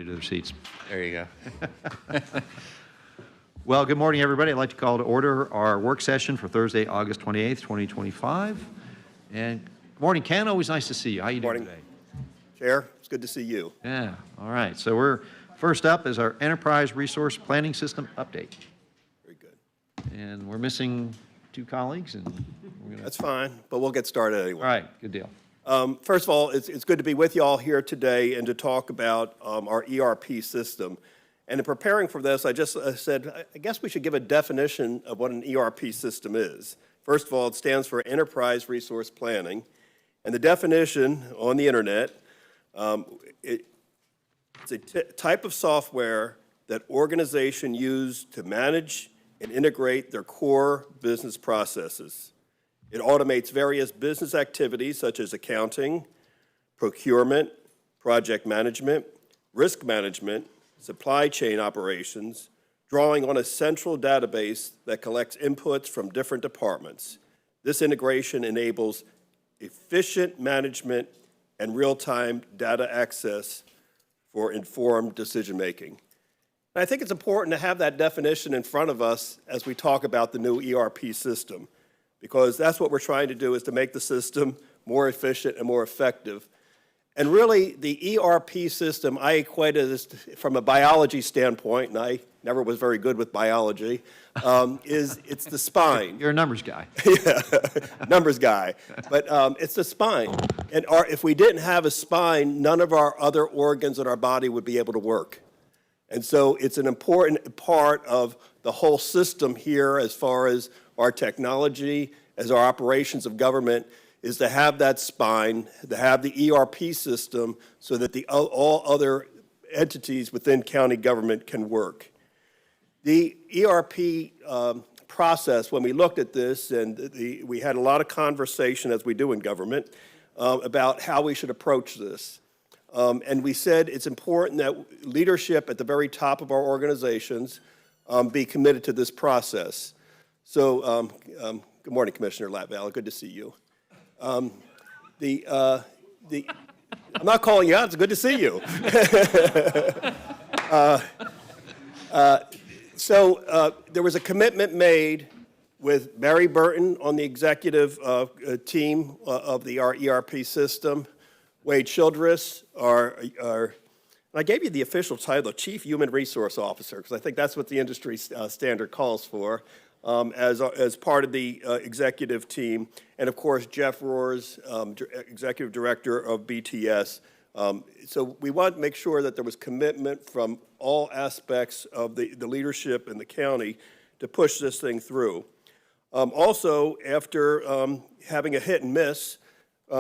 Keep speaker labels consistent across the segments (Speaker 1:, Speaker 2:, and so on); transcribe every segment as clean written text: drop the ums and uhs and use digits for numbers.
Speaker 1: to their seats.
Speaker 2: There you go.
Speaker 1: Well, good morning, everybody. I'd like to call to order our work session for Thursday, August 28th, 2025. And good morning, Ken. Always nice to see you. How you doing
Speaker 3: Morning.
Speaker 1: today?
Speaker 3: Chair, it's good to see you.
Speaker 1: Yeah, all right. So we're first up is our Enterprise Resource Planning System update.
Speaker 3: Very good.
Speaker 1: And we're missing two colleagues, and we're gonna...
Speaker 3: That's fine, but we'll get started anyway.
Speaker 1: All right, good deal.
Speaker 3: First of all, it's good to be with you all here today and to talk about our ERP system. And in preparing for this, I just said, I guess we should give a definition of what an ERP system is. First of all, it stands for Enterprise Resource Planning. And the definition on the internet, it's a type of software that organizations use to manage and integrate their core business processes. It automates various business activities such as accounting, procurement, project management, risk management, supply chain operations, drawing on a central database that collects inputs from different departments. This integration enables efficient management and real-time data access for informed decision-making. And I think it's important to have that definition in front of us as we talk about the new ERP system, because that's what we're trying to do, is to make the system more efficient and more effective. And really, the ERP system, I equate it from a biology standpoint, and I never was very good with biology, it's the spine.
Speaker 1: You're a numbers guy.
Speaker 3: Yeah, numbers guy. But it's the spine. And if we didn't have a spine, none of our other organs in our body would be able to work. And so it's an important part of the whole system here as far as our technology, as our operations of government, is to have that spine, to have the ERP system so that all other entities within county government can work. The ERP process, when we looked at this, and we had a lot of conversation, as we do in government, about how we should approach this. And we said it's important that leadership at the very top of our organizations be committed to this process. So, good morning, Commissioner Latvala. Good to see you. I'm not calling you out. It's good to see you. So there was a commitment made with Mary Burton on the executive team of our ERP system. Wade Childress, I gave you the official title of Chief Human Resource Officer, because I think that's what the industry standard calls for, as part of the executive team. And of course, Jeff Roars, Executive Director of BTS. So we wanted to make sure that there was commitment from all aspects of the leadership in the county to push this thing through. Also, after having a hit and miss,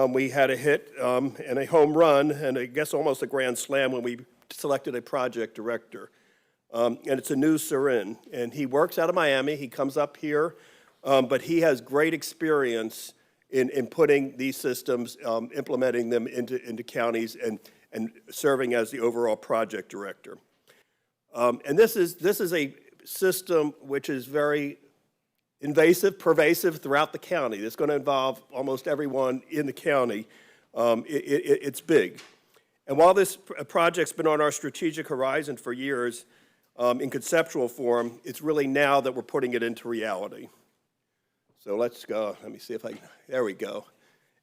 Speaker 3: we had a hit and a home run, and I guess almost a grand slam when we selected a project director. And it's Anu Sarin, and he works out of Miami. He comes up here, but he has great experience in putting these systems, implementing them into counties, and serving as the overall project director. And this is a system which is very pervasive throughout the county. It's going to involve almost everyone in the county. It's big. And while this project's been on our strategic horizon for years, in conceptual form, it's really now that we're putting it into reality. So let's go. Let me see if there we go.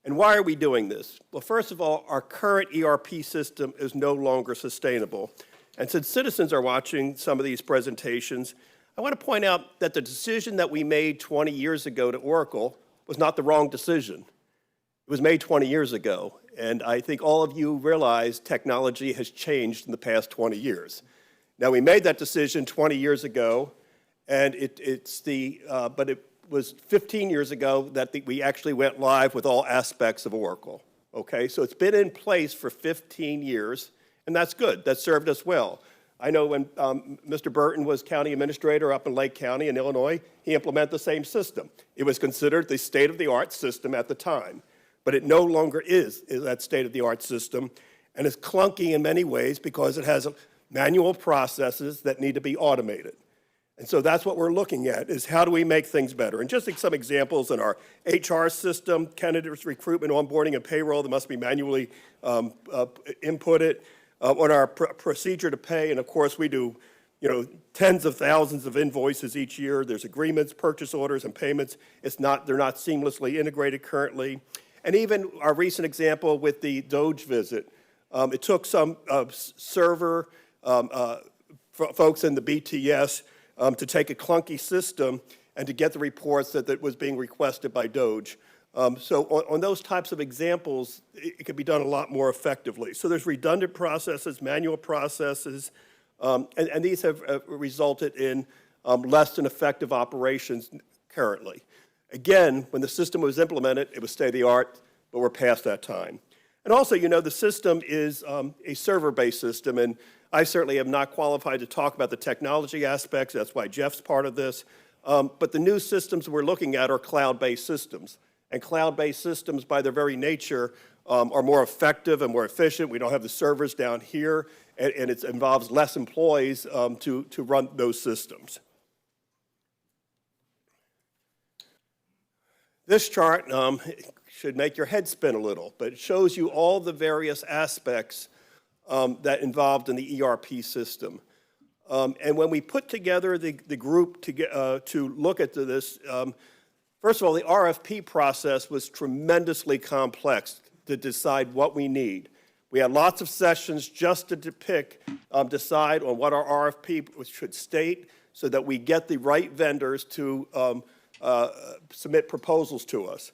Speaker 3: And why are we doing this? Well, first of all, our current ERP system is no longer sustainable. And since citizens are watching some of these presentations, I want to point out that the decision that we made 20 years ago to Oracle was not the wrong decision. It was made 20 years ago, and I think all of you realize technology has changed in the past 20 years. Now, we made that decision 20 years ago, and but it was 15 years ago that we actually went live with all aspects of Oracle, okay? So it's been in place for 15 years, and that's good. That served us well. I know when Mr. Burton was county administrator up in Lake County in Illinois, he implemented the same system. It was considered the state-of-the-art system at the time, but it no longer is that state-of-the-art system, and it's clunky in many ways because it has manual processes that need to be automated. And so that's what we're looking at, is how do we make things better? And just some examples in our HR system, candidates recruitment, onboarding, and payroll that must be manually inputted. on our procedure to pay, and of course we do, tens of thousands of invoices each year. There's agreements, purchase orders, and payments. They're not seamlessly integrated currently. And even our recent example with the Doge visit, it took some server folks in the BTS to take a clunky system and to get the reports that was being requested by Doge. So on those types of examples, it can be done a lot more effectively. So there's redundant processes, manual processes, and these have resulted in less than effective operations currently. Again, when the system was implemented, it was state-of-the-art, but we're past that time. And also, the system is a server-based system, and I certainly am not qualified to talk about the technology aspects. That's why Jeff's part of this. But the new systems we're looking at are cloud-based systems. And cloud-based systems, by their very nature, are more effective and more efficient. We don't have the servers down here, and it involves less employees to run those systems. This chart should make your head spin a little, but it shows you all the various aspects that involved in the ERP system. And when we put together the group to look at this, first of all, the RFP process was tremendously complex to decide what we need. We had lots of sessions just to decide on what our RFP should state so that we get the right vendors to submit proposals to us.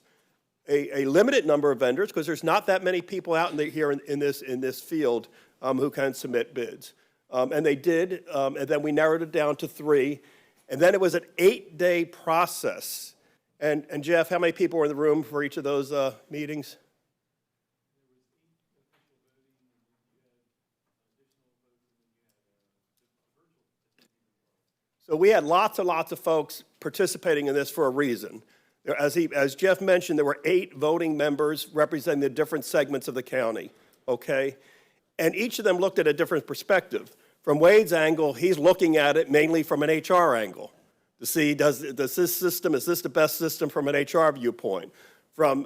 Speaker 3: A limited number of vendors, because there's not that many people out here in this field who can submit bids. And they did, and then we narrowed it down to 3. And then it was an 8-day process. And Jeff, how many people were in the room for each of those meetings? So we had lots and lots of folks participating in this for a reason. As Jeff mentioned, there were 8 voting members representing the different segments of the county, okay? And each of them looked at a different perspective. From Wade's angle, he's looking at it mainly from an HR angle to see, is this the best system from an HR viewpoint? From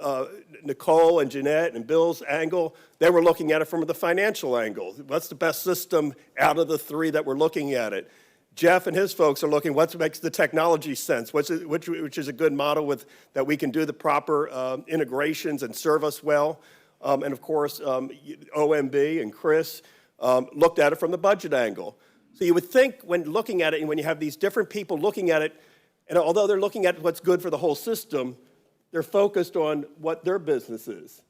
Speaker 3: Nicole and Jeanette and Bill's angle, they were looking at it from the financial angle. What's the best system out of the 3 that we're looking at it? Jeff and his folks are looking what makes the technology sense, which is a good model that we can do the proper integrations and serve us well. And of course, OMB and Chris looked at it from the budget angle. So you would think when looking at it, and when you have these different people looking at it, and although they're looking at what's good for the whole system, they're focused on what their business is.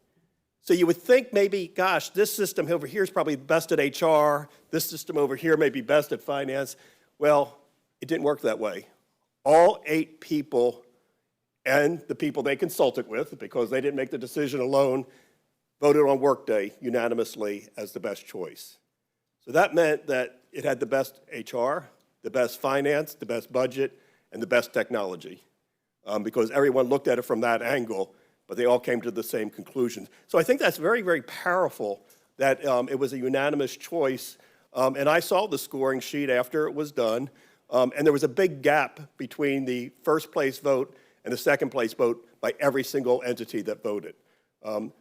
Speaker 3: So you would think maybe, gosh, this system over here is probably best at HR, this system over here may be best at finance. Well, it didn't work that way. All 8 people and the people they consulted with, because they didn't make the decision alone, voted on Workday unanimously as the best choice. So that meant that it had the best HR, the best finance, the best budget, and the best technology, because everyone looked at it from that angle, but they all came to the same conclusions. So I think that's very, very powerful that it was a unanimous choice. And I saw the scoring sheet after it was done, and there was a big gap between the first place vote and the second place vote by every single entity that voted.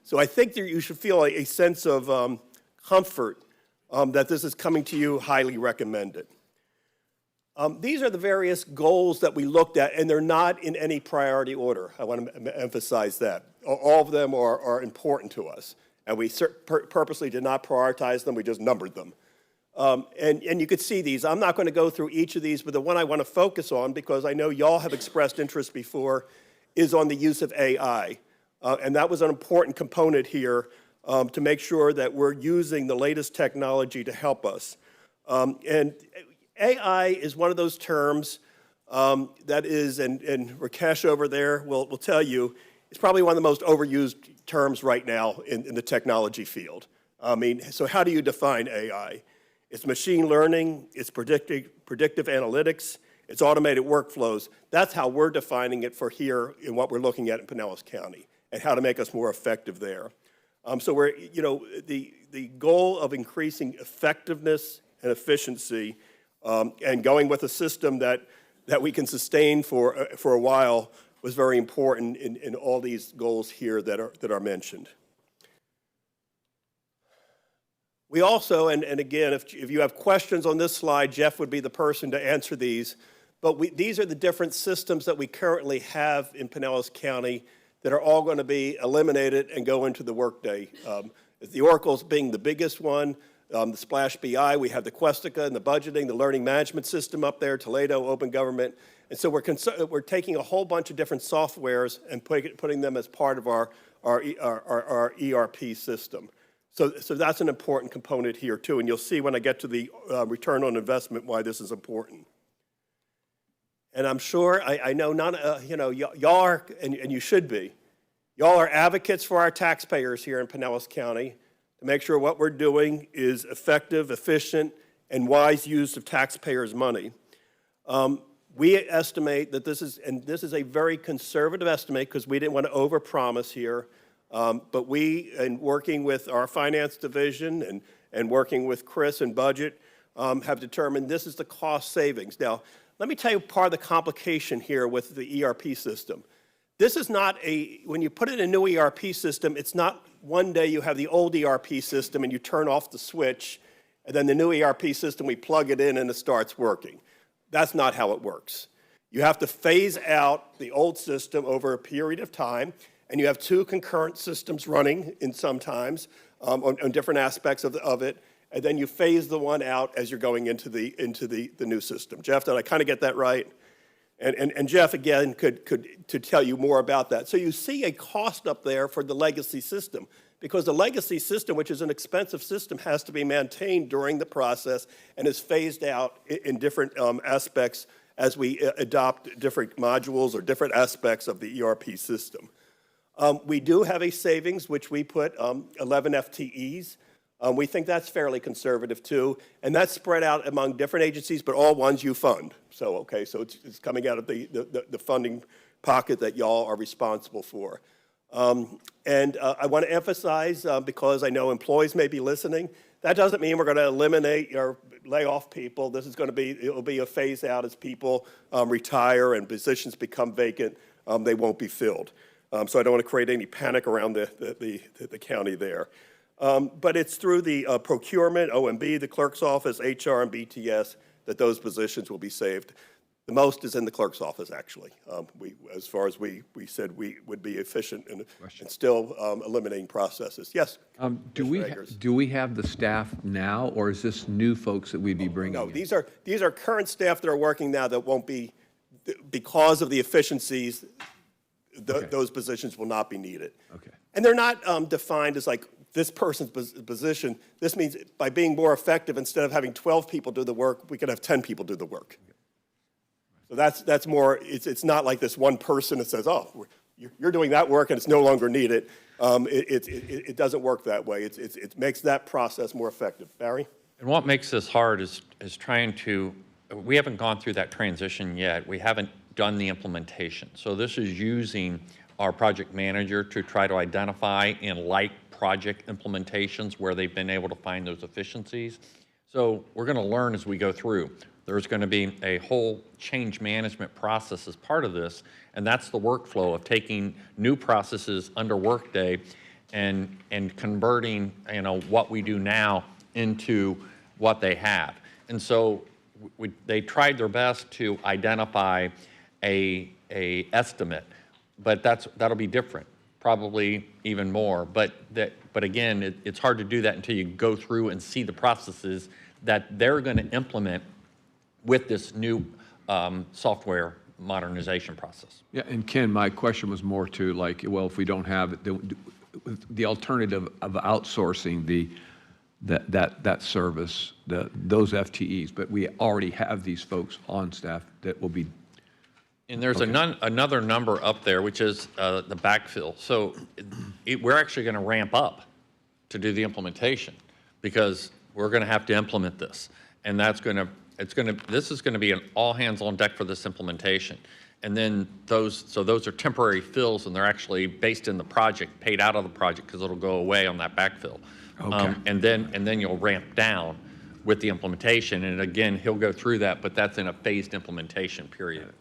Speaker 3: So I think that you should feel a sense of comfort that this is coming to you highly recommended. These are the various goals that we looked at, and they're not in any priority order. I want to emphasize that. All of them are important to us, and we purposely did not prioritize them, we just numbered them. And you could see these. I'm not going to go through each of these, but the one I want to focus on, because I know y'all have expressed interest before, is on the use of AI. And that was an important component here to make sure that we're using the latest technology to help us. And AI is one of those terms that is, and Rakesh over there will tell you, it's probably one of the most overused terms right now in the technology field. I mean, so how do you define AI? It's machine learning, it's predictive analytics, it's automated workflows. That's how we're defining it for here in what we're looking at in Pinellas County and how to make us more effective there. So we're, the goal of increasing effectiveness and efficiency and going with a system that we can sustain for a while was very important in all these goals here that are mentioned. We also, and again, if you have questions on this slide, Jeff would be the person to answer these, but these are the different systems that we currently have in Pinellas County that are all going to be eliminated and go into the Workday. The Oracle's being the biggest one, the Splash BI, we have the Questica and the budgeting, the learning management system up there, Toledo, open government. And so we're taking a whole bunch of different softwares and putting them as part of our ERP system. So that's an important component here too, and you'll see when I get to the return on investment why this is important. And I'm sure, I know y'all are, and you should be, y'all are advocates for our taxpayers here in Pinellas County to make sure what we're doing is effective, efficient, and wise use of taxpayers' money. We estimate that this is a very conservative estimate because we didn't want to overpromise here, but we, in working with our finance division and working with Chris and budget, have determined this is the cost savings. Now, let me tell you part of the complication here with the ERP system. This is not when you put in a new ERP system, it's not one day you have the old ERP system and you turn off the switch, and then the new ERP system, we plug it in and it starts working. That's not how it works. You have to phase out the old system over a period of time, and you have two concurrent systems running in sometimes on different aspects of it, and then you phase the one out as you're going into the new system. Jeff, did I kind of get that right? And Jeff, again, could tell you more about that. So you see a cost up there for the legacy system, because the legacy system, which is an expensive system, has to be maintained during the process and is phased out in different aspects as we adopt different modules or different aspects of the ERP system. We do have a savings, which we put 11 FTEs. We think that's fairly conservative too, and that's spread out among different agencies, but all ones you fund. So, okay, so it's coming out of the funding pocket that y'all are responsible for. And I want to emphasize, because I know employees may be listening, that doesn't mean we're going to eliminate or lay off people. This is going to be, it'll be a phase out as people retire and positions become vacant. They won't be filled. So I don't want to create any panic around the county there. But it's through the procurement, OMB, the clerk's office, HR, and BTS that those positions will be saved. The most is in the clerk's office, actually. As far as we said, we would be efficient and still eliminating processes. Yes?
Speaker 4: Do we have the staff now, or is this new folks that we'd be bringing
Speaker 3: No,
Speaker 4: in?
Speaker 3: these are current staff that are working now that won't be, because of the efficiencies, those positions will not be needed.
Speaker 4: Okay.
Speaker 3: And they're not defined as like this person's position. This means by being more effective, instead of having 12 people do the work, we could have 10 people do the work. So that's more, it's not like this one person that says, oh, you're doing that work and it's no longer needed. It doesn't work that way. It makes that process more effective. Barry?
Speaker 2: And what makes this hard is trying to, we haven't gone through that transition yet. We haven't done the implementation. So this is using our project manager to try to identify in like project implementations where they've been able to find those efficiencies. So we're going to learn as we go through. There's going to be a whole change management process as part of this, and that's the workflow of taking new processes under Workday and converting, what we do now into what they have. And so they tried their best to identify a estimate, but that'll be different, probably even more. But again, it's hard to do that until you go through and see the processes that they're going to implement with this new software modernization process.
Speaker 4: Yeah, and Ken, my question was more to like, well, if we don't have it, the alternative of outsourcing that service, those FTEs, but we already have these folks on staff that will be.
Speaker 2: And there's another number up there, which is the backfill. So we're actually going to ramp up to do the implementation because we're going to have to implement this, and this is going to be an all hands on deck for this implementation. And then those are temporary fills, and they're actually based in the project, paid out of the project because it'll go away on that backfill.
Speaker 4: Okay.
Speaker 2: And then you'll ramp down with the implementation. And again, he'll go through that, but that's in a phased implementation period.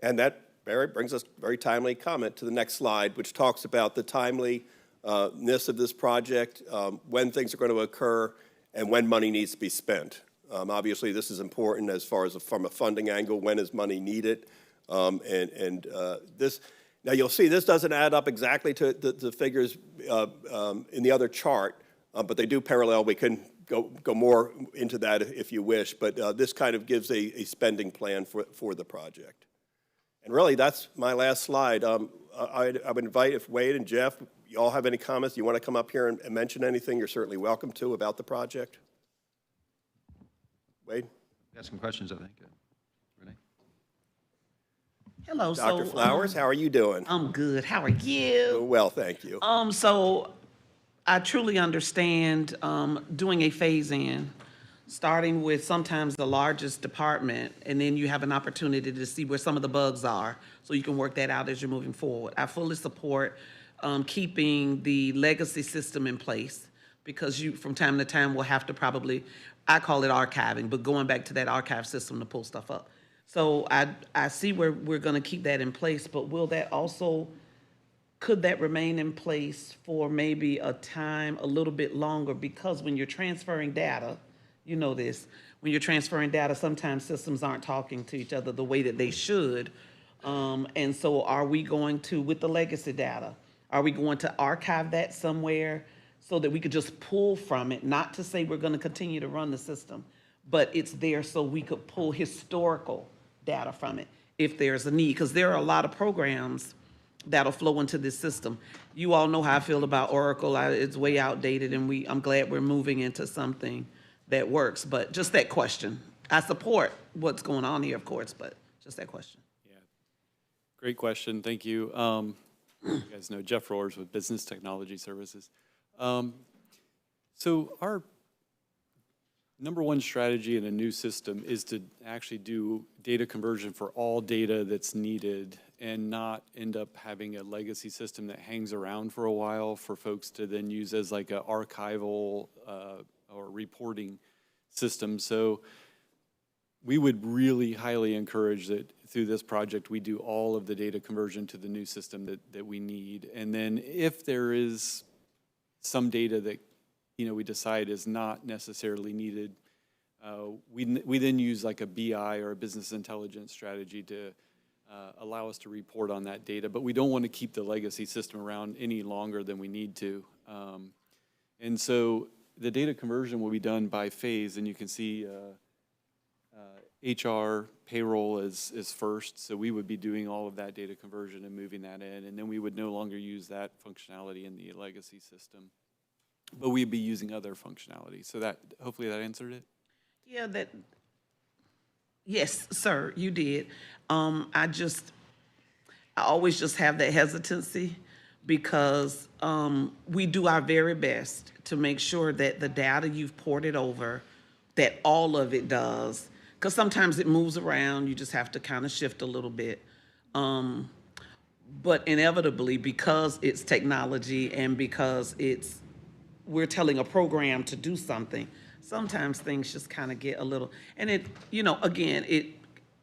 Speaker 3: And that, Barry, brings us a very timely comment to the next slide, which talks about the timely of this project, when things are going to occur, and when money needs to be spent. Obviously, this is important as far as from a funding angle, when is money needed? This, now you'll see this doesn't add up exactly to the figures in the other chart, but they do parallel. We can go more into that if you wish, but this kind of gives a spending plan for the project. And really, that's my last slide. I would invite, if Wade and Jeff, you all have any comments, you want to come up here and mention anything, you're certainly welcome to about the project. Wade?
Speaker 1: Got some questions, I think. Renee?
Speaker 5: Hello,
Speaker 3: Dr. Flowers, how are you doing?
Speaker 5: I'm good. How are you?
Speaker 3: Well, thank you.
Speaker 5: So I truly understand doing a phase-in, starting with sometimes the largest department, and then you have an opportunity to see where some of the bugs are, so you can work that out as you're moving forward. I fully support keeping the legacy system in place, because you, from time to time, will have to probably, I call it archiving, but going back to that archive system to pull stuff up. So I see where we're gonna keep that in place, but will that also, could that remain in place for maybe a time a little bit longer? Because when you're transferring data, you know this, when you're transferring data, sometimes systems aren't talking to each other the way that they should. And so are we going to, with the legacy data, are we going to archive that somewhere so that we could just pull from it? Not to say we're gonna continue to run the system, but it's there so we could pull historical data from it if there's a need, because there are a lot of programs that'll flow into this system. You all know how I feel about Oracle. It's way outdated, and I'm glad we're moving into something that works. But just that question. I support what's going on here, of course, but just that question.
Speaker 6: Yeah, great question. Thank you. You guys know Jeff Roars with Business Technology Services. So our number one strategy in a new system is to actually do data conversion for all data that's needed and not end up having a legacy system that hangs around for a while for folks to then use as like an archival or reporting system. So we would really highly encourage that through this project we do all of the data conversion to the new system that we need. And then if there is some data that we decide is not necessarily needed, we then use like a BI or a business intelligence strategy to allow us to report on that data. But we don't want to keep the legacy system around any longer than we need to. And so the data conversion will be done by phase, and you can see HR, payroll is first. So we would be doing all of that data conversion and moving that in, and then we would no longer use that functionality in the legacy system. But we'd be using other functionality. So that, hopefully that answered it?
Speaker 5: Yeah, yes, sir, you did. I always just have that hesitancy because we do our very best to make sure that the data you've ported over, that all of it does, because sometimes it moves around, you just have to kind of shift a little bit. But inevitably, because it's technology and because we're telling a program to do something, sometimes things just kind of get a little, and again,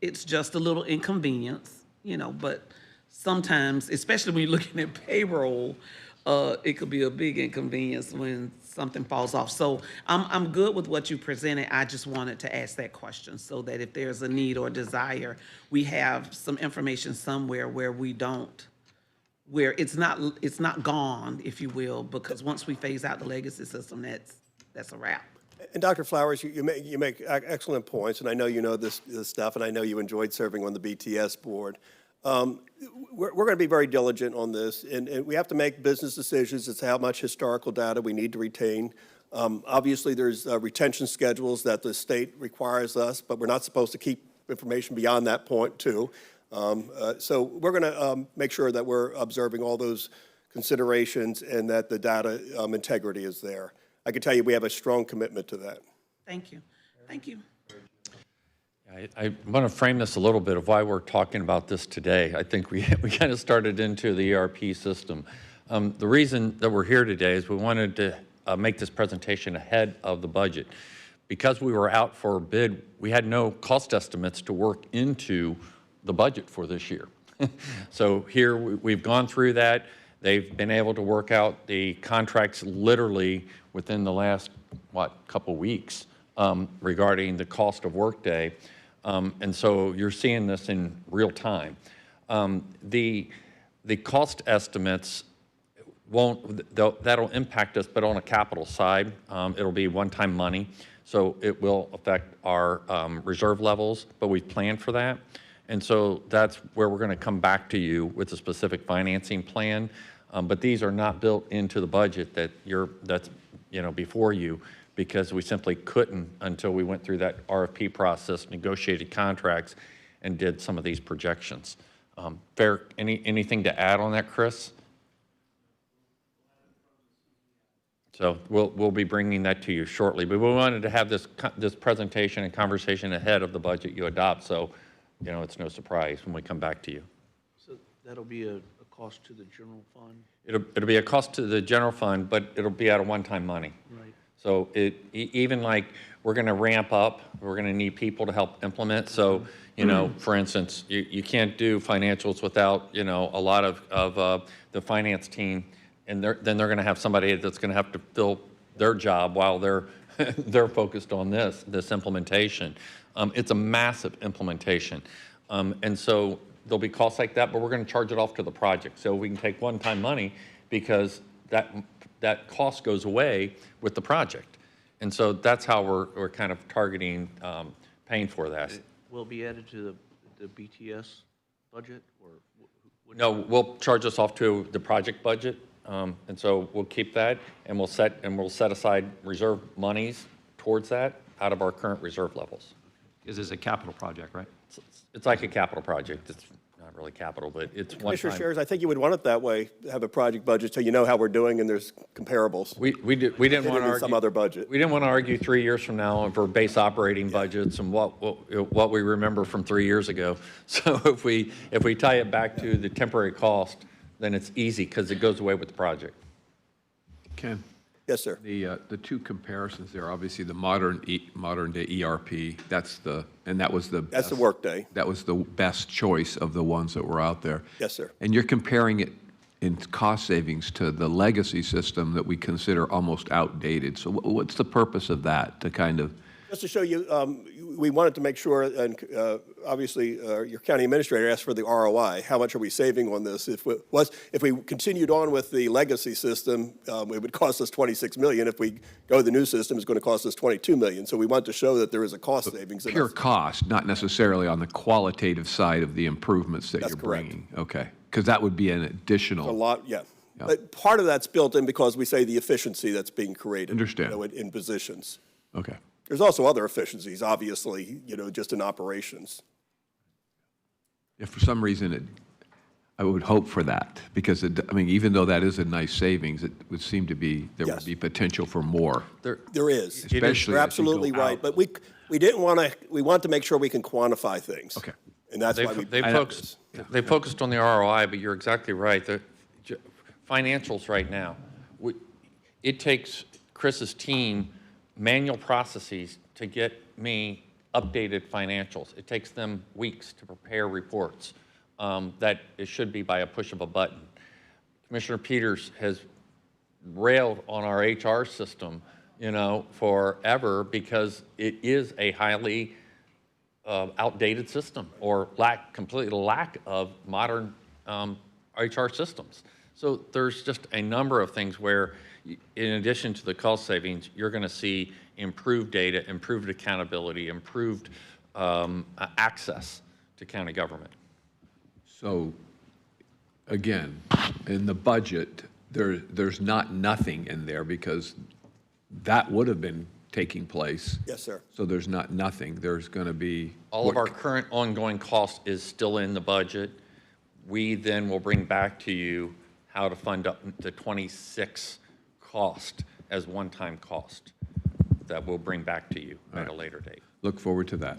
Speaker 5: it's just a little inconvenience, but sometimes, especially when you're looking at payroll, it could be a big inconvenience when something falls off. So I'm good with what you presented. I just wanted to ask that question so that if there's a need or desire, we have some information somewhere where where it's not gone, if you will, because once we phase out the legacy system, that's a wrap.
Speaker 3: And Dr. Flowers, you make excellent points, and I know you know this stuff, and I know you enjoyed serving on the BTS board. We're going to be very diligent on this, and we have to make business decisions as to how much historical data we need to retain. Obviously, there's retention schedules that the state requires us, but we're not supposed to keep information beyond that point, too. So we're going to make sure that we're observing all those considerations and that the data integrity is there. I can tell you we have a strong commitment to that.
Speaker 5: Thank you. Thank you.
Speaker 2: I want to frame this a little bit of why we're talking about this today. I think we kind of started into the ERP system. The reason that we're here today is we wanted to make this presentation ahead of the budget. Because we were out for a bid, we had no cost estimates to work into the budget for this year. So here we've gone through that. They've been able to work out the contracts literally within the last, couple weeks regarding the cost of workday. And so you're seeing this in real time. The cost estimates that'll impact us, but on a capital side, it'll be one-time money. So it will affect our reserve levels, but we've planned for that. And so that's where we're going to come back to you with a specific financing plan. But these are not built into the budget that's before you, because we simply couldn't until we went through that RFP process, negotiated contracts, and did some of these projections. Anything to add on that, Chris? So we'll be bringing that to you shortly. But we wanted to have this presentation and conversation ahead of the budget you adopt, so it's no surprise when we come back to you.
Speaker 7: So that'll be a cost to the general fund?
Speaker 2: It'll be a cost to the general fund, but it'll be out of one-time money.
Speaker 7: Right.
Speaker 2: So even like we're going to ramp up, we're going to need people to help implement. So, for instance, you can't do financials without, a lot of the finance team, and then they're going to have somebody that's going to have to fill their job while they're they're focused on this implementation. It's a massive implementation. And so there'll be costs like that, but we're going to charge it off to the project. So we can take one-time money because that cost goes away with the project. And so that's how we're kind of targeting paying for that.
Speaker 7: Will it be added to the BTS budget, or?
Speaker 2: No, we'll charge this off to the project budget. And so we'll keep that, and we'll set aside reserve monies towards that out of our current reserve levels.
Speaker 1: This is a capital project, right?
Speaker 2: It's like a capital project. It's not really capital, but it's one
Speaker 3: Commissioner
Speaker 2: time.
Speaker 3: Shares, I think you would want it that way, have a project budget so you know how we're doing and there's comparables.
Speaker 2: We didn't want to argue
Speaker 3: some other budget.
Speaker 2: We didn't want to argue 3 years from now for base operating budgets and what we remember from 3 years ago. So if we tie it back to the temporary cost, then it's easy because it goes away with the project.
Speaker 4: Ken?
Speaker 3: Yes, sir.
Speaker 4: The two comparisons there, obviously the modern day ERP, that was the
Speaker 3: That's the
Speaker 4: best-
Speaker 3: Workday.
Speaker 4: That was the best choice of the ones that were out there.
Speaker 3: Yes, sir.
Speaker 4: And you're comparing it in cost savings to the legacy system that we consider almost outdated. So what's the purpose of that, to kind of?
Speaker 3: Just to show you, we wanted to make sure, and obviously your county administrator asked for the ROI. How much are we saving on this? If we continued on with the legacy system, it would cost us $26 million. If we go to the new system, it's going to cost us $22 million. So we want to show that there is a cost savings.
Speaker 4: Pure cost, not necessarily on the qualitative side of the improvements that
Speaker 3: That's
Speaker 4: you're
Speaker 3: correct.
Speaker 4: bringing. Okay, because that would be an additional.
Speaker 3: A lot, yeah. But part of that's built in because we say the efficiency that's being created.
Speaker 4: Understand.
Speaker 3: In positions.
Speaker 4: Okay.
Speaker 3: There's also other efficiencies, obviously, just in operations.
Speaker 4: If for some reason I would hope for that, because even though that is a nice savings, it would seem to be, there
Speaker 3: Yes.
Speaker 4: would be potential for more.
Speaker 3: There is.
Speaker 4: Especially
Speaker 3: You're
Speaker 4: as you go
Speaker 3: absolutely right.
Speaker 4: out.
Speaker 3: But we didn't want to, we want to make sure we can quantify things.
Speaker 4: Okay.
Speaker 3: And that's why we.
Speaker 2: They focused on the ROI, but you're exactly right. The financials right now, it takes Chris's team manual processes to get me updated financials. It takes them weeks to prepare reports that it should be by a push of a button. Commissioner Peters has railed on our HR system, forever because it is a highly outdated system or completely lack of modern HR systems. So there's just a number of things where, in addition to the cost savings, you're going to see improved data, improved accountability, improved access to county government.
Speaker 4: So, again, in the budget, there's not nothing in there because that would have been taking place.
Speaker 3: Yes, sir.
Speaker 4: So there's not nothing. There's going to be.
Speaker 2: All of our current ongoing cost is still in the budget. We then will bring back to you how to fund up the 26 cost as one-time cost that we'll bring back to you at a later date.
Speaker 4: Look forward to that.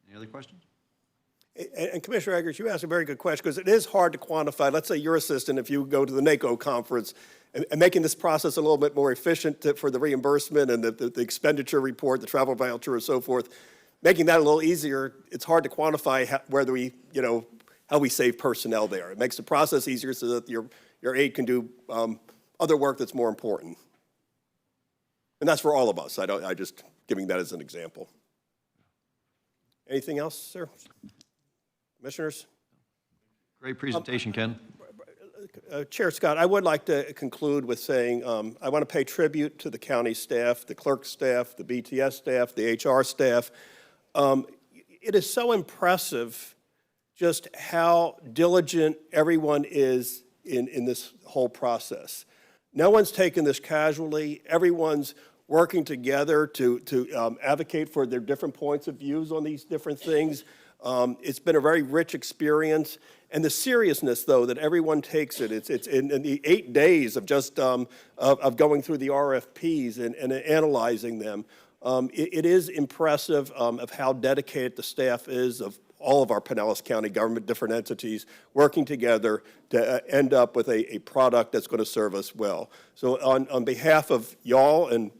Speaker 1: Any other questions?
Speaker 3: And Commissioner Eggers, you asked a very good question because it is hard to quantify. Let's say your assistant, if you go to the NACO conference, and making this process a little bit more efficient for the reimbursement and the expenditure report, the travel voucher and so forth, making that a little easier, it's hard to quantify whether we, how we save personnel there. It makes the process easier so that your aide can do other work that's more important. And that's for all of us. I just giving that as an example. Anything else, sir? Commissioners?
Speaker 1: Great presentation, Ken.
Speaker 3: Chair Scott, I would like to conclude with saying I want to pay tribute to the county staff, the clerk staff, the BTS staff, the HR staff. It is so impressive just how diligent everyone is in this whole process. No one's taken this casually. Everyone's working together to advocate for their different points of views on these different things. It's been a very rich experience. And the seriousness, though, that everyone takes it, it's in the 8 days of just of going through the RFPs and analyzing them. It is impressive of how dedicated the staff is of all of our Pinellas County government, different entities, working together to end up with a product that's going to serve us well. So on behalf of y'all and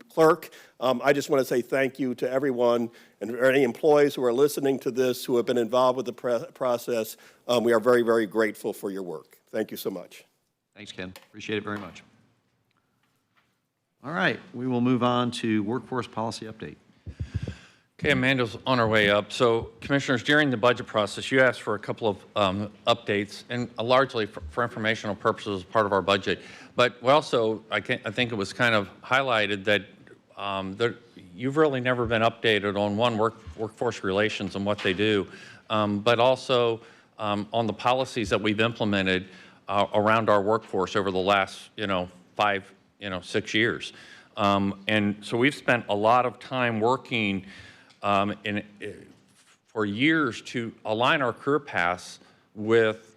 Speaker 3: clerk, I just want to say thank you to everyone and any employees who are listening to this, who have been involved with the process. We are very, very grateful for your work. Thank you so much.
Speaker 1: Thanks, Ken. Appreciate it very much. All right, we will move on to workforce policy update.
Speaker 2: Okay, Amanda's on her way up. So, Commissioners, during the budget process, you asked for a couple of updates, and largely for informational purposes as part of our budget. But we also, I think it was kind of highlighted that you've really never been updated on workforce relations and what they do, but also on the policies that we've implemented around our workforce over the last, 6 years. And so we've spent a lot of time working for years to align our career paths with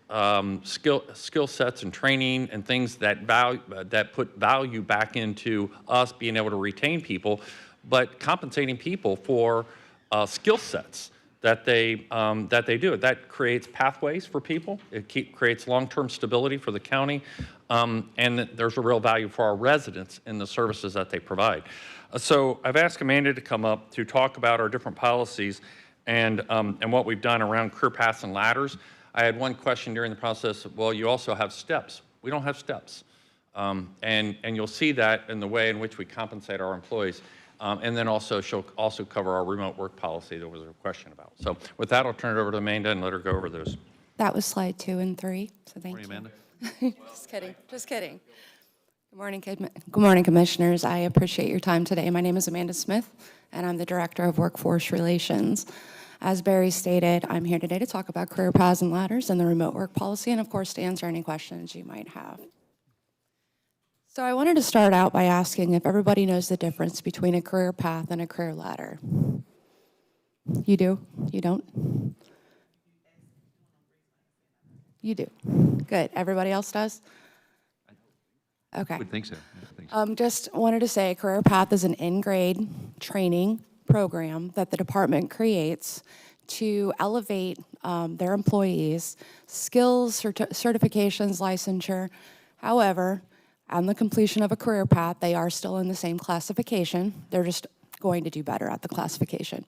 Speaker 2: skill sets and training and things that put value back into us being able to retain people, but compensating people for skill sets that they do. That creates pathways for people. It creates long-term stability for the county, and there's a real value for our residents in the services that they provide. So I've asked Amanda to come up to talk about our different policies and what we've done around career paths and ladders. I had one question during the process. Well, you also have steps. We don't have steps, and you'll see that in the way in which we compensate our employees. And then also she'll also cover our remote work policy that was a question about. So with that, I'll turn it over to Amanda and let her go over those.
Speaker 8: That was slide 2 and 3. So thank
Speaker 1: Morning,
Speaker 8: you.
Speaker 1: Amanda.
Speaker 8: Just kidding. Just kidding. Good morning, Commissioners. I appreciate your time today. My name is Amanda Smith, and I'm the Director of Workforce Relations. As Barry stated, I'm here today to talk about career paths and ladders and the remote work policy, and of course, to answer any questions you might have. So I wanted to start out by asking if everybody knows the difference between a career path and a career ladder. You do? You don't? You do. Good. Everybody else does? Okay.
Speaker 1: I would think so. I think so.
Speaker 8: Just wanted to say Career Path is an in-grade training program that the department creates to elevate their employees' skills, certifications, licensure. However, on the completion of a career path, they are still in the same classification. They're just going to do better at the classification.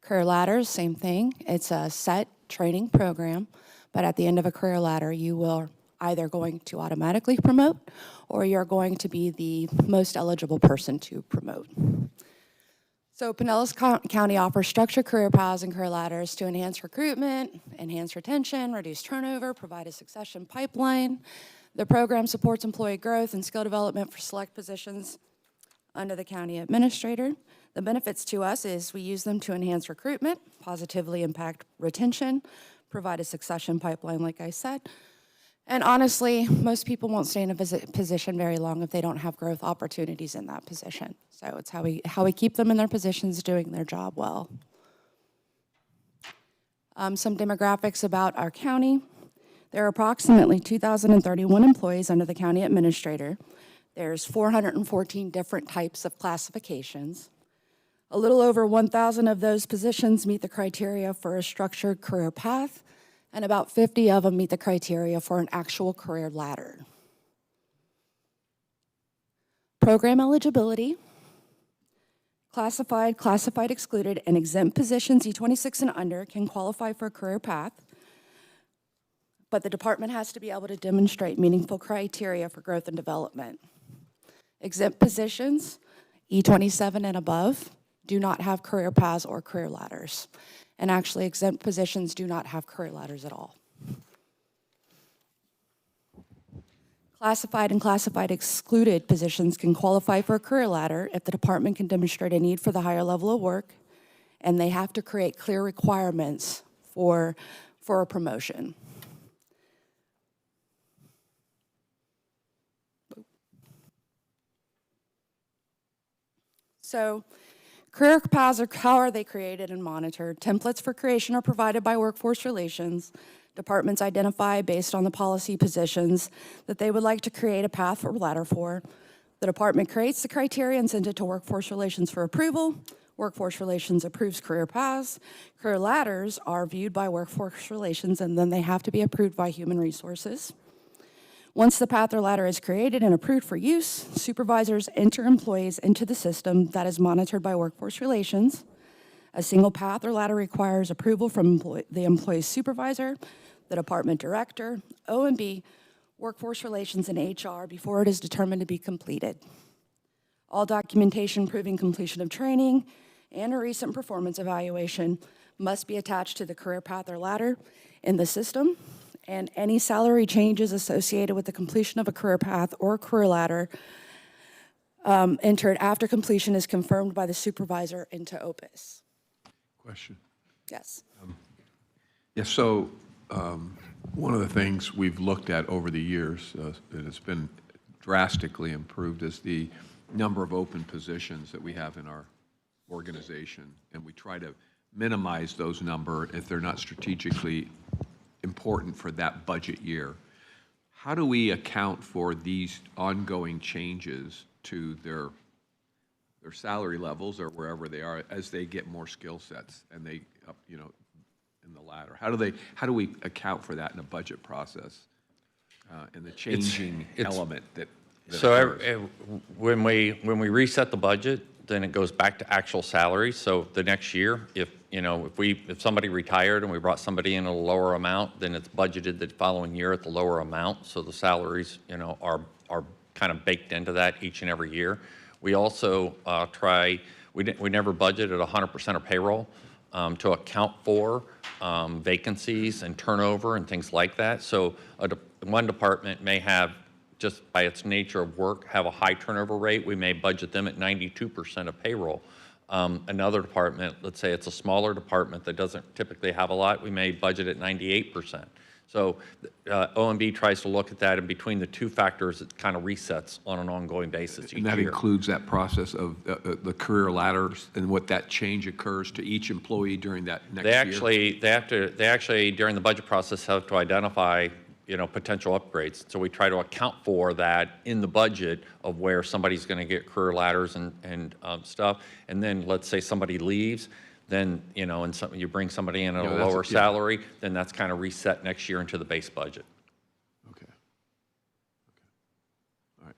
Speaker 8: Career ladders, same thing. It's a set training program, but at the end of a career ladder, you will either going to automatically promote or you're going to be the most eligible person to promote. So Pinellas County offers structured career paths and career ladders to enhance recruitment, enhance retention, reduce turnover, provide a succession pipeline. The program supports employee growth and skill development for select positions under the county administrator. The benefits to us is we use them to enhance recruitment, positively impact retention, provide a succession pipeline, like I said. And honestly, most people won't stay in a position very long if they don't have growth opportunities in that position. So it's how we keep them in their positions doing their job well. Some demographics about our county. There are approximately 2,031 employees under the county administrator. There's 414 different types of classifications. A little over 1,000 of those positions meet the criteria for a structured career path, and about 50 of them meet the criteria for an actual career ladder. Program eligibility, classified, excluded, and exempt positions, E26 and under, can qualify for a career path. but the department has to be able to demonstrate meaningful criteria for growth and development. Exempt positions, E27 and above, do not have career paths or career ladders. And actually, exempt positions do not have career ladders at all. Classified and classified excluded positions can qualify for a career ladder if the department can demonstrate a need for the higher level of work, and they have to create clear requirements for a promotion. So, career paths, how are they created and monitored? Templates for creation are provided by Workforce Relations. Departments identify based on the policy positions that they would like to create a path or ladder for. The department creates the criteria and sends it to Workforce Relations for approval. Workforce Relations approves career paths. Career ladders are viewed by Workforce Relations, and then they have to be approved by Human Resources. Once the path or ladder is created and approved for use, supervisors enter employees into the system that is monitored by Workforce Relations. A single path or ladder requires approval from the employee's supervisor, the department director, O&B, Workforce Relations, and HR before it is determined to be completed. All documentation proving completion of training and a recent performance evaluation must be attached to the career path or ladder in the system, and any salary changes associated with the completion of a career path or career ladder entered after completion is confirmed by the supervisor into OPIS.
Speaker 4: Question.
Speaker 8: Yes.
Speaker 4: Yeah, so one of the things we've looked at over the years that has been drastically improved is the number of open positions that we have in our organization, and we try to minimize those number if they're not strategically important for that budget year. How do we account for these ongoing changes to their salary levels or wherever they are as they get more skill sets and they you know, in the ladder? How do we account for that in a budget process and the changing element that
Speaker 2: So
Speaker 4: occurs?
Speaker 2: when we reset the budget, then it goes back to actual salaries. So the next year, if somebody retired and we brought somebody in at a lower amount, then it's budgeted the following year at the lower amount. So the salaries, are kind of baked into that each and every year. We also we never budget at 100% of payroll to account for vacancies and turnover and things like that. So one department may have, just by its nature of work, have a high turnover rate. We may budget them at 92% of payroll. Another department, let's say it's a smaller department that doesn't typically have a lot, we may budget at 98%. So OMB tries to look at that, and between the two factors, it kind of resets on an ongoing basis each
Speaker 4: And that
Speaker 2: year.
Speaker 4: includes that process of the career ladders and what that change occurs to each employee during that next year?
Speaker 2: They actually, during the budget process, have to identify potential upgrades. So we try to account for that in the budget of where somebody's going to get career ladders and stuff. And then let's say somebody leaves, then, and you bring somebody in at a lower salary, then that's kind of reset next year into the base budget.
Speaker 4: Okay. All right.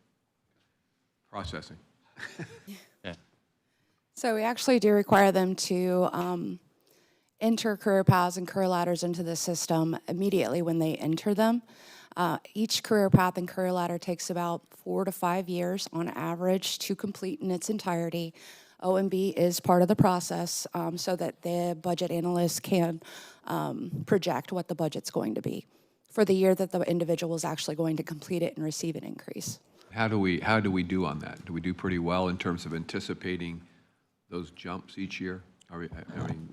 Speaker 4: Processing.
Speaker 2: Yeah.
Speaker 8: So we actually do require them to enter career paths and career ladders into the system immediately when they enter them. Each career path and career ladder takes about 4 to 5 years on average to complete in its entirety. OMB is part of the process so that the budget analysts can project what the budget's going to be for the year that the individual is actually going to complete it and receive an increase.
Speaker 4: How do we do on that? Do we do pretty well in terms of anticipating those jumps each year?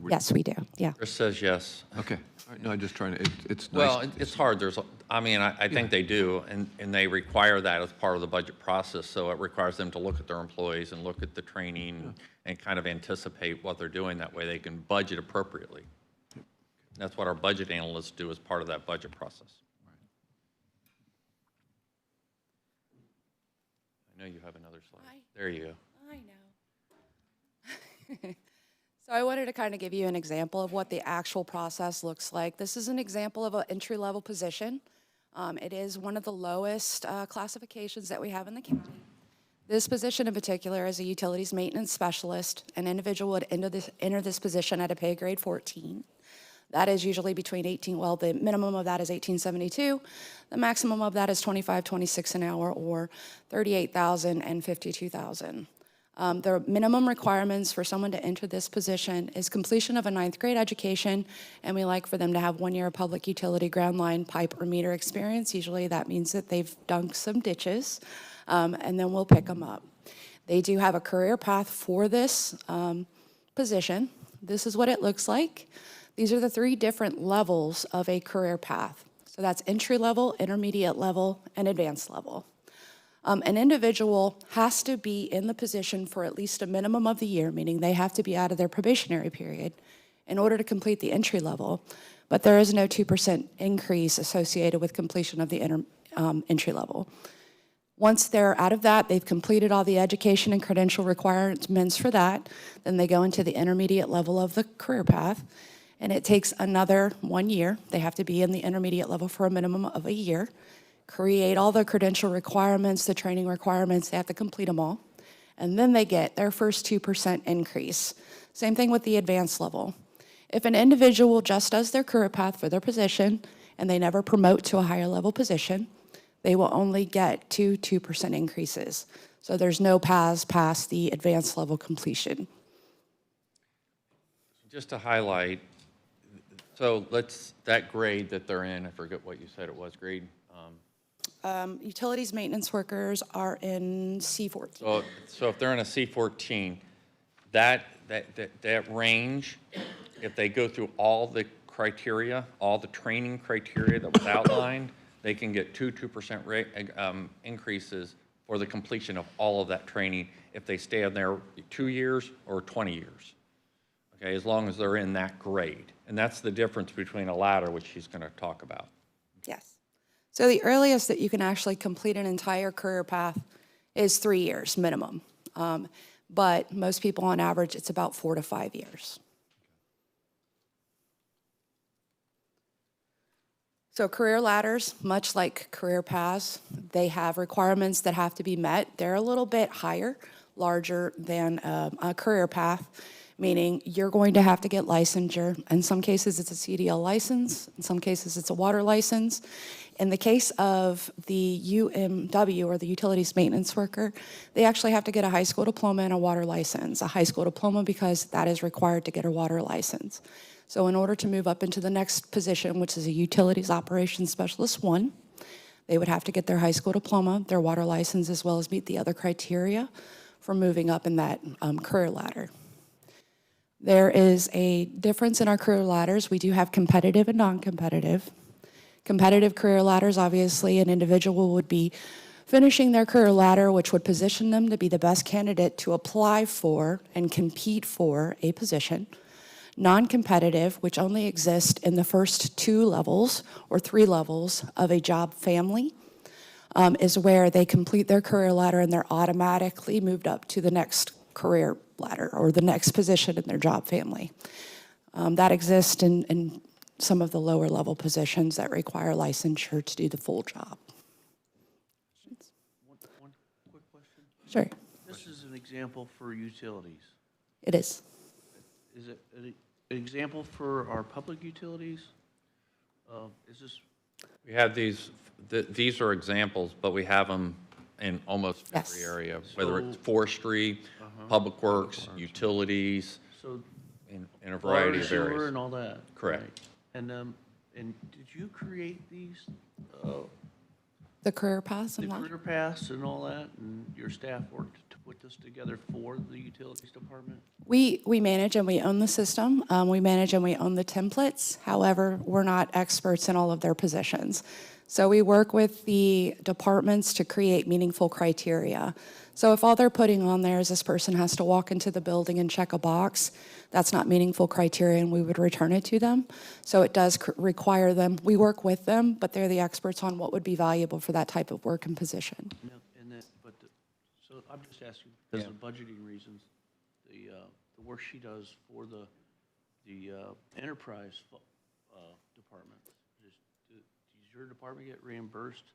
Speaker 8: Yes, we do, yeah.
Speaker 2: Chris says yes.
Speaker 4: Okay. All right. No, I'm just trying to, it's nice.
Speaker 2: Well, it's hard. I think they do, and they require that as part of the budget process. So it requires them to look at their employees and look at the training and kind of anticipate what they're doing. That way they can budget appropriately. That's what our budget analysts do as part of that budget process. I know you have another slide. There you go.
Speaker 8: I know. So I wanted to kind of give you an example of what the actual process looks like. This is an example of an entry-level position. It is one of the lowest classifications that we have in the county. This position in particular is a utilities maintenance specialist. An individual would enter this position at a pay grade 14. That is usually between the minimum of that is 1872. The maximum of that is 25.26 an hour, or 38,000 and 52,000. The minimum requirements for someone to enter this position is completion of a 9th grade education, and we like for them to have 1 year of public utility ground line, pipe, or meter experience. Usually that means that they've dug some ditches, and then we'll pick them up. They do have a career path for this position. This is what it looks like. These are the 3 different levels of a career path. So that's entry level, intermediate level, and advanced level. An individual has to be in the position for at least a minimum of the year, meaning they have to be out of their probationary period in order to complete the entry level, but there is no 2% increase associated with completion of the entry level. Once they're out of that, they've completed all the education and credential requirements for that, then they go into the intermediate level of the career path, and it takes another 1 year. They have to be in the intermediate level for a minimum of a year, create all the credential requirements, the training requirements, they have to complete them all, and then they get their first 2% increase. Same thing with the advanced level. If an individual just does their career path for their position and they never promote to a higher level position, they will only get 2% increases. So there's no paths past the advanced level completion.
Speaker 2: Just to highlight, so that grade that they're in, I forget what you said it was, grade?
Speaker 8: Utilities maintenance workers are in C14.
Speaker 2: So if they're in a C14, that range, if they go through all the criteria, all the training criteria that was outlined, they can get 2% rate increases for the completion of all of that training if they stay in there 2 years or 20 years. Okay, as long as they're in that grade. And that's the difference between a ladder, which she's going to talk about.
Speaker 8: Yes. So the earliest that you can actually complete an entire career path is 3 years minimum. But most people on average, it's about 4 to 5 years. So career ladders, much like career paths, they have requirements that have to be met. They're a little bit higher, larger than a career path, meaning you're going to have to get licensure. In some cases, it's a CDL license. In some cases, it's a water license. In the case of the UMW, or the utilities maintenance worker, they actually have to get a high school diploma and a water license. A high school diploma because that is required to get a water license. So in order to move up into the next position, which is a utilities operations specialist 1, they would have to get their high school diploma, their water license, as well as meet the other criteria for moving up in that career ladder. There is a difference in our career ladders. We do have competitive and non-competitive. Competitive career ladders, obviously, an individual would be finishing their career ladder, which would position them to be the best candidate to apply for and compete for a position. Non-competitive, which only exist in the first 2 levels or 3 levels of a job family, is where they complete their career ladder and they're automatically moved up to the next career ladder or the next position in their job family. That exists in some of the lower level positions that require licensure to do the full job.
Speaker 7: One quick question.
Speaker 8: Sure,
Speaker 7: This is an example for utilities.
Speaker 8: it is.
Speaker 7: Is it an example for our public utilities? Is this,
Speaker 2: We have these are examples, but we have them in almost
Speaker 8: Yes.
Speaker 2: every area, whether it's
Speaker 7: So-
Speaker 2: forestry, public works, utilities,
Speaker 7: so
Speaker 2: in a
Speaker 7: water,
Speaker 2: variety of
Speaker 7: sewer,
Speaker 2: areas.
Speaker 7: and all that?
Speaker 2: Correct.
Speaker 7: right? And did you create these,
Speaker 8: The career paths
Speaker 7: the
Speaker 8: and that?
Speaker 7: career paths and all that, and your staff worked to put this together for the utilities department?
Speaker 8: We manage and we own the system. We manage and we own the templates. However, we're not experts in all of their positions. So we work with the departments to create meaningful criteria. So if all they're putting on there is this person has to walk into the building and check a box, that's not meaningful criteria and we would return it to them. So it does require them, we work with them, but they're the experts on what would be valuable for that type of work and position.
Speaker 7: So I'm just asking, because of budgeting reasons, the work she does for the enterprise department, does your department get reimbursed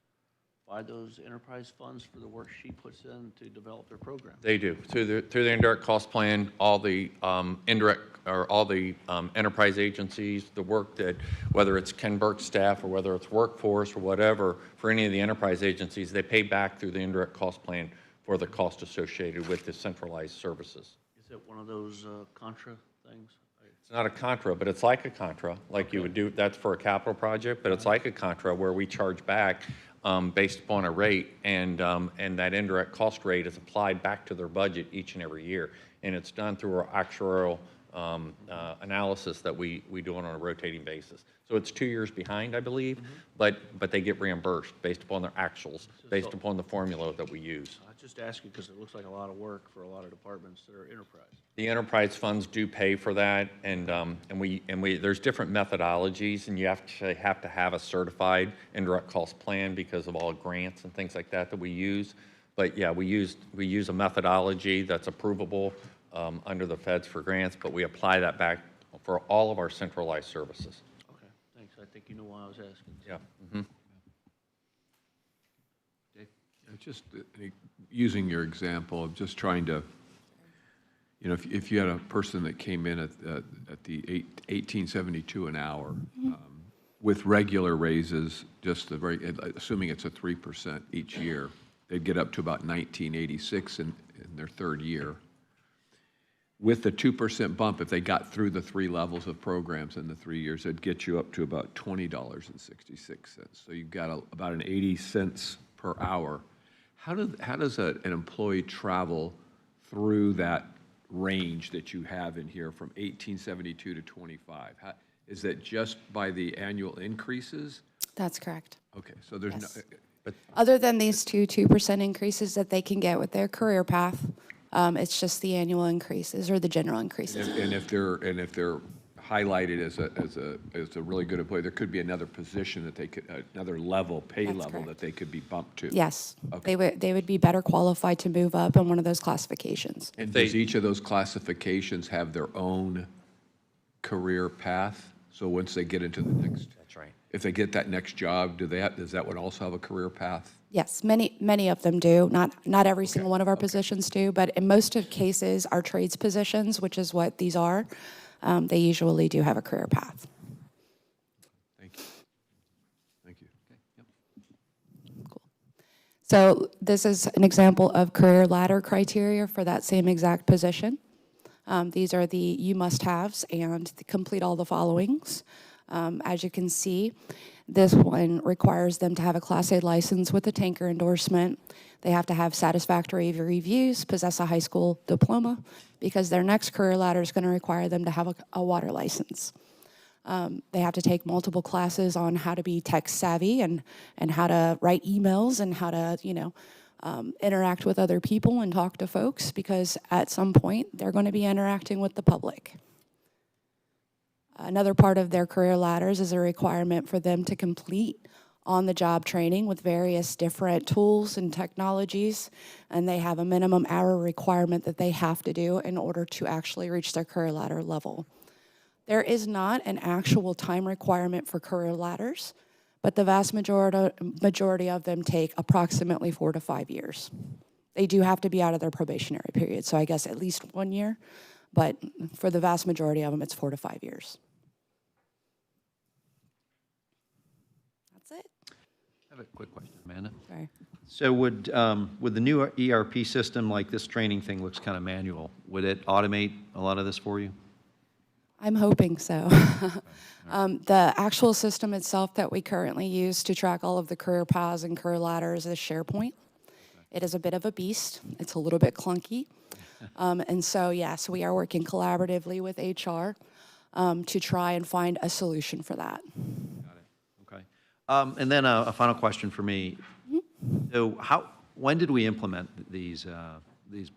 Speaker 7: provide those enterprise funds for the work she puts in to develop their program?
Speaker 2: They do. Through the indirect cost plan, all the indirect, or all the enterprise agencies, the work that, whether it's Ken Burke's staff or whether it's workforce or whatever, for any of the enterprise agencies, they pay back through the indirect cost plan for the cost associated with the centralized services.
Speaker 7: Is it one of those contra things?
Speaker 2: It's not a contra, but it's like a contra, like you would do, that's for a capital project, but it's like a contra where we charge back based upon a rate, and that indirect cost rate is applied back to their budget each and every year. And it's done through our actuarial analysis that we do on a rotating basis. So it's 2 years behind, I believe, but they get reimbursed based upon their actuals, based upon the formula that we use.
Speaker 7: I just ask you because it looks like a lot of work for a lot of departments that are enterprise.
Speaker 2: The enterprise funds do pay for that, and we there's different methodologies, and you actually have to have a certified indirect cost plan because of all grants and things like that we use. But yeah, we use a methodology that's approvable under the feds for grants, but we apply that back for all of our centralized services.
Speaker 7: Okay, thanks. I think you know why I was asking.
Speaker 2: Yeah.
Speaker 4: Just using your example of just trying to, you know, if you had a person that came in at the $18.72 an hour with regular raises, just the very, assuming it's a 3% each year, they'd get up to about $19.86 in their third year. With the 2% bump, if they got through the 3 levels of programs in the 3 years, it'd get you up to about $20.66. So you've got about an 80 cents per hour. How does an employee travel through that range that you have in here from 1872 to 25? Is that just by the annual increases?
Speaker 8: That's correct.
Speaker 4: Okay, so there's
Speaker 8: Yes.
Speaker 4: no,
Speaker 8: Other than these 2% increases that they can get with their career path, it's just the annual increases or the general increases.
Speaker 4: and if they're highlighted as a really good employee, there could be another position that they could, another level, pay
Speaker 8: That's
Speaker 4: level
Speaker 8: correct.
Speaker 4: that they could be bumped to.
Speaker 8: Yes,
Speaker 4: Okay.
Speaker 8: they would be better qualified to move up in one of those classifications.
Speaker 4: And does each of those classifications have their own career path? So once they get into the next,
Speaker 2: That's right.
Speaker 4: if they get that next job, does that one also have a career path?
Speaker 8: Yes, many of them do. Not every single one of our positions do, but in most of cases, our trades positions, which is what these are, they usually do have a career path.
Speaker 4: Thank you. Thank you.
Speaker 8: So this is an example of career ladder criteria for that same exact position. These are the you must-haves and complete all the followings. As you can see, this one requires them to have a Class A license with a tanker endorsement. They have to have satisfactory reviews, possess a high school diploma, because their next career ladder is going to require them to have a water license. They have to take multiple classes on how to be tech savvy and how to write emails and how to, interact with other people and talk to folks, because at some point they're going to be interacting with the public. Another part of their career ladders is a requirement for them to complete on-the-job training with various different tools and technologies, and they have a minimum hour requirement that they have to do in order to actually reach their career ladder level. There is not an actual time requirement for career ladders, but the vast majority of them take approximately 4 to 5 years. They do have to be out of their probationary period, so I guess at least 1 year, but for the vast majority of them, it's 4 to 5 years. That's it.
Speaker 1: I have a quick question, Amanda.
Speaker 8: Sorry.
Speaker 1: So would the new ERP system, like this training thing looks kind of manual, would it automate a lot of this for you?
Speaker 8: I'm hoping so. The actual system itself that we currently use to track all of the career paths and career ladders is SharePoint. It is a bit of a beast. It's a little bit clunky. And so, yes, we are working collaboratively with HR to try and find a solution for that.
Speaker 1: Got it, okay. And then a final question for me. So when did we implement these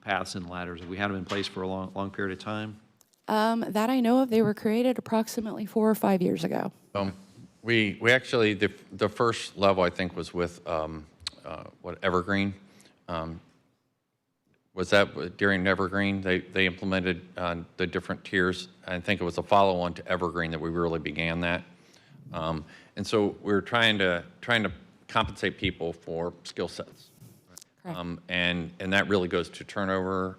Speaker 1: paths and ladders? Have we had them in place for a long period of time?
Speaker 8: That I know of, they were created approximately 4 or 5 years ago.
Speaker 2: We actually, the first level, I think, was with, Evergreen. Was that during Evergreen? They implemented the different tiers. I think it was a follow-on to Evergreen that we really began that. And so we're trying to compensate people for skill sets.
Speaker 8: Correct.
Speaker 2: And that really goes to turnover,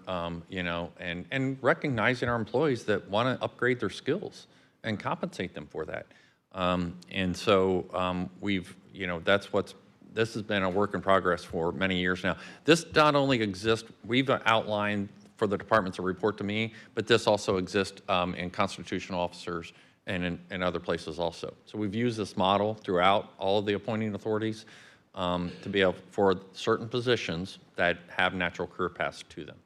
Speaker 2: you know, and recognizing our employees that want to upgrade their skills and compensate them for that. And so we've, you know, this has been a work in progress for many years now. This not only exists, we've outlined for the departments that report to me, but this also exists in constitutional officers and in other places also. So we've used this model throughout all of the appointing authorities to be able, for certain positions that have natural career paths to them.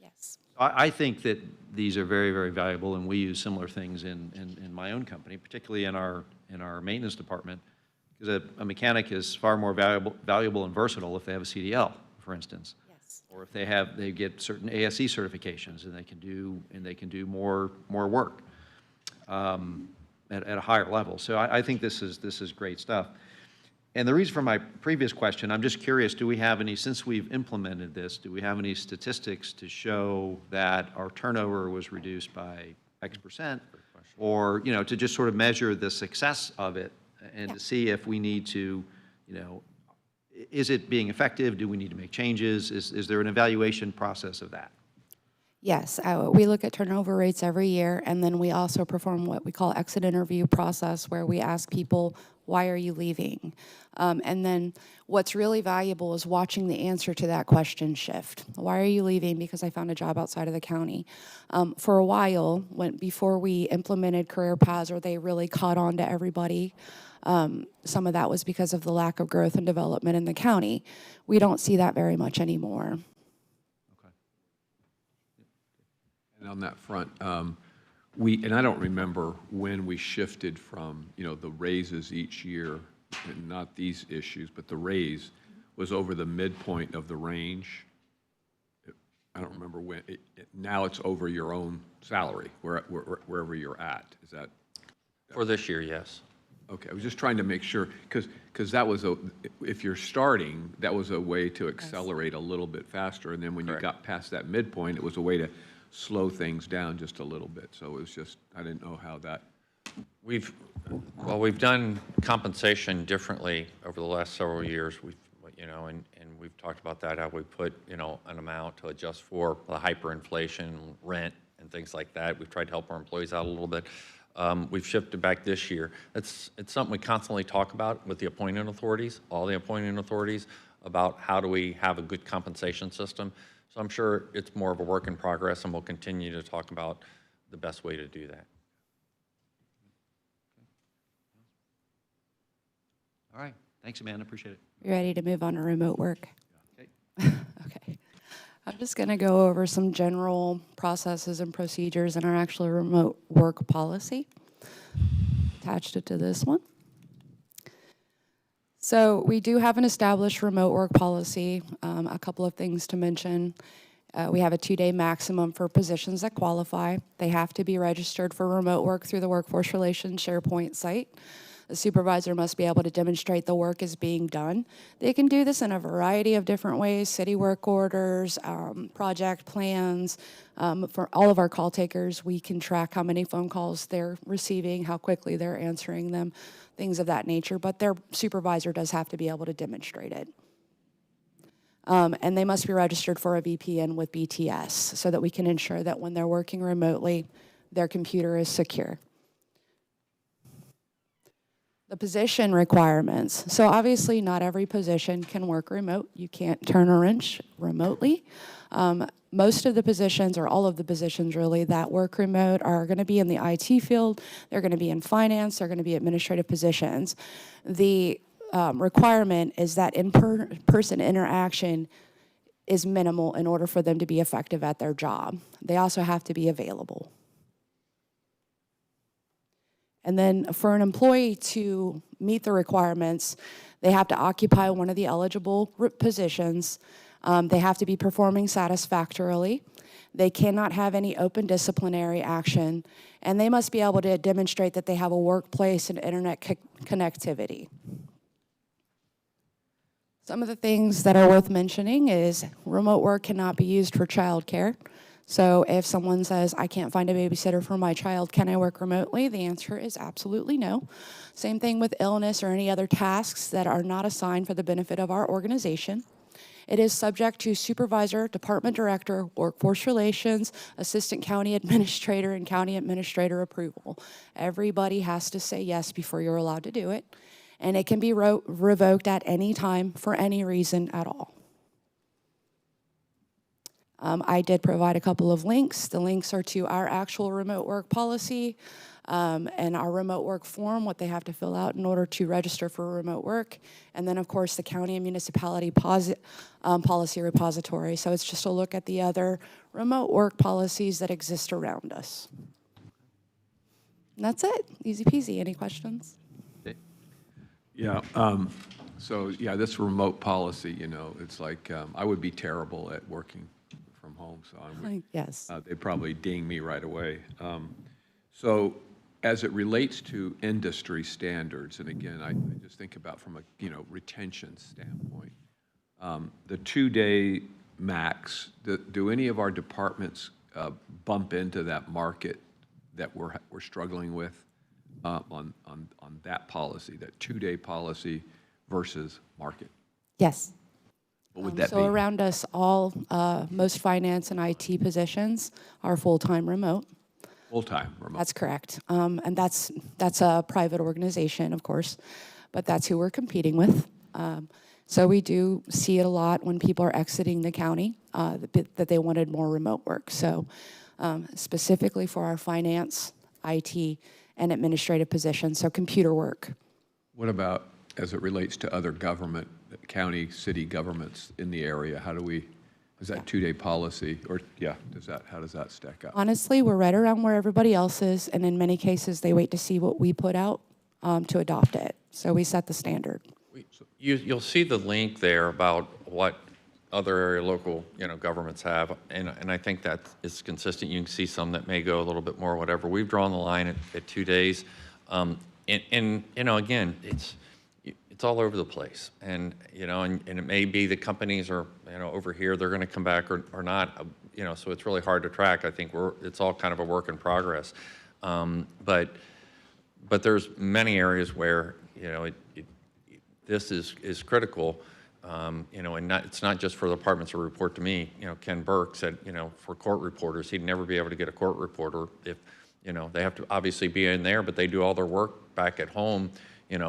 Speaker 8: Yes.
Speaker 1: I think that these are very, very valuable, and we use similar things in my own company, particularly in our maintenance department, because a mechanic is far more valuable and versatile if they have a CDL, for instance.
Speaker 8: Yes.
Speaker 1: Or if they get certain ASE certifications, and they can do more work at a higher level. So I think this is great stuff. And the reason for my previous question, I'm just curious, do we have any, since we've implemented this, do we have any statistics to show that our turnover was reduced by X percent? Or, you know, to just sort of measure the success of it and to see if we need to, you know, is it being effective? Do we need to make changes? Is there an evaluation process of that?
Speaker 8: Yes, we look at turnover rates every year, and then we also perform what we call exit interview process, where we ask people, why are you leaving? And then what's really valuable is watching the answer to that question shift. Why are you leaving? Because I found a job outside of the county. For a while, before we implemented career paths, or they really caught on to everybody, some of that was because of the lack of growth and development in the county. We don't see that very much anymore.
Speaker 4: And on that front, and I don't remember when we shifted from, you know, the raises each year, and not these issues, but the raise was over the midpoint of the range. I don't remember when. Now it's over your own salary, wherever you're at. Is that?
Speaker 2: For this year, yes.
Speaker 4: Okay, I was just trying to make sure, because that was if you're starting, that was a way to accelerate a little bit faster, and then when you
Speaker 2: Correct.
Speaker 4: got past that midpoint, it was a way to slow things down just a little bit. So it was just, I didn't know how that.
Speaker 2: We've done compensation differently over the last several years. You know, and we've talked about that, how we put, you know, an amount to adjust for the hyperinflation, rent, and things like that. We've tried to help our employees out a little bit. We've shifted back this year. It's something we constantly talk about with the appointing authorities, all the appointing authorities, about how do we have a good compensation system. So I'm sure it's more of a work in progress, and we'll continue to talk about the best way to do that.
Speaker 1: All right. Thanks, Amanda. Appreciate it.
Speaker 8: You ready to move on to remote work?
Speaker 1: Okay.
Speaker 8: Okay. I'm just going to go over some general processes and procedures in our actual remote work policy. Attached it to this one. So we do have an established remote work policy. A couple of things to mention. We have a 2-day maximum for positions that qualify. They have to be registered for remote work through the Workforce Relations SharePoint site. The supervisor must be able to demonstrate the work is being done. They can do this in a variety of different ways: city work orders, project plans. For all of our call takers, we can track how many phone calls they're receiving, how quickly they're answering them, things of that nature, but their supervisor does have to be able to demonstrate it. And they must be registered for a VPN with BTS so that we can ensure that when they're working remotely, their computer is secure. The position requirements. So obviously not every position can work remote. You can't turn a wrench remotely. Most of the positions, or all of the positions really, that work remote are going to be in the IT field. They're going to be in finance. They're going to be administrative positions. The requirement is that in-person interaction is minimal in order for them to be effective at their job. They also have to be available. And then for an employee to meet the requirements, they have to occupy one of the eligible positions. They have to be performing satisfactorily. They cannot have any open disciplinary action. And they must be able to demonstrate that they have a workplace and internet connectivity. Some of the things that are worth mentioning is remote work cannot be used for childcare. So if someone says, I can't find a babysitter for my child, can I work remotely? The answer is absolutely no. Same thing with illness or any other tasks that are not assigned for the benefit of our organization. It is subject to supervisor, department director, workforce relations, assistant county administrator, and county administrator approval. Everybody has to say yes before you're allowed to do it. And it can be revoked at any time for any reason at all. I did provide a couple of links. The links are to our actual remote work policy and our remote work form, what they have to fill out in order to register for remote work. And then, of course, the county and municipality policy repository. So it's just a look at the other remote work policies that exist around us. And that's it. Easy peasy. Any questions?
Speaker 4: Yeah, so, yeah, this remote policy, it's like, I would be terrible at working from home, so I would.
Speaker 8: Yes.
Speaker 4: They'd probably ding me right away. So as it relates to industry standards, and again, I just think about from a, retention standpoint, the 2-day max, do any of our departments bump into that market that we're struggling with on that policy, that 2-day policy versus market?
Speaker 8: Yes.
Speaker 4: What would that be?
Speaker 8: So around us, all, most finance and IT positions are full-time remote.
Speaker 4: Full-time remote.
Speaker 8: That's correct. And that's a private organization, of course, but that's who we're competing with. So we do see it a lot when people are exiting the county, that they wanted more remote work. So specifically for our finance, IT, and administrative positions, so computer work.
Speaker 4: What about as it relates to other government, county, city governments in the area? How do we, is that 2-day policy, or, how does that stack up?
Speaker 8: Honestly, we're right around where everybody else is, and in many cases, they wait to see what we put out to adopt it. So we set the standard.
Speaker 2: You'll see the link there about what other area local, governments have, and I think that is consistent. You can see some that may go a little bit more, whatever. We've drawn the line at 2 days, and again, it's all over the place, and it may be the companies are over here, they're going to come back or not, so it's really hard to track. I think it's all kind of a work in progress, but there's many areas where this is critical. And it's not just for the departments to report to me. Ken Burke said, for court reporters, he'd never be able to get a court reporter if, they have to obviously be in there, but they do all their work back at home,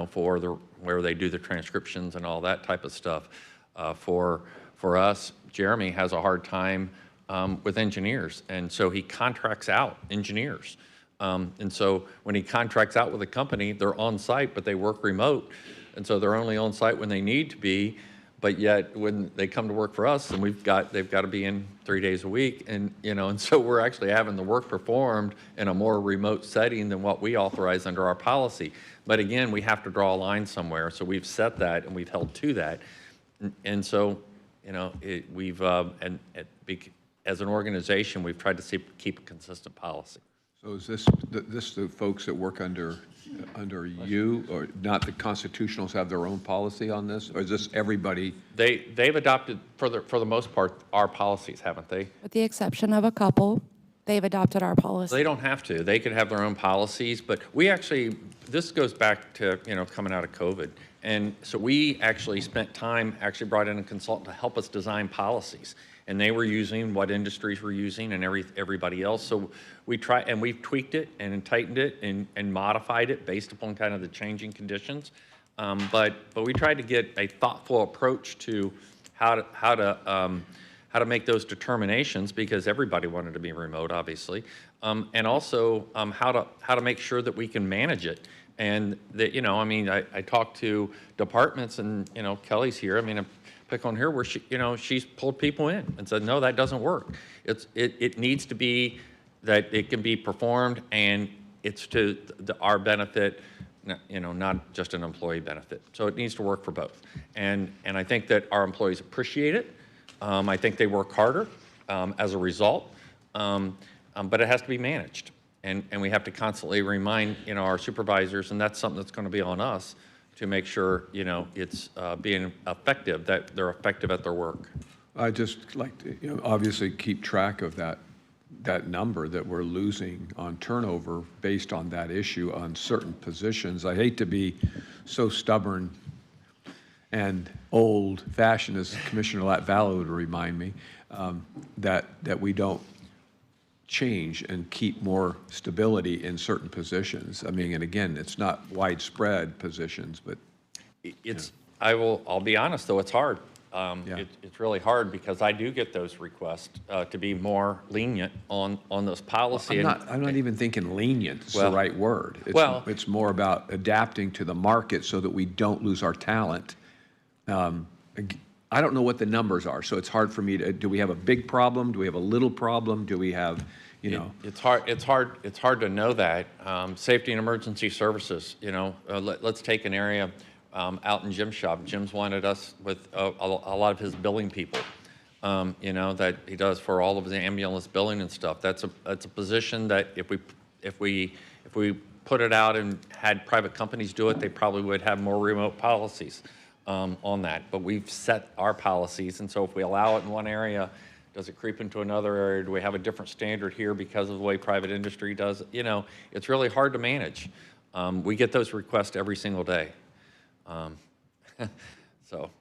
Speaker 2: for where they do the transcriptions and all that type of stuff. For us, Jeremy has a hard time with engineers, and so he contracts out engineers. And so when he contracts out with a company, they're on site, but they work remote, and so they're only on site when they need to be. But yet, when they come to work for us, and they've got to be in 3 days a week, and and so we're actually having the work performed in a more remote setting than what we authorize under our policy. But again, we have to draw a line somewhere, so we've set that and we've held to that, and so we've as an organization, we've tried to keep a consistent policy.
Speaker 4: So is this the folks that work under you, or not? The constitutionals have their own policy on this, or is this everybody?
Speaker 2: They've adopted, for the most part, our policies, haven't they?
Speaker 8: With the exception of a couple, they've adopted our policy.
Speaker 2: They don't have to. They could have their own policies, but we actually, this goes back to, coming out of COVID. And so we actually spent time, brought in a consultant to help us design policies. And they were using what industries were using and everybody else. So we've tweaked it and tightened it and modified it based upon kind of the changing conditions. But we tried to get a thoughtful approach to how to make those determinations, because everybody wanted to be remote, obviously, and also how to make sure that we can manage it. And that, I talked to departments, and Kelly's here. Pick on her where she's pulled people in and said, no, that doesn't work. It needs to be that it can be performed, and it's to our benefit, not just an employee benefit. So it needs to work for both. And I think that our employees appreciate it. I think they work harder as a result, but it has to be managed. And we have to constantly remind, our supervisors, and that's something that's going to be on us, to make sure, it's being effective, that they're effective at their work.
Speaker 4: I just like to, obviously keep track of that that number that we're losing on turnover based on that issue on certain positions. I hate to be so stubborn and old-fashioned, as Commissioner Latvallow would remind me, that we don't change and keep more stability in certain positions. I mean, and again, it's not widespread positions, but
Speaker 2: I'll be honest, though, it's hard.
Speaker 4: Yeah.
Speaker 2: It's really hard because I do get those requests to be more lenient on this policy.
Speaker 4: I'm not even thinking lenient is the
Speaker 2: Well,
Speaker 4: right word. It's more about adapting to the market so that we don't lose our talent. I don't know what the numbers are, so it's hard for me to, do we have a big problem? Do we have a little problem? Do we have, you know?
Speaker 2: It's hard to know that. Safety and emergency services, let's take an area out in Jim's shop. Jim's wanted us with a lot of his billing people, that he does for all of the ambulance billing and stuff. That's a position that if we put it out and had private companies do it, they probably would have more remote policies on that. But we've set our policies, and so if we allow it in one area, does it creep into another area? Do we have a different standard here because of the way private industry does it? It's really hard to manage. We get those requests every single day. So.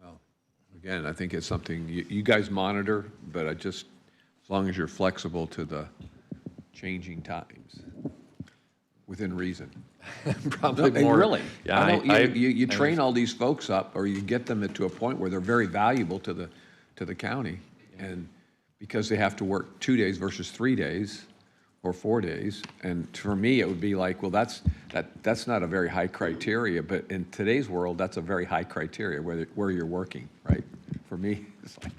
Speaker 4: Well, again, I think it's something you guys monitor, but as long as you're flexible to the changing times, within reason.
Speaker 2: Probably
Speaker 4: No,
Speaker 2: more.
Speaker 4: really.
Speaker 2: Yeah,
Speaker 4: You train all these folks up, or you get them to a point where they're very valuable to the county, and because they have to work 2 days versus 3 days or 4 days, and for me, it would be like, well, that's not a very high criteria, but in today's world, that's a very high criteria, where you're working, right? For me, it's like,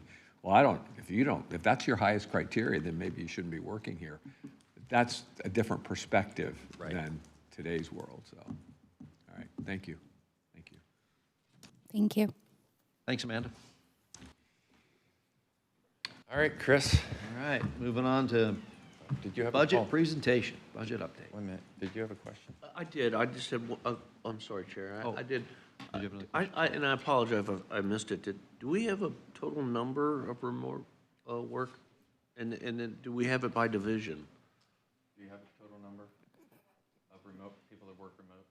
Speaker 4: well, if that's your highest criteria, then maybe you shouldn't be working here. That's a different perspective than today's world, so. All right, thank you. Thank you.
Speaker 8: Thank you.
Speaker 1: Thanks, Amanda.
Speaker 2: All right, Chris.
Speaker 1: All right, moving on to
Speaker 2: Did you have
Speaker 1: budget presentation, budget update.
Speaker 2: Wait a minute. Did you have a question?
Speaker 7: I did, I just said, I'm sorry, Chair,
Speaker 1: Oh.
Speaker 7: I did.
Speaker 1: Did you have another
Speaker 7: And I apologize if I missed it. Do we have a total number of remote work? And then do we have it by division?
Speaker 2: Do you have a total number of people that work remote?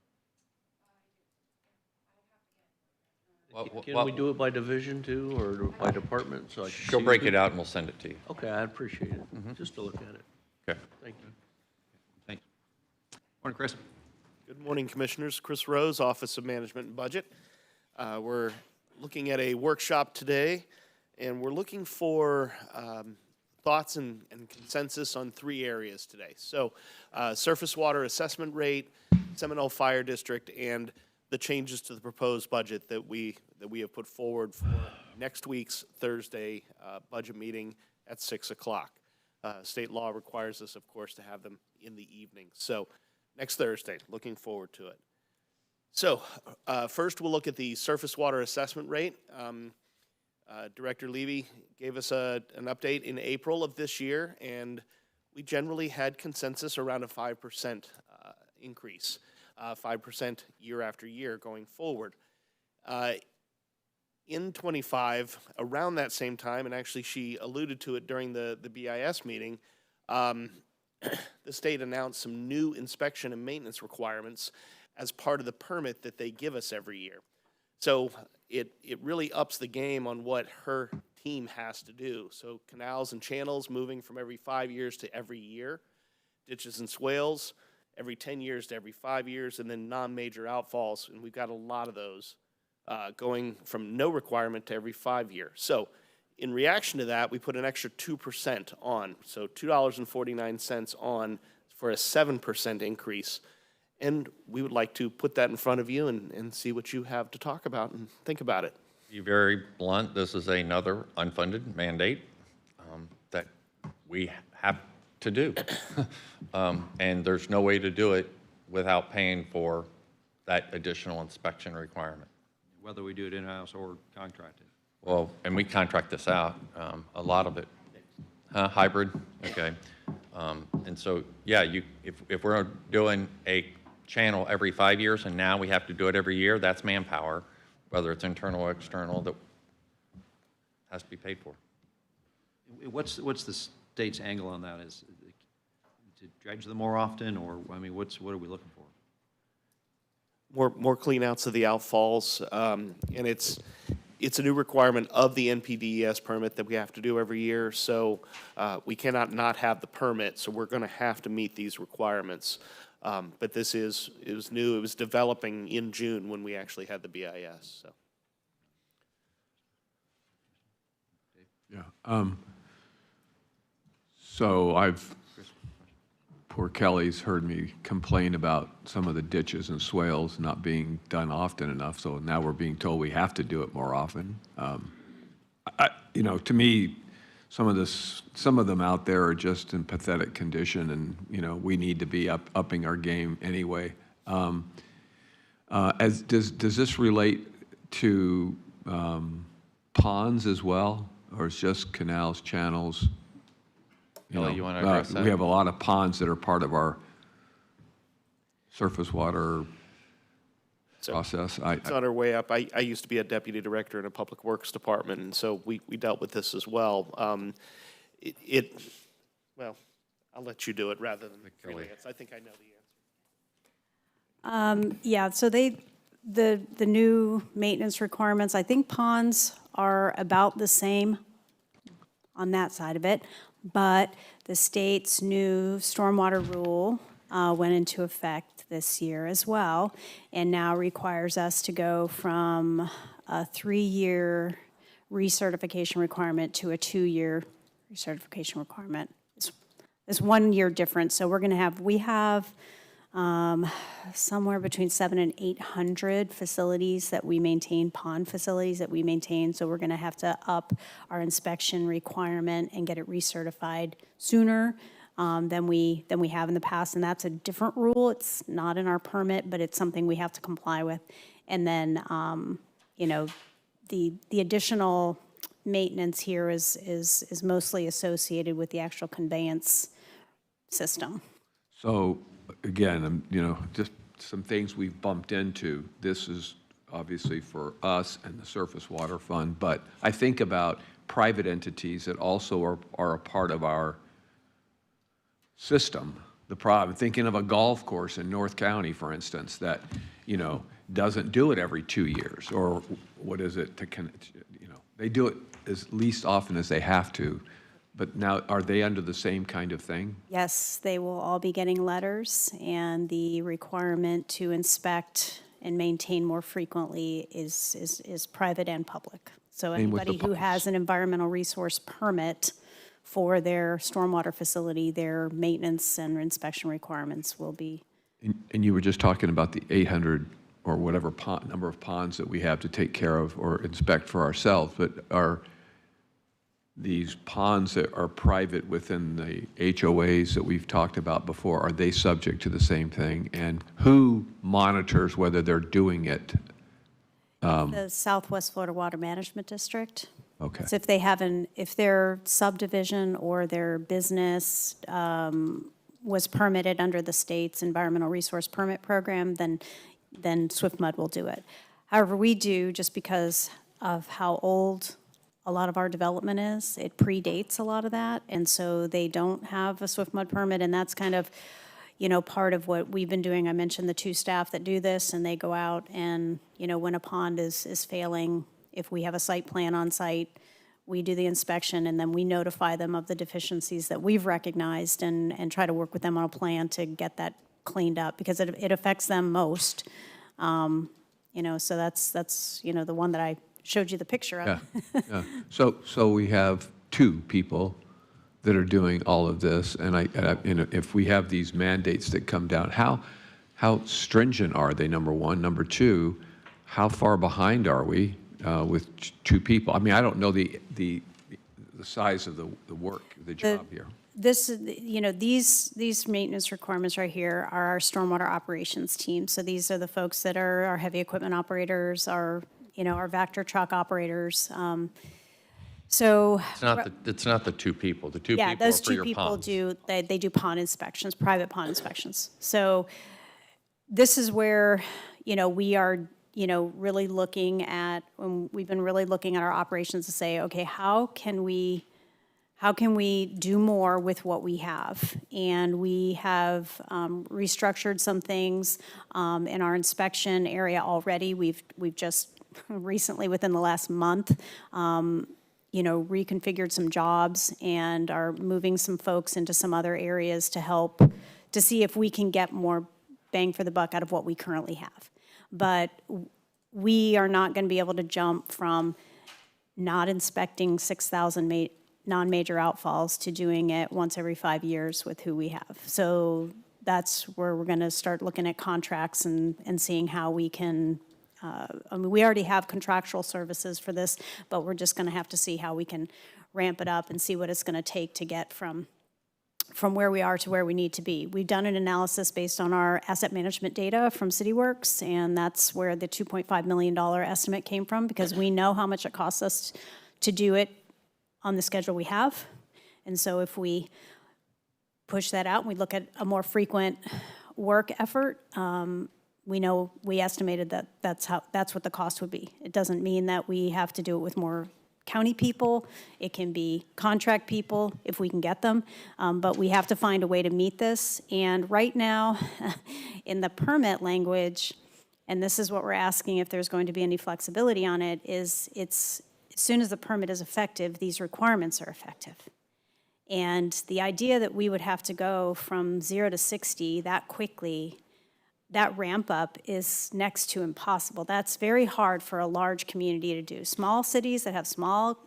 Speaker 7: Can we do it by division too, or by department? So I can
Speaker 2: She'll
Speaker 7: see
Speaker 2: break
Speaker 7: who-
Speaker 2: it out and we'll send it to you.
Speaker 7: Okay, I appreciate it, just to look at it.
Speaker 2: Okay.
Speaker 7: Thank you.
Speaker 1: Thanks. Morning, Chris.
Speaker 9: Good morning, Commissioners. Chris Rose, Office of Management and Budget. We're looking at a workshop today, and we're looking for thoughts and consensus on 3 areas today. So, surface water assessment rate, Seminole Fire District, and the changes to the proposed budget that we have put forward for next week's Thursday budget meeting at 6 o'clock. State law requires us, of course, to have them in the evening. So next Thursday, looking forward to it. So first, we'll look at the surface water assessment rate. Director Levy gave us an update in April of this year, and we generally had consensus around a 5% increase, 5% year after year going forward. In 25, around that same time, and actually she alluded to it during the BIS meeting, the state announced some new inspection and maintenance requirements as part of the permit that they give us every year. So it really ups the game on what her team has to do. So canals and channels moving from every 5 years to every year, ditches and swales every 10 years to every 5 years, and then non-major outfalls, and we've got a lot of those going from no requirement to every 5 years. So in reaction to that, we put an extra 2% on, so $2.49 on for a 7% increase. And we would like to put that in front of you and see what you have to talk about and think about it.
Speaker 2: Be very blunt, this is another unfunded mandate that we have to do. And there's no way to do it without paying for that additional inspection requirement.
Speaker 1: Whether we do it in-house or contracted.
Speaker 2: Well, and we contract this out, a lot of it. Hybrid, okay. And so, yeah, if we're doing a channel every 5 years and now we have to do it every year, that's manpower, whether it's internal or external, that has to be paid for.
Speaker 1: What's this state's angle on that? Is to dredge them more often, or, I mean, what are we looking for?
Speaker 9: More clean outs of the outfalls, and it's a new requirement of the NPDES permit that we have to do every year, so we cannot not have the permit, so we're gonna have to meet these requirements. But it was new, it was developing in June when we actually had the BIS, so.
Speaker 4: Yeah. So poor Kelly's heard me complain about some of the ditches and swales not being done often enough, so now we're being told we have to do it more often. To me, some of them out there are just in pathetic condition, and, we need to be upping our game anyway. Does this relate to ponds as well, or it's just canals, channels?
Speaker 2: Kelly, you want to address that?
Speaker 4: We have a lot of ponds that are part of our surface water process.
Speaker 9: It's on our way up. I used to be a deputy director in a public works department, and so we dealt with this as well. Well, I'll let you do it rather than freelance. I think I know the answer.
Speaker 10: Yeah, so the new maintenance requirements, I think ponds are about the same on that side of it, but the state's new stormwater rule went into effect this year as well, and now requires us to go from a 3-year recertification requirement to a 2-year recertification requirement. It's 1 year difference, so we have somewhere between 700 and 800 facilities that we maintain, pond facilities that we maintain, so we're gonna have to up our inspection requirement and get it recertified sooner than we have in the past, and that's a different rule. It's not in our permit, but it's something we have to comply with. And then, the additional maintenance here is mostly associated with the actual conveyance system.
Speaker 4: So, again, just some things we've bumped into. This is obviously for us and the Surface Water Fund, but I think about private entities that also are a part of our system. I'm thinking of a golf course in North County, for instance, that, doesn't do it every 2 years, or what is it, they do it as least often as they have to. But now, are they under the same kind of thing?
Speaker 10: Yes, they will all be getting letters, and the requirement to inspect and maintain more frequently is private and public. So anybody who has an environmental resource permit for their stormwater facility, their maintenance and inspection requirements will be.
Speaker 4: And you were just talking about the 800 or whatever number of ponds that we have to take care of or inspect for ourselves, but are these ponds that are private within the HOAs that we've talked about before, are they subject to the same thing? And who monitors whether they're doing it?
Speaker 10: The Southwest Florida Water Management District.
Speaker 4: Okay.
Speaker 10: So if their subdivision or their business was permitted under the state's environmental resource permit program, then SwiftMud will do it. However, we do, just because of how old a lot of our development is, it predates a lot of that, and so they don't have a SwiftMud permit, and that's kind of, part of what we've been doing. I mentioned the 2 staff that do this, and they go out and, when a pond is failing, if we have a site plan on site, we do the inspection, and then we notify them of the deficiencies that we've recognized and try to work with them on a plan to get that cleaned up, because it affects them most. So that's the one that I showed you the picture of.
Speaker 4: Yeah. So we have 2 people that are doing all of this, and if we have these mandates that come down, how stringent are they? Number one. Number two, how far behind are we with 2 people? I mean, I don't know the size of the work, the job here.
Speaker 10: These maintenance requirements right here are our stormwater operations team. So these are the folks that are our heavy equipment operators, our Vector truck operators. So
Speaker 2: It's not the 2 people. The 2
Speaker 10: yeah,
Speaker 2: people
Speaker 10: those
Speaker 2: are for
Speaker 10: 2
Speaker 2: your
Speaker 10: people
Speaker 2: ponds.
Speaker 10: they do pond inspections, private pond inspections. So this is where, we are, really looking at, we've been really looking at our operations to say, okay, how can we how can we do more with what we have? And we have restructured some things in our inspection area already. We've just recently, within the last month, reconfigured some jobs and are moving some folks into some other areas to help to see if we can get more bang for the buck out of what we currently have. But we are not going to be able to jump from not inspecting 6,000 non-major outfalls to doing it once every 5 years with who we have. So that's where we're going to start looking at contracts and seeing how we can, we already have contractual services for this, but we're just going to have to see how we can ramp it up and see what it's going to take to get from where we are to where we need to be. We've done an analysis based on our asset management data from CityWorks, and that's where the $2.5 million estimate came from, because we know how much it costs us to do it on the schedule we have. And so if we push that out and we look at a more frequent work effort, we estimated that that's what the cost would be. It doesn't mean that we have to do it with more county people. It can be contract people if we can get them, but we have to find a way to meet this. And right now, in the permit language, and this is what we're asking if there's going to be any flexibility on it, is it's as soon as the permit is effective, these requirements are effective. And the idea that we would have to go from 0 to 60 that quickly, that ramp up is next to impossible. That's very hard for a large community to do. Small cities that have small,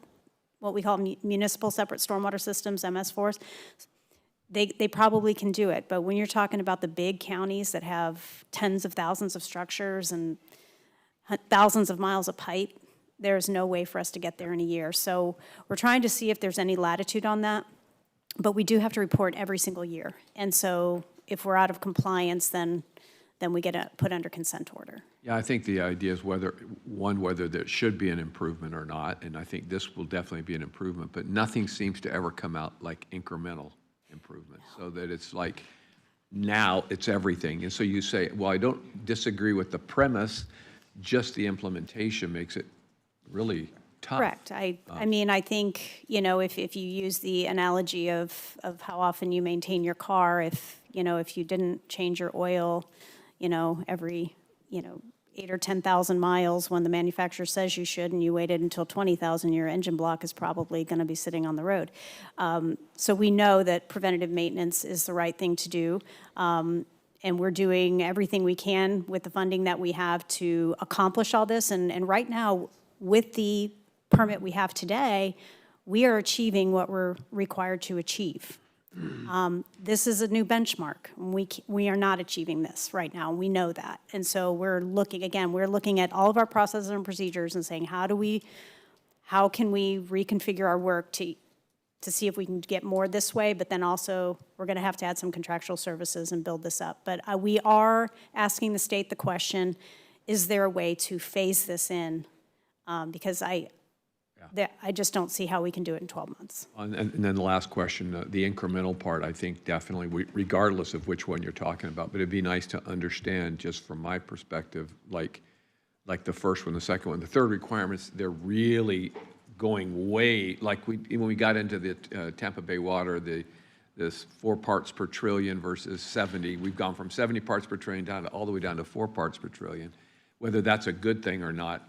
Speaker 10: what we call municipal separate stormwater systems, MS4s, they probably can do it. But when you're talking about the big counties that have tens of thousands of structures and thousands of miles of pipe, there's no way for us to get there in a year. So we're trying to see if there's any latitude on that, but we do have to report every single year. And so if we're out of compliance, then we get put under consent order.
Speaker 4: Yeah, I think the idea is whether there should be an improvement or not, and I think this will definitely be an improvement, but nothing seems to ever come out like incremental improvement, so that it's like, now it's everything. And so you say, well, I don't disagree with the premise, just the implementation makes it really tough.
Speaker 10: Correct. I mean, I think, if you use the analogy of how often you maintain your car, if you didn't change your oil, every, 8 or 10,000 miles when the manufacturer says you should, and you waited until 20,000, your engine block is probably going to be sitting on the road. So we know that preventative maintenance is the right thing to do. And we're doing everything we can with the funding that we have to accomplish all this. And right now, with the permit we have today, we are achieving what we're required to achieve. This is a new benchmark. We are not achieving this right now. We know that. And so we're looking at all of our processes and procedures and saying, how can we reconfigure our work to see if we can get more this way, but then also we're going to have to add some contractual services and build this up. But we are asking the state the question, is there a way to phase this in? Because I just don't see how we can do it in 12 months.
Speaker 4: And then the last question, the incremental part, I think definitely, regardless of which one you're talking about, but it'd be nice to understand, just from my perspective, like the first one, the second one, the third requirements, they're really going way, like when we got into the Tampa Bay water, this 4 parts per trillion versus 70, we've gone from 70 parts per trillion all the way down to 4 parts per trillion. Whether that's a good thing or not,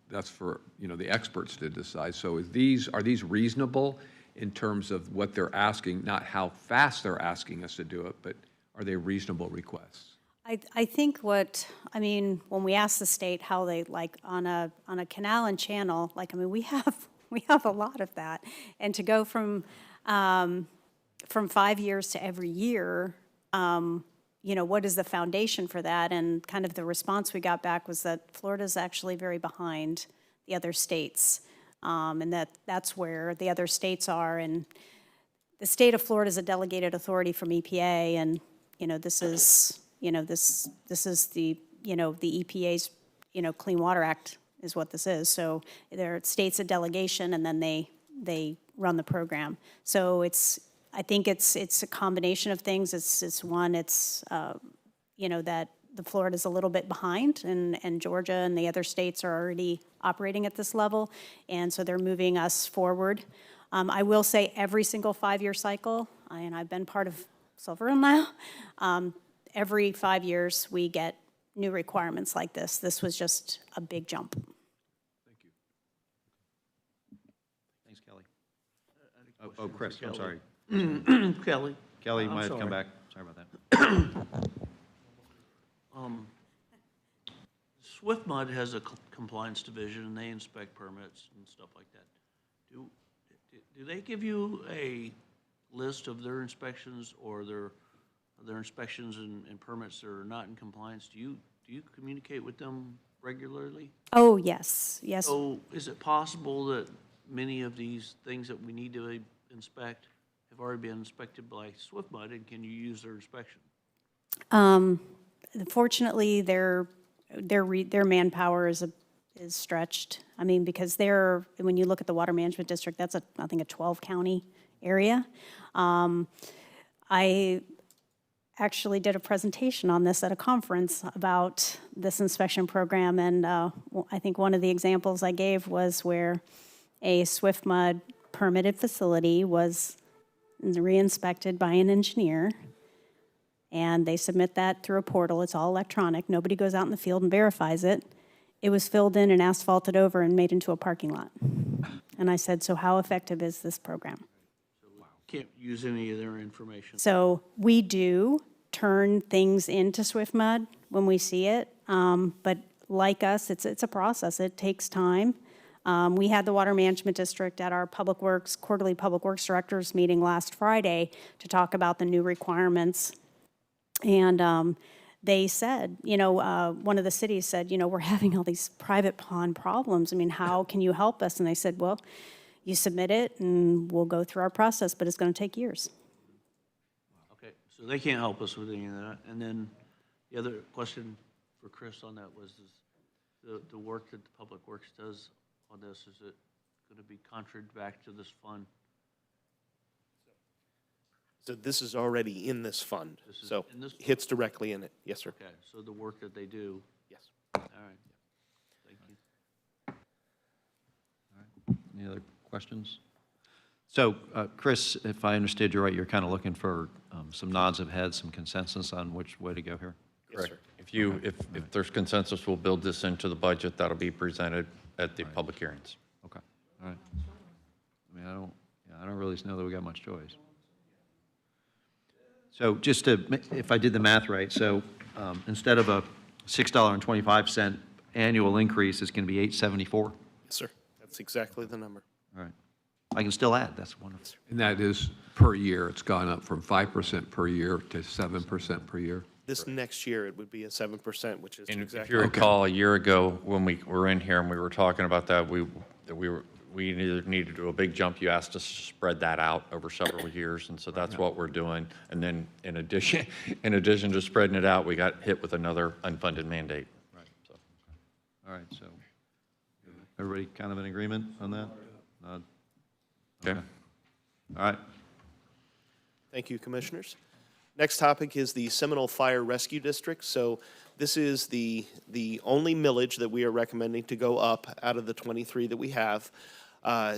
Speaker 4: that's for the experts to decide. So are these reasonable in terms of what they're asking, not how fast they're asking us to do it, but are they reasonable requests?
Speaker 10: I think when we ask the state how they, like on a canal and channel, we have a lot of that. And to go from 5 years to every year, what is the foundation for that? And kind of the response we got back was that Florida's actually very behind the other states, and that's where the other states are. And the state of Florida is a delegated authority from EPA, and this is the EPA's Clean Water Act is what this is. So there are states of delegation, and then they run the program. So I think it's a combination of things. It's one, that the Florida's a little bit behind, and Georgia and the other states are already operating at this level, and so they're moving us forward. I will say every single 5-year cycle, and I've been part of several now, every 5 years we get new requirements like this. This was just a big jump.
Speaker 1: Thanks, Kelly. Oh, Chris, I'm sorry.
Speaker 7: Kelly?
Speaker 1: Kelly, you
Speaker 7: I'm
Speaker 1: might have to come
Speaker 7: sorry.
Speaker 1: back. Sorry about that.
Speaker 7: SwiftMud has a compliance division, and they inspect permits and stuff like that. Do they give you a list of their inspections or their inspections and permits that are not in compliance? Do you communicate with them regularly?
Speaker 10: Oh, yes, yes.
Speaker 7: So is it possible that many of these things that we need to inspect have already been inspected by SwiftMud, and can you use their inspection?
Speaker 10: Fortunately, their manpower is stretched. I mean, because when you look at the Water Management District, that's I think a 12-county area. I actually did a presentation on this at a conference about this inspection program, and I think one of the examples I gave was where a SwiftMud permitted facility was re-inspected by an engineer, and they submit that through a portal. It's all electronic. Nobody goes out in the field and verifies it. It was filled in and asphalted over and made into a parking lot. And I said, so how effective is this program?
Speaker 7: Can't use any of their information.
Speaker 10: So we do turn things into SwiftMud when we see it, but like us, it's a process. It takes time. We had the Water Management District at our quarterly Public Works Directors meeting last Friday to talk about the new requirements. And they said, one of the cities said, we're having all these private pond problems. I mean, how can you help us? And they said, well, you submit it and we'll go through our process, but it's going to take years.
Speaker 7: Okay, so they can't help us with any of that. And then the other question for Chris on that was the work that the Public Works does on this, is it going to be contributed back to this fund?
Speaker 9: So this is already in this fund,
Speaker 7: This is
Speaker 9: so
Speaker 7: in this
Speaker 9: hits directly in it. Yes, sir.
Speaker 7: Okay, so the work that they do,
Speaker 9: Yes.
Speaker 7: all right. Thank you.
Speaker 1: Any other questions? So, Chris, if I understood you right, you're kind of looking for some nods of heads, some consensus on which way to go here?
Speaker 9: Yes, sir.
Speaker 2: If there's consensus, we'll build this into the budget that'll be presented at the public hearings.
Speaker 1: Okay, all right. I mean, I don't really know that we got much choice. So just if I did the math right, so instead of a $6.25 annual increase, it's going to be $8.74?
Speaker 9: Yes, sir. That's exactly the number.
Speaker 1: All right. I can still add, that's wonderful.
Speaker 4: And that is per year. It's gone up from 5% per year to 7% per year.
Speaker 9: This next year, it would be a 7%, which is
Speaker 2: And if
Speaker 9: exactly.
Speaker 2: you recall, a year ago, when we were in here and we were talking about that, we either needed to do a big jump. You asked us to spread that out over several years, and so that's what we're doing. And then in addition to spreading it out, we got hit with another unfunded mandate.
Speaker 1: Right. So, all right, so everybody kind of in agreement on that?
Speaker 2: Okay.
Speaker 1: All right.
Speaker 9: Thank you, Commissioners. Next topic is the Seminole Fire Rescue District. So this is the only millage that we are recommending to go up out of the 23 that we have.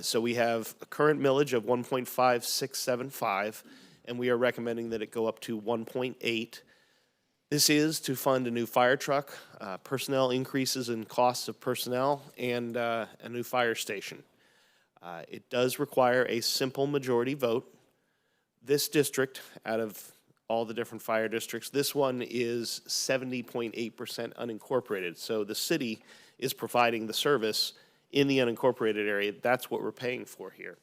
Speaker 9: So we have a current millage of 1.5675, and we are recommending that it go up to 1.8. This is to fund a new fire truck, personnel increases in costs of personnel, and a new fire station. It does require a simple majority vote. This district, out of all the different fire districts, this one is 70.8% unincorporated. So the city is providing the service in the unincorporated area. That's what we're paying for here.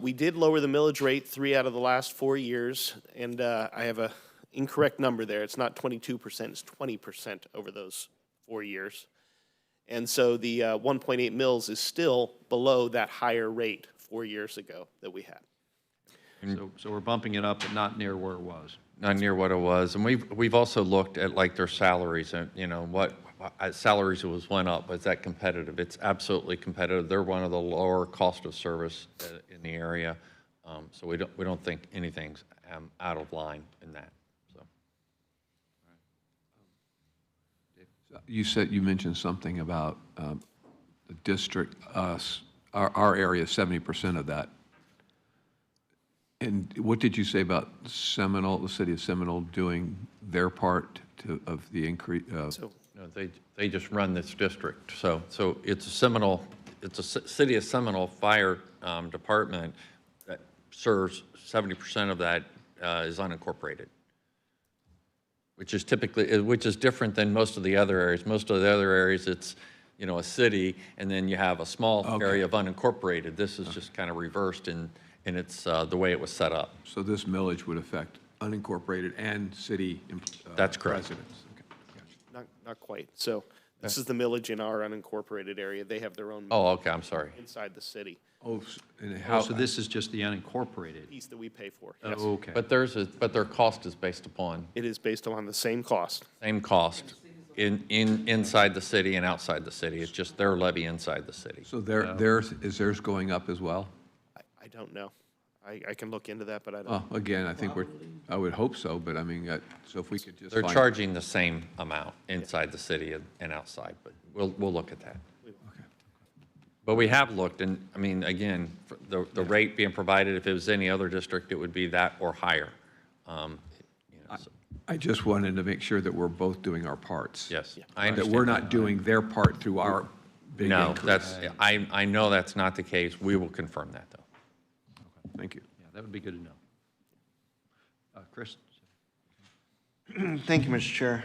Speaker 9: We did lower the millage rate 3 out of the last 4 years, and I have an incorrect number there. It's not 22%, it's 20% over those 4 years. And so the 1.8 mils is still below that higher rate 4 years ago that we had.
Speaker 1: So we're bumping it up, but not near where it was.
Speaker 2: Not near what it was. And we've also looked at like their salaries and, what salaries went up, but is that competitive? It's absolutely competitive. They're one of the lower cost of service in the area. So we don't think anything's out of line in that, so.
Speaker 4: You mentioned something about the district, us our area, 70% of that. And what did you say about Seminole, the city of Seminole doing their part of the increase?
Speaker 3: So
Speaker 2: No, they just run this district. So it's a Seminole, it's a city of Seminole Fire Department that serves 70% of that is unincorporated, which is different than most of the other areas. Most of the other areas, it's, a city, and then you have a small area of unincorporated. This is just kind of reversed in it's the way it was set up.
Speaker 4: So this millage would affect unincorporated and city
Speaker 2: That's correct.
Speaker 4: residents. Okay.
Speaker 9: not quite. So this is the millage in our unincorporated area. They have their own
Speaker 2: Oh, okay, I'm sorry.
Speaker 9: inside the city,
Speaker 4: And
Speaker 1: Oh, so this is just the unincorporated?
Speaker 9: piece that we pay for. Yes.
Speaker 1: Okay.
Speaker 2: But their cost is based upon
Speaker 9: It is based on the same cost.
Speaker 2: same cost inside the city and outside the city. It's just their levy inside the city.
Speaker 4: So is theirs going up as well?
Speaker 9: I don't know. I can look into that, but I don't.
Speaker 4: Oh, again, I think I would hope so, but I mean, so if we could just
Speaker 2: They're
Speaker 4: find.
Speaker 2: charging the same amount inside the city and outside, but we'll look at that. But we have looked, and I mean, again, for the rate being provided, if it was any other district, it would be that or higher. So,
Speaker 4: I just wanted to make sure that we're both doing our parts.
Speaker 2: yes, I
Speaker 4: That
Speaker 2: understand.
Speaker 4: we're not doing their part through our big
Speaker 2: No,
Speaker 4: increase.
Speaker 2: I know that's not the case. We will confirm that, though.
Speaker 4: Thank you.
Speaker 1: Yeah, that would be good to know. Chris?
Speaker 11: Thank you, Mr. Chair.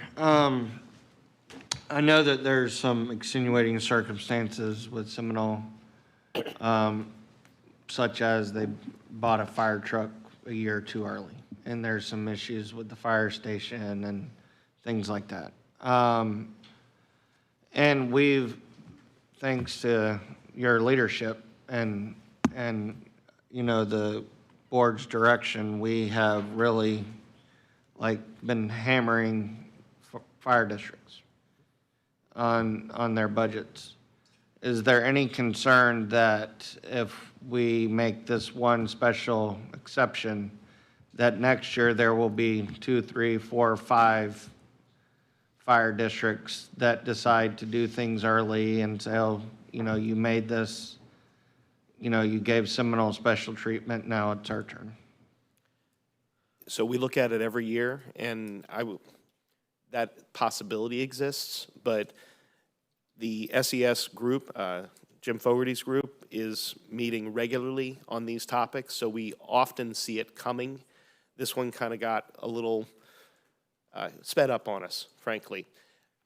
Speaker 11: I know that there's some extenuating circumstances with Seminole, such as they bought a fire truck a year or two early, and there's some issues with the fire station and things like that. And thanks to your leadership and the board's direction, we have really been hammering fire districts on their budgets. Is there any concern that if we make this one special exception, that next year there will be 2, 3, 4, 5 fire districts that decide to do things early and say, oh, you made this, you gave Seminole special treatment, now it's our turn?
Speaker 9: So we look at it every year, and that possibility exists, but the SES group, Jim Fogarty's group, is meeting regularly on these topics, so we often see it coming. This one kind of got a little sped up on us, frankly.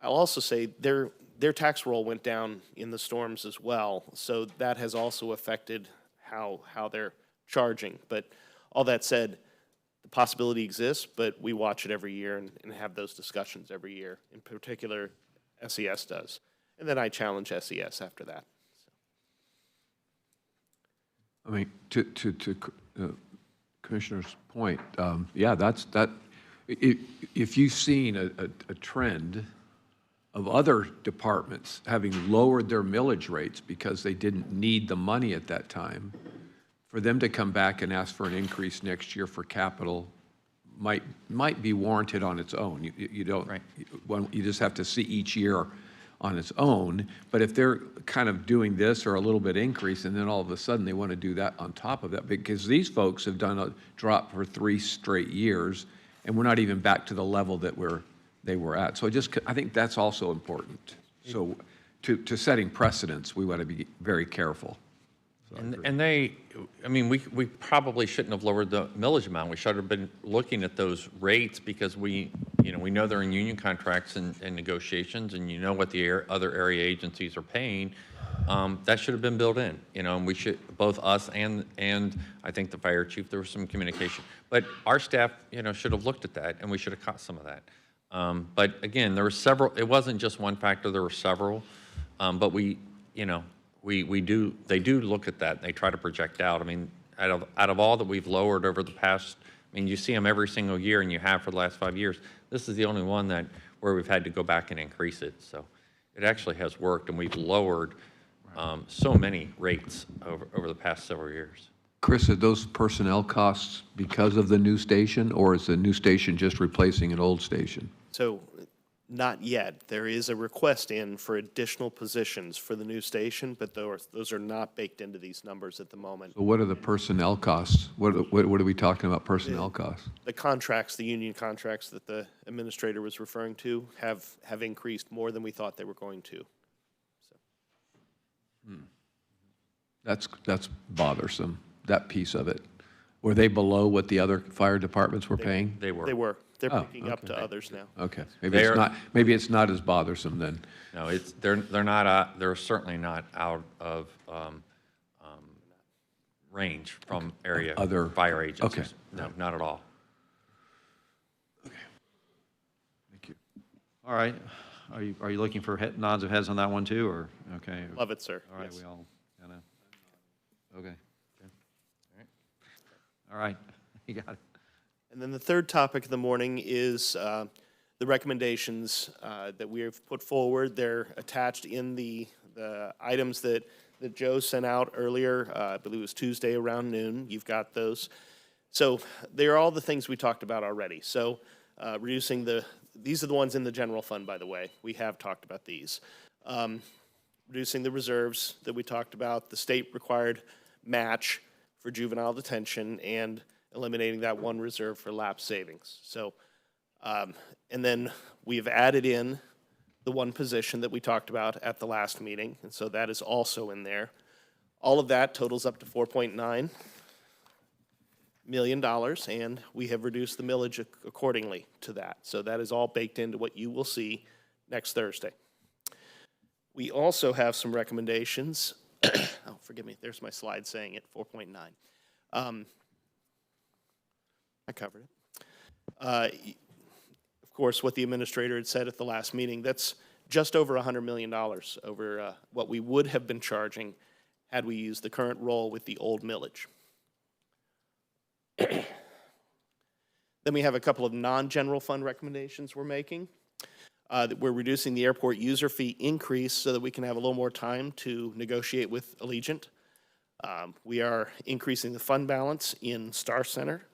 Speaker 9: I'll also say their tax roll went down in the storms as well, so that has also affected how they're charging. But all that said, the possibility exists, but we watch it every year and have those discussions every year. In particular, SES does. And then I challenge SES after that.
Speaker 4: I mean, to Commissioner's point, yeah, that. If you've seen a trend of other departments having lowered their millage rates because they didn't need the money at that time, for them to come back and ask for an increase next year for capital might be warranted on its own. You don't,
Speaker 2: Right.
Speaker 4: You just have to see each year on its own. But if they're kind of doing this or a little bit increase, and then all of a sudden they want to do that on top of that, because these folks have done a drop for 3 straight years, and we're not even back to the level that they were at. So I think that's also important. So to setting precedents, we want to be very careful. So I agree.
Speaker 2: And we probably shouldn't have lowered the millage amount. We should have been looking at those rates because we know they're in union contracts and negotiations, and what the other area agencies are paying. That should have been built in, and we should, both us and I think the fire chief, there was some communication. But our staff, should have looked at that, and we should have caught some of that. But again, there were several, it wasn't just one factor, there were several. But they do look at that, and they try to project out. I mean, out of all that we've lowered over the past, you see them every single year, and you have for the last 5 years. This is the only one where we've had to go back and increase it. So it actually has worked, and we've lowered so many rates over the past several years.
Speaker 4: Chris, are those personnel costs because of the new station, or is the new station just replacing an old station?
Speaker 9: So Not yet. There is a request in for additional positions for the new station, but those are not baked into these numbers at the moment.
Speaker 4: So what are the personnel costs? What are we talking about personnel costs?
Speaker 9: The contracts, the union contracts that the administrator was referring to have increased more than we thought they were going to.
Speaker 4: That's bothersome, that piece of it. Were they below what the other fire departments were paying?
Speaker 2: They were.
Speaker 9: They were. They're
Speaker 4: Oh,
Speaker 9: picking up to others now.
Speaker 4: Okay,
Speaker 2: They're-
Speaker 4: maybe it's not as bothersome then.
Speaker 2: No, they're not, they're certainly not out of range from area
Speaker 4: Other-
Speaker 2: fire agencies.
Speaker 4: okay.
Speaker 2: No, not at all.
Speaker 4: Thank you.
Speaker 1: All right. Are you looking for nods of heads on that one too, or, okay?
Speaker 9: Love it, sir.
Speaker 1: All right,
Speaker 9: Yes.
Speaker 1: we all kind of, okay. All right, you got it.
Speaker 9: And then the third topic of the morning is the recommendations that we have put forward. They're attached in the items that Joe sent out earlier. I believe it was Tuesday around noon. You've got those. So they're all the things we talked about already. So reducing these are the ones in the general fund, by the way. We have talked about these. Reducing the reserves that we talked about, the state required match for juvenile detention, and eliminating that one reserve for lapse savings. So, and then we've added in the one position that we talked about at the last meeting, and so that is also in there. All of that totals up to $4.9 million, and we have reduced the millage accordingly to that. So that is all baked into what you will see next Thursday. We also have some recommendations. Oh, forgive me, there's my slide saying it, 4.9. I covered it. Of course, what the administrator had said at the last meeting, that's just over $100 million over what we would have been charging had we used the current roll with the old millage. Then we have a couple of non-general fund recommendations we're making. That we're reducing the airport user fee increase so that we can have a little more time to negotiate with Allegiant. We are increasing the fund balance in Star Center.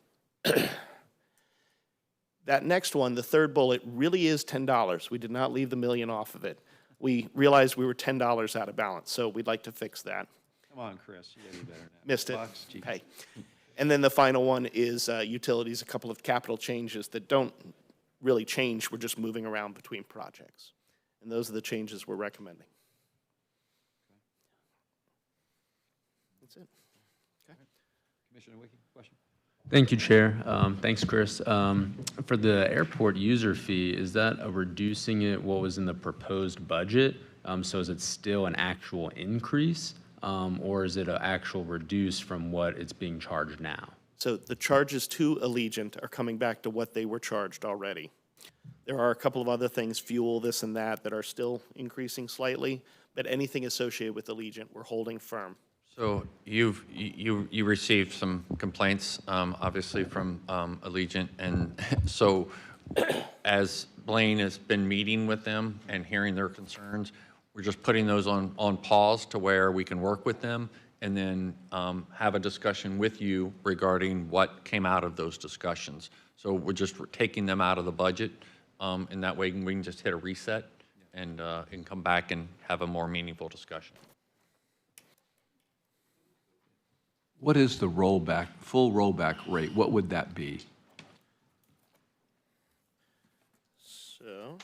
Speaker 9: That next one, the third bullet, really is $10. We did not leave the million off of it. We realized we were $10 out of balance, so we'd like to fix that.
Speaker 1: Come on, Chris, you gotta do better than that.
Speaker 9: Missed it.
Speaker 1: Bucks, gee.
Speaker 9: Hey. And then the final one is utilities, a couple of capital changes that don't really change. We're just moving around between projects. And those are the changes we're recommending. That's it.
Speaker 1: Commissioner Wiki, question?
Speaker 12: Thank you, Chair. Thanks, Chris. For the airport user fee, is that a reducing it what was in the proposed budget? So is it still an actual increase, or is it an actual reduce from what it's being charged now?
Speaker 9: So the charges to Allegiant are coming back to what they were charged already. There are a couple of other things, fuel, this and that are still increasing slightly, but anything associated with Allegiant, we're holding firm.
Speaker 2: So you received some complaints, obviously, from Allegiant, and so as Blaine has been meeting with them and hearing their concerns, we're just putting those on pause to where we can work with them and then have a discussion with you regarding what came out of those discussions. So we're just taking them out of the budget, and that way we can just hit a reset and come back and have a more meaningful discussion.
Speaker 4: What is the rollback, full rollback rate? What would that be?
Speaker 9: So,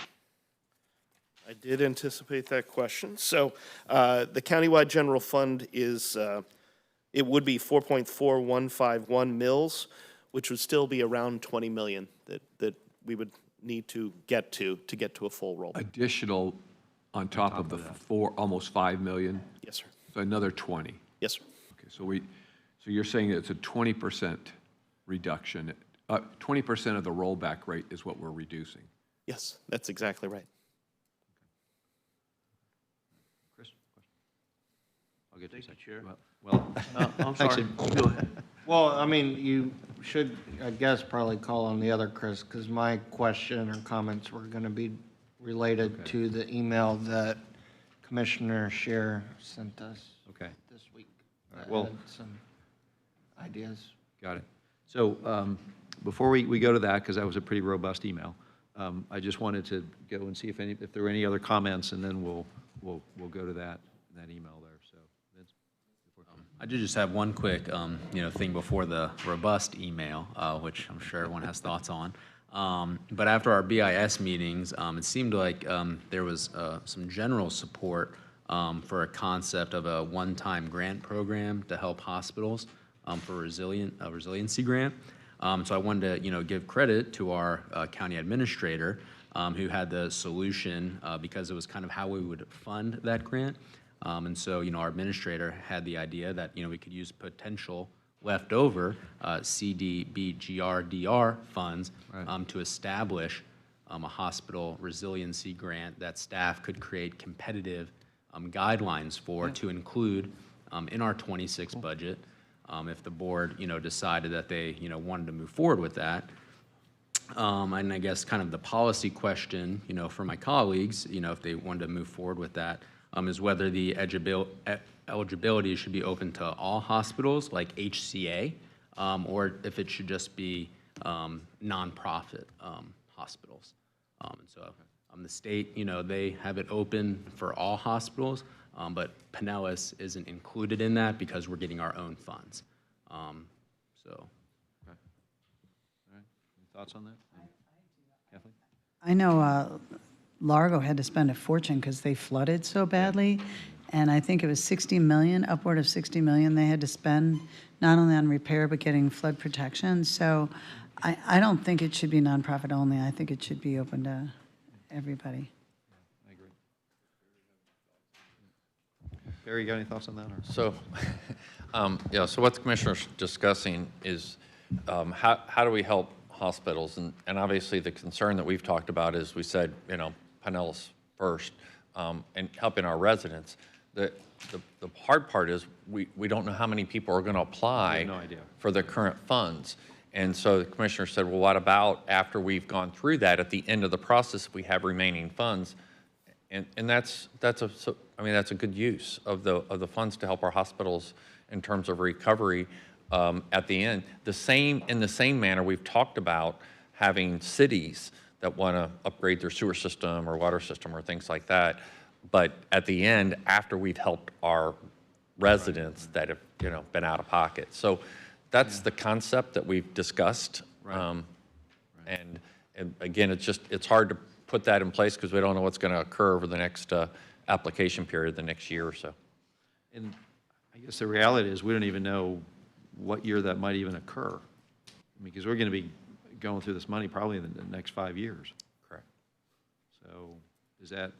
Speaker 9: I did anticipate that question. So, the countywide general fund is, it would be 4.4151 mils, which would still be around 20 million that we would need to get to a full roll.
Speaker 4: Additional on top of the almost 5 million?
Speaker 9: Yes, sir.
Speaker 4: So another 20?
Speaker 9: Yes, sir.
Speaker 4: Okay, so you're saying it's a 20% reduction. 20% of the rollback rate is what we're reducing.
Speaker 9: Yes, that's exactly right.
Speaker 1: Chris, question? I'll get to you.
Speaker 7: Thank you, Chair.
Speaker 1: Well,
Speaker 7: I'm sorry, go ahead.
Speaker 11: Well, I mean, you should, I guess, probably call on the other Chris, because my question or comments were going to be related to the email that Commissioner Scheer sent us
Speaker 1: Okay.
Speaker 11: this week.
Speaker 1: All right,
Speaker 11: that
Speaker 1: well-
Speaker 11: had some ideas.
Speaker 1: Got it. So before we go to that, because that was a pretty robust email, I just wanted to go and see if there were any other comments, and then we'll go to that email there, so. Vince?
Speaker 12: I do just have one quick, thing before the robust email, which I'm sure everyone has thoughts on. But after our BIS meetings, it seemed like there was some general support for a concept of a one-time grant program to help hospitals for a resiliency grant. So I wanted to, give credit to our county administrator who had the solution because it was kind of how we would fund that grant. And so, our administrator had the idea that, we could use potential leftover CDBGRDR funds to establish a hospital resiliency grant that staff could create competitive guidelines for to include in our 26 budget if the board, decided that they, wanted to move forward with that. And I guess kind of the policy question, for my colleagues, if they wanted to move forward with that, is whether the eligibility should be open to all hospitals like HCA, or if it should just be nonprofit hospitals. And so the state, they have it open for all hospitals, but Pinellas isn't included in that because we're getting our own funds. So.
Speaker 1: All right. Any thoughts on that? Kathleen?
Speaker 13: I know Largo had to spend a fortune because they flooded so badly, and I think it was 60 million, upward of 60 million they had to spend, not only on repair, but getting flood protection. So I don't think it should be nonprofit only. I think it should be open to everybody.
Speaker 1: I agree. Barry, you got any thoughts on that? Or?
Speaker 2: So, so what the commissioner's discussing is how do we help hospitals? And obviously the concern that we've talked about is we said, Pinellas first, and helping our residents. The hard part is we don't know how many people are going to apply for the current funds. And so the commissioner said, well, what about after we've gone through that at the end of the process, if we have remaining funds? And that's a good use of the funds to help our hospitals in terms of recovery at the end. In the same manner, we've talked about having cities that want to upgrade their sewer system or water system or things like that. But at the end, after we've helped our residents that have been out of pocket. So that's the concept that we've discussed. And again, it's hard to put that in place because we don't know what's going to occur over the next application period, the next year or so.
Speaker 1: And I guess the reality is we don't even know what year that might even occur. Because we're going to be going through this money probably in the next 5 years.
Speaker 2: Correct.
Speaker 1: So is that,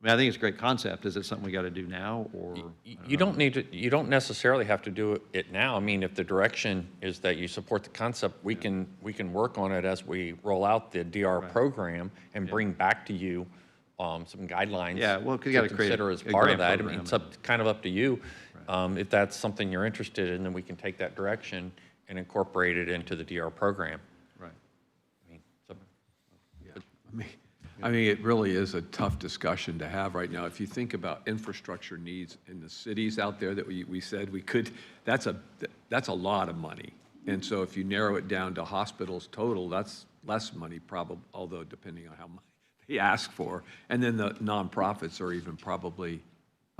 Speaker 1: I think it's a great concept. Is it something we got to do now, or?
Speaker 2: You don't necessarily have to do it now. I mean, if the direction is that you support the concept, we can work on it as we roll out the DR program and bring back to you some guidelines.
Speaker 1: Yeah, well, you got to
Speaker 2: consider as part of that. I mean, it's kind of up to you. If that's something you're interested in, then we can take that direction and incorporate it into the DR program.
Speaker 1: Right.
Speaker 4: I mean, it really is a tough discussion to have right now. If you think about infrastructure needs in the cities out there that we said we could, that's a lot of money. And so if you narrow it down to hospitals total, that's less money probably, although depending on how much they ask for. And then the nonprofits are even probably,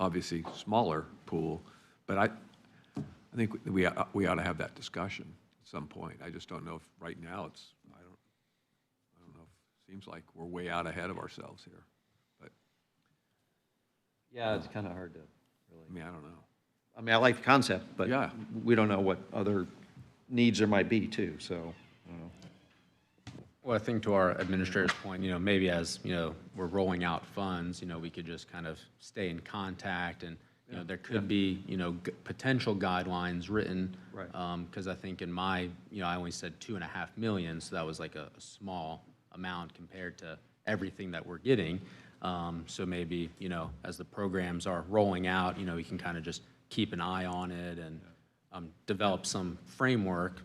Speaker 4: obviously, smaller pool. But I think we ought to have that discussion at some point. I just don't know if right now it's, I don't know, seems like we're way out ahead of ourselves here. But
Speaker 1: yeah, it's kind of hard to really.
Speaker 4: I mean, I don't know.
Speaker 1: I mean, I like the concept, but
Speaker 4: yeah,
Speaker 1: we don't know what other needs there might be too, so, I don't know.
Speaker 12: Well, I think to our administrator's point, maybe as, we're rolling out funds, we could just kind of stay in contact and, there could be, potential guidelines written.
Speaker 1: Right.
Speaker 12: Because I think in my, I only said 2.5 million, so that was like a small amount compared to everything that we're getting. So maybe, as the programs are rolling out, we can kind of just keep an eye on it and develop some framework.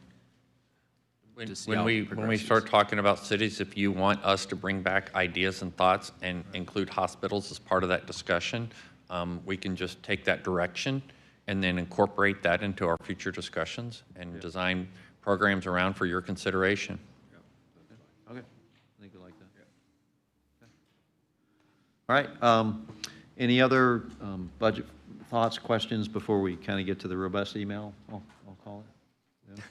Speaker 2: When we start talking about cities, if you want us to bring back ideas and thoughts and include hospitals as part of that discussion, we can just take that direction and then incorporate that into our future discussions and design programs around for your consideration.
Speaker 1: Okay, I think we like that. All right, any other budget thoughts, questions before we kind of get to the robust email, I'll call it?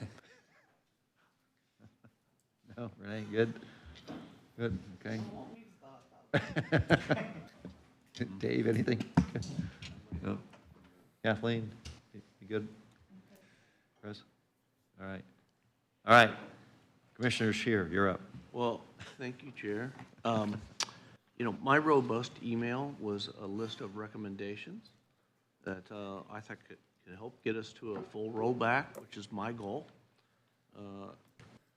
Speaker 1: No? No, Renee, good? Good, okay. Dave, anything? No? Kathleen, you good? Chris? All right. All right. Commissioner Scheer, you're up.
Speaker 7: Well, thank you, Chair. You know, my robust email was a list of recommendations that I think could help get us to a full rollback, which is my goal.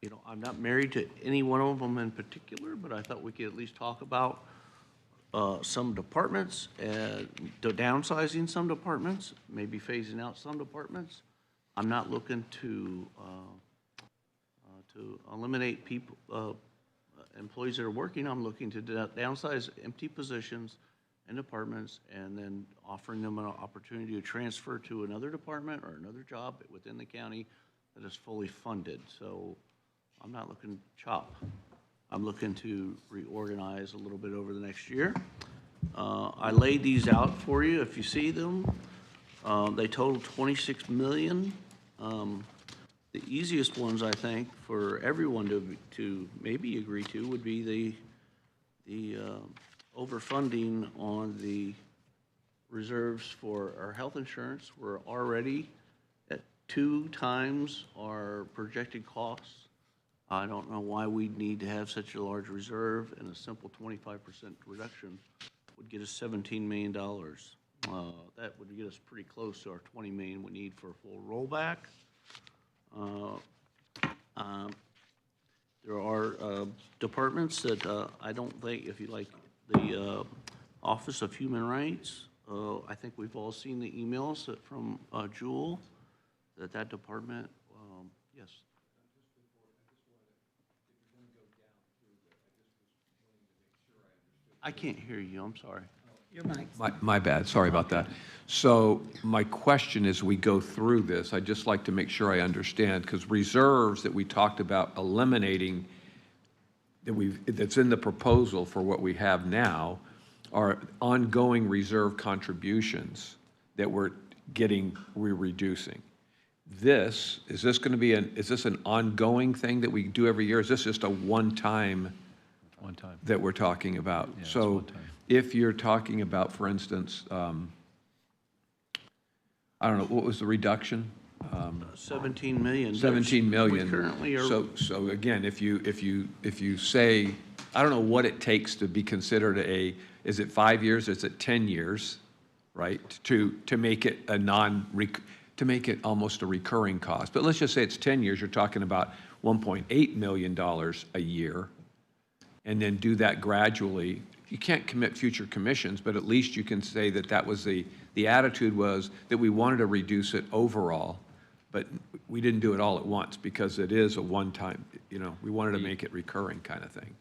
Speaker 7: You know, I'm not married to any one of them in particular, but I thought we could at least talk about some departments, downsizing some departments, maybe phasing out some departments. I'm not looking to eliminate people, employees that are working. I'm looking to downsize empty positions and departments, and then offering them an opportunity to transfer to another department or another job within the county that is fully funded. So I'm not looking to chop. I'm looking to reorganize a little bit over the next year. I laid these out for you if you see them. They total $26 million. The easiest ones, I think, for everyone to maybe agree to would be the overfunding on the reserves for our health insurance. We're already at 2 times our projected costs. I don't know why we'd need to have such a large reserve, and a simple 25% reduction would get us $17 million. That would get us pretty close to our $20 million we need for a full rollback. There are departments that I don't think, if you like, the Office of Human Rights, I think we've all seen the emails from Jewel, that department, yes. I can't hear you, I'm sorry.
Speaker 5: Your mic.
Speaker 4: My bad, sorry about that. So my question as we go through this, I'd just like to make sure I understand, because reserves that we talked about eliminating, that's in the proposal for what we have now, are ongoing reserve contributions that we're reducing. Is this going to be is this an ongoing thing that we do every year? Is this just a one-time that we're talking about?
Speaker 1: Yeah,
Speaker 4: So if you're talking about, for instance, I don't know, what was the reduction?
Speaker 7: 17 million.
Speaker 4: 17 million.
Speaker 7: We currently are.
Speaker 4: So again, if you say, I don't know what it takes to be considered is it 5 years, is it 10 years, right? To make it to make it almost a recurring cost. But let's just say it's 10 years, you're talking about $1.8 million a year, and then do that gradually. You can't commit future commissions, but at least you can say that that was the attitude was that we wanted to reduce it overall, but we didn't do it all at once because it is a one-time, we wanted to make it recurring kind of thing.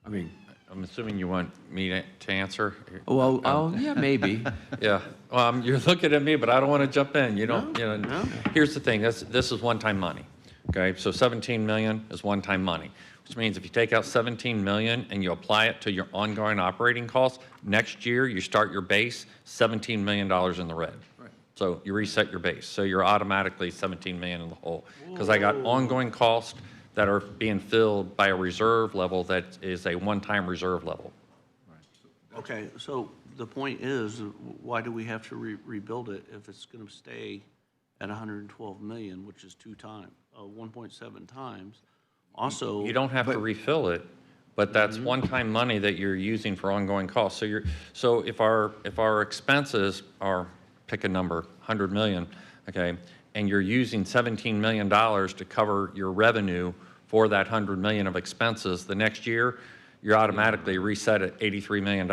Speaker 4: I mean.
Speaker 2: I'm assuming you want me to answer?
Speaker 4: Well, yeah, maybe.
Speaker 2: Yeah, you're looking at me, but I don't want to jump in,
Speaker 7: No.
Speaker 2: Here's the thing, this is one-time money, okay? So 17 million is one-time money, which means if you take out 17 million and you apply it to your ongoing operating costs, next year you start your base $17 million in the red. Right. So you reset your base, so you're automatically 17 million in the hole. Because I got ongoing costs that are being filled by a reserve level that is a one-time reserve level.
Speaker 7: Okay, so the point is, why do we have to rebuild it if it's going to stay at 112 million, which is 1.7 times? Also,
Speaker 2: You don't have to refill it, but that's one-time money that you're using for ongoing costs. So if our expenses are, pick a number, 100 million, okay, and you're using $17 million to cover your revenue for that 100 million of expenses, the next year, you're automatically reset at $83 million.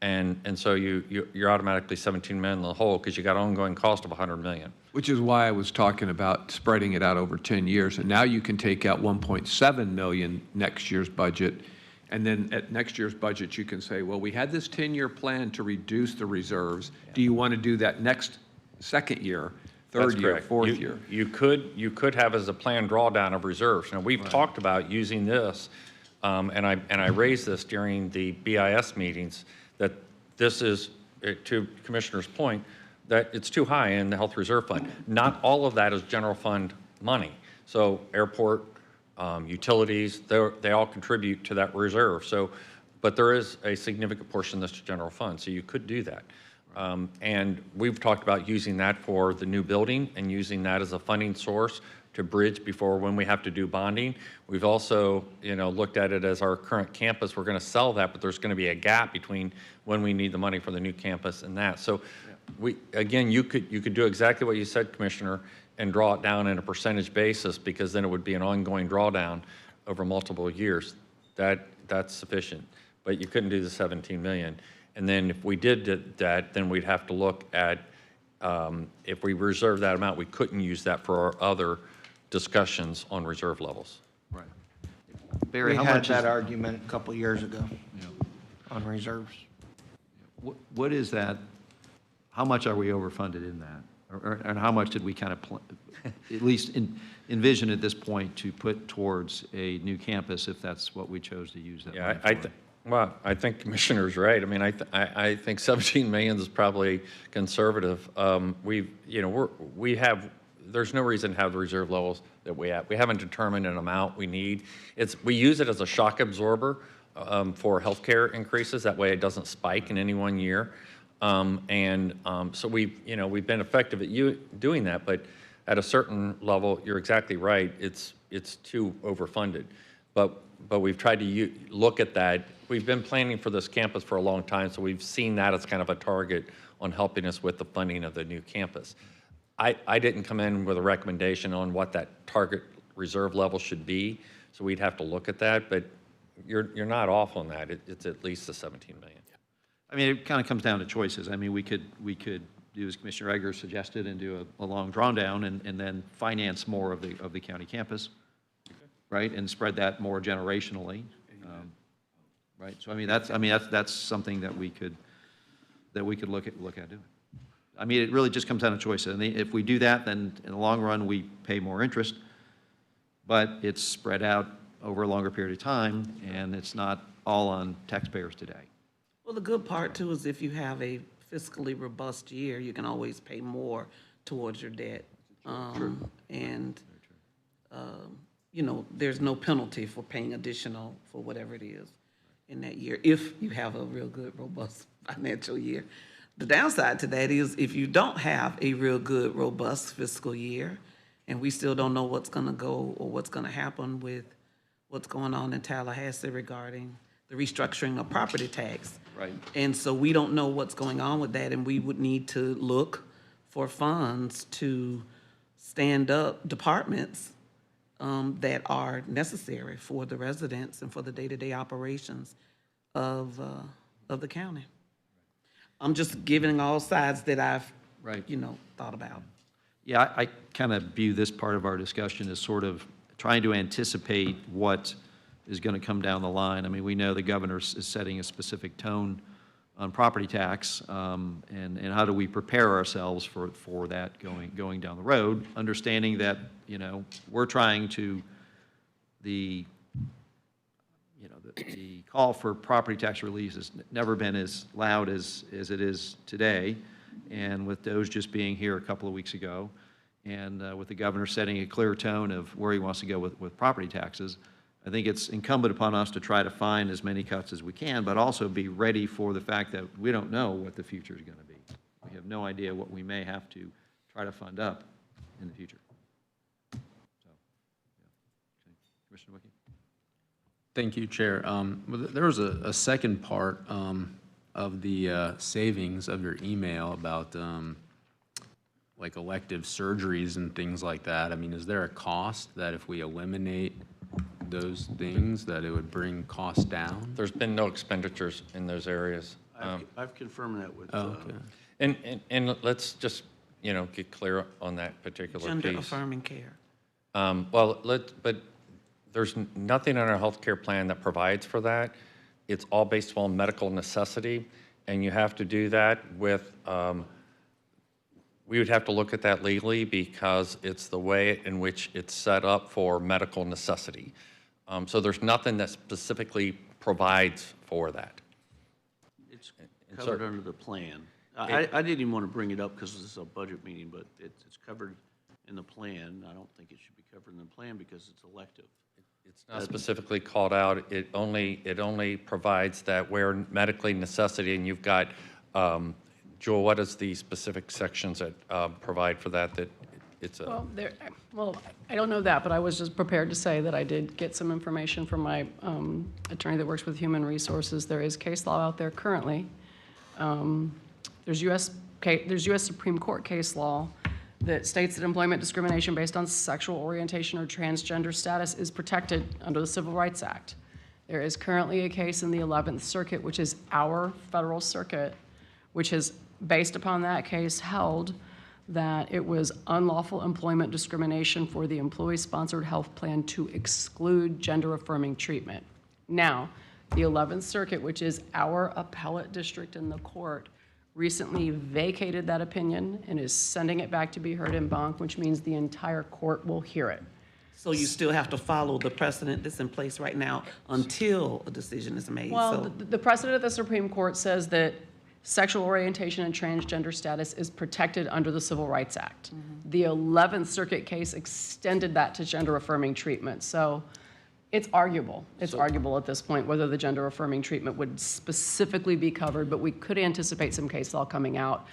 Speaker 2: And so you're automatically 17 million in the hole because you got ongoing cost of 100 million.
Speaker 4: Which is why I was talking about spreading it out over 10 years. And now you can take out 1.7 million next year's budget. And then at next year's budget, you can say, well, we had this 10-year plan to reduce the reserves. Do you want to do that second year? Third year, fourth year.
Speaker 2: You could have as a planned drawdown of reserves. Now, we've talked about using this and I raised this during the BIS meetings, that this is, to Commissioner's point, that it's too high in the Health Reserve Fund. Not all of that is general fund money. So airport, utilities, they all contribute to that reserve. So, but there is a significant portion that's general fund, so you could do that. And we've talked about using that for the new building and using that as a funding source to bridge before when we have to do bonding. We've also, looked at it as our current campus. We're going to sell that, but there's going to be a gap between when we need the money for the new campus and that. So again, you could do exactly what you said, Commissioner, and draw it down in a percentage basis, because then it would be an ongoing drawdown over multiple years. That's sufficient, but you couldn't do the 17 million. And then if we did that, then we'd have to look at, if we reserve that amount, we couldn't use that for our other discussions on reserve levels.
Speaker 1: Right. Barry,
Speaker 11: We
Speaker 1: how
Speaker 11: had
Speaker 1: much
Speaker 11: that
Speaker 1: is,
Speaker 11: argument a couple years ago on reserves.
Speaker 1: what is that, how much are we overfunded in that? And how much did we kind of, at least envision at this point to put towards a new campus, if that's what we chose to use that
Speaker 2: Yeah,
Speaker 1: money for?
Speaker 2: well, I think Commissioner's right. I mean, I think 17 million is probably conservative. There's no reason to have the reserve levels that we have. We haven't determined an amount we need. We use it as a shock absorber for healthcare increases. That way it doesn't spike in any one year. So we've been effective at doing that, but at a certain level, you're exactly right. It's too overfunded. But we've tried to look at that. We've been planning for this campus for a long time, so we've seen that as kind of a target on helping us with the funding of the new campus. I didn't come in with a recommendation on what that target reserve level should be, so we'd have to look at that, but you're not off on that. It's at least the 17 million.
Speaker 1: I mean, it kind of comes down to choices. I mean, we could do as Commissioner Egger suggested and do a long drawn down and then finance more of the county campus, right? And spread that more generationally, right? So that's something that we could look at doing. I mean, it really just comes down to choices. And if we do that, then in the long run, we pay more interest, but it's spread out over a longer period of time, and it's not all on taxpayers today.
Speaker 5: Well, the good part too is if you have a fiscally robust year, you can always pay more towards your debt. There's no penalty for paying additional for whatever it is in that year, if you have a real good, robust financial year. The downside to that is if you don't have a real good, robust fiscal year, and we still don't know what's gonna go or what's gonna happen with what's going on in Tallahassee regarding the restructuring of property tax.
Speaker 1: Right.
Speaker 5: And so we don't know what's going on with that, and we would need to look for funds to stand up departments that are necessary for the residents and for the day-to-day operations of the county. I'm just giving all sides that I've, thought about.
Speaker 1: Yeah, I kind of view this part of our discussion as sort of trying to anticipate what is going to come down the line. I mean, we know the governor is setting a specific tone on property tax, and how do we prepare ourselves for that going down the road, understanding that, we're trying to, the call for property tax relief has never been as loud as it is today, and with those just being here a couple of weeks ago, and with the governor setting a clear tone of where he wants to go with property taxes, I think it's incumbent upon us to try to find as many cuts as we can, but also be ready for the fact that we don't know what the future is going to be. We have no idea what we may have to try to fund up in the future. So, yeah. Okay. Commissioner Wickie?
Speaker 12: Thank you, Chair. There was a second part of the savings of your email about like elective surgeries and things like that. I mean, is there a cost that if we eliminate those things, that it would bring costs down?
Speaker 2: There's been no expenditures in those areas.
Speaker 7: I've confirmed that with.
Speaker 12: Okay.
Speaker 2: And let's just, get clear on that particular piece.
Speaker 5: Gender-affirming care.
Speaker 2: But there's nothing in our healthcare plan that provides for that. It's all based on medical necessity, and you have to do that with, we would have to look at that legally because it's the way in which it's set up for medical necessity. So there's nothing that specifically provides for that.
Speaker 7: It's
Speaker 2: And so-
Speaker 7: covered under the plan. I didn't even want to bring it up because this is a budget meeting, but it's covered in the plan. I don't think it should be covered in the plan because it's elective.
Speaker 2: It's not specifically called out. It only provides that where medically necessity, and you've got, Joel, what is the specific sections that provide for that, that it's a?
Speaker 14: Well, I don't know that, but I was just prepared to say that I did get some information from my attorney that works with human resources. There is case law out there currently. There's U.S. Supreme Court case law that states that employment discrimination based on sexual orientation or transgender status is protected under the Civil Rights Act. There is currently a case in the 11th Circuit, which is our federal circuit, which has, based upon that case, held that it was unlawful employment discrimination for the employee-sponsored health plan to exclude gender-affirming treatment. Now, the 11th Circuit, which is our appellate district in the court, recently vacated that opinion and is sending it back to be heard en banc, which means the entire court will hear it.
Speaker 5: So you still have to follow the precedent that's in place right now until a decision is made.
Speaker 14: Well,
Speaker 5: So
Speaker 14: the precedent of the Supreme Court says that sexual orientation and transgender status is protected under the Civil Rights Act. The 11th Circuit case extended that to gender-affirming treatment. So it's arguable. It's arguable at this point whether the gender-affirming treatment would specifically be covered, but we could anticipate some case law coming out,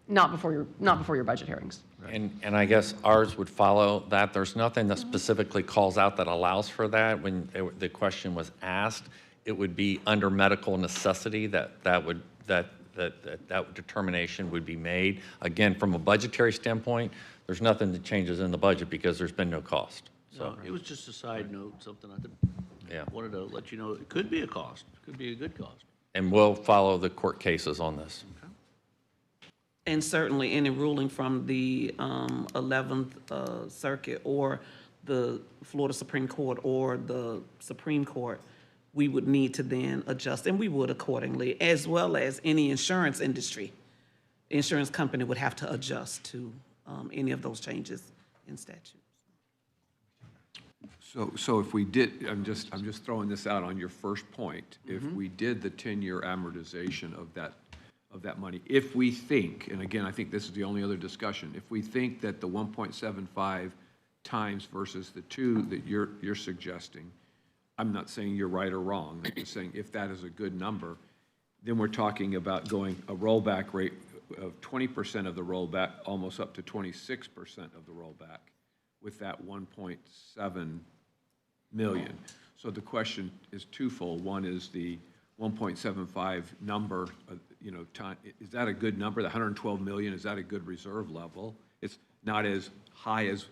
Speaker 14: not before your budget hearings.
Speaker 2: And I guess ours would follow that. There's nothing that specifically calls out that allows for that. When the question was asked, it would be under medical necessity that determination would be made. Again, from a budgetary standpoint, there's nothing that changes in the budget because there's been no cost.
Speaker 7: So it was just a side note, something
Speaker 2: Yeah.
Speaker 7: wanted to let you know. It could be a cost. It could be a good cost.
Speaker 2: And we'll follow the court cases on this.
Speaker 5: And certainly any ruling from the 11th Circuit or the Florida Supreme Court or the Supreme Court, we would need to then adjust, and we would accordingly, as well as any insurance industry. The insurance company would have to adjust to any of those changes in statute.
Speaker 4: So if we did, I'm just throwing this out on your first point. If we did the 10-year amortization of that money, if we think, and again, I think this is the only other discussion, if we think that the 1.75 times versus the 2 that you're suggesting, I'm not saying you're right or wrong, I'm just saying if that is a good number, then we're talking about going a rollback rate of 20% of the rollback, almost up to 26% of the rollback with that 1.7 million. So the question is twofold. One is the 1.75 number, is that a good number? The 112 million, is that a good reserve level? It's not as high as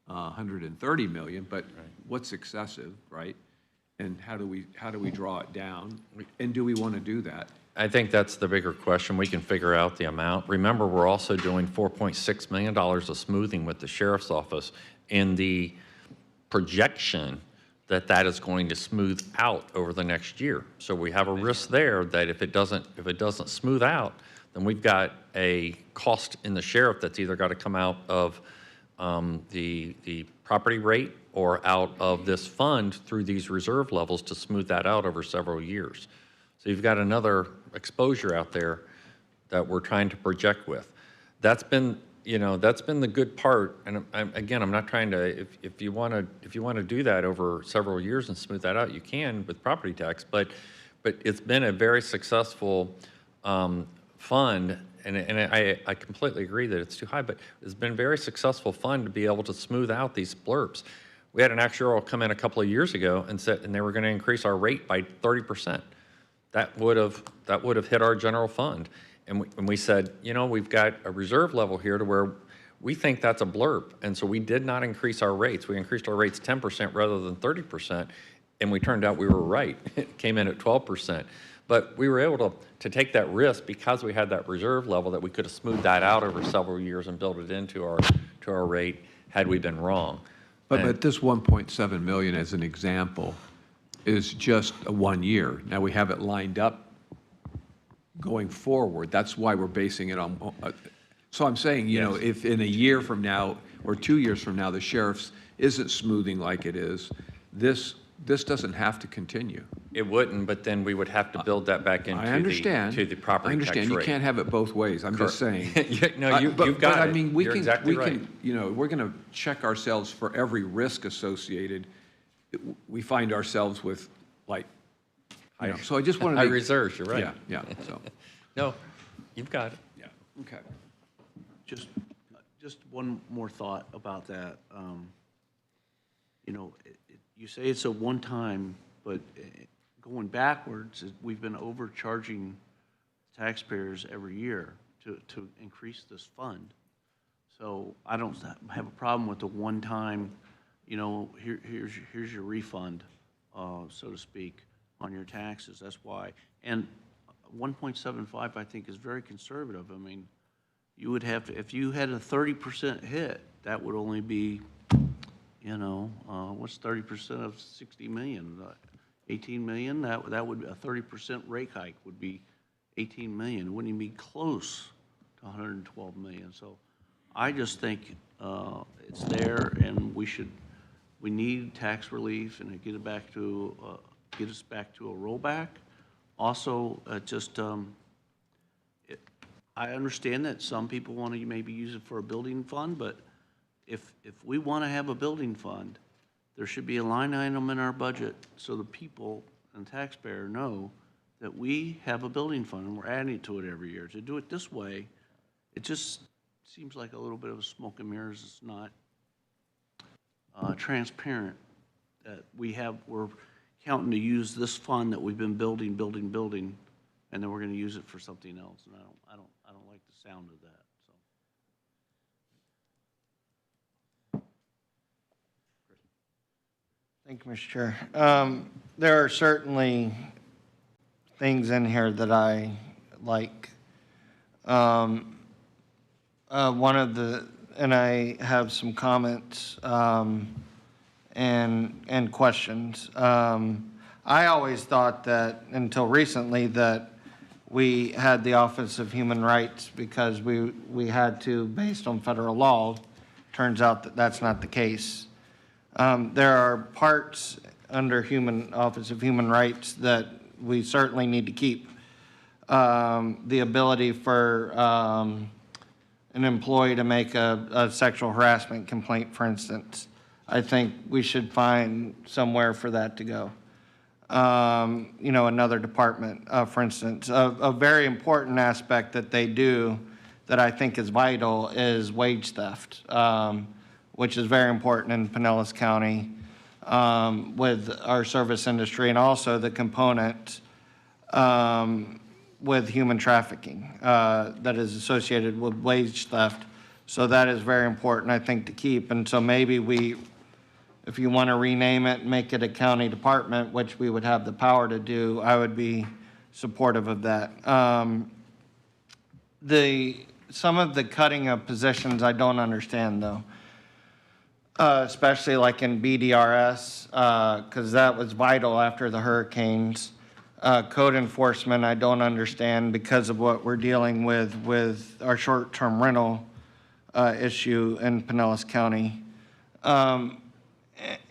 Speaker 4: 130 million, but what's excessive, right? And how do we draw it down? And do we want to do that?
Speaker 2: I think that's the bigger question. We can figure out the amount. Remember, we're also doing $4.6 million of smoothing with the sheriff's office in the projection that is going to smooth out over the next year. So we have a risk there that if it doesn't smooth out, then we've got a cost in the sheriff that's either got to come out of the property rate or out of this fund through these reserve levels to smooth that out over several years. So you've got another exposure out there that we're trying to project with. That's been the good part. And I'm not trying to, if you want to do that over several years and smooth that out, you can with property tax, but it's been a very successful fund. And I completely agree that it's too high, but it's been a very successful fund to be able to smooth out these blurbs. We had an actuarial come in a couple of years ago and said, and they were going to increase our rate by 30%. That would have hit our general fund. And we said, we've got a reserve level here to where we think that's a blurb. And so we did not increase our rates. We increased our rates 10% rather than 30%. And we turned out we were right. It came in at 12%. But we were able to take that risk because we had that reserve level that we could have smoothed that out over several years and built it into our rate had we been wrong.
Speaker 4: But this 1.7 million, as an example, is just a 1 year. Now we have it lined up going forward. That's why we're basing it on. So I'm saying, if in a year from now or 2 years from now the sheriff's isn't smoothing like it is, this this doesn't have to continue.
Speaker 2: It wouldn't, but then we would have to build that back into
Speaker 4: I understand.
Speaker 2: to the property
Speaker 4: I understand.
Speaker 2: tax
Speaker 4: You
Speaker 2: rate.
Speaker 4: can't have it both ways. I'm just saying.
Speaker 2: No, you've got
Speaker 4: But I
Speaker 2: it.
Speaker 4: mean, we
Speaker 2: You're
Speaker 4: can,
Speaker 2: exactly
Speaker 4: we
Speaker 2: right.
Speaker 4: can, you know, we're going to check ourselves for every risk associated. We find ourselves with, like, you know, so I just wanted to.
Speaker 2: High reserves, you're right.
Speaker 4: Yeah, so,
Speaker 2: No, you've got it.
Speaker 4: yeah, okay.
Speaker 7: Just one more thought about that. You know, you say it's a one-time, but going backwards, we've been overcharging taxpayers every year to increase this fund. So I don't have a problem with the one-time, you know, here's your refund, so to speak, on your taxes. That's why. And 1.75, I think, is very conservative. I mean, you would have to, if you had a 30% hit, that would only be, you know, what's 30% of 60 million? 18 million? That would be a 30% rate hike would be 18 million. It wouldn't even be close to 112 million. So I just think it's there, and we need tax relief and get us back to a rollback. Also, I understand that some people want to maybe use it for a building fund, but if we want to have a building fund, there should be a line item in our budget so the people and taxpayer know that we have a building fund and we're adding to it every year. To do it this way, it just seems like a little bit of a smoke and mirrors. It's not transparent that we're counting to use this fund that we've been building, and then we're going to use it for something else. And I don't like the sound of that. So.
Speaker 11: Thank you, Mr. Chair. There are certainly things in here that I like. One of the, and I have some comments and questions. I always thought that, until recently, that we had the Office of Human Rights because we had to, based on federal law. Turns out that that's not the case. There are parts under Office of Human Rights that we certainly need to keep. The ability for an employee to make a sexual harassment complaint, for instance. I think we should find somewhere for that to go. You know, another department, for instance. A very important aspect that they do that I think is vital is wage theft, which is very important in Pinellas County with our service industry, and also the component with human trafficking that is associated with wage theft. So that is very important, I think, to keep. And so maybe if you want to rename it and make it a county department, which we would have the power to do, I would be supportive of that. Some of the cutting of positions I don't understand, though. Especially like in BDRS, because that was vital after the hurricanes. Code enforcement, I don't understand because of what we're dealing with our short-term rental issue in Pinellas County.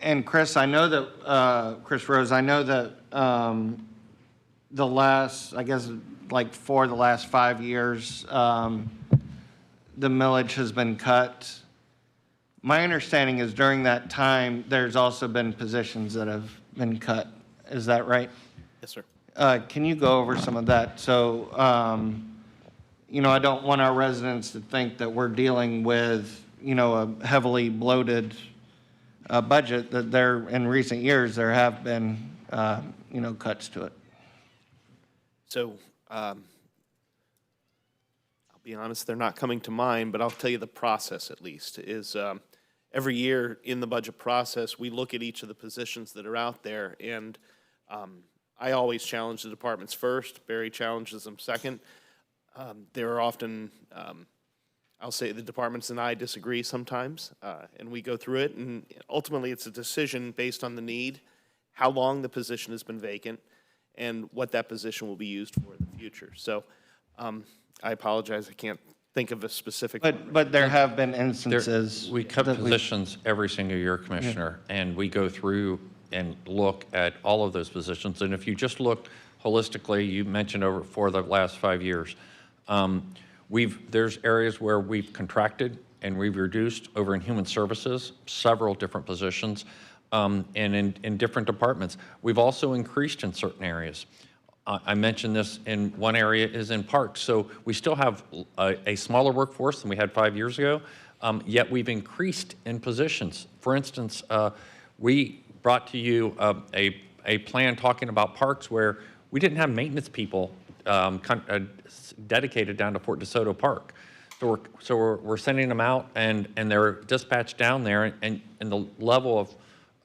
Speaker 11: And Chris, I know that, Chris Rose, I know that the last, I guess, like for the last 5 years, the millage has been cut. My understanding is during that time, there's also been positions that have been cut. Is that right?
Speaker 9: Yes, sir.
Speaker 11: Can you go over some of that? So, you know, I don't want our residents to think that we're dealing with, you know, a heavily bloated budget, that in recent years, there have been, you know, cuts to it.
Speaker 9: So I'll be honest, they're not coming to mind, but I'll tell you the process at least is every year in the budget process, we look at each of the positions that are out there, and I always challenge the departments first. Barry challenges them second. There are often, I'll say the departments and I disagree sometimes, and we go through it, and ultimately it's a decision based on the need, how long the position has been vacant, and what that position will be used for in the future. So I apologize, I can't think of a specific.
Speaker 11: But there have been instances.
Speaker 2: We cut positions every single year, Commissioner, and we go through and look at all of those positions. And if you just look holistically, you mentioned over for the last 5 years, there's areas where we've contracted and we've reduced over in human services, several different positions, and in different departments. We've also increased in certain areas. I mentioned this in one area is in parks. So we still have a smaller workforce than we had 5 years ago, yet we've increased in positions. For instance, we brought to you a plan talking about parks where we didn't have maintenance people dedicated down to Fort DeSoto Park. So we're sending them out and they're dispatched down there, and the level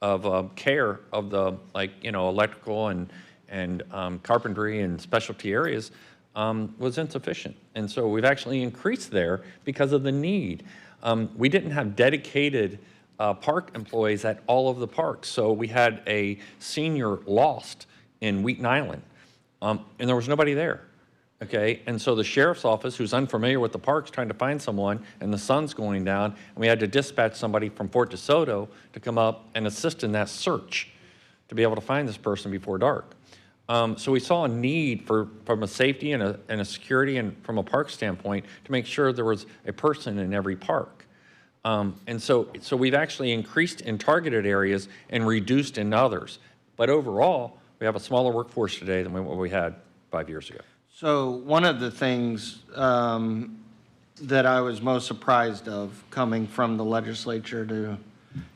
Speaker 2: of care of the, like, electrical and carpentry and specialty areas was insufficient. And so we've actually increased there because of the need. We didn't have dedicated park employees at all of the parks. So we had a senior lost in Wheaton Island, and there was nobody there. Okay, and so the sheriff's office, who's unfamiliar with the parks, trying to find someone, and the sun's going down, and we had to dispatch somebody from Fort DeSoto to come up and assist in that search to be able to find this person before dark. So we saw a need from a safety and a security and from a park standpoint to make sure there was a person in every park. And so we've actually increased in targeted areas and reduced in others. But overall, we have a smaller workforce today than what we had 5 years ago.
Speaker 11: So one of the things that I was most surprised of coming from the legislature to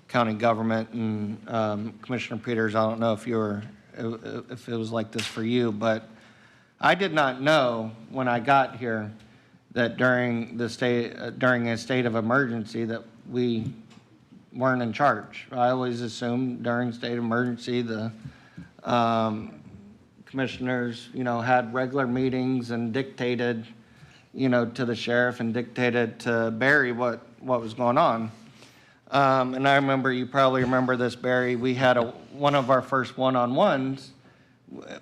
Speaker 11: county government, and Commissioner Peters, I don't know if it was like this for you, but I did not know when I got here that during a state of emergency that we weren't in charge. I always assumed during state of emergency the commissioners, had regular meetings and dictated, to the sheriff and dictated to Barry what was going on. And I remember, you probably remember this, Barry, we had one of our first one-on-ones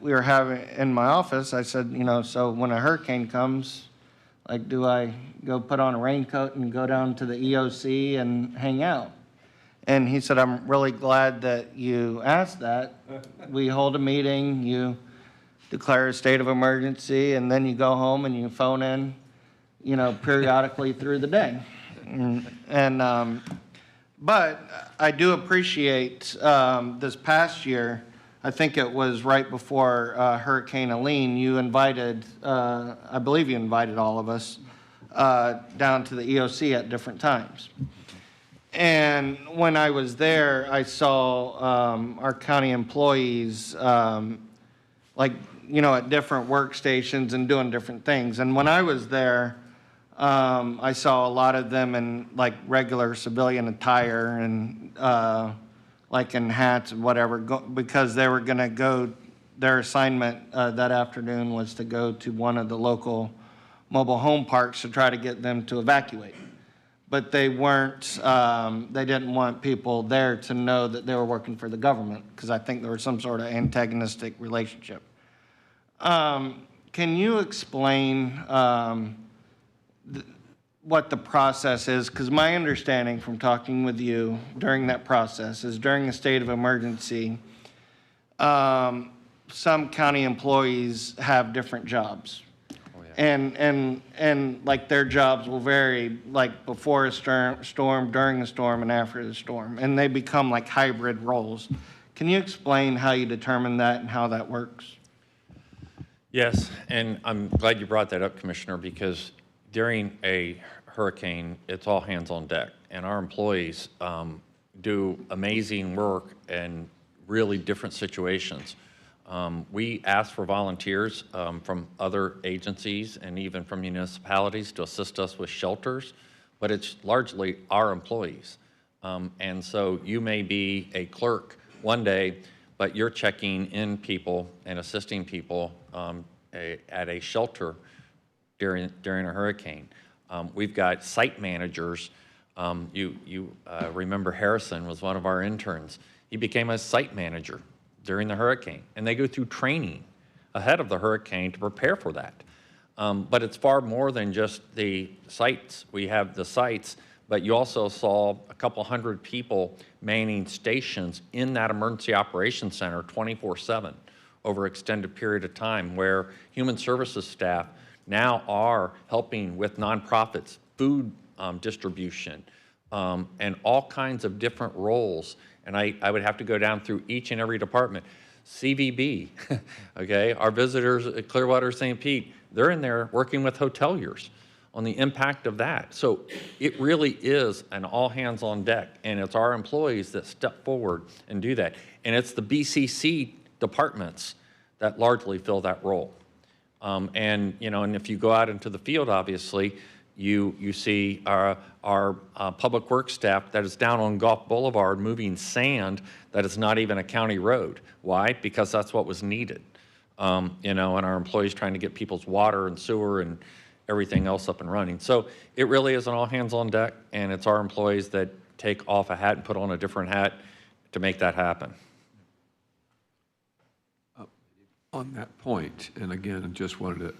Speaker 11: we were having in my office. I said, so when a hurricane comes, like, do I go put on a raincoat and go down to the EOC and hang out? And he said, I'm really glad that you asked that. We hold a meeting, you declare a state of emergency, and then you go home and you phone in, periodically through the day. But I do appreciate this past year, I think it was right before Hurricane Helene, you invited, I believe you invited all of us down to the EOC at different times. And when I was there, I saw our county employees at different workstations and doing different things. And when I was there, I saw a lot of them in regular civilian attire and in hats and whatever, because they were going to go, their assignment that afternoon was to go to one of the local mobile home parks to try to get them to evacuate. But they weren't, they didn't want people there to know that they were working for the government, because I think there was some sort of antagonistic relationship. Can you explain what the process is? Because my understanding from talking with you during that process is during a state of emergency, some county employees have different jobs. And their jobs will vary, before a storm, during a storm, and after the storm. And they become hybrid roles. Can you explain how you determine that and how that works?
Speaker 2: Yes, and I'm glad you brought that up, Commissioner, because during a hurricane, it's all hands on deck. And our employees do amazing work in really different situations. We ask for volunteers from other agencies and even from municipalities to assist us with shelters, but it's largely our employees. And so you may be a clerk one day, but you're checking in people and assisting people at a shelter during a hurricane. We've got site managers. You remember Harrison was one of our interns. He became a site manager during the hurricane, and they go through training ahead of the hurricane to prepare for that. But it's far more than just the sites. We have the sites, but but you also saw a couple hundred people manning stations in that emergency operations center 24/7 over extended period of time, where human services staff now are helping with nonprofits, food distribution, and all kinds of different roles. And I would have to go down through each and every department. CVB, okay, our visitors at Clearwater St. Pete, they're in there working with hoteliers on the impact of that. So it really is an all hands on deck, and it's our employees that step forward and do that. And it's the BCC departments that largely fill that role. And if you go out into the field, obviously, you see our public works staff that is down on Gulf Boulevard moving sand that is not even a county road. Why? Because that's what was needed. And our employees trying to get people's water and sewer and everything else up and running. So it really is an all hands on deck, and it's our employees that take off a hat and put on a different hat to make that happen.
Speaker 4: On that point, and again, I just wanted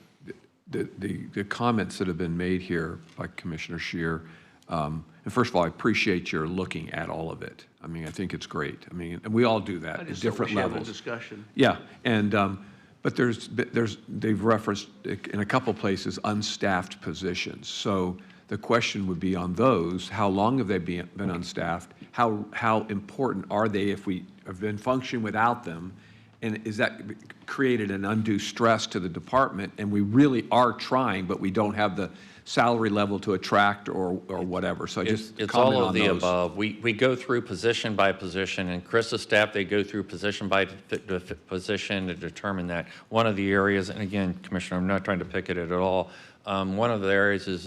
Speaker 4: to, the comments that have been made here by Commissioner Scheer, and first of all, I appreciate your looking at all of it. I mean, I think it's great. I mean, and we all do that at different levels.
Speaker 7: Discussion.
Speaker 4: Yeah, and, but they've referenced in a couple places unstaffed positions. So the question would be on those, how long have they been unstaffed? How important are they if we have been functioning without them? And is that created an undue stress to the department? And we really are trying, but we don't have the salary level to attract or whatever. So just
Speaker 2: it's
Speaker 4: comment
Speaker 2: all of
Speaker 4: on
Speaker 2: the
Speaker 4: those.
Speaker 2: above. We go through position by position, and Chris's staff, they go through position by position to determine that. One of the areas, and again, Commissioner, I'm not trying to pick at it at all. One of the areas is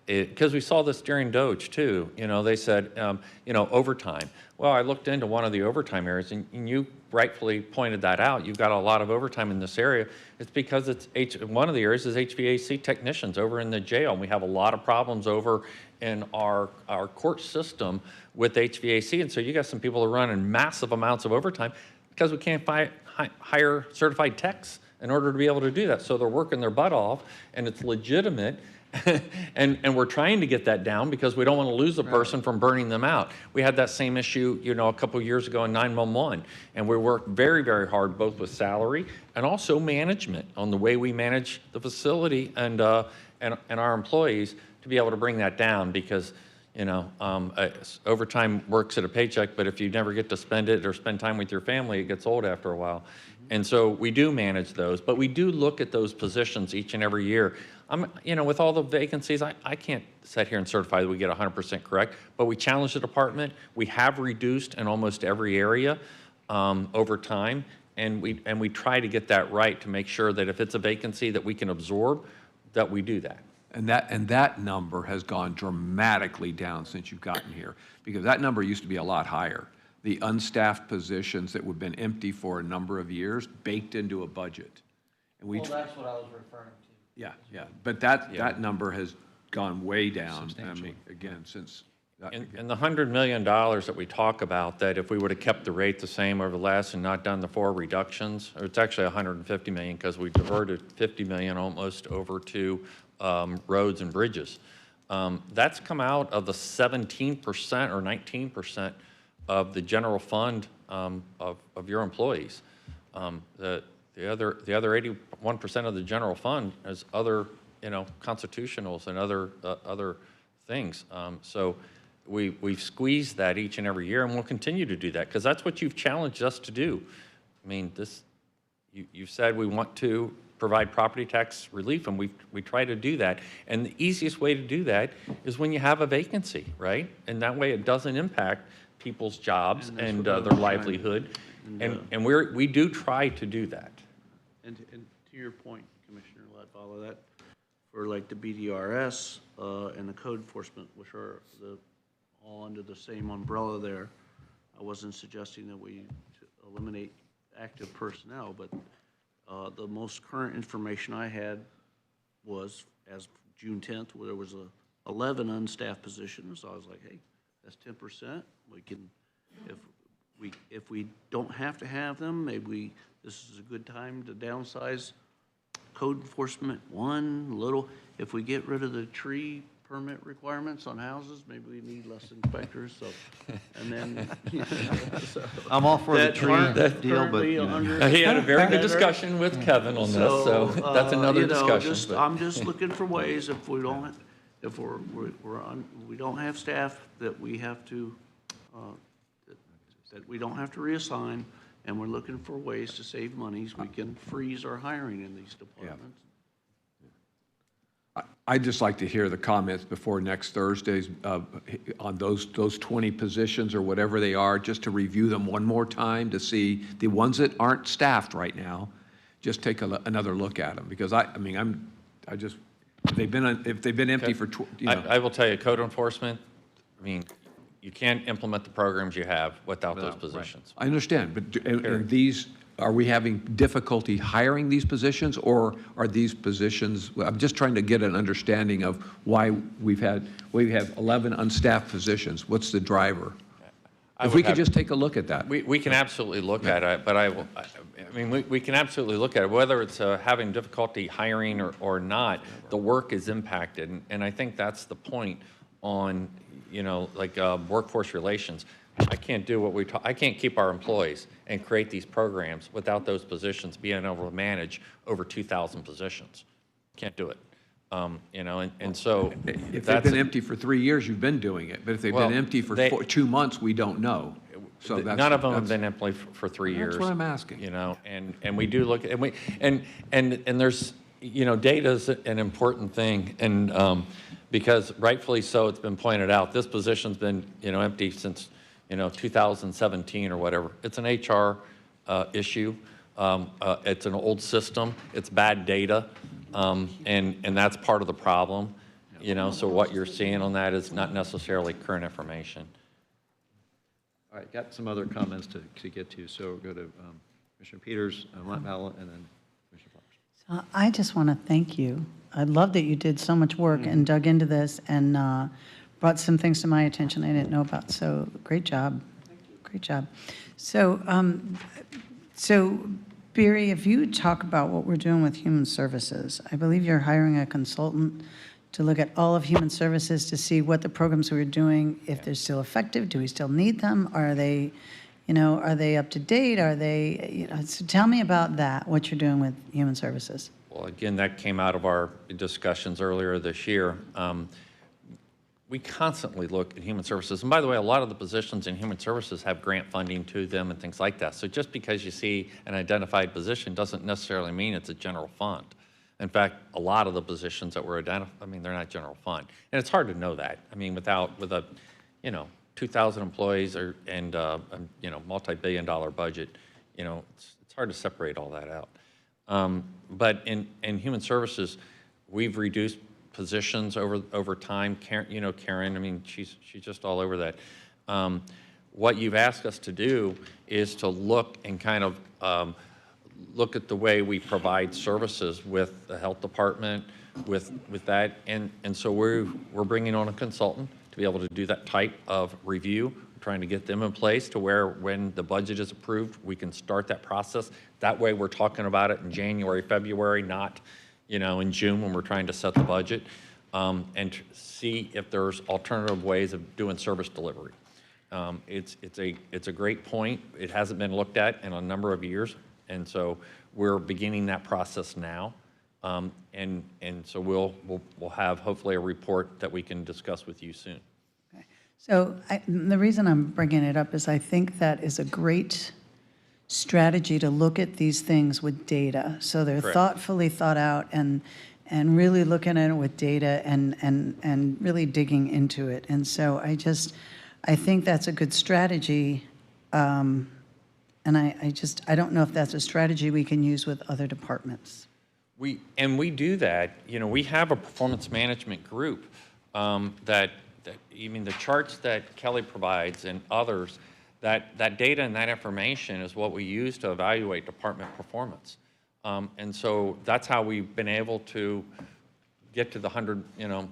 Speaker 2: because we saw this during Doge too. They said, overtime. Well, I looked into one of the overtime areas, and you rightfully pointed that out. You've got a lot of overtime in this area. It's because one of the areas is HVAC technicians over in the jail. And we have a lot of problems over in our court system with HVAC. And so you got some people who are running massive amounts of overtime because we can't hire certified techs in order to be able to do that. So they're working their butt off, and it's legitimate. and we're trying to get that down because we don't want to lose a person from burning them out. We had that same issue, a couple of years ago in 911, and we worked very, very hard both with salary and also management on the way we manage the facility and our employees to be able to bring that down because overtime works at a paycheck, but if you never get to spend it or spend time with your family, it gets old after a while. And so we do manage those, but we do look at those positions each and every year. With all the vacancies, I can't sit here and certify that we get 100% correct, but we challenge the department. We have reduced in almost every area over time, and we try to get that right to make sure that if it's a vacancy that we can absorb, that we do that.
Speaker 4: And that number has gone dramatically down since you've gotten here, because that number used to be a lot higher. The unstaffed positions that have been empty for a number of years baked into a budget. And
Speaker 7: That's what I was referring to.
Speaker 4: Yeah. But that number has gone way down. I mean, again, since.
Speaker 2: And the $100 million that we talk about, that if we would have kept the rate the same over the last and not done the 4 reductions, or it's actually $150 million because we diverted $50 million almost over to roads and bridges. That's come out of the 17% or 19% of the general fund of your employees. The other 81% of the general fund is other, constitutionals and other things. So we've squeezed that each and every year, and we'll continue to do that because that's what you've challenged us to do. I mean, you've said we want to provide property tax relief, and we try to do that. And the easiest way to do that is when you have a vacancy, right? And that way it doesn't impact people's jobs and their livelihood. And we do try to do that.
Speaker 7: And to your point, Commissioner Latvala, that for like the BDRS and the code enforcement, which are all under the same umbrella there, I wasn't suggesting that we eliminate active personnel, but the most current information I had was as of June 10th, where there was 11 unstaffed positions. So I was like, hey, that's 10%. We can, if we don't have to have them, maybe this is a good time to downsize code enforcement if we get rid of the tree permit requirements on houses, maybe we need less inspectors, so, and then, so.
Speaker 1: I'm all for the
Speaker 7: that
Speaker 1: tree
Speaker 7: aren't
Speaker 1: deal, but,
Speaker 7: currently
Speaker 1: you know.
Speaker 7: under-
Speaker 2: He had a very good
Speaker 7: that are-
Speaker 2: discussion with Kevin on this, so that's another
Speaker 7: you know,
Speaker 2: discussion.
Speaker 7: just-
Speaker 2: but-
Speaker 7: I'm just looking for ways, if we don't, if we don't have staff that we have to, that we don't have to reassign, and we're looking for ways to save monies, we can freeze our hiring in these departments.
Speaker 4: I'd just like to hear the comments before next Thursday's, on those 20 positions or whatever they are, just to review them one more time to see the ones that aren't staffed right now, just take another look at them, because I mean, if they've been empty for, you know.
Speaker 2: I will tell you, code enforcement, I mean, you can't implement the programs you have without those
Speaker 4: Right.
Speaker 2: positions.
Speaker 4: I understand, but and these, are we having difficulty hiring these positions, or are these positions, I'm just trying to get an understanding of why we have 11 unstaffed positions. What's the driver? If we could just take a look at that.
Speaker 2: We can absolutely look at it, but I mean, we can absolutely look at it, whether it's having difficulty hiring or not, the work is impacted. And I think that's the point on, you know, like workforce relations. I can't do what I can't keep our employees and create these programs without those positions being able to manage over 2,000 positions. Can't do it. You know, and so
Speaker 4: If they've been empty for 3 years, you've been doing it. But if they've been empty for 2 months, we don't know. So that's,
Speaker 2: none of them have been employed for 3 years.
Speaker 4: That's what I'm asking.
Speaker 2: You know, and we do look at, and there's, you know, data is an important thing, and because rightfully so, it's been pointed out, this position's been, you know, empty since, you know, 2017 or whatever. It's an HR issue. It's an old system. It's bad data, and that's part of the problem. You know, so what you're seeing on that is not necessarily current information.
Speaker 1: All right, got some other comments to get to, so we'll go to Commissioner Peters, Mallett, and then Commissioner Flowers.
Speaker 13: I just want to thank you. I love that you did so much work and dug into this and brought some things to my attention I didn't know about. So great job. Great job. So, Barry, if you talk about what we're doing with human services, I believe you're hiring a consultant to look at all of human services to see what the programs we're doing, if they're still effective, do we still need them? Are they, you know, are they up to date? Are they, you know, so tell me about that, what you're doing with human services.
Speaker 2: Well, again, that came out of our discussions earlier this year. We constantly look at human services. And by the way, a lot of the positions in human services have grant funding to them and things like that. So just because you see an identified position doesn't necessarily mean it's a general fund. In fact, a lot of the positions that were identified, I mean, they're not general fund. And it's hard to know that. I mean, with a, you know, 2,000 employees and you know, multi-billion-dollar budget, you know, it's hard to separate all that out. But in human services, we've reduced positions over time. Karen, you know, Karen, I mean, she's just all over that. What you've asked us to do is to look and kind of look at the way we provide services with the health department, with that, and so we're bringing on a consultant to be able to do that type of review. We're trying to get them in place to where when the budget is approved, we can start that process. That way, we're talking about it in January, February, not, you know, in June when we're trying to set the budget, and see if there's alternative ways of doing service delivery. It's a great point. It hasn't been looked at in a number of years. And so we're beginning that process now, and so we'll have hopefully a report that we can discuss with you soon.
Speaker 13: Okay. So the reason I'm bringing it up is I think that is a great strategy to look at these things with data. So they're
Speaker 2: Correct.
Speaker 13: thoughtfully thought out and really looking at it with data and really digging into it. And so I think that's a good strategy. And I don't know if that's a strategy we can use with other departments.
Speaker 2: We do that. You know, we have a performance management group that you mean the charts that Kelly provides and others, that data and that information is what we use to evaluate department performance. And so that's how we've been able to get to the $100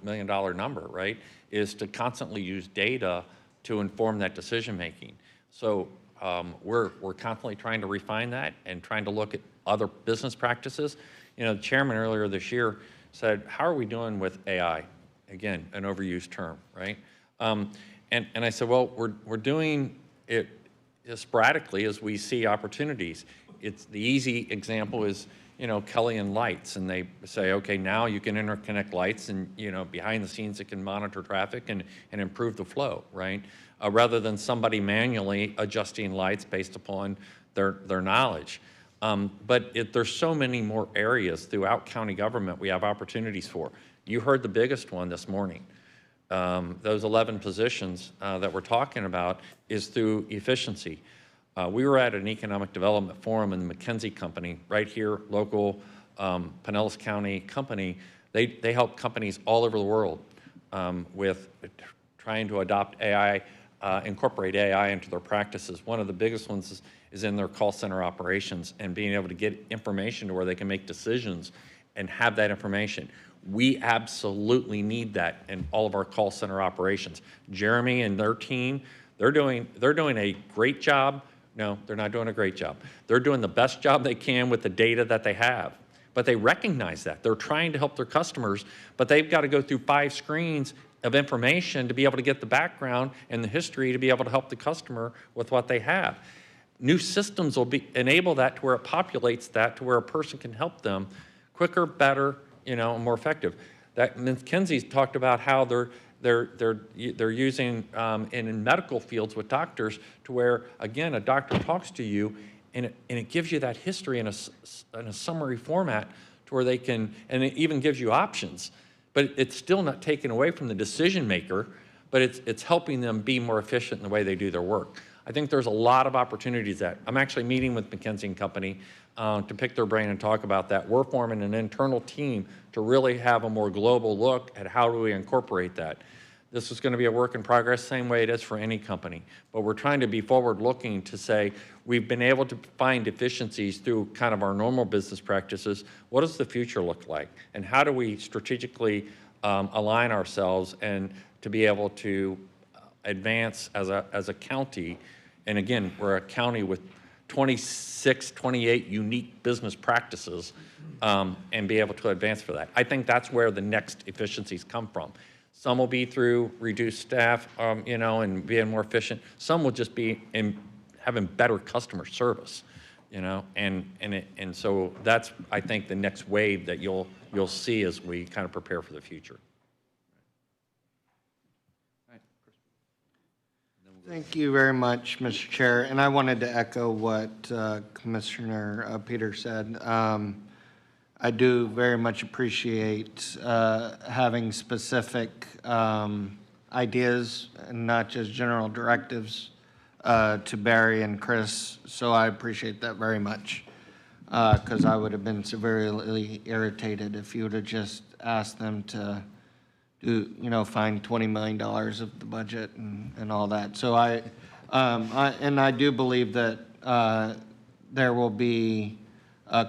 Speaker 2: million number, right? Is to constantly use data to inform that decision making. So we're constantly trying to refine that and trying to look at other business practices. You know, the chairman earlier this year said, how are we doing with AI? again, an overused term, right? And I said, well, we're doing it sporadically as we see opportunities. It's the easy example is, Kelly and lights, and they say, okay, now you can interconnect lights, and behind the scenes it can monitor traffic and improve the flow, right? Rather than somebody manually adjusting lights based upon their knowledge. But there's so many more areas throughout county government we have opportunities for. You heard the biggest one this morning. Those 11 positions that we're talking about is through efficiency. We were at an economic development forum in the McKinsey company, right here, local Pinellas County company. They help companies all over the world with trying to adopt AI, incorporate AI into their practices. One of the biggest ones is in their call center operations and being able to get information to where they can make decisions and have that information. We absolutely need that in all of our call center operations. Jeremy and their team, they're doing a great job. No, they're not doing a great job. They're doing the best job they can with the data that they have. But they recognize that. They're trying to help their customers, but they've got to go through 5 screens of information to be able to get the background and the history to be able to help the customer with what they have. New systems will enable that to where it populates that to where a person can help them quicker, better, and more effective. That McKinsey's talked about how they're using in medical fields with doctors to where, again, a doctor talks to you and it gives you that history in a summary format to where they can, and it even gives you options, but it's still not taken away from the decision maker, but it's helping them be more efficient in the way they do their work. I think there's a lot of opportunities that I'm actually meeting with McKinsey & Company to pick their brain and talk about that. We're forming an internal team to really have a more global look at how do we incorporate that. This is going to be a work in progress, same way it is for any company. But we're trying to be forward-looking to say we've been able to find efficiencies through kind of our normal business practices. What does the future look like? And how do we strategically align ourselves and to be able to advance as a county? And again, we're a county with 26, 28 unique business practices and be able to advance for that. I think that's where the next efficiencies come from. Some will be through reduced staff, and being more efficient. Some will just be in having better customer service, and so that's, I think, the next wave that you'll see as we kind of prepare for the future.
Speaker 11: Thank you very much, Mr. Chair. And I wanted to echo what Commissioner Peter said. I do very much appreciate having specific ideas and not just general directives to Barry and Chris. So I appreciate that very much because I would have been severely irritated if you would have just asked them to find $20 million of the budget and all that. So I do believe that there will be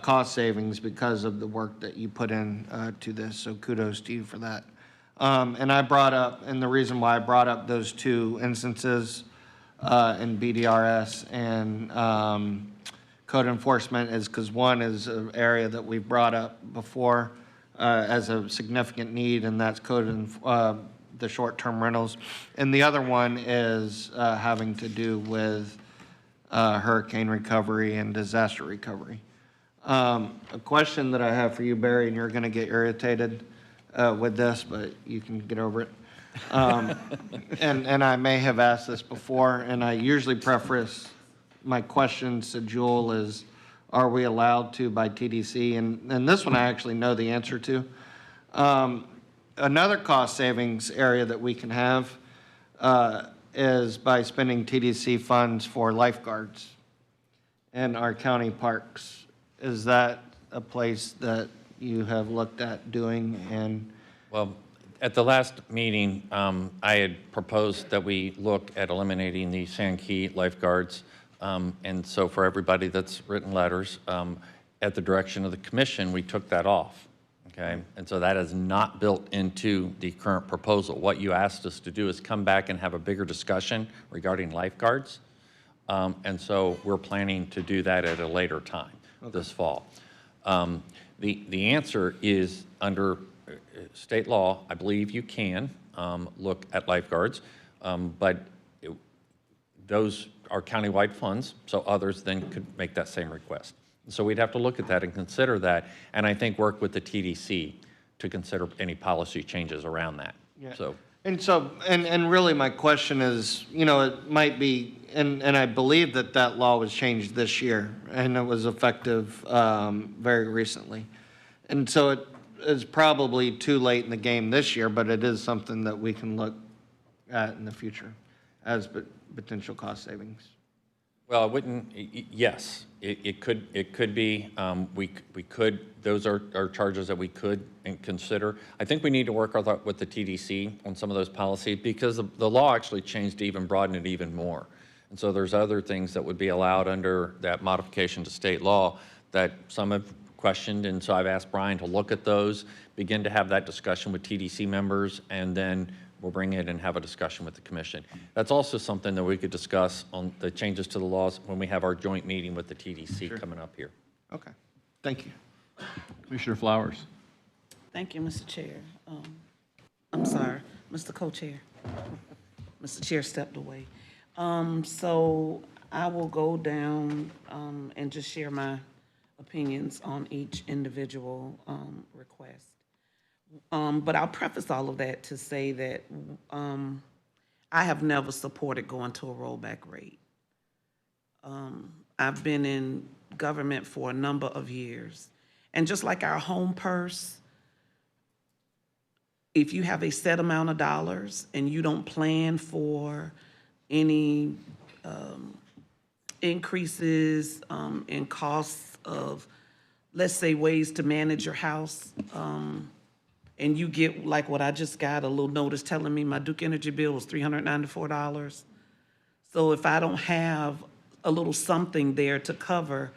Speaker 11: cost savings because of the work that you put in to this. So kudos to you for that. And the reason why I brought up those 2 instances in BDRS and code enforcement is because one is an area that we've brought up before as a significant need, and that's the short-term rentals. And the other one is having to do with hurricane recovery and disaster recovery. A question that I have for you, Barry, and you're going to get irritated with this, but you can get over it. And I may have asked this before, and I usually preface my questions to Jewel is, are we allowed to by TDC? And this one I actually know the answer to. Another cost savings area that we can have is by spending TDC funds for lifeguards in our county parks. Is that a place that you have looked at doing? And
Speaker 2: well, at the last meeting, I had proposed that we look at eliminating the Sand Key lifeguards. And so for everybody that's written letters, at the direction of the commission, we took that off. Okay, and so that is not built into the current proposal. What you asked us to do is come back and have a bigger discussion regarding lifeguards. And so we're planning to do that at a later time this fall. The answer is under state law, I believe you can look at lifeguards, but those are countywide funds, so others then could make that same request. So we'd have to look at that and consider that, and I think work with the TDC to consider any policy changes around that.
Speaker 11: Yeah.
Speaker 2: So,
Speaker 11: And really my question is, it might be, and I believe that law was changed this year, and it was effective very recently. And so it is probably too late in the game this year, but it is something that we can look at in the future as potential cost savings.
Speaker 2: well, it wouldn't, yes, it could be, we could, those are charges that we could consider. I think we need to work with the TDC on some of those policies, because the law actually changed to even broaden it even more. And so there's other things that would be allowed under that modification to state law that some have questioned, and so I've asked Brian to look at those, begin to have that discussion with TDC members, and then we'll bring it and have a discussion with the commission. That's also something that we could discuss on the changes to the laws when we have our joint meeting with the TDC coming up here.
Speaker 11: Okay, thank you.
Speaker 4: Commissioner Flowers.
Speaker 5: Thank you, Mr. Chair. I'm sorry, Mr. Co-Chair. Mr. Chair stepped away. So I will go down and just share my opinions on each individual request. But I'll preface all of that to say that I have never supported going to a rollback rate. I've been in government for a number of years. And just like our home purse, if you have a set amount of dollars and you don't plan for any increases in costs of, let's say, ways to manage your house, and you get like what I just got, a little notice telling me my Duke Energy bill was $394. So if I don't have a little something there to cover,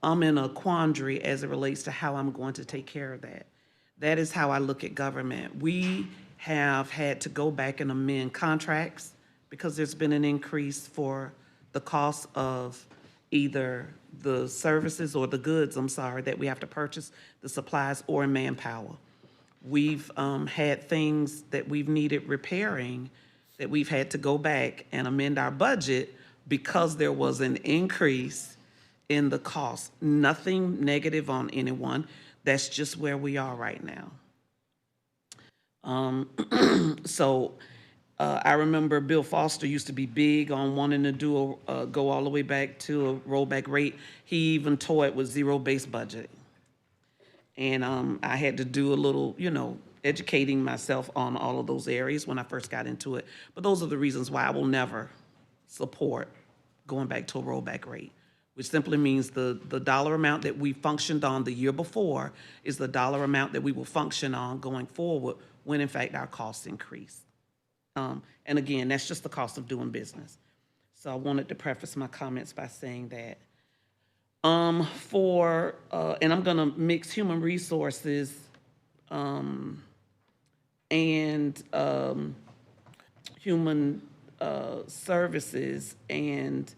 Speaker 5: I'm in a quandary as it relates to how I'm going to take care of that. That is how I look at government. We have had to go back and amend contracts because there's been an increase for the cost of either the services or the goods, that we have to purchase, the supplies or manpower. We've had things that we've needed repairing that we've had to go back and amend our budget because there was an increase in the cost. Nothing negative on anyone. That's just where we are right now. I remember Bill Foster used to be big on wanting to do go all the way back to a rollback rate. He even toyed with zero-based budgeting. And I had to do a little, educating myself on all of those areas when I first got into it. But those are the reasons why I will never support going back to a rollback rate, which simply means the dollar amount that we functioned on the year before is the dollar amount that we will function on going forward when, in fact, our costs increase. And again, that's just the cost of doing business. So I wanted to preface my comments by saying that. And I'm gonna mix human resources and human services and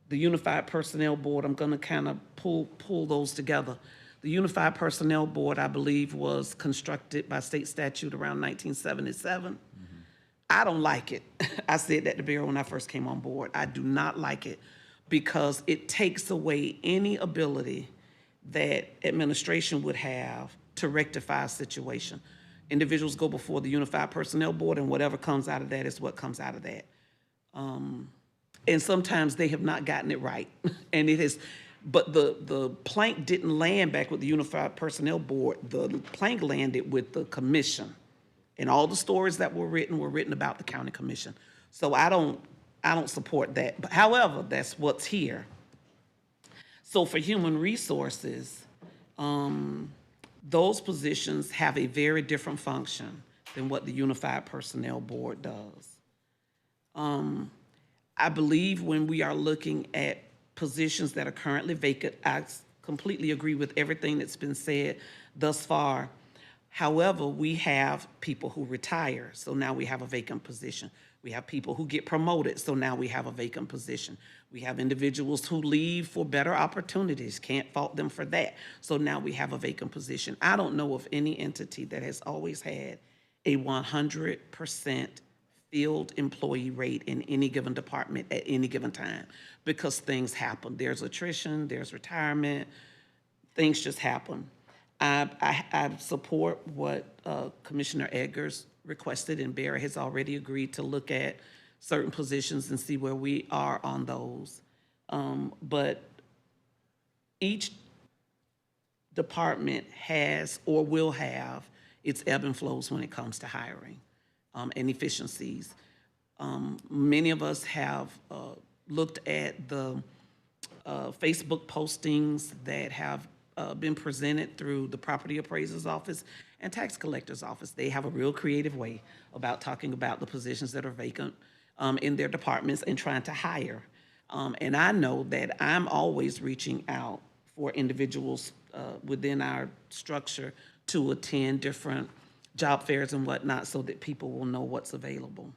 Speaker 5: the Unified Personnel Board. I'm gonna kind of pull those together. The Unified Personnel Board, I believe, was constructed by state statute around 1977. I don't like it. I said that to Barry when I first came on board. I do not like it because it takes away any ability that administration would have to rectify a situation. Individuals go before the Unified Personnel Board, and whatever comes out of that is what comes out of that. And sometimes they have not gotten it right. And it is, but the plank didn't land back with the Unified Personnel Board. The plank landed with the commission. And all the stories that were written about the county commission. So I don't support that. But however, that's what's here. So for human resources, those positions have a very different function than what the Unified Personnel Board does. I believe when we are looking at positions that are currently vacant, I completely agree with everything that's been said thus far. However, we have people who retire, so now we have a vacant position. We have people who get promoted, so now we have a vacant position. We have individuals who leave for better opportunities, can't fault them for that. So now we have a vacant position. I don't know of any entity that has always had a 100% filled employee rate in any given department at any given time, because things happen. There's attrition, there's retirement, things just happen. I support what Commissioner Eggers requested, and Barry has already agreed to look at certain positions and see where we are on those. But each department has or will have its ebb and flows when it comes to hiring and efficiencies. Many of us have looked at the Facebook postings that have been presented through the property appraiser's office and tax collector's office. They have a real creative way about talking about the positions that are vacant in their departments and trying to hire. And I know that I'm always reaching out for individuals within our structure to attend different job fairs and whatnot so that people will know what's available.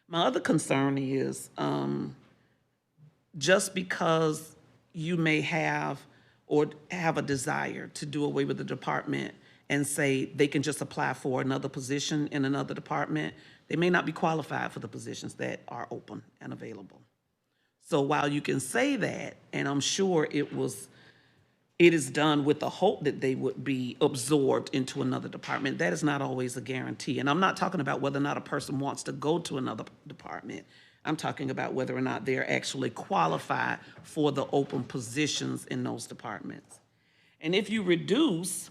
Speaker 5: My other concern is just because you may have or have a desire to do away with the department and say they can just apply for another position in another department, they may not be qualified for the positions that are open and available. So while you can say that, and I'm sure it is done with the hope that they would be absorbed into another department, that is not always a guarantee. And I'm not talking about whether or not a person wants to go to another department. I'm talking about whether or not they're actually qualified for the open positions in those departments. And if you reduce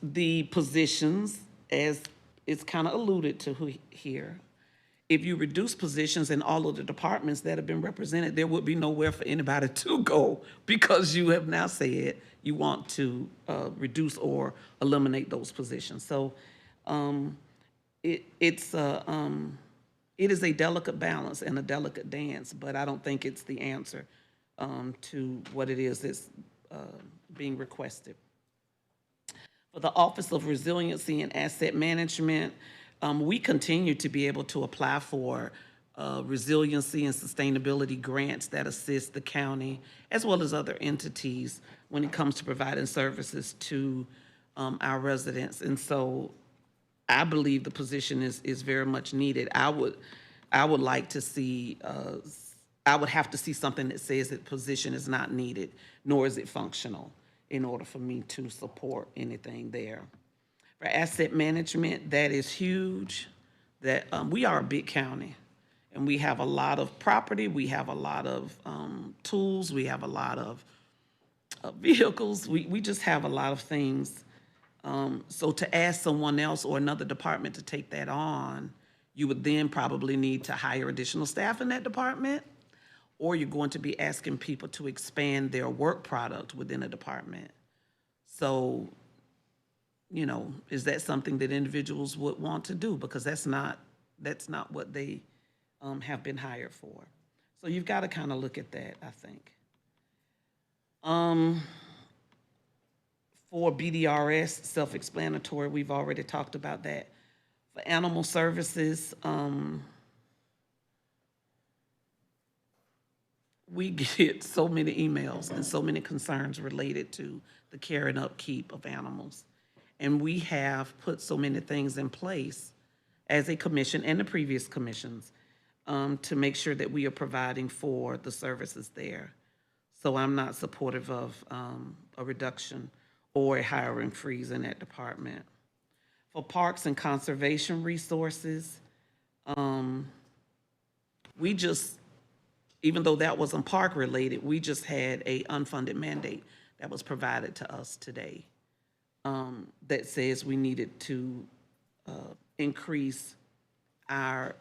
Speaker 5: the positions, as it's kind of alluded to here, if you reduce positions in all of the departments that have been represented, there would be nowhere for anybody to go, because you have now said you want to reduce or eliminate those positions. So it is a delicate balance and a delicate dance, but I don't think it's the answer to what it is that's being requested. For the Office of Resiliency and Asset Management, we continue to be able to apply for resiliency and sustainability grants that assist the county as well as other entities when it comes to providing services to our residents. And so I believe the position is very much needed. I would like to see, I would have to see something that says that position is not needed, nor is it functional, in order for me to support anything there. For asset management, that is huge. That we are a big county, and we have a lot of property, we have a lot of tools, we have a lot of vehicles, we just have a lot of things. So to ask someone else or another department to take that on, you would then probably need to hire additional staff in that department, or you're going to be asking people to expand their work product within a department. So, you know, is that something that individuals would want to do? Because that's not what they have been hired for. So you've got to kind of look at that, I think. For BDRS, self-explanatory, we've already talked about that. For animal services, we get so many emails and so many concerns related to the care and upkeep of animals. And we have put so many things in place as a commission and the previous commissions to make sure that we are providing for the services there. So I'm not supportive of a reduction or a hiring freeze in that department. For parks and conservation resources, we just, even though that wasn't park related, we just had a unfunded mandate that was provided to us today that says we needed to increase our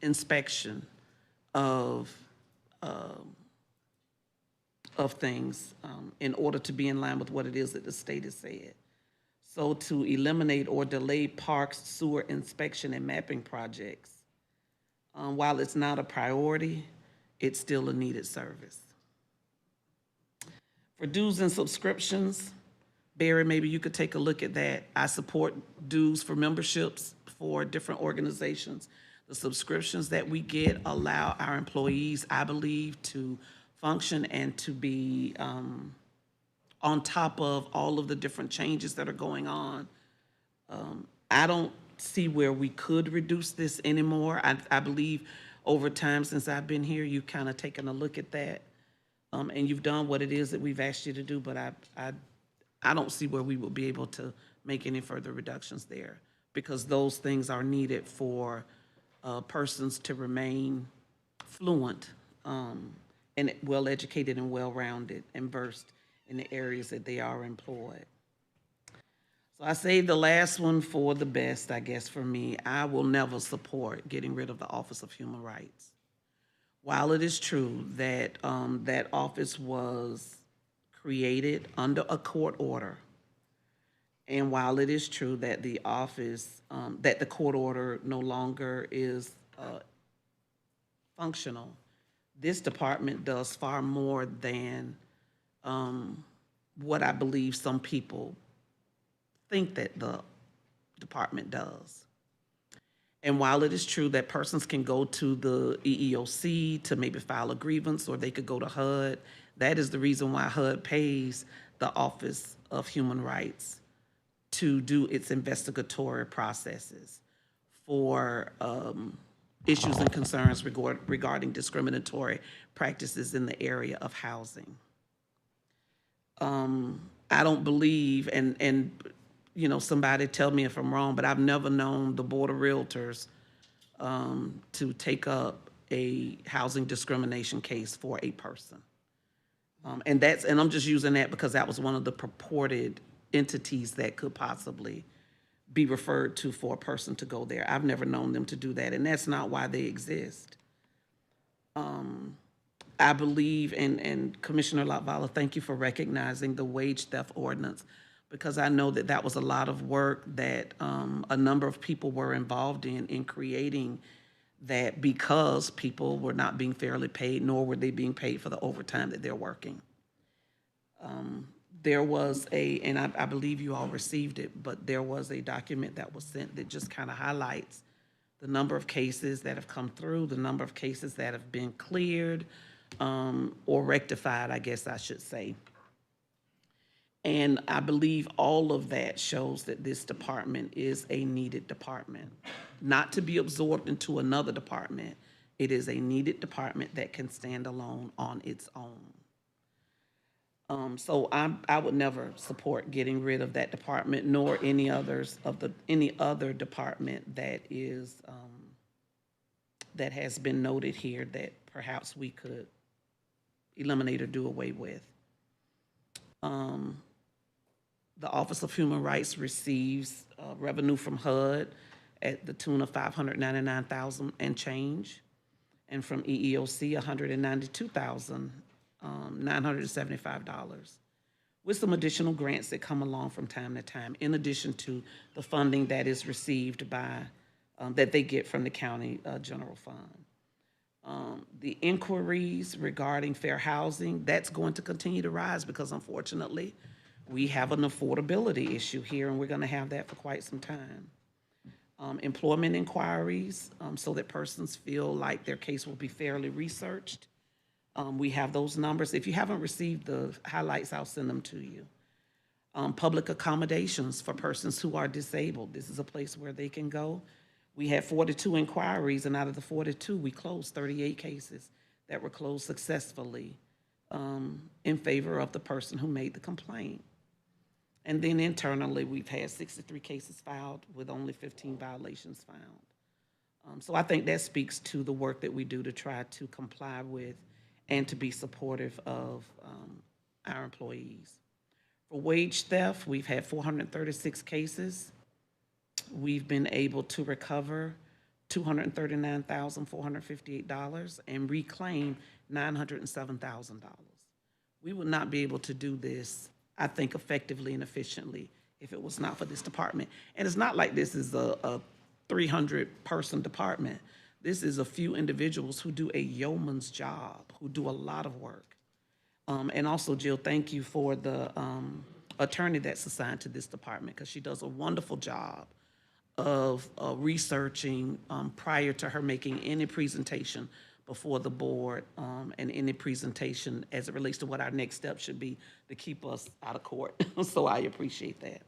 Speaker 5: inspection of things in order to be in line with what it is that the state has said. So to eliminate or delay parks, sewer inspection and mapping projects, while it's not a priority, it's still a needed service. For dues and subscriptions, Barry, maybe you could take a look at that. I support dues for memberships for different organizations. The subscriptions that we get allow our employees, I believe, to function and to be on top of all of the different changes that are going on. I don't see where we could reduce this anymore. I believe over time since I've been here, you've kind of taken a look at that. And you've done what it is that we've asked you to do, but I don't see where we will be able to make any further reductions there, because those things are needed for persons to remain fluent and well-educated and well-rounded and versed in the areas that they are employed. So I saved the last one for the best, I guess, for me. I will never support getting rid of the Office of Human Rights. While it is true that that office was created under a court order, and while it is true that the office, that the court order no longer is functional, this department does far more than what I believe some people think that the department does. And while it is true that persons can go to the EEOC to maybe file a grievance, or they could go to HUD, that is the reason why HUD pays the Office of Human Rights to do its investigatory processes for issues and concerns regarding discriminatory practices in the area of housing. I don't believe, and you know, somebody tell me if I'm wrong, but I've never known the Board of Realtors to take up a housing discrimination case for a person. And I'm just using that because that was one of the purported entities that could possibly be referred to for a person to go there. I've never known them to do that, and that's not why they exist. I believe, and Commissioner Latvala, thank you for recognizing the wage theft ordinance, because I know that that was a lot of work that a number of people were involved in creating that, because people were not being fairly paid, nor were they being paid for the overtime that they're working. There was and I believe you all received it, but there was a document that was sent that just kind of highlights the number of cases that have come through, the number of cases that have been cleared or rectified, I guess I should say. And I believe all of that shows that this department is a needed department, not to be absorbed into another department. It is a needed department that can stand alone on its own. So I would never support getting rid of that department, nor any other department that is that has been noted here that perhaps we could eliminate or do away with. The Office of Human Rights receives revenue from HUD at the tune of $599,000 and change, and from EEOC $192,975, with some additional grants that come along from time to time, in addition to the funding that is received by that they get from the county general fund. The inquiries regarding fair housing, that's going to continue to rise, because unfortunately, we have an affordability issue here, and we're going to have that for quite some time. Employment inquiries, so that persons feel like their case will be fairly researched. We have those numbers. If you haven't received the highlights, I'll send them to you. Public accommodations for persons who are disabled. This is a place where they can go. We had 42 inquiries, and out of the 42, we closed 38 cases that were closed successfully in favor of the person who made the complaint. And then internally, we've had 63 cases filed with only 15 violations found. So I think that speaks to the work that we do to try to comply with and to be supportive of our employees. For wage theft, we've had 436 cases. We've been able to recover $239,458 and reclaim $907,000. We would not be able to do this, I think, effectively and efficiently if it was not for this department. And it's not like this is a 300-person department. This is a few individuals who do a yeoman's job, who do a lot of work. And also, Jill, thank you for the attorney that's assigned to this department, because she does a wonderful job of researching prior to her making any presentation before the board, and any presentation as it relates to what our next step should be to keep us out of court. So I appreciate that.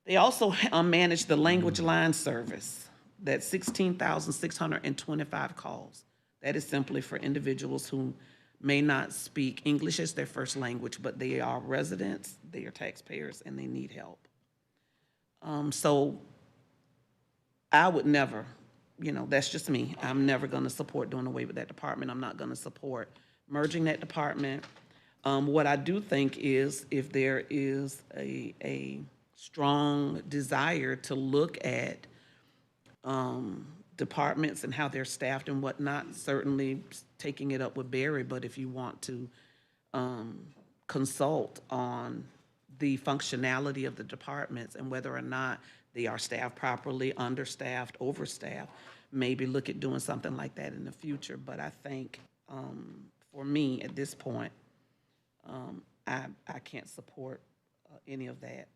Speaker 5: They also manage the language line service. That's 16,625 calls. That is simply for individuals who may not speak English as their first language, but they are residents, they are taxpayers, and they need help. So I would never, that's just me. I'm never going to support doing away with that department. I'm not going to support merging that department. What I do think is if there is a strong desire to look at departments and how they're staffed and whatnot, certainly taking it up with Barry, but if you want to consult on the functionality of the departments and whether or not they are staffed properly, understaffed, overstaffed, maybe look at doing something like that in the future. But I think for me at this point, I can't support any of that.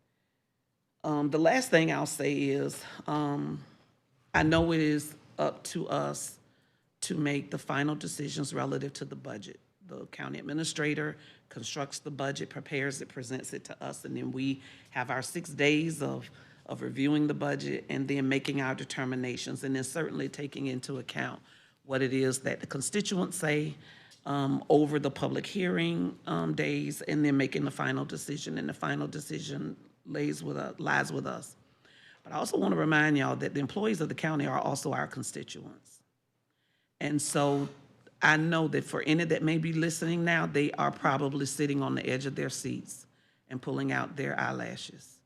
Speaker 5: The last thing I'll say is I know it is up to us to make the final decisions relative to the budget. The county administrator constructs the budget, prepares it, presents it to us, and then we have our 6 days of reviewing the budget and then making our determinations, and then certainly taking into account what it is that the constituents say over the public hearing days, and then making the final decision, and the final decision lies with us. But I also want to remind y'all that the employees of the county are also our constituents. And so I know that for any that may be listening now, they are probably sitting on the edge of their seats and pulling out their eyelashes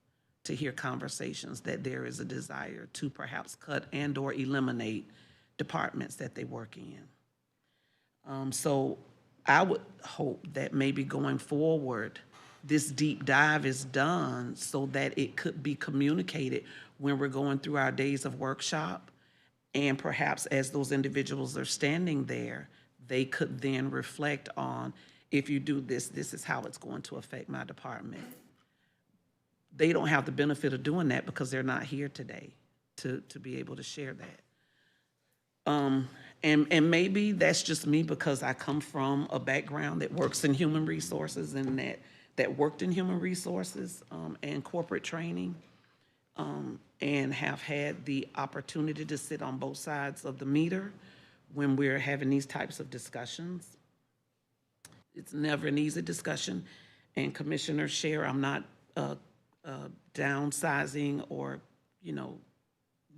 Speaker 5: to hear conversations that there is a desire to perhaps cut and or eliminate departments that they work in. So I would hope that maybe going forward, this deep dive is done so that it could be communicated when we're going through our days of workshop. And perhaps as those individuals are standing there, they could then reflect on, if you do this, this is how it's going to affect my department. They don't have the benefit of doing that because they're not here today to be able to share that. And maybe that's just me because I come from a background that works in human resources and that worked in human resources and corporate training, and have had the opportunity to sit on both sides of the meter when we're having these types of discussions. It's never an easy discussion. And Commissioner Scher, I'm not downsizing or,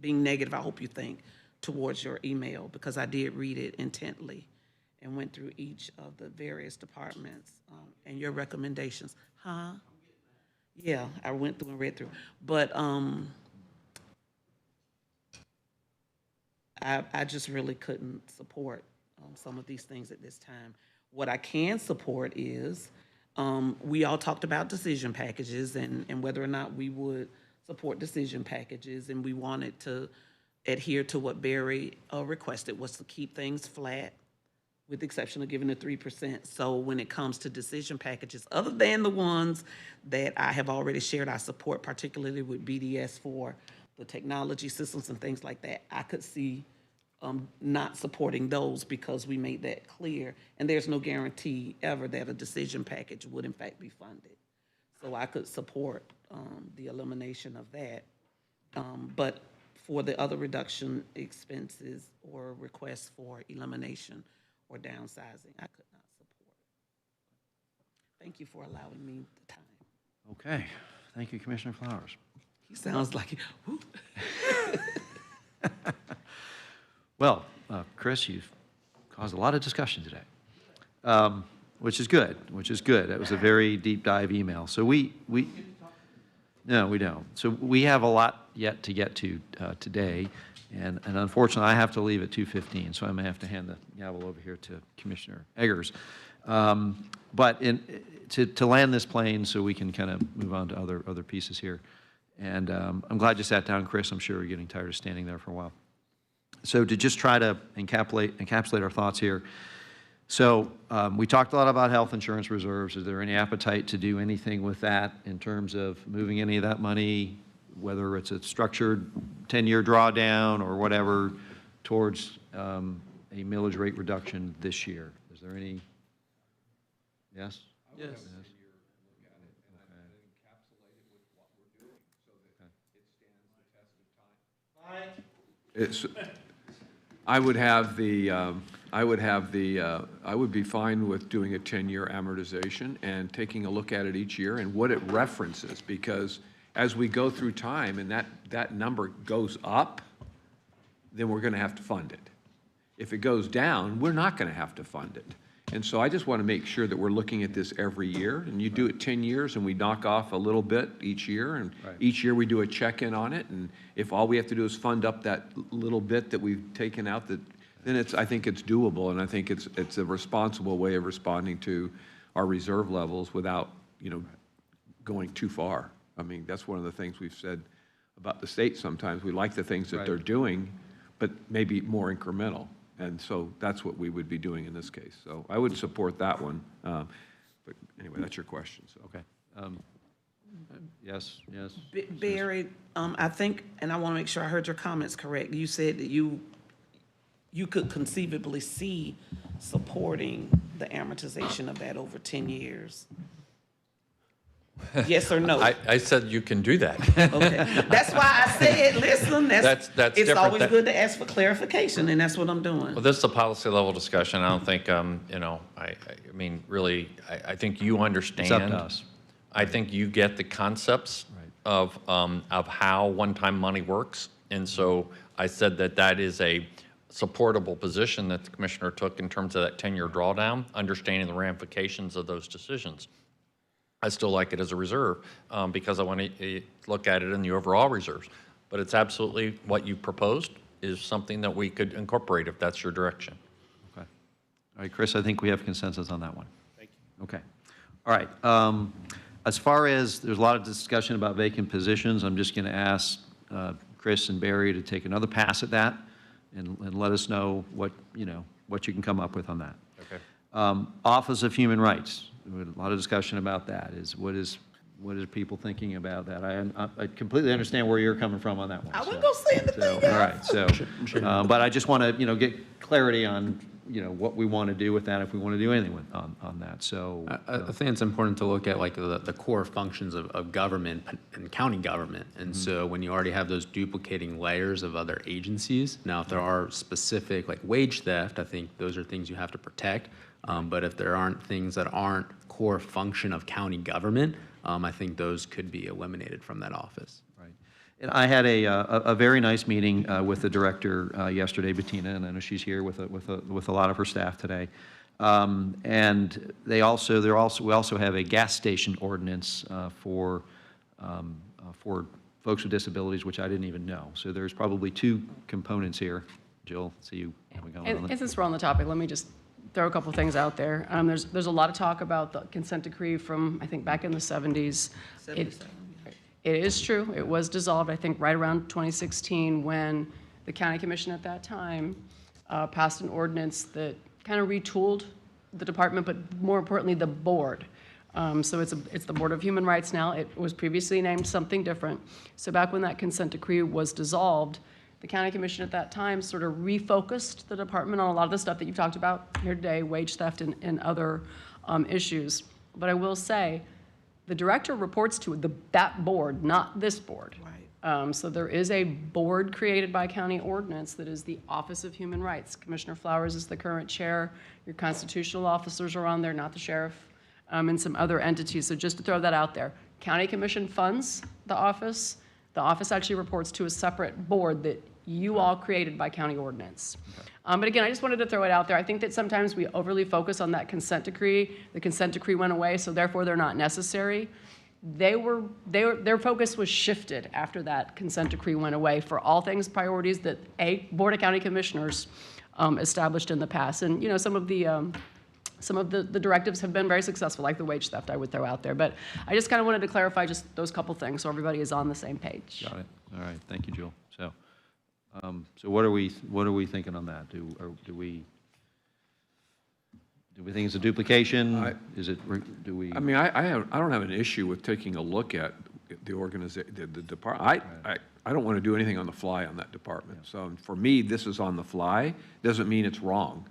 Speaker 5: being negative, I hope you think, towards your email, because I did read it intently and went through each of the various departments and your recommendations. Yeah, I went through and read through. But I just really couldn't support some of these things at this time. What I can support is, we all talked about decision packages and whether or not we would support decision packages, and we wanted to adhere to what Barry requested, was to keep things flat, with the exception of giving the 3%. So when it comes to decision packages, other than the ones that I have already shared, I support, particularly with BDS for the technology systems and things like that, I could see not supporting those because we made that clear. And there's no guarantee ever that a decision package would in fact be funded. So I could support the elimination of that. But for the other reduction expenses or requests for elimination or downsizing, I could not support. Thank you for allowing me the time.
Speaker 1: Okay, thank you, Commissioner Flowers.
Speaker 5: He sounds like, whoo.
Speaker 1: Well, Chris, you've caused a lot of discussion today, which is good, That was a very deep dive email. So no, we don't. So we have a lot yet to get to today, and unfortunately, I have to leave at 2:15, so I may have to hand the gavel over here to Commissioner Eggers. But to land this plane so we can kind of move on to other pieces here. And I'm glad you sat down, Chris. I'm sure you're getting tired of standing there for a while. So to just try to encapsulate our thoughts here. So we talked a lot about health insurance reserves. Is there any appetite to do anything with that in terms of moving any of that money, whether it's a structured 10-year drawdown or whatever towards a millage rate reduction this year. Is there any? Yes?
Speaker 7: Yes.
Speaker 4: It's, I would have the, I would be fine with doing a 10-year amortization and taking a look at it each year and what it references, because as we go through time and that number goes up, then we're going to have to fund it. If it goes down, we're not going to have to fund it. And so I just want to make sure that we're looking at this every year, and you do it 10 years, and we knock off a little bit each year, and each year we do a check-in on it, and if all we have to do is fund up that little bit that we've taken out, then I think it's doable, and I think it's a responsible way of responding to our reserve levels without, going too far. I mean, that's one of the things we've said about the state sometimes. We like the things that they're doing, but maybe more incremental. And so that's what we would be doing in this case. So I would support that one. But anyway, that's your question, so.
Speaker 1: Okay. Yes, yes.
Speaker 5: Barry, I think, and I want to make sure I heard your comments correct. You said that you could conceivably see supporting the amortization of that over 10 years. Yes or no?
Speaker 2: I said you can do that.
Speaker 5: Okay. That's why I said, listen,
Speaker 2: That's
Speaker 5: it's
Speaker 2: different
Speaker 5: always
Speaker 2: than-
Speaker 5: good to ask for clarification, and that's what I'm doing.
Speaker 2: Well, this is a policy level discussion. I don't think, I mean, really, I think you understand.
Speaker 1: It's up to us.
Speaker 2: I think you get the concepts of how one-time money works. And so I said that is a supportable position that the commissioner took in terms of that 10-year drawdown, understanding the ramifications of those decisions. I still like it as a reserve because I want to look at it in the overall reserves. But it's absolutely what you proposed is something that we could incorporate if that's your direction.
Speaker 1: Okay. All right, Chris, I think we have consensus on that one. Thank you. Okay. All right. As far as, there's a lot of discussion about vacant positions, I'm just going to ask Chris and Barry to take another pass at that and let us know what you can come up with on that.
Speaker 2: Okay.
Speaker 1: Office of Human Rights. We had a lot of discussion about that. What are people thinking about that? I completely understand where you're coming from on that one.
Speaker 5: I wouldn't go say anything.
Speaker 1: All right, so, but I just want to, get clarity on, what we want to do with that, if we want to do anything on that, so.
Speaker 12: I think it's important to look at like the core functions of government and county government. And so when you already have those duplicating layers of other agencies, now if there are specific like wage theft, I think those are things you have to protect. But if there aren't things that aren't core function of county government, I think those could be eliminated from that office.
Speaker 1: Right. And I had a very nice meeting with the director yesterday, Bettina, and I know she's here with a lot of her staff today. And we also have a gas station ordinance for folks with disabilities, which I didn't even know. So there's probably two components here. Jill, see you having gone on
Speaker 14: And
Speaker 1: that.
Speaker 14: since we're on the topic, let me just throw a couple things out there. There's a lot of talk about the consent decree from, I think, back in the 70s. It is true. It was dissolved, I think, right around 2016 when the county commission at that time passed an ordinance that kind of retooled the department, but more importantly, the board. So it's the Board of Human Rights now. It was previously named something different. So back when that consent decree was dissolved, the county commission at that time sort of refocused the department on a lot of the stuff that you've talked about here today, wage theft and other issues. But I will say, the director reports to that board, not this board.
Speaker 5: Right.
Speaker 14: So there is a board created by county ordinance that is the Office of Human Rights. Commissioner Flowers is the current chair. Your constitutional officers are on there, not the sheriff, and some other entities. So just to throw that out there, county commission funds the office. The office actually reports to a separate board that you all created by county ordinance. But again, I just wanted to throw it out there. I think that sometimes we overly focus on that consent decree. The consent decree went away, so therefore they're not necessary. Their focus was shifted after that consent decree went away for all things priorities that a Board of County Commissioners established in the past. And some of the directives have been very successful, like the wage theft I would throw out there. But I just kind of wanted to clarify just those couple things so everybody is on the same page.
Speaker 1: Got it. All right. Thank you, Jill. So what are we thinking on that? Do we think it's a duplication? Do we?
Speaker 4: I mean, I don't have an issue with taking a look at the organization, the department. I don't want to do anything on the fly on that department. So for me, this is on the fly, doesn't mean it's wrong.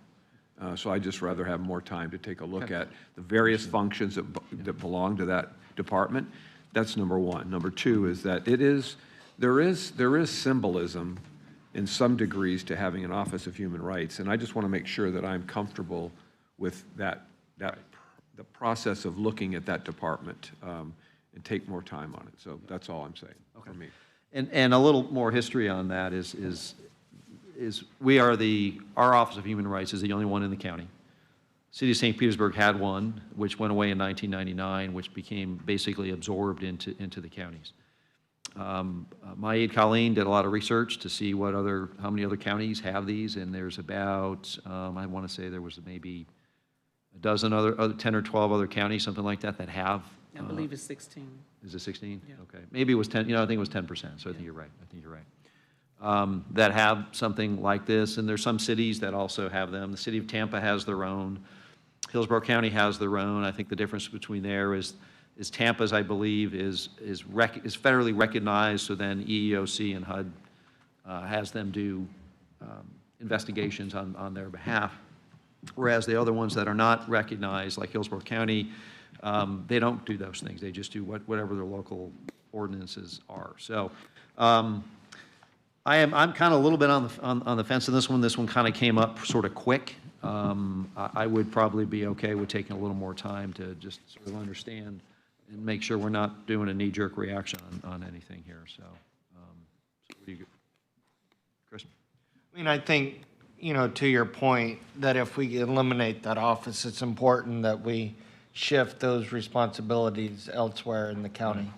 Speaker 4: So I'd just rather have more time to take a look at the various functions that belong to that department. That's number one. Number two is that there is symbolism in some degrees to having an Office of Human Rights, and I just want to make sure that I'm comfortable with the process of looking at that department and take more time on it. So that's all I'm saying for me.
Speaker 1: And a little more history on that is our Office of Human Rights is the only one in the county. City of St. Petersburg had one, which went away in 1999, which became basically absorbed into the counties. My aide Colleen did a lot of research to see how many other counties have these, and there's about, I want to say there was maybe a dozen other 10 or 12 other counties, something like that have.
Speaker 5: I believe it's 16.
Speaker 1: Is it 16?
Speaker 5: Yeah.
Speaker 1: Okay. Maybe it was 10, I think it was 10%, so I think you're right. I think you're right. That have something like this, and there's some cities that also have them. The city of Tampa has their own. Hillsborough County has their own. I think the difference between there is Tampa's, I believe, is federally recognized, so then EEOC and HUD has them do investigations on their behalf. Whereas the other ones that are not recognized, like Hillsborough County, they don't do those things. They just do whatever their local ordinances are. So I'm kind of a little bit on the fence on this one. This one kind of came up sort of quick. I would probably be okay with taking a little more time to just sort of understand and make sure we're not doing a knee-jerk reaction on anything here. So, what do you, Chris?
Speaker 11: I mean, I think, to your point, that if we eliminate that office, it's important that we shift those responsibilities elsewhere in the county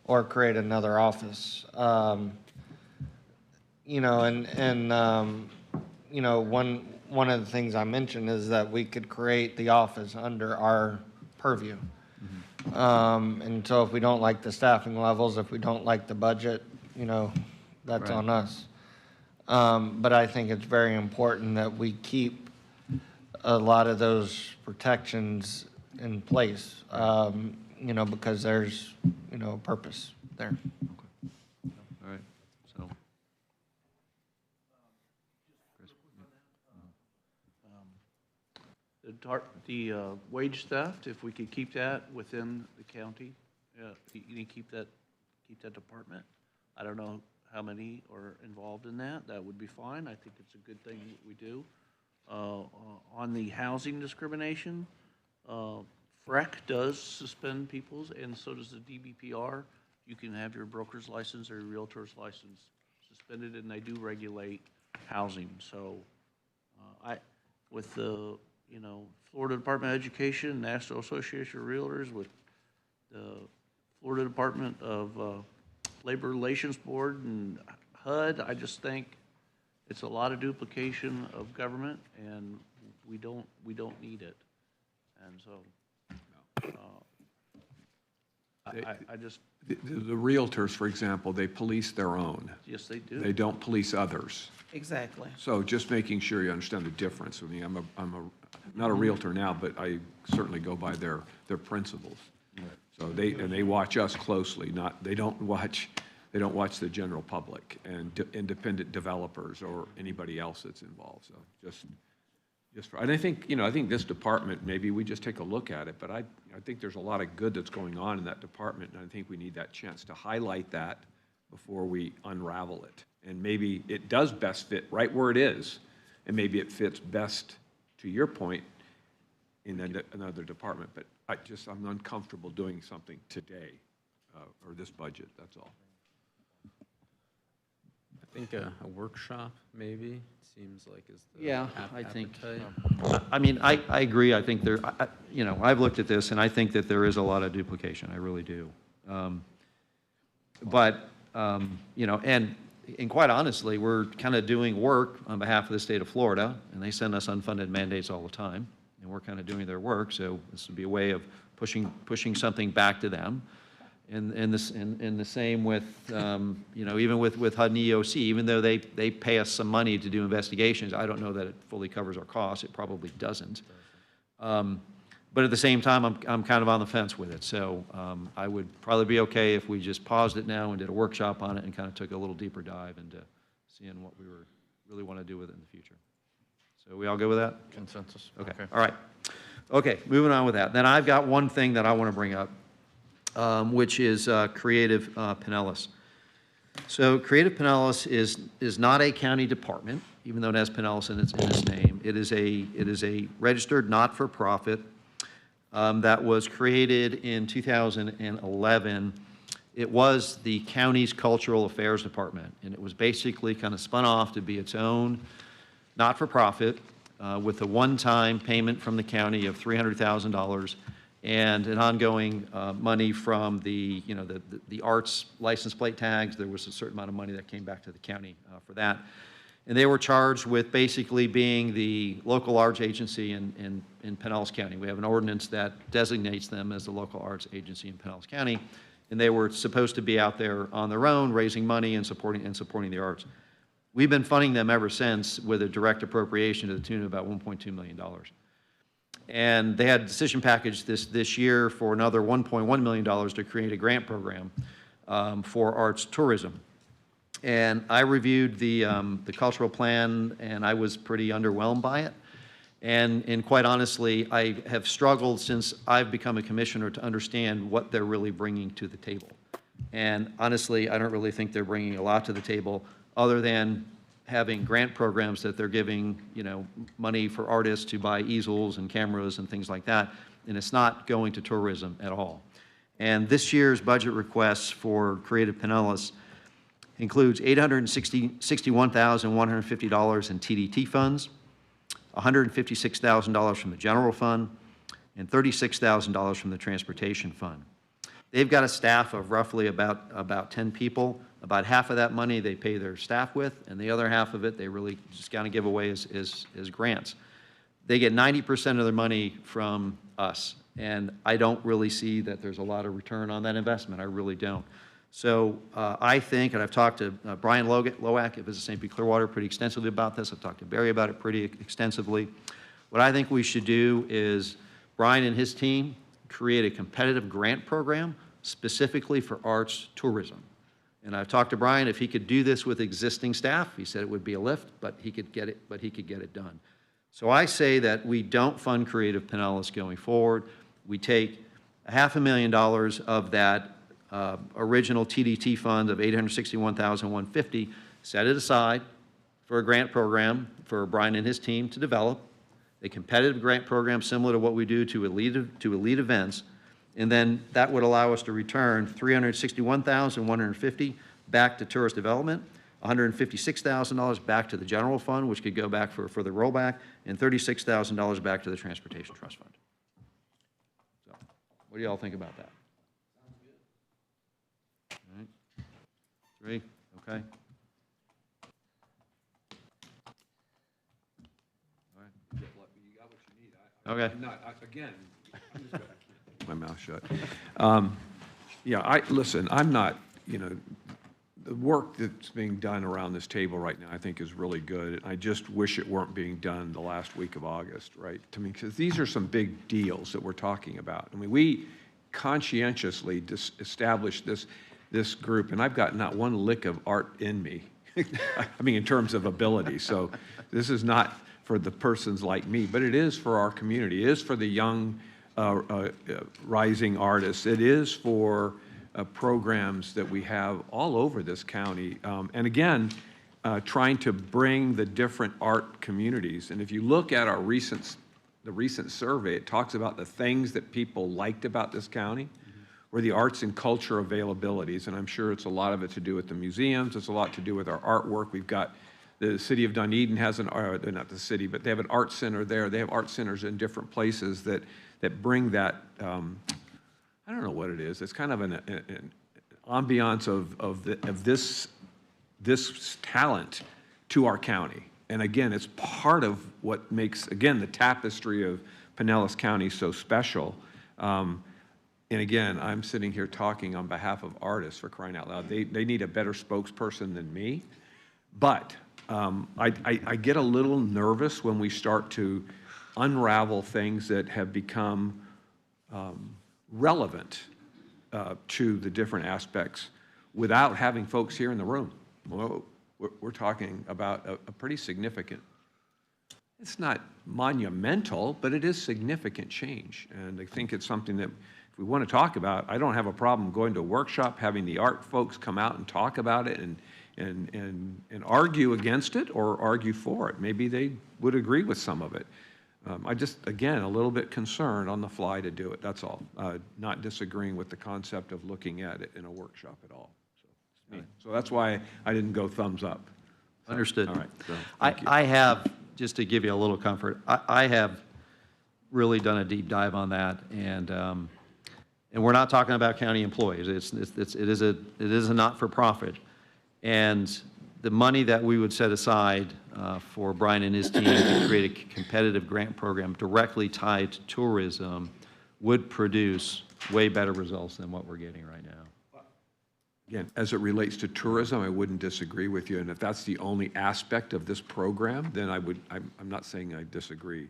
Speaker 11: or create another office. One of the things I mentioned is that we could create the office under our purview. And so if we don't like the staffing levels, if we don't like the budget, that's on us. But I think it's very important that we keep a lot of those protections in place, because there's, a purpose there.
Speaker 1: All right. So.
Speaker 7: The wage theft, if we could keep that within the county, you keep that department. I don't know how many are involved in that. That would be fine. I think it's a good thing that we do. On the housing discrimination, FREC does suspend people's, and so does the DBPR. You can have your broker's license or your realtor's license suspended, and they do regulate housing. So, with the Florida Department of Education, National Association of Realtors, with the Florida Department of Labor Relations Board and HUD, I just think it's a lot of duplication of government, and we don't need it. And so, I just.
Speaker 4: The realtors, for example, they police their own.
Speaker 7: Yes, they do.
Speaker 4: They don't police others.
Speaker 5: Exactly.
Speaker 4: So just making sure you understand the difference. I mean, I'm not a realtor now, but I certainly go by their principles. So they watch us closely. They don't watch the general public and independent developers or anybody else that's involved. So and I think this department, maybe we just take a look at it, but I think there's a lot of good that's going on in that department, and I think we need that chance to highlight that before we unravel it. And maybe it does best fit right where it is, and maybe it fits best, to your point, in another department. But I'm uncomfortable doing something today, or this budget, that's all.
Speaker 12: I think a workshop maybe seems like is the
Speaker 1: Yeah, I think,
Speaker 12: appetite.
Speaker 1: I mean, I agree. I think I've looked at this, and I think that there is a lot of duplication. I really do. And quite honestly, we're kind of doing work on behalf of the state of Florida, and they send us unfunded mandates all the time, and we're kind of doing their work. So this would be a way of pushing something back to them. And the same with, even with HUD and EOC, even though they pay us some money to do investigations, I don't know that it fully covers our costs. It probably doesn't. But at the same time, I'm kind of on the fence with it. So I would probably be okay if we just paused it now and did a workshop on it and kind of took a little deeper dive into seeing what we really want to do with it in the future. So we all good with that?
Speaker 2: Consensus?
Speaker 1: Okay, all right. Okay, moving on with that. Then I've got one thing that I want to bring up, which is Creative Pinellas. So Creative Pinellas is not a county department, even though it has Pinellas in its name. It is a registered not-for-profit that was created in 2011. It was the county's Cultural Affairs Department, and it was basically kind of spun off to be its own not-for-profit with a one-time payment from the county of $300,000 and an ongoing money from the arts license plate tags. There was a certain amount of money that came back to the county for that. And they were charged with basically being the local arts agency in Pinellas County. We have an ordinance that designates them as the local arts agency in Pinellas County, and they were supposed to be out there on their own, raising money and supporting the arts. We've been funding them ever since with a direct appropriation to the tune of about $1.2 million. And they had a decision package this year for another $1.1 million to create a grant program for arts tourism. And I reviewed the cultural plan, and I was pretty underwhelmed by it. And quite honestly, I have struggled since I've become a commissioner to understand what they're really bringing to the table. And honestly, I don't really think they're bringing a lot to the table other than having grant programs that they're giving, money for artists to buy easels and cameras and things like that. And it's not going to tourism at all. And this year's budget requests for Creative Pinellas includes $861,150 in TDT funds, $156,000 from the general fund, and $36,000 from the transportation fund. They've got a staff of roughly about 10 people. About half of that money they pay their staff with, and the other half of it they really just kind of give away as grants. They get 90% of their money from us, and I don't really see that there's a lot of return on that investment. I really don't. So I think, and I've talked to Brian Lowack at Visit St. Pete Clearwater pretty extensively about this. I've talked to Barry about it pretty extensively. What I think we should do is Brian and his team create a competitive grant program specifically for arts tourism. And I've talked to Brian, if he could do this with existing staff, he said it would be a lift, but he could get it done. So I say that we don't fund Creative Pinellas going forward. We take $500,000 of that original TDT fund of $861,150, set it aside for a grant program for Brian and his team to develop, a competitive grant program similar to what we do to elite events, and then that would allow us to return $361,150 back to tourist development, $156,000 back to the general fund, which could go back for further rollback, and $36,000 back to the transportation trust fund. So, what do y'all think about that? All right. 3, okay. All right.
Speaker 4: You got what you need.
Speaker 1: Okay.
Speaker 4: Again, I'm just going to keep my mouth shut. Listen, I'm not, the work that's being done around this table right now, I think is really good. I just wish it weren't being done the last week of August, right? To me, because these are some big deals that we're talking about. I mean, we conscientiously established this group, and I've got not one lick of art in me. I mean, in terms of ability. So this is not for the persons like me, but it is for our community. It is for the young rising artists. It is for programs that we have all over this county. And again, trying to bring the different art communities. And if you look at the recent survey, it talks about the things that people liked about this county were the arts and culture availabilities. And I'm sure it's a lot of it to do with the museums. It's a lot to do with our artwork. We've got the city of Dunedin has not the city, but they have an art center there. They have art centers in different places that bring that, I don't know what it is. It's kind of an ambiance of this talent to our county. And again, it's part of what makes, again, the tapestry of Pinellas County so special. And again, I'm sitting here talking on behalf of artists, for crying out loud. They need a better spokesperson than me. But I get a little nervous when we start to unravel things that have become relevant to the different aspects without having folks here in the room. Well, we're talking about a pretty significant, it's not monumental, but it is significant change. And I think it's something that if we want to talk about, I don't have a problem going to a workshop, having the art folks come out and talk about it and argue against it or argue for it. Maybe they would agree with some of it. I just, again, a little bit concerned on the fly to do it, that's all. Not disagreeing with the concept of looking at it in a workshop at all. So that's why I didn't go thumbs up.
Speaker 1: Understood.
Speaker 4: All right, so, thank you.
Speaker 1: I have, just to give you a little comfort, I have really done a deep dive on that, and we're not talking about county employees. It is a not-for-profit, and the money that we would set aside for Brian and his team to create a competitive grant program directly tied to tourism would produce way better results than what we're getting right now.
Speaker 4: Again, as it relates to tourism, I wouldn't disagree with you, and if that's the only aspect of this program, then I'm not saying I disagree.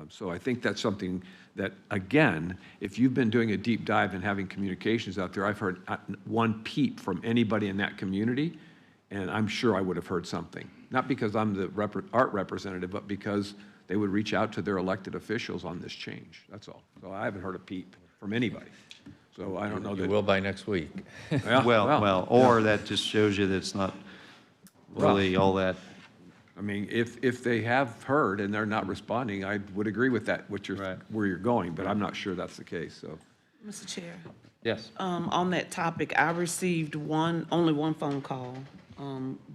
Speaker 4: So I think that's something that, again, if you've been doing a deep dive and having communications out there, I've heard one peep from anybody in that community, and I'm sure I would have heard something. Not because I'm the art representative, but because they would reach out to their elected officials on this change, that's all. So I haven't heard a peep from anybody. So I don't know that.
Speaker 2: You will by next week.
Speaker 4: Yeah,
Speaker 1: Well, or that just shows you that it's not really all that.
Speaker 4: I mean, if they have heard and they're not responding, I would agree with that, where you're going, but I'm not sure that's the case, so.
Speaker 5: Mr. Chair,
Speaker 1: Yes.
Speaker 5: on that topic, I received only one phone call,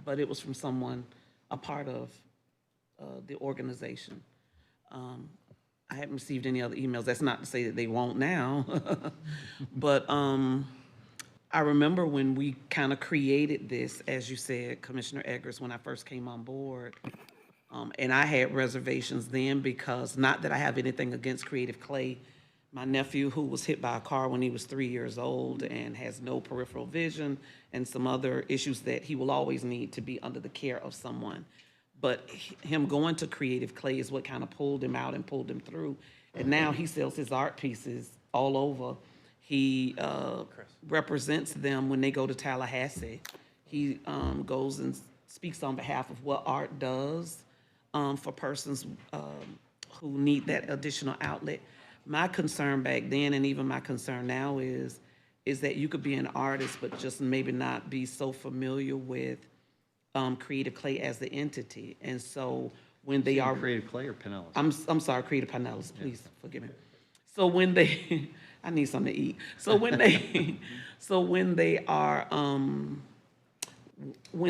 Speaker 5: but it was from someone, a part of the organization. I haven't received any other emails. That's not to say that they won't now. But I remember when we kind of created this, as you said, Commissioner Eggers, when I first came on board, and I had reservations then because, not that I have anything against Creative Clay, my nephew who was hit by a car when he was 3 years old and has no peripheral vision and some other issues that he will always need to be under the care of someone. But him going to Creative Clay is what kind of pulled him out and pulled him through. And now he sells his art pieces all over. He represents them when they go to Tallahassee. He goes and speaks on behalf of what art does for persons who need that additional outlet. My concern back then, and even my concern now, is that you could be an artist, but just maybe not be so familiar with Creative Clay as the entity. And so when they are
Speaker 1: Creative Clay or Pinellas?
Speaker 5: I'm sorry, Creative Pinellas, please forgive me. So when they I need something to eat. So when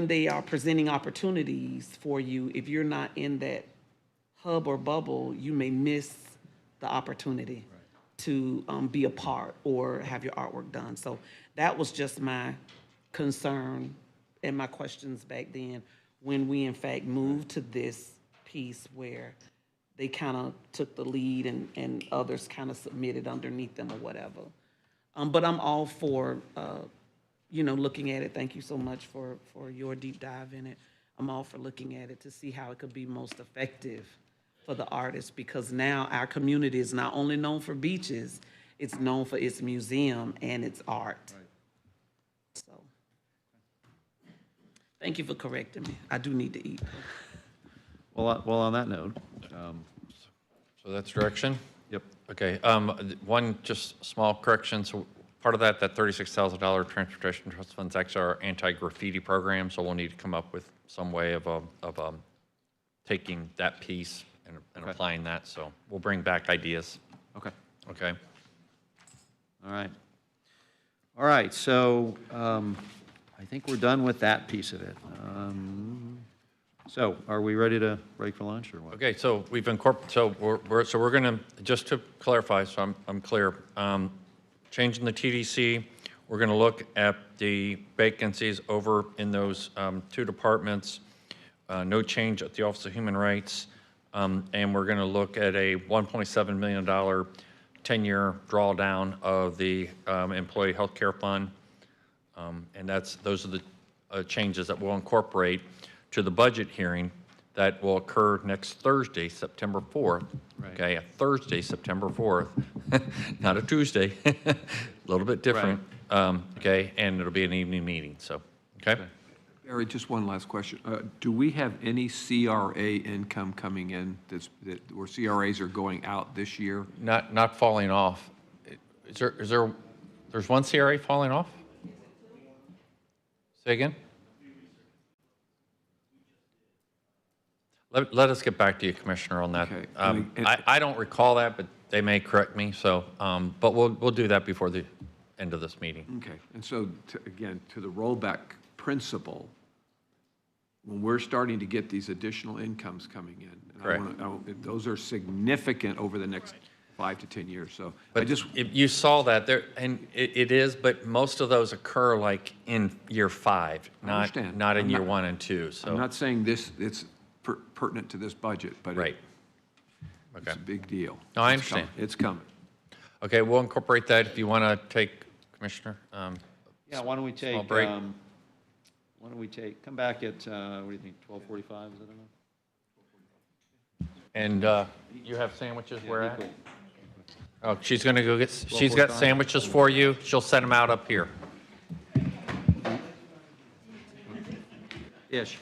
Speaker 5: they are presenting opportunities for you, if you're not in that hub or bubble, you may miss the opportunity to be a part or have your artwork done. So that was just my concern and my questions back then when we in fact moved to this piece where they kind of took the lead and others kind of submitted underneath them or whatever. But I'm all for, looking at it. Thank you so much for your deep dive in it. I'm all for looking at it to see how it could be most effective for the artists, because now our community is not only known for beaches, it's known for its museum and its art. Right. So, thank you for correcting me. I do need to eat.
Speaker 1: Well, on that note.
Speaker 2: So that's direction?
Speaker 1: Yep.
Speaker 2: Okay, one just small correction. So part of that $36,000 transportation trust funds actually our anti-graffiti program. So we'll need to come up with some way of taking that piece and applying that. So we'll bring back ideas.
Speaker 1: Okay.
Speaker 2: Okay.
Speaker 1: All right. All right, so I think we're done with that piece of it. So are we ready to break for lunch or what?
Speaker 2: Okay, so we've incorporated, so we're going to, just to clarify, so I'm clear, changing the TDC, we're going to look at the vacancies over in those two departments, no change at the Office of Human Rights, and we're going to look at a $1.7 million 10-year drawdown of the Employee Health Care Fund, and those are the changes that we'll incorporate to the budget hearing that will occur next Thursday, September 4th.
Speaker 1: Right.
Speaker 2: Okay, a Thursday, September 4th, not a Tuesday, a little bit different. Okay, and it'll be an evening meeting, so, okay?
Speaker 4: Barry, just one last question. Do we have any CRA income coming in where CRAs are going out this year?
Speaker 2: Not falling off. There's one CRA falling off? Say again? Let us get back to you, Commissioner, on that.
Speaker 4: Okay.
Speaker 2: I don't recall that, but they may correct me, so, but we'll do that before the end of this meeting.
Speaker 4: Okay, and so, again, to the rollback principle, when we're starting to get these additional incomes coming in, and
Speaker 2: Correct.
Speaker 4: those are significant over the next 5 to 10 years, so I
Speaker 2: But
Speaker 4: just,
Speaker 2: if you saw that there, and it is, but most of those occur like in year 5,
Speaker 4: understand.
Speaker 2: not in
Speaker 4: I'm
Speaker 2: year
Speaker 4: not-
Speaker 2: 1 and 2, so.
Speaker 4: I'm not saying it's pertinent to this budget, but
Speaker 2: Right.
Speaker 4: it's
Speaker 2: Okay.
Speaker 4: a big deal.
Speaker 2: No, I
Speaker 4: It's coming.
Speaker 2: understand.
Speaker 4: It's coming.
Speaker 2: Okay, we'll incorporate that if you want to take, Commissioner.
Speaker 1: Yeah, why don't we take,
Speaker 2: Small break.
Speaker 1: come back at, what do you think, 12:45, is that enough?
Speaker 2: And you have sandwiches where at? Oh, she's going to go get, she's got sandwiches for you. She'll set them out up here.
Speaker 1: Ish.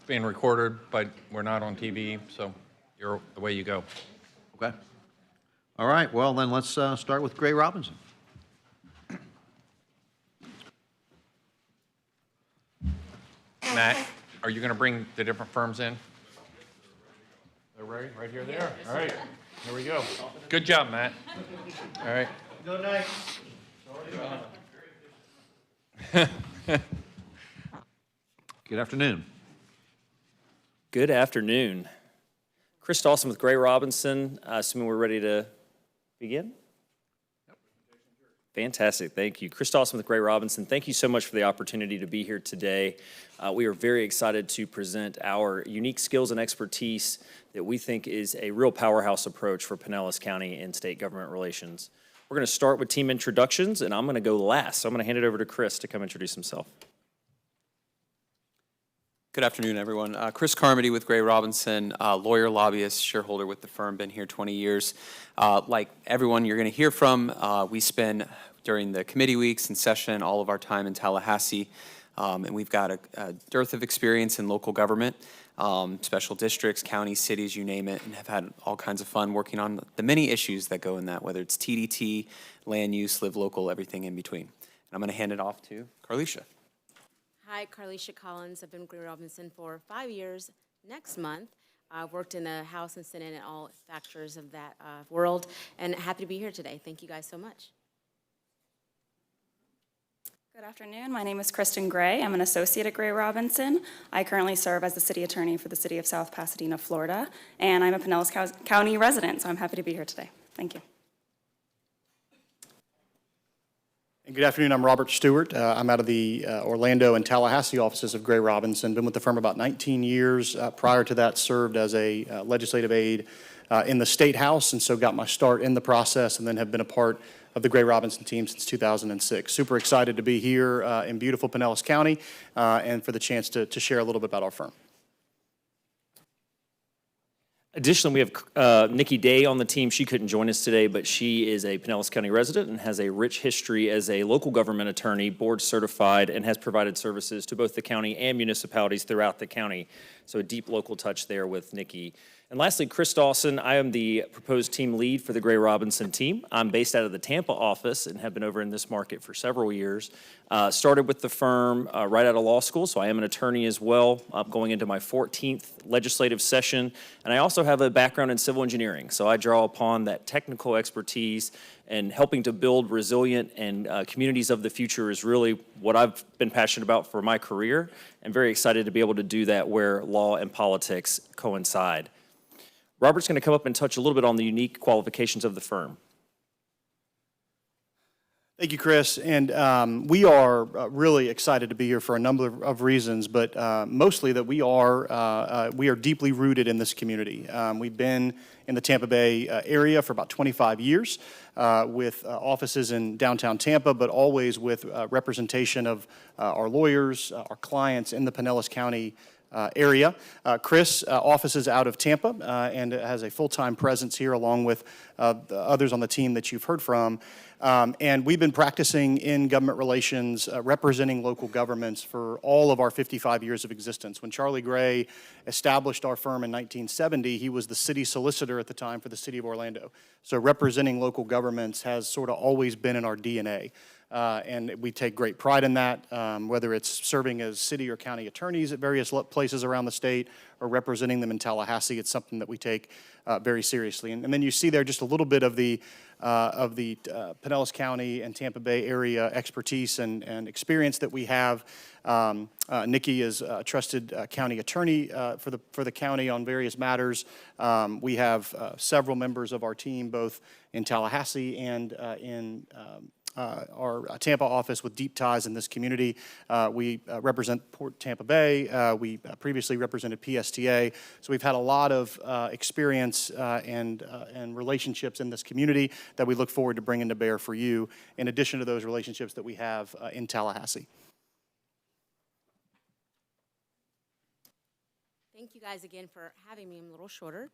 Speaker 2: being recorded, but we're not on TV, so you're away you go.
Speaker 1: Okay. All right, well, then let's start with Gray Robinson.
Speaker 2: Matt, are you going to bring the different firms in? They're ready, right here, there. All right, here we go. Good job, Matt. All right.
Speaker 9: Good night.
Speaker 1: Good afternoon.
Speaker 15: Good afternoon. Chris Dawson with Gray Robinson. Assuming we're ready to begin? Fantastic, thank you. Chris Dawson with Gray Robinson. Thank you so much for the opportunity to be here today. We are very excited to present our unique skills and expertise that we think is a real powerhouse approach for Pinellas County and state government relations. We're going to start with team introductions, and I'm going to go last. So I'm going to hand it over to Chris to come introduce himself.
Speaker 16: Good afternoon, everyone. Chris Carmody with Gray Robinson, lawyer, lobbyist, shareholder with the firm, been here 20 years. Like everyone you're going to hear from, we spend during the committee weeks and session all of our time in Tallahassee, and we've got a dearth of experience in local government, special districts, counties, cities, you name it, and have had all kinds of fun working on the many issues that go in that, whether it's TDT, land use, live local, everything in between. And I'm going to hand it off to Carlisha.
Speaker 17: Hi, Carlisha Collins. I've been with Gray Robinson for 5 years next month. I've worked in the House and Senate and all factors of that world, and happy to be here today. Thank you guys so much.
Speaker 18: Good afternoon. My name is Kristen Gray. I'm an associate at Gray Robinson. I currently serve as the city attorney for the city of South Pasadena, Florida, and I'm a Pinellas County resident, so I'm happy to be here today. Thank you.
Speaker 19: And good afternoon, I'm Robert Stewart. I'm out of the Orlando and Tallahassee offices of Gray Robinson. Been with the firm about 19 years. Prior to that, served as a legislative aide in the State House, and so got my start in the process and then have been a part of the Gray Robinson team since 2006. Super excited to be here in beautiful Pinellas County and for the chance to share a little bit about our firm.
Speaker 15: Additionally, we have Nikki Day on the team. She couldn't join us today, but she is a Pinellas County resident and has a rich history as a local government attorney, board certified, and has provided services to both the county and municipalities throughout the county. So a deep local touch there with Nikki. And lastly, Chris Dawson. I am the proposed team lead for the Gray Robinson team. I'm based out of the Tampa office and have been over in this market for several years. Started with the firm right out of law school, so I am an attorney as well. I'm going into my 14th legislative session, and I also have a background in civil engineering, so I draw upon that technical expertise, and helping to build resilient and communities of the future is really what I've been passionate about for my career, and very excited to be able to do that where law and politics coincide. Robert's going to come up and touch a little bit on the unique qualifications of the firm.
Speaker 19: Thank you, Chris. And we are really excited to be here for a number of reasons, but mostly that we are deeply rooted in this community. We've been in the Tampa Bay area for about 25 years with offices in downtown Tampa, but always with representation of our lawyers, our clients in the Pinellas County area. Chris offices out of Tampa and has a full-time presence here along with the others on the team that you've heard from. And we've been practicing in government relations, representing local governments for all of our 55 years of existence. When Charlie Gray established our firm in 1970, he was the city solicitor at the time for the city of Orlando. So representing local governments has sort of always been in our DNA. And we take great pride in that, whether it's serving as city or county attorneys at various places around the state or representing them in Tallahassee. It's something that we take very seriously. And then you see there just a little bit of the Pinellas County and Tampa Bay area expertise and experience that we have. Nikki is a trusted county attorney for the county on various matters. We have several members of our team, both in Tallahassee and in our Tampa office with deep ties in this community. We represent Port Tampa Bay. We previously represented PSTA. So we've had a lot of experience and relationships in this community that we look forward to bringing to bear for you, in addition to those relationships that we have in Tallahassee.
Speaker 17: Thank you guys again for having me. I'm a little shorter.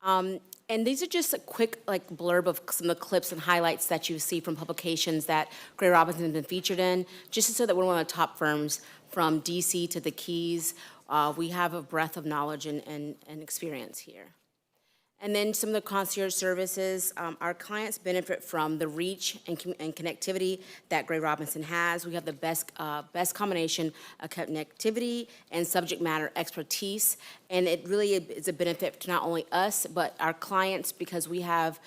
Speaker 17: And these are just a quick blurb of some of the clips and highlights that you see from publications that Gray Robinson has been featured in, just so that we're one of the top firms from DC to the Keys. we have a breadth of knowledge and experience here. And then some of the concierge services, our clients benefit from the reach and connectivity that Gray Robinson has. We have the best combination of connectivity and subject matter expertise, and it really is a benefit to not only us, but our clients, because we have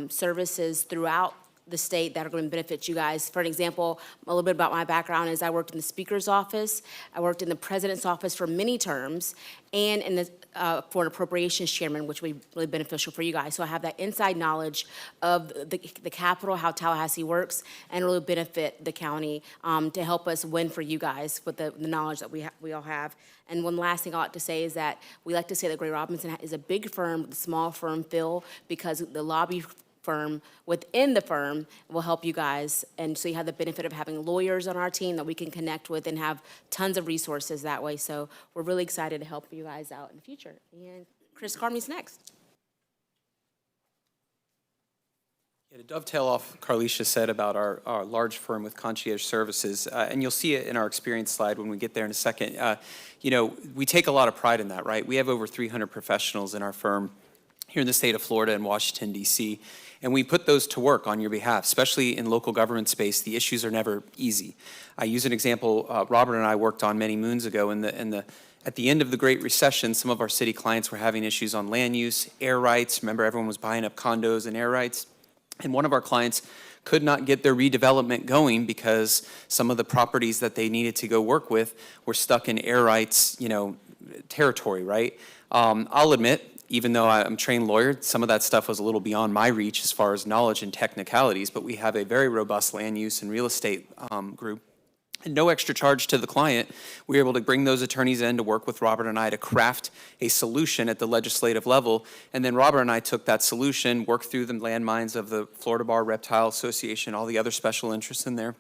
Speaker 17: services throughout the state that are going to benefit you guys. For an example, a little bit about my background is I worked in the Speaker's office, I worked in the President's office for many terms, and in the for an appropriations chairman, which will be really beneficial for you guys. So I have that inside knowledge of the Capitol, how Tallahassee works, and really benefit the county to help us win for you guys with the knowledge that we all have. And one last thing I like to say is that we like to say that Gray Robinson is a big firm with a small firm feel, because the lobby firm within the firm will help you guys. And so you have the benefit of having lawyers on our team that we can connect with and have tons of resources that way. So we're really excited to help you guys out in the future. And Chris Carmey's next.
Speaker 16: Yeah, to dovetail off Carlicia said about our large firm with concierge services, and you'll see it in our experience slide when we get there in a second, you know, we take a lot of pride in that, right? We have over 300 professionals in our firm here in the state of Florida and Washington, D.C., and we put those to work on your behalf, especially in local government space. The issues are never easy. I use an example Robert and I worked on many moons ago. At the end of the Great Recession, some of our city clients were having issues on land use, air rights. Remember, everyone was buying up condos and air rights. And one of our clients could not get their redevelopment going because some of the properties that they needed to go work with were stuck in air rights, you know, territory, right? I'll admit, even though I'm a trained lawyer, some of that stuff was a little beyond my reach as far as knowledge and technicalities, but we have a very robust land use and real estate group. And no extra charge to the client. We were able to bring those attorneys in to work with Robert and I to craft a solution at the legislative level. And then Robert and I took that solution, worked through the landmines of the Florida Bar Reptile Association, all the other special interests in there,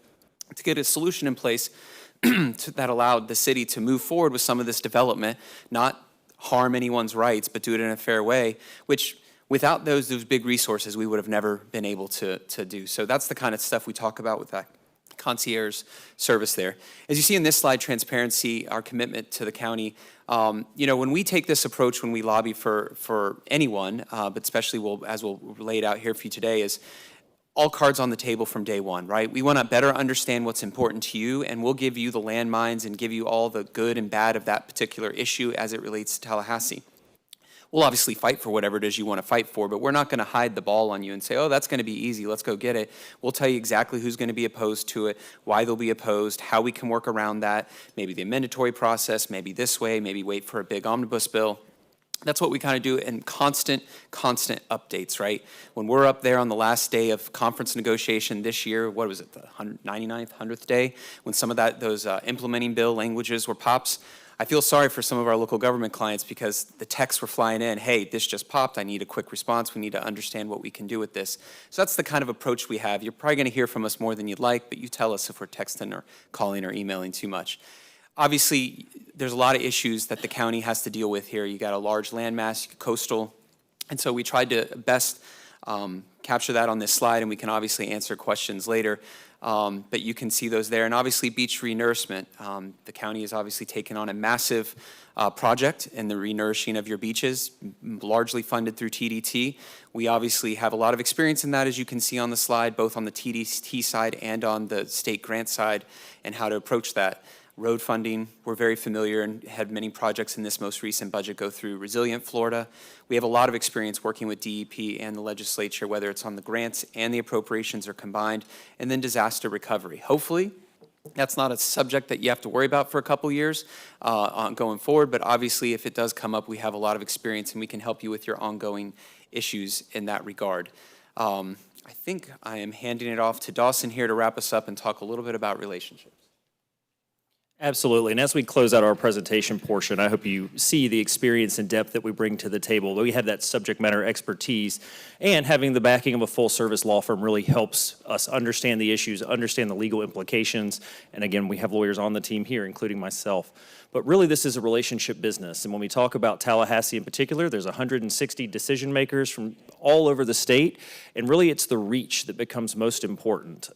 Speaker 16: to get a solution in place that allowed the city to move forward with some of this development, not harm anyone's rights, but do it in a fair way, which without those big resources, we would have never been able to do. So that's the kind of stuff we talk about with that concierge service there. As you see in this slide, transparency, our commitment to the county. You know, when we take this approach, when we lobby for anyone, but especially as we'll lay it out here for you today, is all cards on the table from day one, right? We want to better understand what's important to you, and we'll give you the landmines and give you all the good and bad of that particular issue as it relates to Tallahassee. We'll obviously fight for whatever it is you want to fight for, but we're not going to hide the ball on you and say, oh, that's going to be easy, let's go get it. We'll tell you exactly who's going to be opposed to it, why they'll be opposed, how we can work around that, maybe the amendatory process, maybe this way, maybe wait for a big omnibus bill. That's what we kind of do, and constant updates, right? When we're up there on the last day of conference negotiation this year, what was it, the 99th, 100th day, when some of those implementing bill languages were pops, I feel sorry for some of our local government clients because the texts were flying in, hey, this just popped, I need a quick response, we need to understand what we can do with this. So that's the kind of approach we have. You're probably going to hear from us more than you'd like, but you tell us if we're texting or calling or emailing too much. Obviously, there's a lot of issues that the county has to deal with here. You got a large landmass, coastal, and so we tried to best capture that on this slide, and we can obviously answer questions later. But you can see those there. And obviously, beach renourishment. The county has obviously taken on a massive project in the renourishing of your beaches, largely funded through TDT. We obviously have a lot of experience in that, as you can see on the slide, both on the TDT side and on the state grant side, and how to approach that. Road funding, we're very familiar and had many projects in this most recent budget go through Resilient Florida. We have a lot of experience working with DEP and the legislature, whether it's on the grants and the appropriations are combined, and then disaster recovery. Hopefully, that's not a subject that you have to worry about for a couple years going forward, but obviously if it does come up, we have a lot of experience and we can help you with your ongoing issues in that regard. I think I am handing it off to Dawson here to wrap us up and talk a little bit about relationships.
Speaker 15: Absolutely. And as we close out our presentation portion, I hope you see the experience and depth that we bring to the table. We have that subject matter expertise, and having the backing of a full-service law firm really helps us understand the issues, understand the legal implications. And again, we have lawyers on the team here, including myself. But really, this is a relationship business. And when we talk about Tallahassee in particular, there's 160 decision makers from all over the state. And really, it's the reach that becomes most important.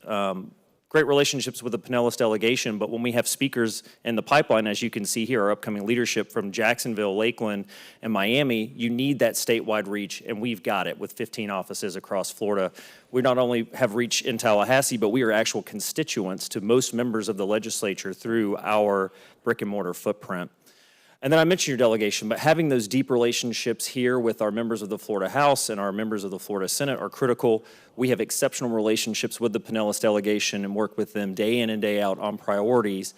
Speaker 15: great relationships with the Pinellas delegation, but when we have speakers in the pipeline, as you can see here, our upcoming leadership from Jacksonville, Lakeland, and Miami, you need that statewide reach, and we've got it with 15 offices across Florida. We not only have reach in Tallahassee, but we are actual constituents to most members of the legislature through our brick and mortar footprint. And then I mentioned your delegation, but having those deep relationships here with our members of the Florida House and our members of the Florida Senate are critical. We have exceptional relationships with the Pinellas delegation and work with them day in and day out on priorities.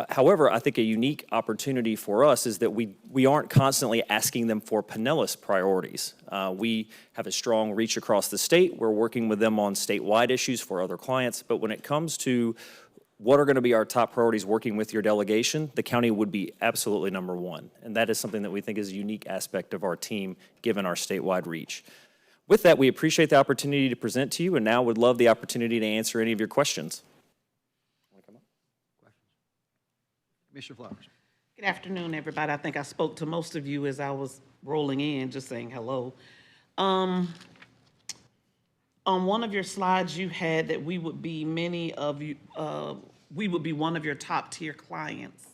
Speaker 15: However, I think a unique opportunity for us is that we aren't constantly asking them for Pinellas priorities. We have a strong reach across the state. We're working with them on statewide issues for other clients, but when it comes to what are going to be our top priorities working with your delegation, the county would be absolutely number one. And that is something that we think is a unique aspect of our team, given our statewide reach. With that, we appreciate the opportunity to present to you, and now would love the opportunity to answer any of your questions.
Speaker 1: Commissioner Flowers.
Speaker 5: Good afternoon, everybody. I think I spoke to most of you as I was rolling in, just saying hello. On one of your slides, you had that we would be we would be one of your top tier clients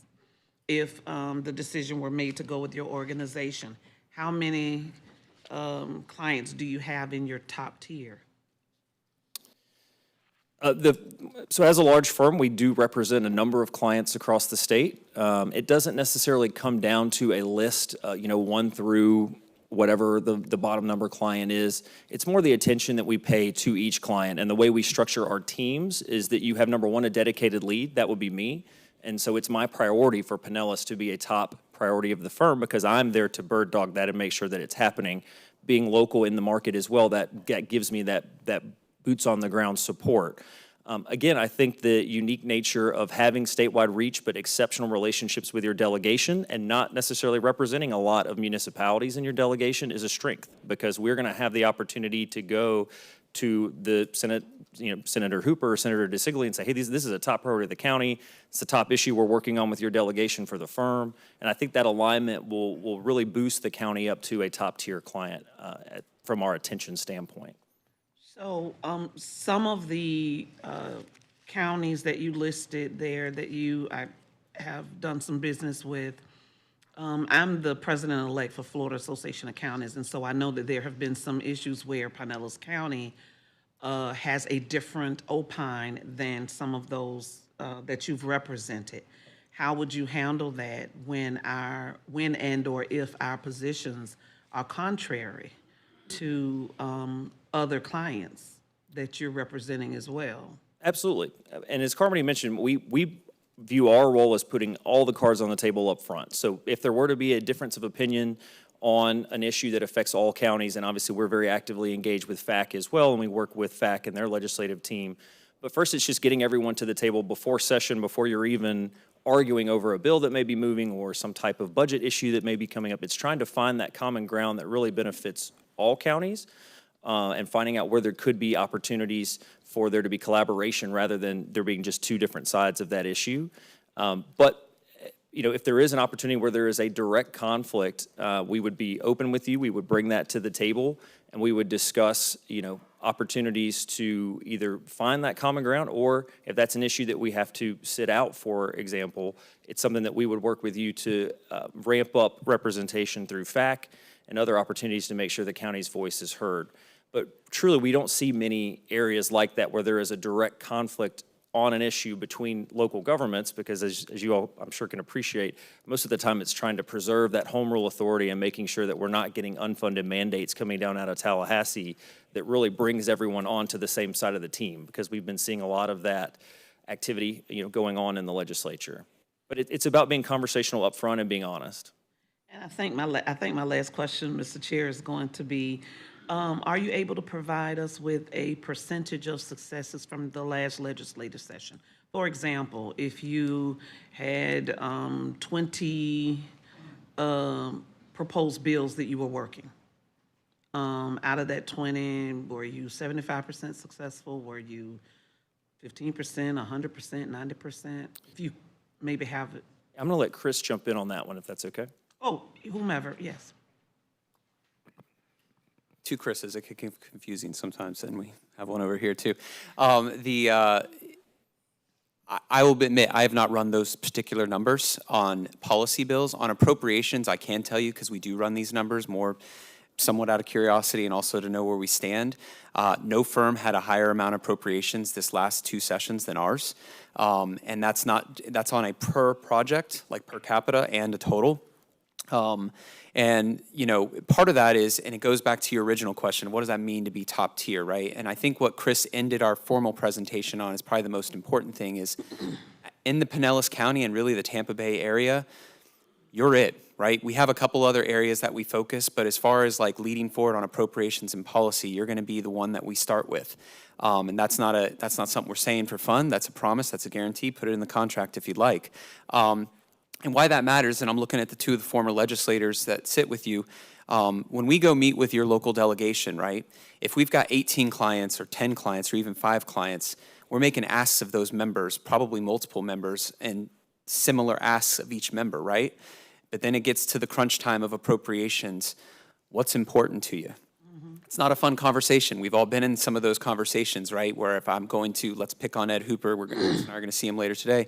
Speaker 5: if the decision were made to go with your organization. How many clients do you have in your top tier?
Speaker 15: So as a large firm, we do represent a number of clients across the state. It doesn't necessarily come down to a list, 1 through whatever the bottom number client is. It's more the attention that we pay to each client. And the way we structure our teams is that you have, number one, a dedicated lead. That would be me. And so it's my priority for Pinellas to be a top priority of the firm because I'm there to bird dog that and make sure that it's happening. Being local in the market as well, that gives me that boots on the ground support. Again, I think the unique nature of having statewide reach but exceptional relationships with your delegation and not necessarily representing a lot of municipalities in your delegation is a strength because we're going to have the opportunity to go to the Senate, Senator Hooper or Senator DeSigley and say, hey, this is a top priority of the county. It's a top issue we're working on with your delegation for the firm. And I think that alignment will really boost the county up to a top tier client from our attention standpoint.
Speaker 5: So some of the counties that you listed there that I have done some business with, I'm the president-elect for Florida Association of Counties, and so I know that there have been some issues where Pinellas County has a different opine than some of those that you've represented. How would you handle that when and or if our positions are contrary to other clients that you're representing as well?
Speaker 15: Absolutely. And as Carmody mentioned, we view our role as putting all the cards on the table up front. So if there were to be a difference of opinion on an issue that affects all counties, and obviously we're very actively engaged with FAC as well, and we work with FAC and their legislative team. But first, it's just getting everyone to the table before session, before you're even arguing over a bill that may be moving or some type of budget issue that may be coming up. It's trying to find that common ground that really benefits all counties. And finding out where there could be opportunities for there to be collaboration rather than there being just two different sides of that issue. But if there is an opportunity where there is a direct conflict, we would be open with you. We would bring that to the table, and we would discuss, opportunities to either find that common ground, or if that's an issue that we have to sit out, for example, it's something that we would work with you to ramp up representation through FAC and other opportunities to make sure the county's voice is heard. But truly, we don't see many areas like that where there is a direct conflict on an issue between local governments because, as you all, I'm sure, can appreciate, most of the time it's trying to preserve that home rule authority and making sure that we're not getting unfunded mandates coming down out of Tallahassee that really brings everyone onto the same side of the team, because we've been seeing a lot of that activity going on in the legislature. But it's about being conversational up front and being honest.
Speaker 5: And I think my last question, Mr. Chair, is going to be, are you able to provide us with a percentage of successes from the last legislative session? For example, if you had 20 proposed bills that you were working, out of that 20, were you 75% successful? Were you 15%, 100%, 90%? If you maybe have it.
Speaker 15: I'm going to let Chris jump in on that one, if that's okay.
Speaker 5: Oh, whomever, yes.
Speaker 16: Two Chris's, it can get confusing sometimes, and we have one over here too. I will admit, I have not run those particular numbers on policy bills. On appropriations, I can tell you, because we do run these numbers more somewhat out of curiosity and also to know where we stand. No firm had a higher amount of appropriations this last 2 sessions than ours. And that's on a per project, like per capita, and a total. And, you know, part of that is, and it goes back to your original question, what does that mean to be top tier, right? And I think what Chris ended our formal presentation on is probably the most important thing is, in the Pinellas County and really the Tampa Bay area, you're it, right? We have a couple other areas that we focus, but as far as like leading forward on appropriations and policy, you're gonna be the one that we start with. And that's not something we're saying for fun, that's a promise, that's a guarantee, put it in the contract if you'd like. And why that matters, and I'm looking at the 2 of the former legislators that sit with you, when we go meet with your local delegation, right, if we've got 18 clients or 10 clients or even 5 clients, we're making asks of those members, probably multiple members, and similar asks of each member, right? But then it gets to the crunch time of appropriations. What's important to you? It's not a fun conversation. We've all been in some of those conversations, right, where if I'm going to, let's pick on Ed Hooper, we're going to see him later today.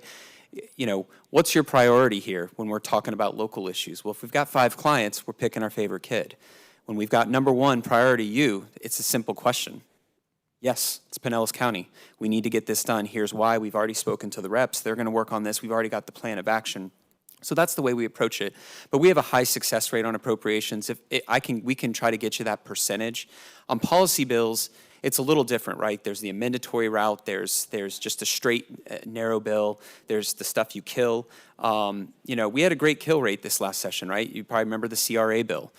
Speaker 16: You know, what's your priority here when we're talking about local issues? Well, if we've got 5 clients, we're picking our favorite kid. When we've got number 1 priority you, it's a simple question. Yes, it's Pinellas County. We need to get this done. Here's why. We've already spoken to the reps. They're going to work on this. We've already got the plan of action. So that's the way we approach it. But we have a high success rate on appropriations. We can try to get you that percentage. On policy bills, it's a little different, right? There's the amendatory route. There's just a straight, narrow bill. There's the stuff you kill. You know, we had a great kill rate this last session, right? You probably remember the CRA bill.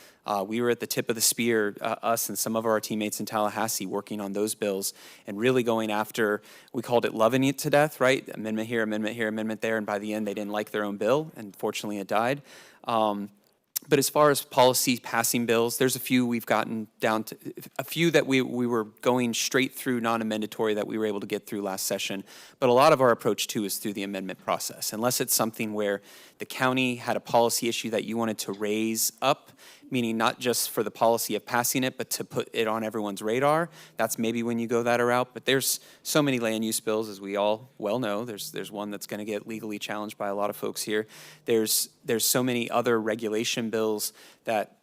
Speaker 16: We were at the tip of the spear, us and some of our teammates in Tallahassee, working on those bills and really going after, we called it loving it to death, right? Amendment here, amendment there, and by the end, they didn't like their own bill, and fortunately it died. But as far as policy passing bills, there's a few we've gotten down to, a few that we were going straight through non-amendatory that we were able to get through last session. But a lot of our approach too is through the amendment process. Unless it's something where the county had a policy issue that you wanted to raise up, meaning not just for the policy of passing it, but to put it on everyone's radar, that's maybe when you go that route. But there's so many land use bills, as we all well know. There's one that's gonna get legally challenged by a lot of folks here. There's so many other regulation bills that,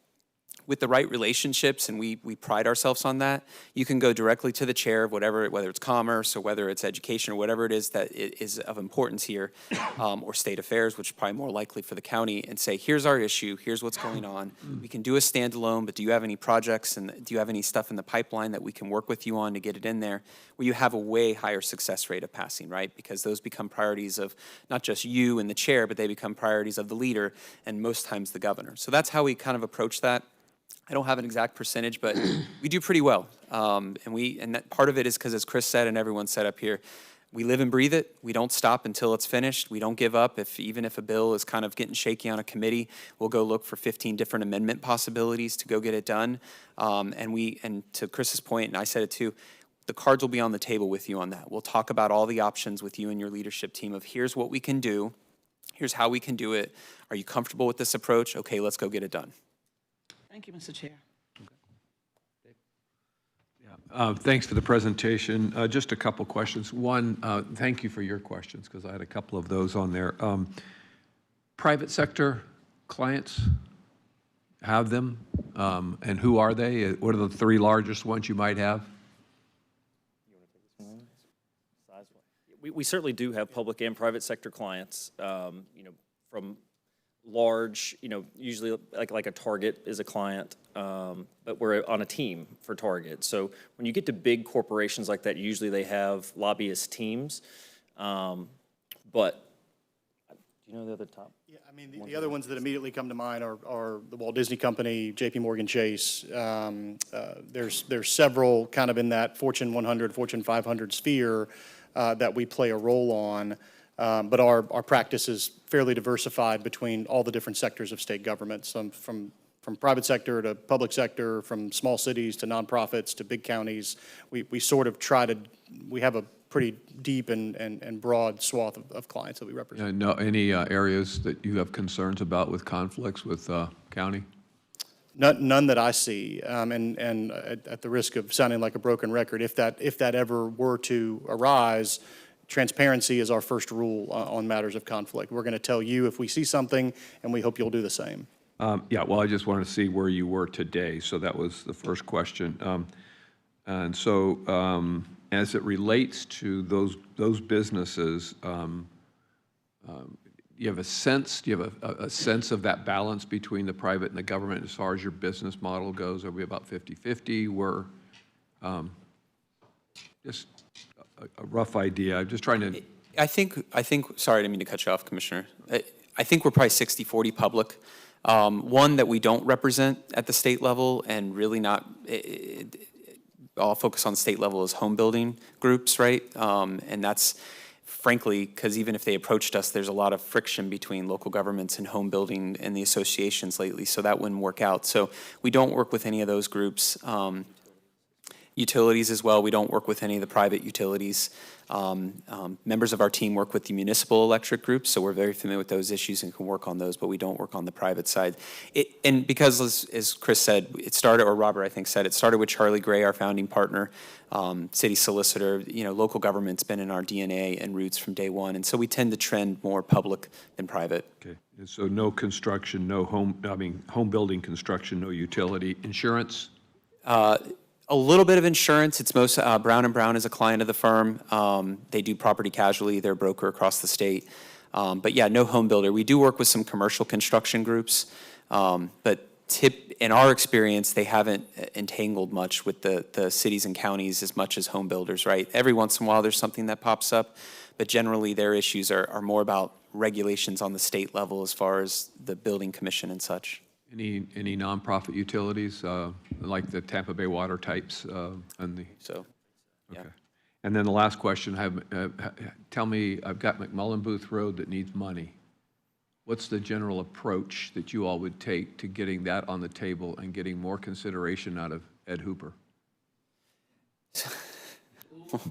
Speaker 16: with the right relationships, and we pride ourselves on that, you can go directly to the chair of whatever, whether it's commerce or whether it's education or whatever it is that is of importance here, or state affairs, which is probably more likely for the county, and say, here's our issue, here's what's going on. We can do a standalone, but do you have any projects and do you have any stuff in the pipeline that we can work with you on to get it in there, where you have a way higher success rate of passing, right? Because those become priorities of not just you and the chair, but they become priorities of the leader and most times the governor. So that's how we kind of approach that. I don't have an exact percentage, but we do pretty well. And that part of it is because, as Chris said and everyone said up here, we live and breathe it. We don't stop until it's finished. We don't give up. Even if a bill is kind of getting shaky on a committee, we'll go look for 15 different amendment possibilities to go get it done. And to Chris's point, and I said it too, the cards will be on the table with you on that. We'll talk about all the options with you and your leadership team of here's what we can do, here's how we can do it. Are you comfortable with this approach? Okay, let's go get it done.
Speaker 5: Thank you, Mr. Chair.
Speaker 4: Thanks for the presentation. Just a couple questions. One, thank you for your questions, because I had a couple of those on there. Private sector clients, have them, and who are they? What are the 3 largest ones you might have?
Speaker 15: We certainly do have public and private sector clients, you know, from large, you know, usually like a Target is a client, but we're on a team for Target. So when you get to big corporations like that, usually they have lobbyist teams. But do you know the other top?
Speaker 19: Yeah, I mean, the other ones that immediately come to mind are the Walt Disney Company, JP Morgan Chase. There's several kind of in that Fortune 100, Fortune 500 sphere that we play a role on. But our practice is fairly diversified between all the different sectors of state government, some from private sector to public sector, from small cities to nonprofits to big counties. We sort of we have a pretty deep and broad swath of clients that we represent.
Speaker 4: No, any areas that you have concerns about with conflicts with county?
Speaker 19: None that I see, and at the risk of sounding like a broken record, if that ever were to arise, transparency is our first rule on matters of conflict. We're going to tell you if we see something, and we hope you'll do the same.
Speaker 4: Yeah, well, I just wanted to see where you were today, so that was the first question. And so, as it relates to those businesses, you have a sense, do you have a sense of that balance between the private and the government as far as your business model goes? Are we about 50-50? We're just a rough idea. I'm just trying to.
Speaker 16: I think, sorry, I didn't mean to cut you off, Commissioner. I think we're probably 60-40 public. One that we don't represent at the state level and really not, I'll focus on the state level is home building groups, right? And that's frankly, because even if they approached us, there's a lot of friction between local governments and home building and the associations lately, so that wouldn't work out. So we don't work with any of those groups. Utilities as well, we don't work with any of the private utilities. Members of our team work with the municipal electric groups, so we're very familiar with those issues and can work on those, but we don't work on the private side. And because, as Chris said, it started, or Robert, I think, said, it started with Charlie Gray, our founding partner, city solicitor. You know, local government's been in our DNA and roots from day one, and so we tend to trend more public than private.
Speaker 4: Okay, and so no construction, no home building construction, no utility, insurance?
Speaker 16: A little bit of insurance. It's most, Brown & Brown is a client of the firm. They do property casualty. They're a broker across the state. But yeah, no home builder. We do work with some commercial construction groups, but in our experience, they haven't entangled much with the cities and counties as much as home builders, right? Every once in a while, there's something that pops up, but generally their issues are more about regulations on the state level as far as the building commission and such.
Speaker 4: Any nonprofit utilities, like the Tampa Bay Water types?
Speaker 16: So, yeah.
Speaker 4: Okay. And then the last question, tell me, I've got McMullen Booth Road that needs money. What's the general approach that you all would take to getting that on the table and getting more consideration out of Ed Hooper?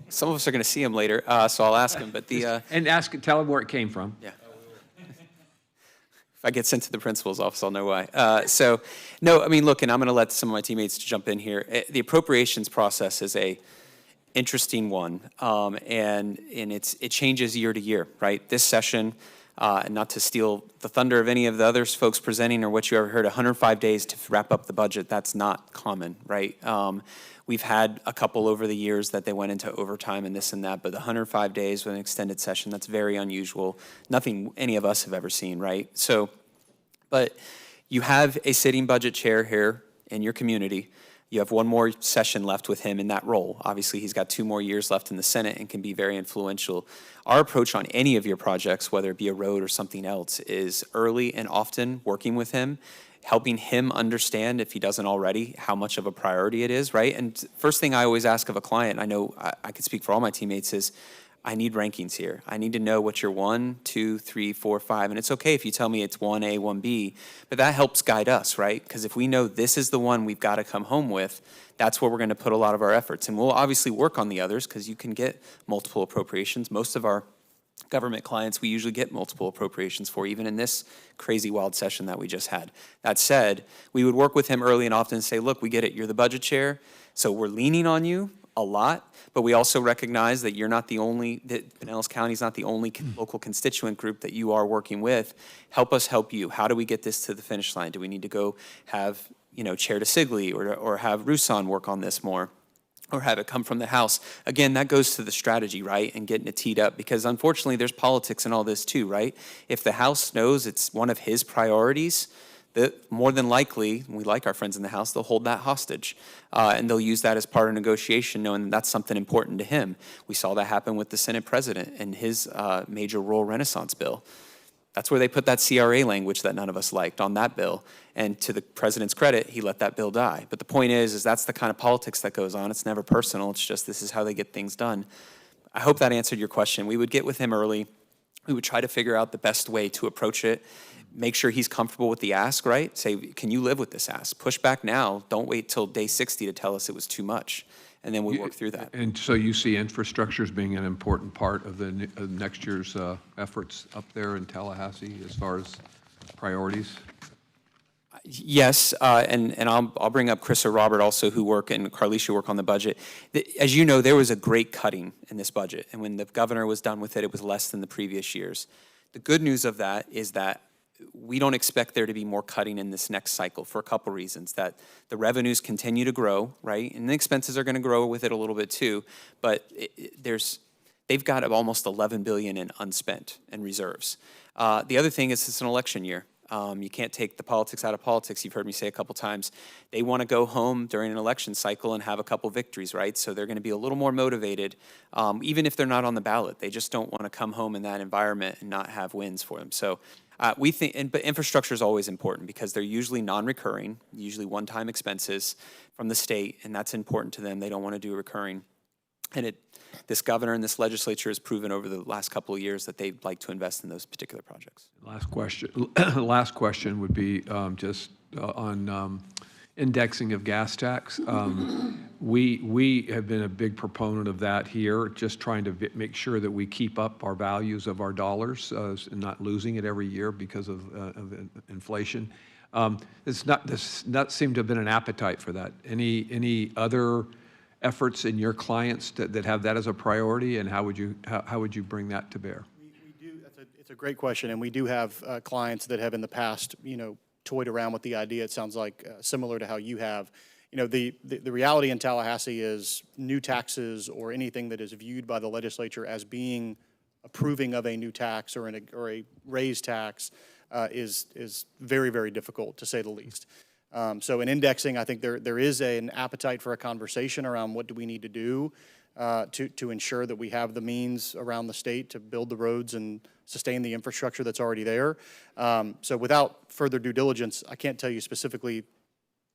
Speaker 16: Some of us are going to see him later, so I'll ask him. But
Speaker 4: tell him where it came from.
Speaker 16: Yeah. If I get sent to the principal's office, I'll know why. So, no, I mean, look, and I'm going to let some of my teammates jump in here. The appropriations process is a interesting one, and it changes year to year, right? This session, and not to steal the thunder of any of the other folks presenting or what you ever heard, 105 days to wrap up the budget, that's not common, right? We've had a couple over the years that they went into overtime and this and that, but the 105 days with an extended session, that's very unusual. Nothing any of us have ever seen, right? So, but you have a sitting budget chair here in your community. You have one more session left with him in that role. Obviously, he's got 2 more years left in the Senate and can be very influential. Our approach on any of your projects, whether it be a road or something else, is early and often working with him, helping him understand, if he doesn't already, how much of a priority it is, right? And first thing I always ask of a client, I know I could speak for all my teammates, is I need rankings here. I need to know what your 1, 2, 3, 4, 5, and it's okay if you tell me it's 1A, 1B, but that helps guide us, right? Because if we know this is the one we've got to come home with, that's where we're going to put a lot of our efforts. And we'll obviously work on the others because you can get multiple appropriations. Most of our government clients, we usually get multiple appropriations for, even in this crazy wild session that we just had. That said, we would work with him early and often and say, look, we get it, you're the budget chair, so we're leaning on you a lot, but we also recognize that you're not the only, that Pinellas County is not the only local constituent group that you are working with. Help us help you. How do we get this to the finish line? Do we need to go have, Chair DeSigley or have Rusan work on this more? Or have it come from the House. Again, that goes to the strategy, right, and getting it teed up, because unfortunately there's politics in all this too, right? If the House knows it's one of his priorities, that more than likely, we like our friends in the House, they'll hold that hostage. And they'll use that as part of negotiation, knowing that that's something important to him. We saw that happen with the Senate President and his major rural renaissance bill. That's where they put that CRA language that none of us liked on that bill. And to the president's credit, he let that bill die. But the point is that's the kind of politics that goes on. It's never personal. It's just this is how they get things done. I hope that answered your question. We would get with him early. We would try to figure out the best way to approach it. Make sure he's comfortable with the ask, right? Say, can you live with this ask? Push back now. Don't wait till day 60 to tell us it was too much. And then we work through that.
Speaker 4: And so you see infrastructure as being an important part of the next year's efforts up there in Tallahassee as far as priorities?
Speaker 16: Yes, and I'll bring up Chris or Robert also, who work, and Carlicia work on the budget. As you know, there was a great cutting in this budget, and when the governor was done with it, it was less than the previous years. The good news of that is that we don't expect there to be more cutting in this next cycle for a couple reasons. That the revenues continue to grow, right, and the expenses are going to grow with it a little bit too. But they've got almost $11 billion in unspent and reserves. The other thing is it's an election year. You can't take the politics out of politics. You've heard me say a couple times. They want to go home during an election cycle and have a couple victories, right? So they're going to be a little more motivated, even if they're not on the ballot. They just don't want to come home in that environment and not have wins for them. So we think, but infrastructure is always important because they're usually non-recurring, usually one-time expenses from the state, and that's important to them. They don't want to do recurring. And this governor and this legislature has proven over the last couple of years that they'd like to invest in those particular projects.
Speaker 4: Last question would be just on indexing of gas tax. We have been a big proponent of that here, just trying to make sure that we keep up our values of our dollars and not losing it every year because of inflation. Does not seem to have been an appetite for that. Any other efforts in your clients that have that as a priority, and how would you bring that to bear?
Speaker 19: We do. It's a great question, and we do have clients that have in the past, toyed around with the idea. It sounds like similar to how you have. The reality in Tallahassee is new taxes or anything that is viewed by the legislature as being approving of a new tax or a raised tax is very, very difficult, to say the least. So in indexing, I think there is an appetite for a conversation around what do we need to do to ensure that we have the means around the state to build the roads and sustain the infrastructure that's already there. So without further due diligence, I can't tell you specifically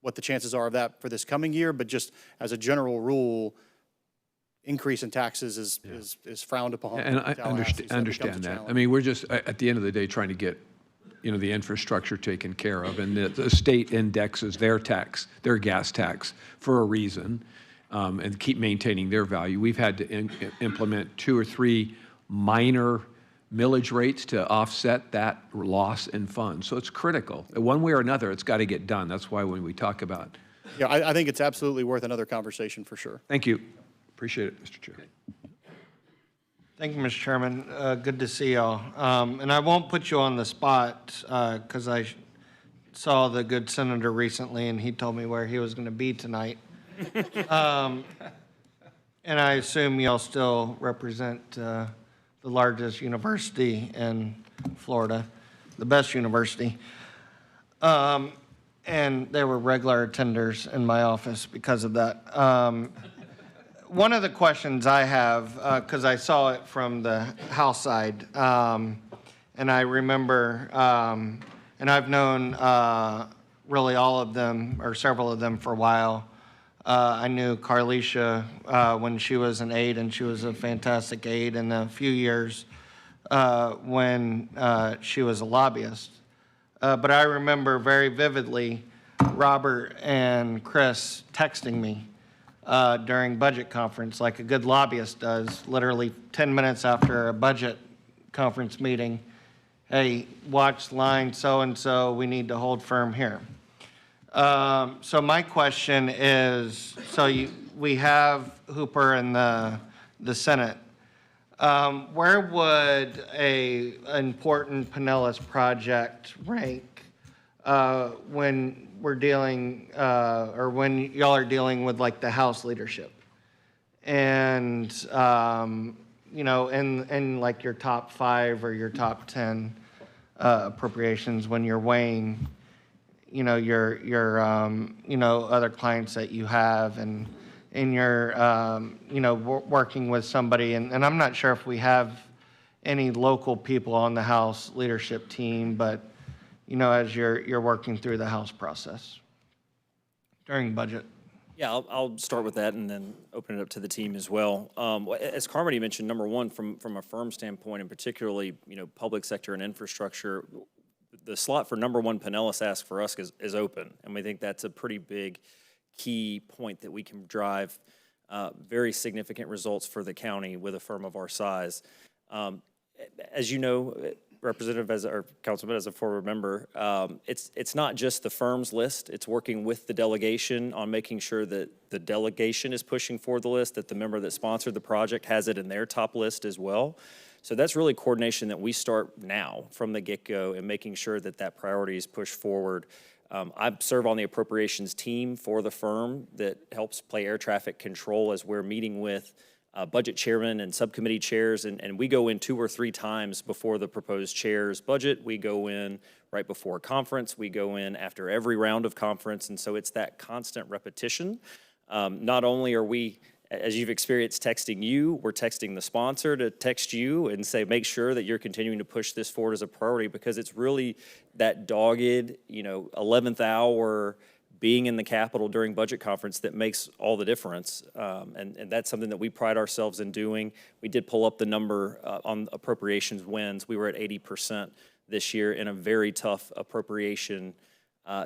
Speaker 19: what the chances are of that for this coming year, but just as a general rule, increase in taxes is frowned upon.
Speaker 4: And I understand that. I mean, we're just, at the end of the day, trying to get the infrastructure taken care of, and the state indexes their tax, their gas tax, for a reason, and keep maintaining their value. We've had to implement 2 or 3 minor millage rates to offset that loss in funds. So it's critical. One way or another, it's got to get done. That's why when we talk about.
Speaker 19: Yeah, I think it's absolutely worth another conversation for sure.
Speaker 4: Thank you. Appreciate it, Mr. Chair.
Speaker 11: Thank you, Mr. Chairman. Good to see y'all. And I won't put you on the spot because I saw the good senator recently, and he told me where he was going to be tonight. And I assume y'all still represent the largest university in Florida, the best university. And they were regular attenders in my office because of that. One of the questions I have, because I saw it from the House side, and I remember, and I've known really all of them, or several of them, for a while. I knew Carlicia when she was an aide, and she was a fantastic aide, and a few years when she was a lobbyist. But I remember very vividly Robert and Chris texting me during budget conference, like a good lobbyist does, literally 10 minutes after a budget conference meeting. Hey, watch line so-and-so, we need to hold firm here. So my question is, we have Hooper in the Senate. Where would a important Pinellas project rank when we're dealing, or when y'all are dealing with like the House leadership? And, in like your top 5 or your top 10 appropriations when you're weighing, your other clients that you have, and you're, working with somebody. And I'm not sure if we have any local people on the House leadership team, but, as you're working through the House process during budget.
Speaker 15: Yeah, I'll start with that and then open it up to the team as well. As Carmody mentioned, number one, from a firm standpoint, and particularly, public sector and infrastructure, the slot for number 1 Pinellas ask for us is open. And we think that's a pretty big key point that we can drive very significant results for the county with a firm of our size. As you know, Representative, or Councilman, as a former member, it's not just the firm's list. It's working with the delegation on making sure that the delegation is pushing for the list, that the member that sponsored the project has it in their top list as well. So that's really coordination that we start now from the get-go and making sure that that priority is pushed forward. I serve on the appropriations team for the firm that helps play air traffic control as we're meeting with budget chairman and subcommittee chairs, and we go in 2 or 3 times before the proposed chair's budget. We go in right before conference. We go in after every round of conference, and so it's that constant repetition. Not only are we, as you've experienced, texting you, we're texting the sponsor to text you and say, make sure that you're continuing to push this forward as a priority, because it's really that dogged, 11th hour being in the Capitol during budget conference that makes all the difference. And that's something that we pride ourselves in doing. We did pull up the number on appropriations wins. We were at 80% this year in a very tough appropriation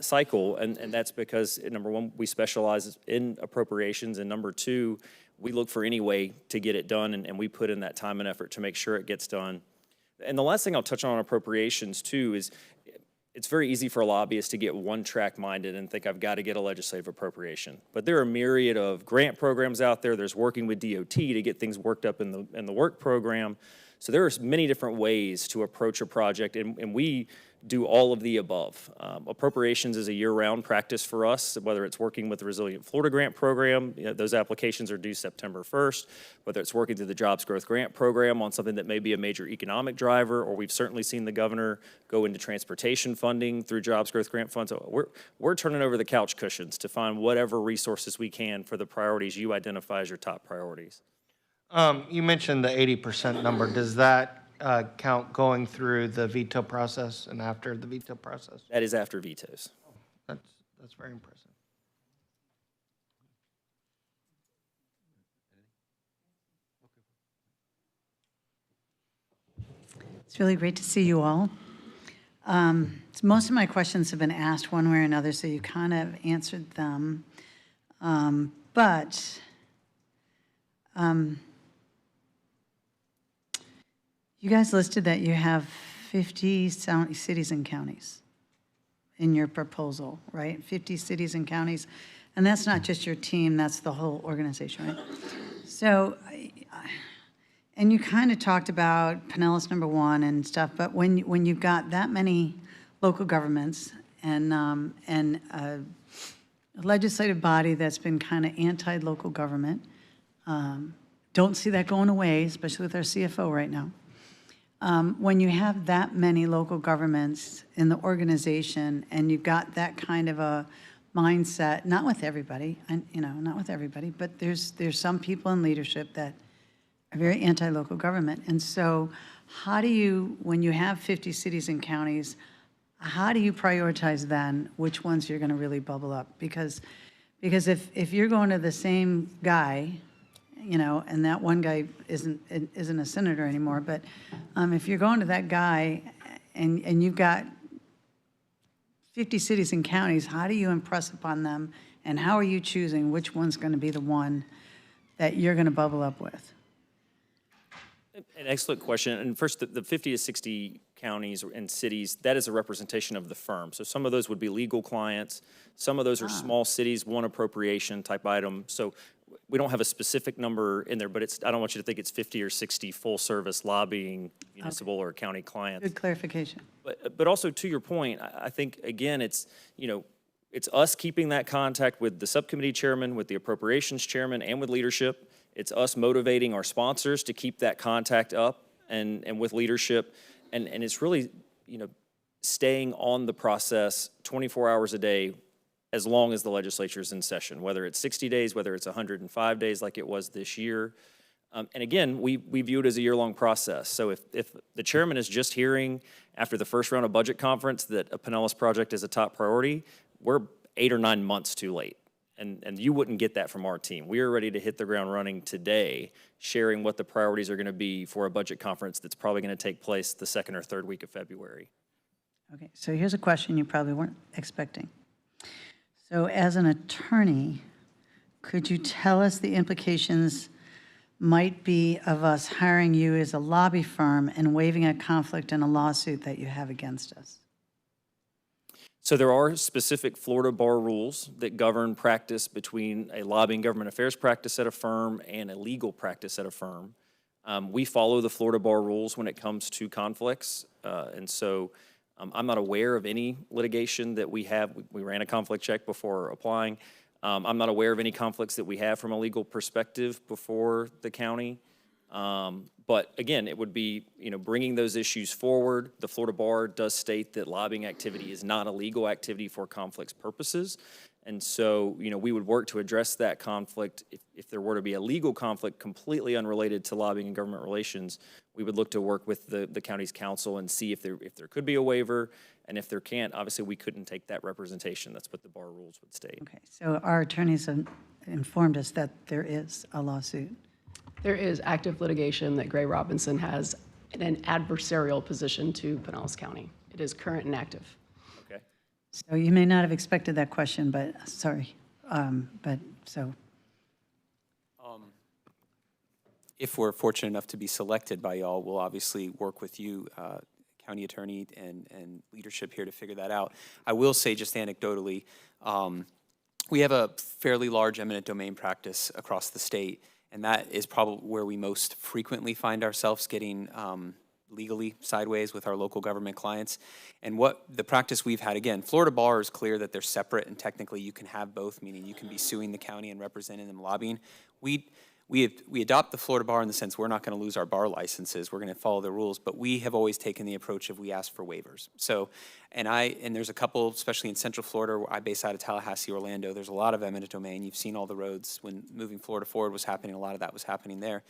Speaker 15: cycle. And that's because, number one, we specialize in appropriations, and number two, we look for any way to get it done, and we put in that time and effort to make sure it gets done. And the last thing I'll touch on appropriations too is it's very easy for lobbyists to get one-track minded and think I've got to get a legislative appropriation. But there are a myriad of grant programs out there. There's working with DOT to get things worked up in the work program. So there are many different ways to approach a project, and we do all of the above. Appropriations is a year-round practice for us, whether it's working with the Resilient Florida Grant Program, those applications are due September 1st, whether it's working through the Jobs Growth Grant Program on something that may be a major economic driver, or we've certainly seen the governor go into transportation funding through Jobs Growth Grant funds. So we're turning over the couch cushions to find whatever resources we can for the priorities you identify as your top priorities.
Speaker 11: You mentioned the 80% number. Does that count going through the veto process and after the veto process?
Speaker 15: That is after vetoes.
Speaker 11: That's very impressive.
Speaker 13: It's really great to see you all. Most of my questions have been asked one way or another, so you kind of answered them. You guys listed that you have 50 cities and counties in your proposal, right? 50 cities and counties. And that's not just your team, that's the whole organization, right? So, and you kind of talked about Pinellas #1 and stuff, but when you've got that many local governments and a legislative body that's been kind of anti-local government, don't see that going away, especially with our CFO right now. When you have that many local governments in the organization and you've got that kind of a mindset, not with everybody, not with everybody, but there's some people in leadership that are very anti-local government. And so how do you, when you have 50 cities and counties, how do you prioritize then which ones you're going to really bubble up? Because if you're going to the same guy, and that one guy isn't a senator anymore, but if you're going to that guy and you've got 50 cities and counties, how do you impress upon them, and how are you choosing which one's going to be the one that you're going to bubble up with?
Speaker 15: An excellent question. And first, the 50 to 60 counties and cities, that is a representation of the firm. So some of those would be legal clients. Some of those are small cities, one appropriation type item. So we don't have a specific number in there, but I don't want you to think it's 50 or 60 full-service lobbying municipal or county clients.
Speaker 13: Good clarification.
Speaker 15: But also, to your point, I think, again, it's us keeping that contact with the subcommittee chairman, with the appropriations chairman, and with leadership. It's us motivating our sponsors to keep that contact up and with leadership. And it's really, staying on the process 24 hours a day as long as the legislature is in session, whether it's 60 days, whether it's 105 days like it was this year. And again, we view it as a year-long process. So if the chairman is just hearing after the first round of budget conference that a Pinellas project is a top priority, we're 8 or 9 months too late. And you wouldn't get that from our team. We are ready to hit the ground running today, sharing what the priorities are going to be for a budget conference that's probably going to take place the second or third week of February.
Speaker 13: Okay, so here's a question you probably weren't expecting. So as an attorney, could you tell us the implications might be of us hiring you as a lobby firm and waiving a conflict in a lawsuit that you have against us?
Speaker 15: So there are specific Florida bar rules that govern practice between a lobbying government affairs practice at a firm and a legal practice at a firm. We follow the Florida bar rules when it comes to conflicts, and so I'm not aware of any litigation that we have. We ran a conflict check before applying. I'm not aware of any conflicts that we have from a legal perspective before the county. But again, it would be, bringing those issues forward. The Florida Bar does state that lobbying activity is not a legal activity for conflicts purposes. And so, we would work to address that conflict. If there were to be a legal conflict completely unrelated to lobbying and government relations, we would look to work with the county's counsel and see if there could be a waiver. And if there can't, obviously, we couldn't take that representation. That's what the bar rules would state.
Speaker 13: Okay, so our attorneys have informed us that there is a lawsuit.
Speaker 14: There is active litigation that Gray Robinson has in an adversarial position to Pinellas County. It is current and active.
Speaker 15: Okay.
Speaker 13: So you may not have expected that question, but sorry.
Speaker 16: If we're fortunate enough to be selected by y'all, we'll obviously work with you, county attorney and leadership here to figure that out. I will say just anecdotally, we have a fairly large eminent domain practice across the state, and that is probably where we most frequently find ourselves getting legally sideways with our local government clients. And what the practice we've had, again, Florida Bar is clear that they're separate and technically you can have both, meaning you can be suing the county and representing them lobbying. We adopt the Florida Bar in the sense we're not going to lose our bar licenses. We're going to follow the rules, but we have always taken the approach of we ask for waivers. So, and there's a couple, especially in Central Florida, where I base out of Tallahassee, Orlando. There's a lot of eminent domain. You've seen all the roads when moving Florida forward was happening. A lot of that was happening there.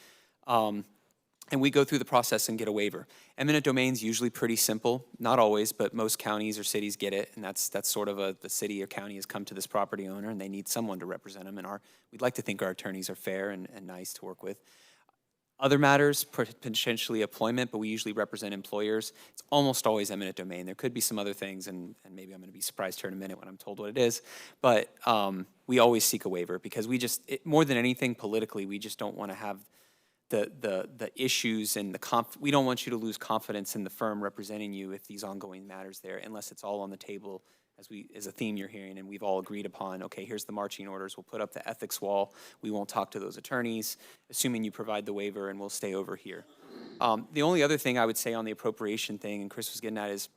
Speaker 16: And we go through the process and get a waiver. Eminent domain's usually pretty simple, not always, but most counties or cities get it, and that's sort of the city or county has come to this property owner and they need someone to represent them, and we'd like to think our attorneys are fair and nice to work with. Other matters, potentially employment, but we usually represent employers. It's almost always eminent domain. There could be some other things, and maybe I'm going to be surprised here in a minute when I'm told what it is, but we always seek a waiver because more than anything politically, we just don't want to have the issues and we don't want you to lose confidence in the firm representing you if these ongoing matters there, unless it's all on the table as a theme you're hearing and we've all agreed upon, okay, here's the marching orders, we'll put up the ethics wall, we won't talk to those attorneys, assuming you provide the waiver, and we'll stay over here. The only other thing I would say on the appropriation thing, and Chris was getting at, is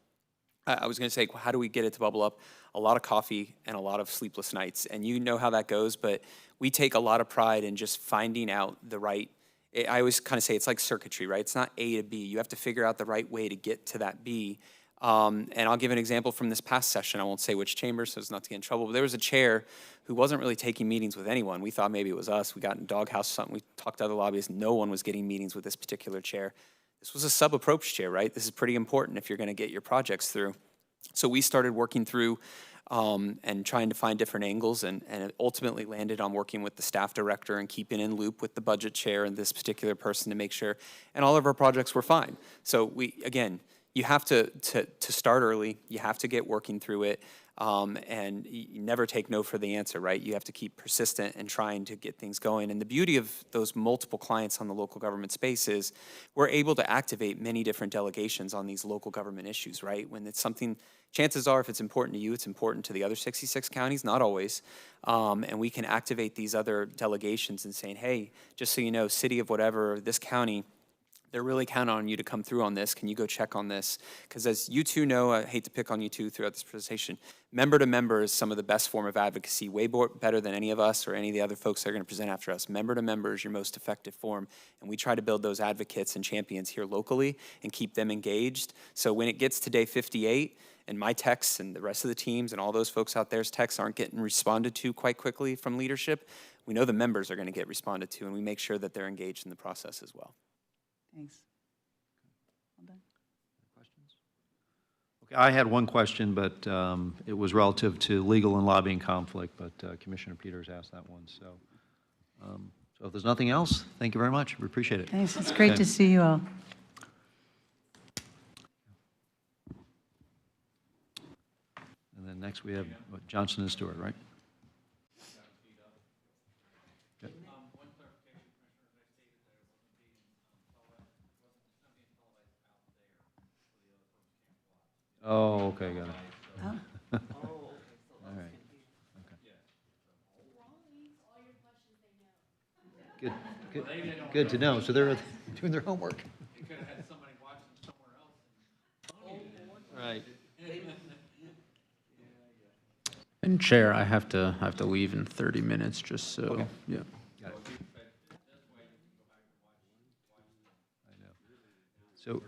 Speaker 16: I was going to say, how do we get it to bubble up? A lot of coffee and a lot of sleepless nights, and you know how that goes, but we take a lot of pride in just finding out the right. I always kind of say it's like circuitry, right? It's not A to B. You have to figure out the right way to get to that B. And I'll give an example from this past session. I won't say which chamber so as not to get in trouble, but there was a chair who wasn't really taking meetings with anyone. We thought maybe it was us. We got in doghouse or something. We talked to other lobbyists. No one was getting meetings with this particular chair. This was a sub-approach chair, right? This is pretty important if you're going to get your projects through. So we started working through and trying to find different angles, and it ultimately landed on working with the staff director and keeping in loop with the budget chair and this particular person to make sure, and all of our projects were fine. So again, you have to start early, you have to get working through it, and you never take no for the answer, right? You have to keep persistent and trying to get things going. And the beauty of those multiple clients on the local government space is we're able to activate many different delegations on these local government issues, right? When it's something, chances are if it's important to you, it's important to the other 66 counties, not always. And we can activate these other delegations and saying, hey, just so you know, city of whatever, this county, they're really counting on you to come through on this. Can you go check on this? Because as you two know, I hate to pick on you two throughout this presentation, member to member is some of the best form of advocacy, way better than any of us or any of the other folks that are going to present after us. Member to member is your most effective form, and we try to build those advocates and champions here locally and keep them engaged. So when it gets to day 58, and my texts and the rest of the teams and all those folks out there's texts aren't getting responded to quite quickly from leadership, we know the members are going to get responded to, and we make sure that they're engaged in the process as well.
Speaker 13: Thanks. Well done.
Speaker 1: Questions? Okay, I had one question, but it was relative to legal and lobbying conflict, but Commissioner Peters asked that one. So if there's nothing else, thank you very much. We appreciate it.
Speaker 13: Thanks. It's great
Speaker 1: Okay.
Speaker 13: to see you all.
Speaker 1: And then next we have Johnson and Stewart, right? Oh, okay, got it.
Speaker 13: Oh.
Speaker 1: All right, okay. Good to know. So they're doing their homework.
Speaker 2: You could have had somebody watching somewhere else.
Speaker 1: Right.
Speaker 12: And Chair, I have to leave in 30 minutes, just so,
Speaker 1: Okay.
Speaker 12: yeah.
Speaker 1: Got it. So,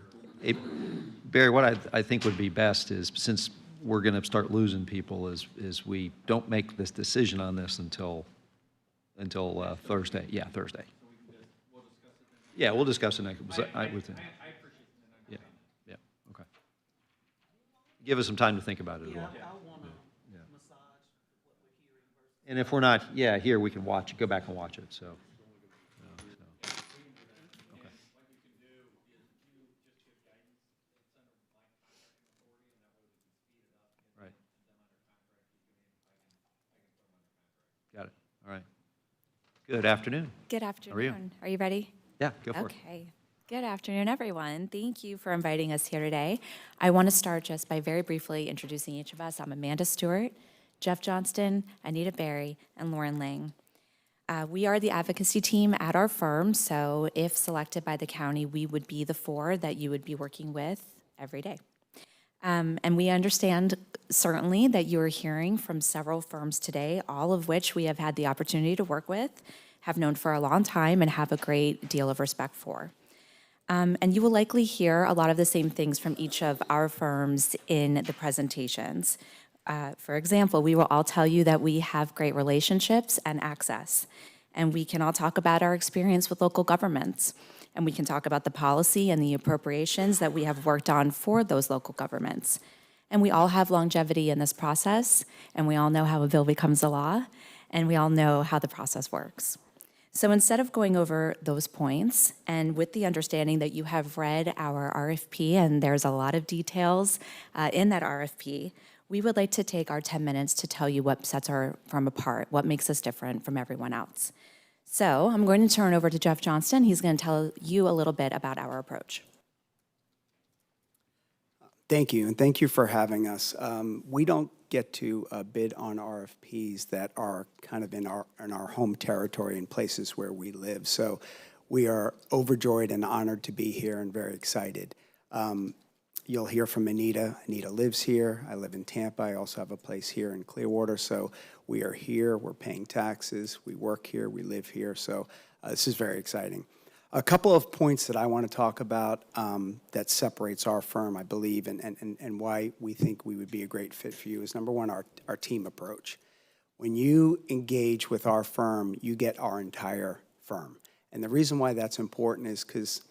Speaker 1: Barry, what I think would be best is, since we're going to start losing people, is we don't make this decision on this until Thursday. Yeah, Thursday. Yeah, we'll discuss it next. Yeah, yeah, okay. Give us some time to think about it as well. Yeah. And if we're not, here, we can watch, go back and watch it, so. Right. Got it. All right. Good afternoon.
Speaker 20: Good
Speaker 1: How
Speaker 20: afternoon.
Speaker 1: are you?
Speaker 20: Are you ready?
Speaker 1: Yeah, go for it.
Speaker 20: Okay. Good afternoon, everyone. Thank you for inviting us here today. I want to start just by very briefly introducing each of us. I'm Amanda Stewart, Jeff Johnston, Anita Berry, and Lauren Lang. We are the advocacy team at our firm, so if selected by the county, we would be the 4 that you would be working with every day. And we understand certainly that you are hearing from several firms today, all of which we have had the opportunity to work with, have known for a long time, and have a great deal of respect for. And you will likely hear a lot of the same things from each of our firms in the presentations. For example, we will all tell you that we have great relationships and access. And we can all talk about our experience with local governments. And we can talk about the policy and the appropriations that we have worked on for those local governments. And we all have longevity in this process, and we all know how a bill becomes a law, and we all know how the process works. So instead of going over those points, and with the understanding that you have read our RFP, and there's a lot of details in that RFP, we would like to take our 10 minutes to tell you what sets our firm apart, what makes us different from everyone else. So I'm going to turn over to Jeff Johnston. He's going to tell you a little bit about our approach.
Speaker 21: Thank you, and thank you for having us. We don't get to bid on RFPs that are kind of in our home territory in places where we live. So we are overjoyed and honored to be here and very excited. You'll hear from Anita. Anita lives here. I live in Tampa. I also have a place here in Clearwater. So we are here. We're paying taxes. We work here. We live here. So this is very exciting. A couple of points that I want to talk about that separates our firm, I believe, and why we think we would be a great fit for you is, number one, our team approach. When you engage with our firm, you get our entire firm. And the reason why that's important is because,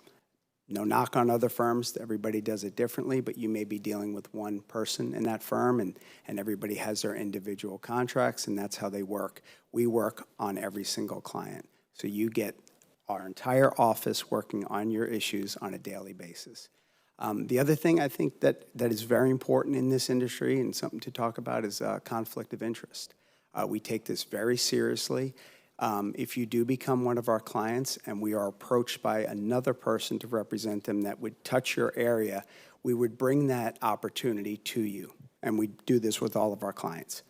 Speaker 21: no knock on other firms, everybody does it differently, but you may be dealing with one person in that firm, and everybody has their individual contracts, and that's how they work. We work on every single client. So you get our entire office working on your issues on a daily basis. The other thing I think that is very important in this industry and something to talk about is conflict of interest. We take this very seriously. If you do become one of our clients and we are approached by another person to represent them that would touch your area, we would bring that opportunity to you. And we do this with all of our clients.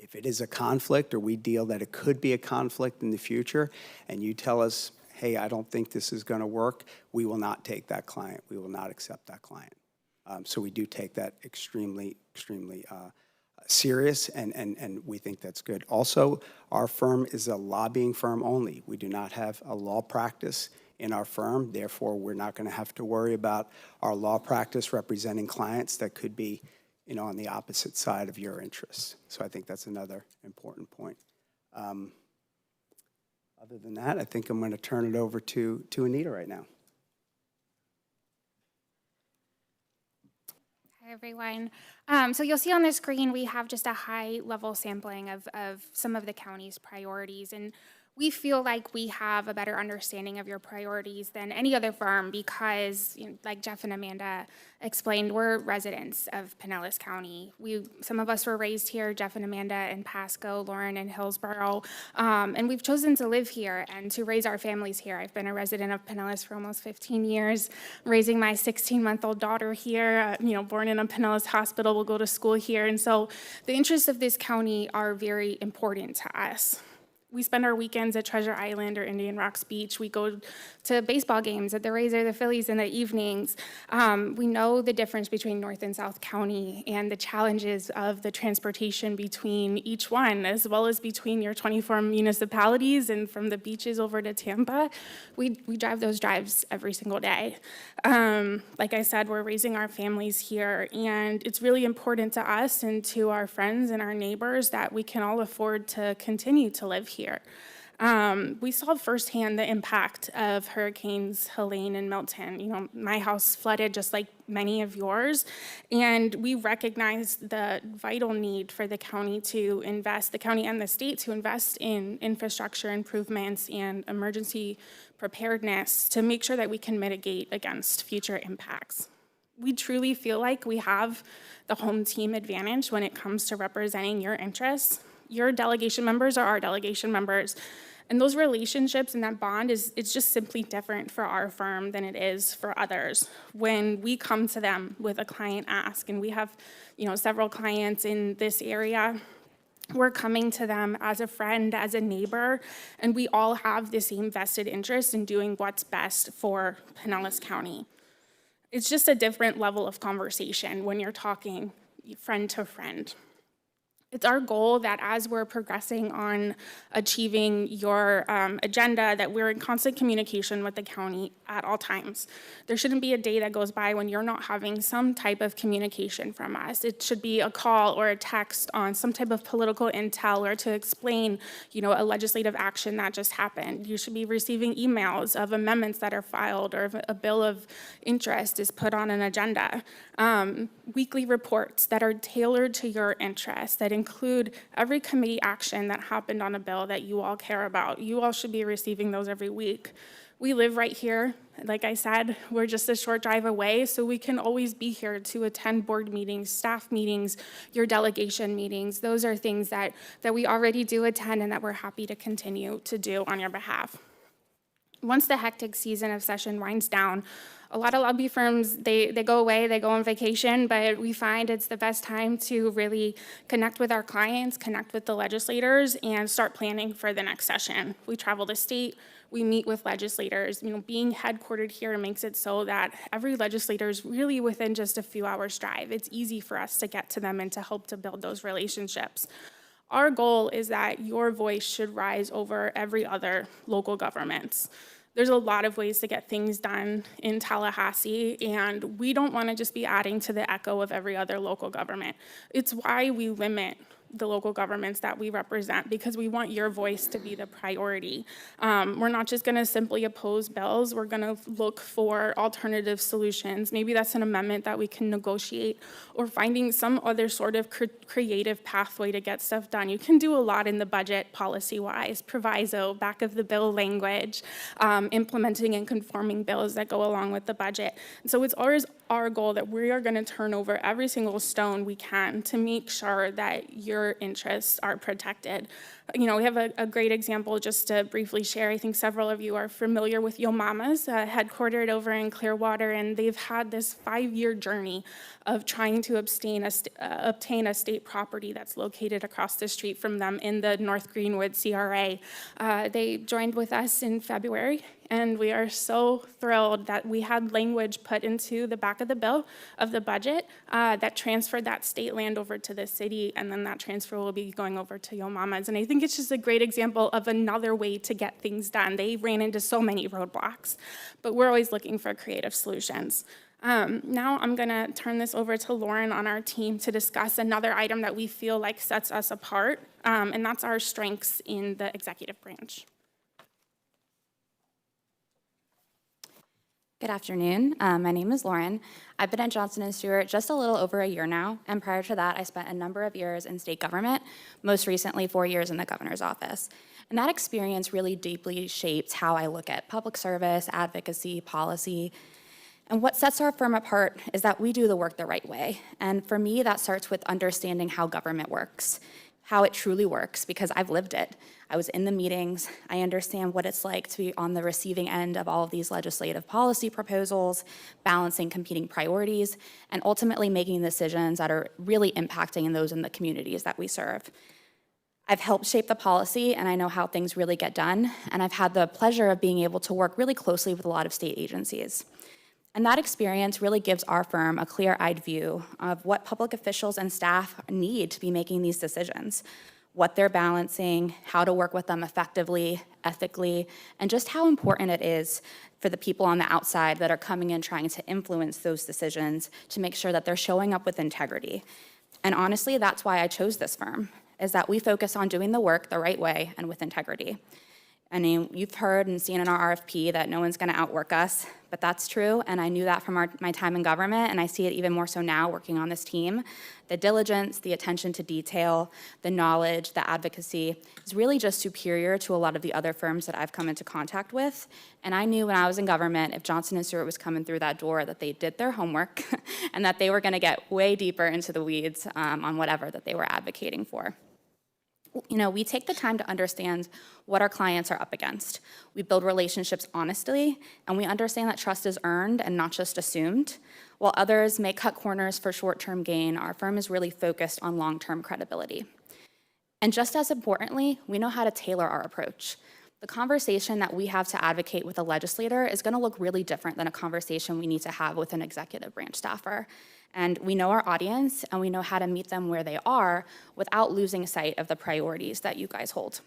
Speaker 21: If it is a conflict, or we deal that it could be a conflict in the future, and you tell us, hey, I don't think this is going to work, we will not take that client. We will not accept that client. So we do take that extremely, extremely serious, and we think that's good. Also, our firm is a lobbying firm only. We do not have a law practice in our firm. Therefore, we're not going to have to worry about our law practice representing clients that could be, on the opposite side of your interests. So I think that's another important point. Other than that, I think I'm going to turn it over to Anita right now.
Speaker 22: Hi, everyone. So you'll see on the screen, we have just a high-level sampling of some of the county's priorities. And we feel like we have a better understanding of your priorities than any other firm because, like Jeff and Amanda explained, we're residents of Pinellas County. Some of us were raised here, Jeff and Amanda in Pasco, Lauren in Hillsborough, and we've chosen to live here and to raise our families here. I've been a resident of Pinellas for almost 15 years, raising my 16-month-old daughter here, born in a Pinellas hospital, will go to school here. And so the interests of this county are very important to us. We spend our weekends at Treasure Island or Indian Rocks Beach. We go to baseball games at the Rays or the Phillies in the evenings. We know the difference between North and South County and the challenges of the transportation between each one, as well as between your 24 municipalities and from the beaches over to Tampa. We drive those drives every single day. Like I said, we're raising our families here, and it's really important to us and to our friends and our neighbors that we can all afford to continue to live here. We saw firsthand the impact of Hurricanes Helene and Milton. My house flooded just like many of yours, and we recognize the vital need for the county to invest, the county and the state to invest in infrastructure improvements and emergency preparedness to make sure that we can mitigate against future impacts. We truly feel like we have the home team advantage when it comes to representing your interests. Your delegation members are our delegation members. And those relationships and that bond it's just simply different for our firm than it is for others. When we come to them with a client ask, and we have, several clients in this area, we're coming to them as a friend, as a neighbor, and we all have the same vested interest in doing what's best for Pinellas County. It's just a different level of conversation when you're talking friend to friend. It's our goal that as we're progressing on achieving your agenda, that we're in constant communication with the county at all times. There shouldn't be a day that goes by when you're not having some type of communication from us. It should be a call or a text on some type of political intel or to explain, a legislative action that just happened. You should be receiving emails of amendments that are filed or if a bill of interest is put on an agenda. Weekly reports that are tailored to your interests, that include every committee action that happened on a bill that you all care about. You all should be receiving those every week. We live right here. Like I said, we're just a short drive away, so we can always be here to attend board meetings, staff meetings, your delegation meetings. Those are things that we already do attend and that we're happy to continue to do on your behalf. Once the hectic season of session winds down, a lot of lobby firms, they go away, they go on vacation, but we find it's the best time to really connect with our clients, connect with the legislators, and start planning for the next session. We travel the state, we meet with legislators. Being headquartered here makes it so that every legislator is really within just a few hours drive. It's easy for us to get to them and to help to build those relationships. Our goal is that your voice should rise over every other local government's. There's a lot of ways to get things done in Tallahassee, and we don't want to just be adding to the echo of every other local government. It's why we limit the local governments that we represent, because we want your voice to be the priority. We're not just going to simply oppose bills. We're going to look for alternative solutions. Maybe that's an amendment that we can negotiate, or finding some other sort of creative pathway to get stuff done. You can do a lot in the budget policy-wise, proviso, back of the bill language, implementing and conforming bills that go along with the budget. And so it's always our goal that we are going to turn over every single stone we can to make sure that your interests are protected. We have a great example just to briefly share. I think several of you are familiar with Yo Mama's, headquartered over in Clearwater, and they've had this 5-year journey of trying to obtain a state property that's located across the street from them in the North Greenwood CRA. They joined with us in February, and we are so thrilled that we had language put into the back of the bill of the budget that transferred that state land over to the city, and then that transfer will be going over to Yo Mama's. And I think it's just a great example of another way to get things done. They ran into so many roadblocks, but we're always looking for creative solutions. Now I'm going to turn this over to Lauren on our team to discuss another item that we feel like sets us apart, and that's our strengths in the executive branch.
Speaker 18: Good afternoon. My name is Lauren. I've been at Johnson & Stewart just a little over a year now, and prior to that, I spent a number of years in state government, most recently 4 years in the governor's office. And that experience really deeply shaped how I look at public service, advocacy, policy. And what sets our firm apart is that we do the work the right way. And for me, that starts with understanding how government works, how it truly works, because I've lived it. I was in the meetings. I understand what it's like to be on the receiving end of all of these legislative policy proposals, balancing competing priorities, and ultimately making decisions that are really impacting those in the communities that we serve. I've helped shape the policy, and I know how things really get done, and I've had the pleasure of being able to work really closely with a lot of state agencies. And that experience really gives our firm a clear-eyed view of what public officials and staff need to be making these decisions, what they're balancing, how to work with them effectively, ethically, and just how important it is for the people on the outside that are coming in trying to influence those decisions to make sure that they're showing up with integrity. And honestly, that's why I chose this firm, is that we focus on doing the work the right way and with integrity. I mean, you've heard and seen in our RFP that no one's going to outwork us, but that's true, and I knew that from my time in government, and I see it even more so now working on this team. The diligence, the attention to detail, the knowledge, the advocacy is really just superior to a lot of the other firms that I've come into contact with, and I knew when I was in government, if Johnson & Stewart was coming through that door, that they did their homework and that they were going to get way deeper into the weeds on whatever that they were advocating for. You know, we take the time to understand what our clients are up against. We build relationships honestly, and we understand that trust is earned and not just assumed. While others may cut corners for short-term gain, our firm is really focused on long-term credibility. And just as importantly, we know how to tailor our approach. The conversation that we have to advocate with a legislator is going to look really different than a conversation we need to have with an executive branch staffer. And we know our audience, and we know how to meet them where they are without losing sight of the priorities that you guys hold.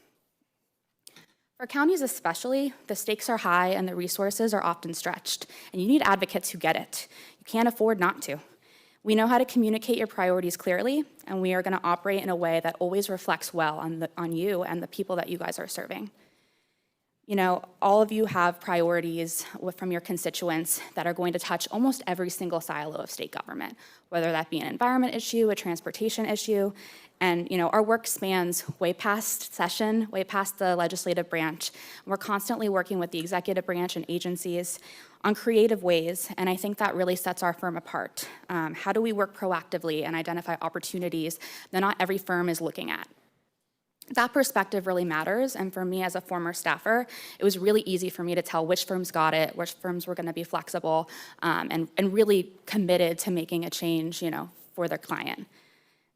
Speaker 18: For counties especially, the stakes are high and the resources are often stretched, and you need advocates who get it. You can't afford not to. We know how to communicate your priorities clearly, and we are going to operate in a way that always reflects well on you and the people that you guys are serving. You know, all of you have priorities from your constituents that are going to touch almost every single silo of state government, whether that be an environment issue, a transportation issue, and you know, our work spans way past session, way past the legislative branch. We're constantly working with the executive branch and agencies on creative ways, and I think that really sets our firm apart. How do we work proactively and identify opportunities that not every firm is looking at? That perspective really matters, and for me as a former staffer, it was really easy for me to tell which firms got it, which firms were going to be flexible, and really committed to making a change, you know, for their client.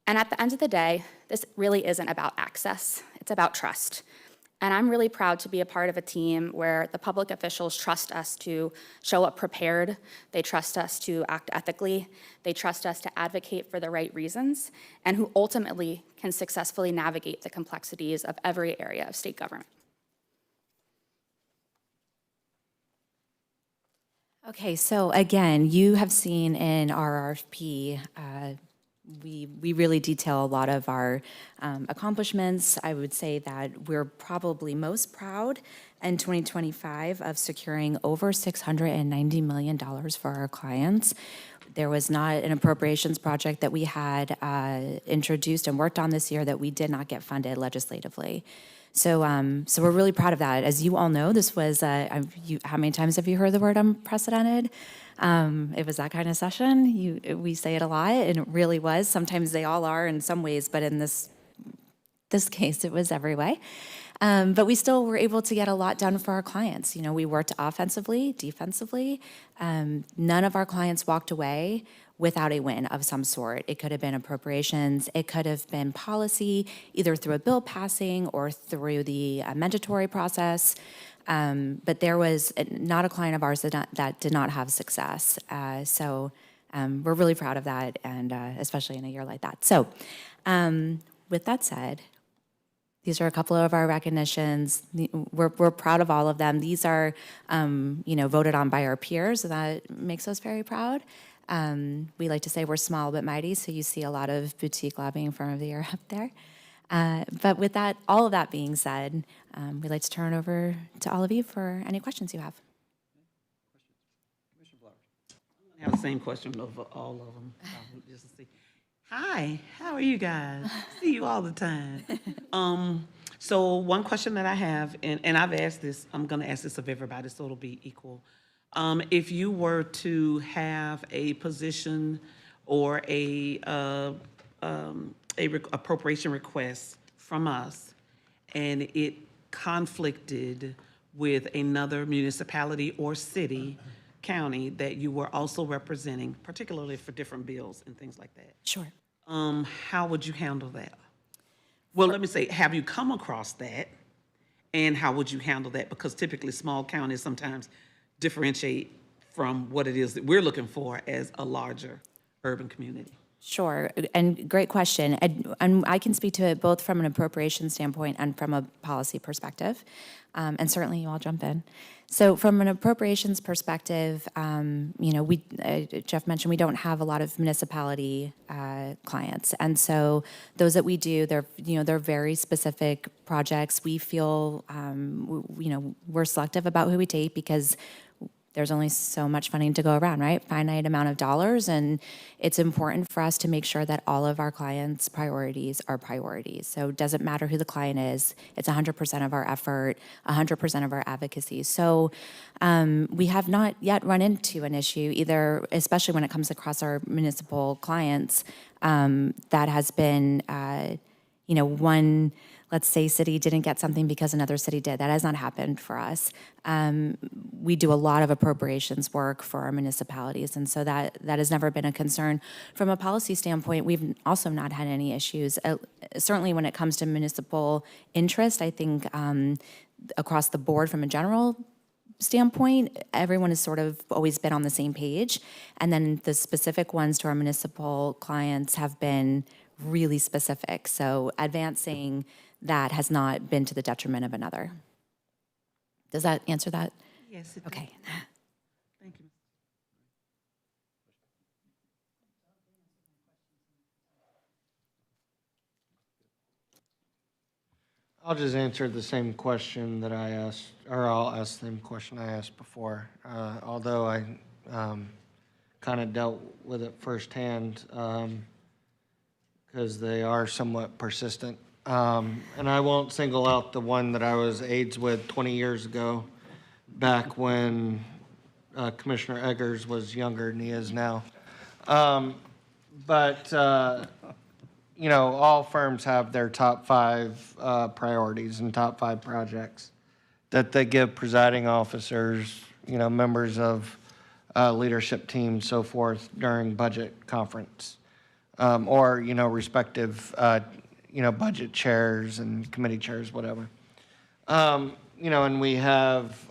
Speaker 18: And at the end of the day, this really isn't about access, it's about trust. And I'm really proud to be a part of a team where the public officials trust us to show up prepared, they trust us to act ethically, they trust us to advocate for the right reasons, and who ultimately can successfully navigate the complexities of every area of state government.
Speaker 20: Okay, so again, you have seen in our RFP, we really detail a lot of our accomplishments. I would say that we're probably most proud in 2025 of securing over $690 million for our clients. There was not an appropriations project that we had introduced and worked on this year that we did not get funded legislatively. So we're really proud of that. As you all know, this was, how many times have you heard the word unprecedented? It was that kind of session. We say it a lot, and it really was. Sometimes they all are in some ways, but in this case, it was every way. But we still were able to get a lot done for our clients. You know, we worked offensively, defensively. None of our clients walked away without a win of some sort. It could have been appropriations, it could have been policy, either through a bill passing or through the mandatory process. But there was not a client of ours that did not have success. So we're really proud of that, and especially in a year like that. So with that said, these are a couple of our recognitions. We're proud of all of them. These are, voted on by our peers, so that makes us very proud. We like to say we're small but mighty, so you see a lot of boutique lobbying firm of the year up there. But with that, all of that being said, we'd like to turn it over to all of you for any questions you have.
Speaker 5: the same question of all of them, just to see. Hi, how are you guys? See you all the time. So one question that I have, and I've asked this, I'm gonna ask this of everybody, so it'll be equal. If you were to have a position or appropriation request from us, and it conflicted with another municipality or city, county that you were also representing, particularly for different bills and things like that.
Speaker 20: Sure.
Speaker 5: How would you handle that? Well, let me say, have you come across that? And how would you handle that? Because typically small counties sometimes differentiate from what it is that we're looking for as a larger urban community.
Speaker 20: Sure, and great question. And I can speak to it both from an appropriation standpoint and from a policy perspective. And certainly you all jump in. So from an appropriations perspective, Jeff mentioned we don't have a lot of municipality clients. And so those that we do, they're very specific projects. We feel, we're selective about who we take because there's only so much funding to go around, right? Finite amount of dollars, and it's important for us to make sure that all of our clients' priorities are priorities. So it doesn't matter who the client is, it's 100% of our effort, 100% of our advocacy. So we have not yet run into an issue either, especially when it comes across our municipal clients, that has been, one, let's say city didn't get something because another city did. That has not happened for us. We do a lot of appropriations work for our municipalities, and so that has never been a concern. From a policy standpoint, we've also not had any issues. Certainly when it comes to municipal interest, I think across the board from a general standpoint, everyone has sort of always been on the same page. And then the specific ones to our municipal clients have been really specific. So advancing that has not been to the detriment of another. Does that answer that?
Speaker 5: Yes, it
Speaker 20: Okay.
Speaker 5: Thank you.
Speaker 11: I'll just answer the same question that I asked, or I'll ask the same question I asked before. Although I kind of dealt with it firsthand, because they are somewhat persistent. And I won't single out the one that I was aides with 20 years ago, back when Commissioner Eggers was younger than he is now. But all firms have their top 5 priorities and top 5 projects that they give presiding officers, members of leadership teams, so forth, during budget conference, or, respective budget chairs and committee chairs, whatever. And we have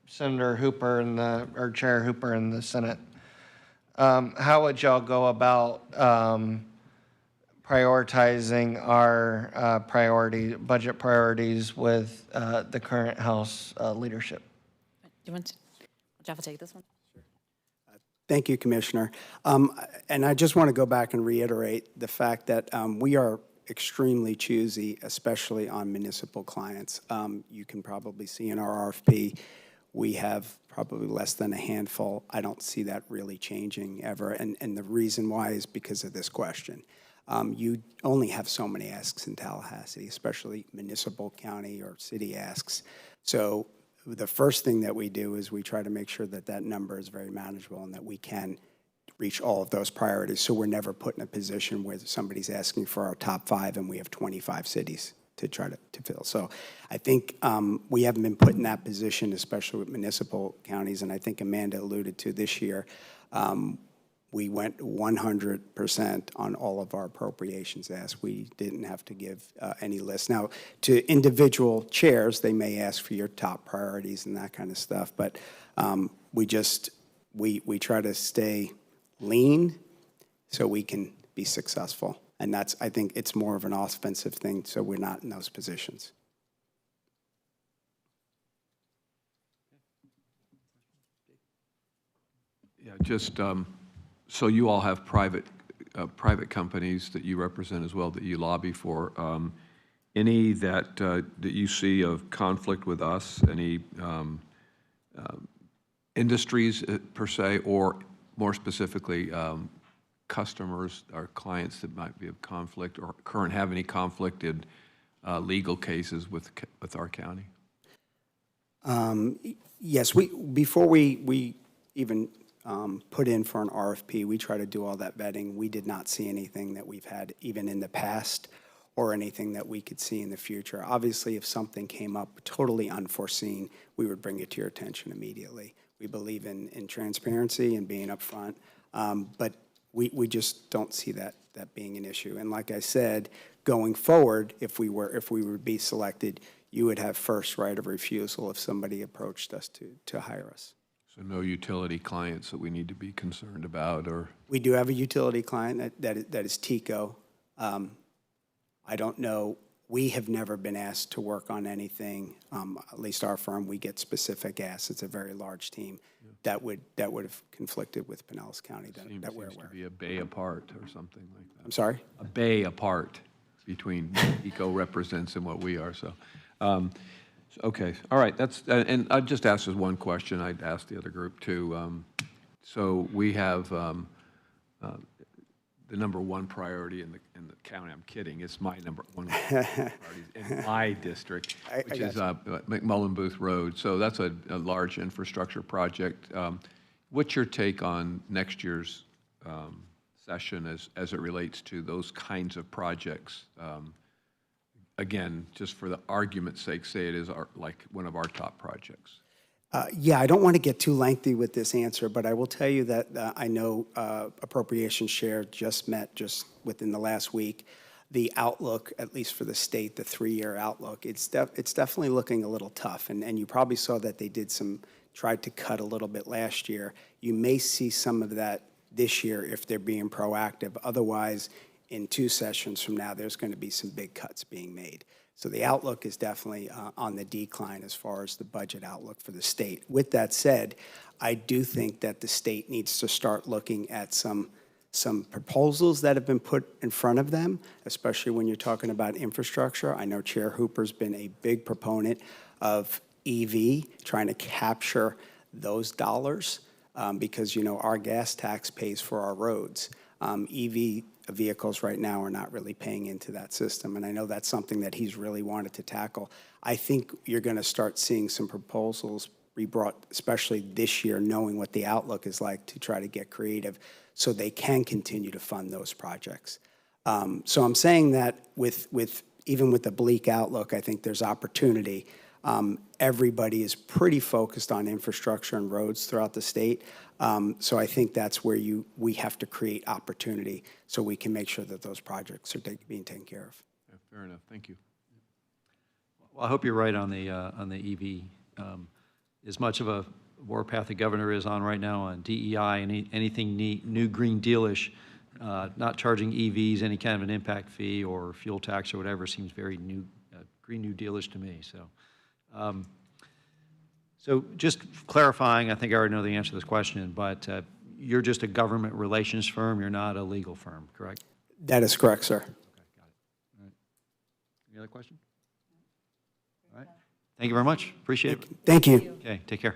Speaker 11: Senator Hooper or Chair Hooper in the Senate. How would y'all go about prioritizing our budget priorities with the current House leadership?
Speaker 20: Do you want to, Jeff will take this one?
Speaker 21: Thank you, Commissioner. And I just want to go back and reiterate the fact that we are extremely choosy, especially on municipal clients. You can probably see in our RFP, we have probably less than a handful. I don't see that really changing ever. And the reason why is because of this question. You only have so many asks in Tallahassee, especially municipal, county, or city asks. So the first thing that we do is we try to make sure that that number is very manageable and that we can reach all of those priorities. So we're never put in a position where somebody's asking for our top 5 and we have 25 cities to try to fill. So I think we haven't been put in that position, especially with municipal counties. And I think Amanda alluded to this year, we went 100% on all of our appropriations asks. We didn't have to give any list. Now, to individual chairs, they may ask for your top priorities and that kind of stuff, but we try to stay lean so we can be successful. And I think it's more of an offensive thing, so we're not in those positions.
Speaker 4: Yeah, just so you all have private companies that you represent as well, that you lobby for. Any that you see of conflict with us? Any industries per se, or more specifically, customers or clients that might be of conflict or have any conflicted legal cases with our county?
Speaker 21: Yes, before we even put in for an RFP, we try to do all that vetting. We did not see anything that we've had even in the past or anything that we could see in the future. Obviously, if something came up totally unforeseen, we would bring it to your attention immediately. We believe in transparency and being upfront, but we just don't see that being an issue. And like I said, going forward, if we would be selected, you would have first right of refusal if somebody approached us to hire us.
Speaker 4: So no utility clients that we need to be concerned about, or?
Speaker 21: We do have a utility client that is TECO. I don't know, we have never been asked to work on anything, at least our firm, we get specific asks. It's a very large team that would have conflicted with Pinellas County that we're
Speaker 4: Seems
Speaker 21: aware
Speaker 4: to be a bay apart or something like that.
Speaker 21: I'm sorry?
Speaker 4: A bay apart between ECO represents and what we are, so. Okay, all right, that's, and I just asked this one question, I'd asked the other group too. So we have the number one priority in the county. I'm kidding. It's my number one priority in my district, which is McMullen Booth Road. So that's a large infrastructure project. What's your take on next year's session as it relates to those kinds of projects? Again, just for the argument's sake, say it is like one of our top projects.
Speaker 21: Yeah, I don't want to get too lengthy with this answer, but I will tell you that I know Appropriations Share just met just within the last week. The outlook, at least for the state, the 3-year outlook, it's definitely looking a little tough. And you probably saw that they tried to cut a little bit last year. You may see some of that this year if they're being proactive. Otherwise, in 2 sessions from now, there's going to be some big cuts being made. So the outlook is definitely on the decline as far as the budget outlook for the state. With that said, I do think that the state needs to start looking at some proposals that have been put in front of them, especially when you're talking about infrastructure. I know Chair Hooper's been a big proponent of EV, trying to capture those dollars because, you know, our gas tax pays for our roads. EV vehicles right now are not really paying into that system, and I know that's something that he's really wanted to tackle. I think you're going to start seeing some proposals be brought, especially this year, knowing what the outlook is like, to try to get creative so they can continue to fund those projects. So I'm saying that even with the bleak outlook, I think there's opportunity. Everybody is pretty focused on infrastructure and roads throughout the state. So I think that's where we have to create opportunity so we can make sure that those projects are being taken care of.
Speaker 4: Yeah, fair enough. Thank you.
Speaker 1: Well, I hope you're right on the EV. As much of a warpath the governor is on right now on DEI and anything new Green Deal-ish, not charging EVs any kind of an impact fee or fuel tax or whatever seems very Green New Deal-ish to me. So just clarifying, I think I already know the answer to this question, but you're just a government relations firm, you're not a legal firm, correct?
Speaker 21: That is correct, sir.
Speaker 1: Okay, got it. All right. Any other question? All right. Thank you very much. Appreciate it.
Speaker 21: Thank you.
Speaker 1: Okay, take care.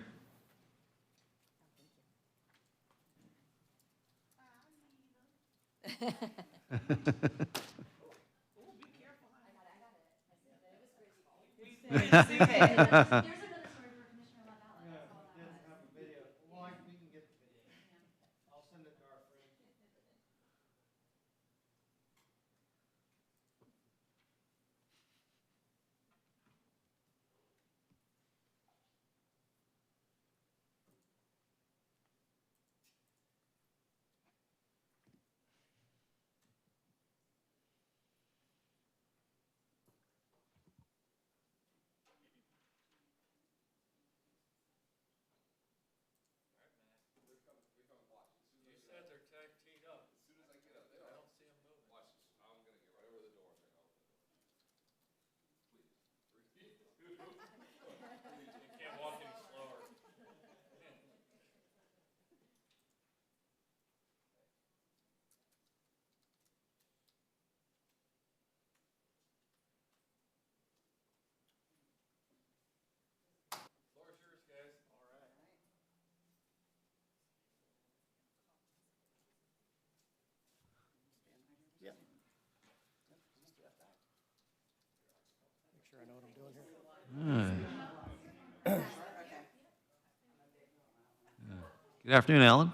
Speaker 1: Good afternoon, Alan.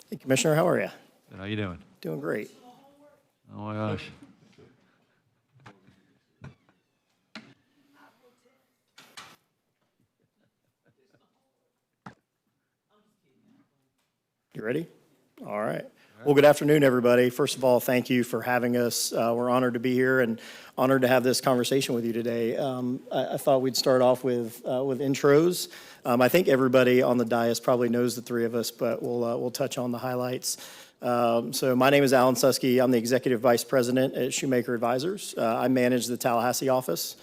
Speaker 6: Hey, Commissioner, how are you?
Speaker 1: Good, how you doing?
Speaker 6: Doing great.
Speaker 1: Oh my gosh.
Speaker 6: You ready? All right. Well, good afternoon, everybody. First of all, thank you for having us. We're honored to be here and honored to have this conversation with you today. I thought we'd start off with intros. I think everybody on the dais probably knows the three of us, but we'll touch on the highlights. So my name is Alan Susky. I'm the Executive Vice President at Shoemaker Advisors. I manage the Tallahassee office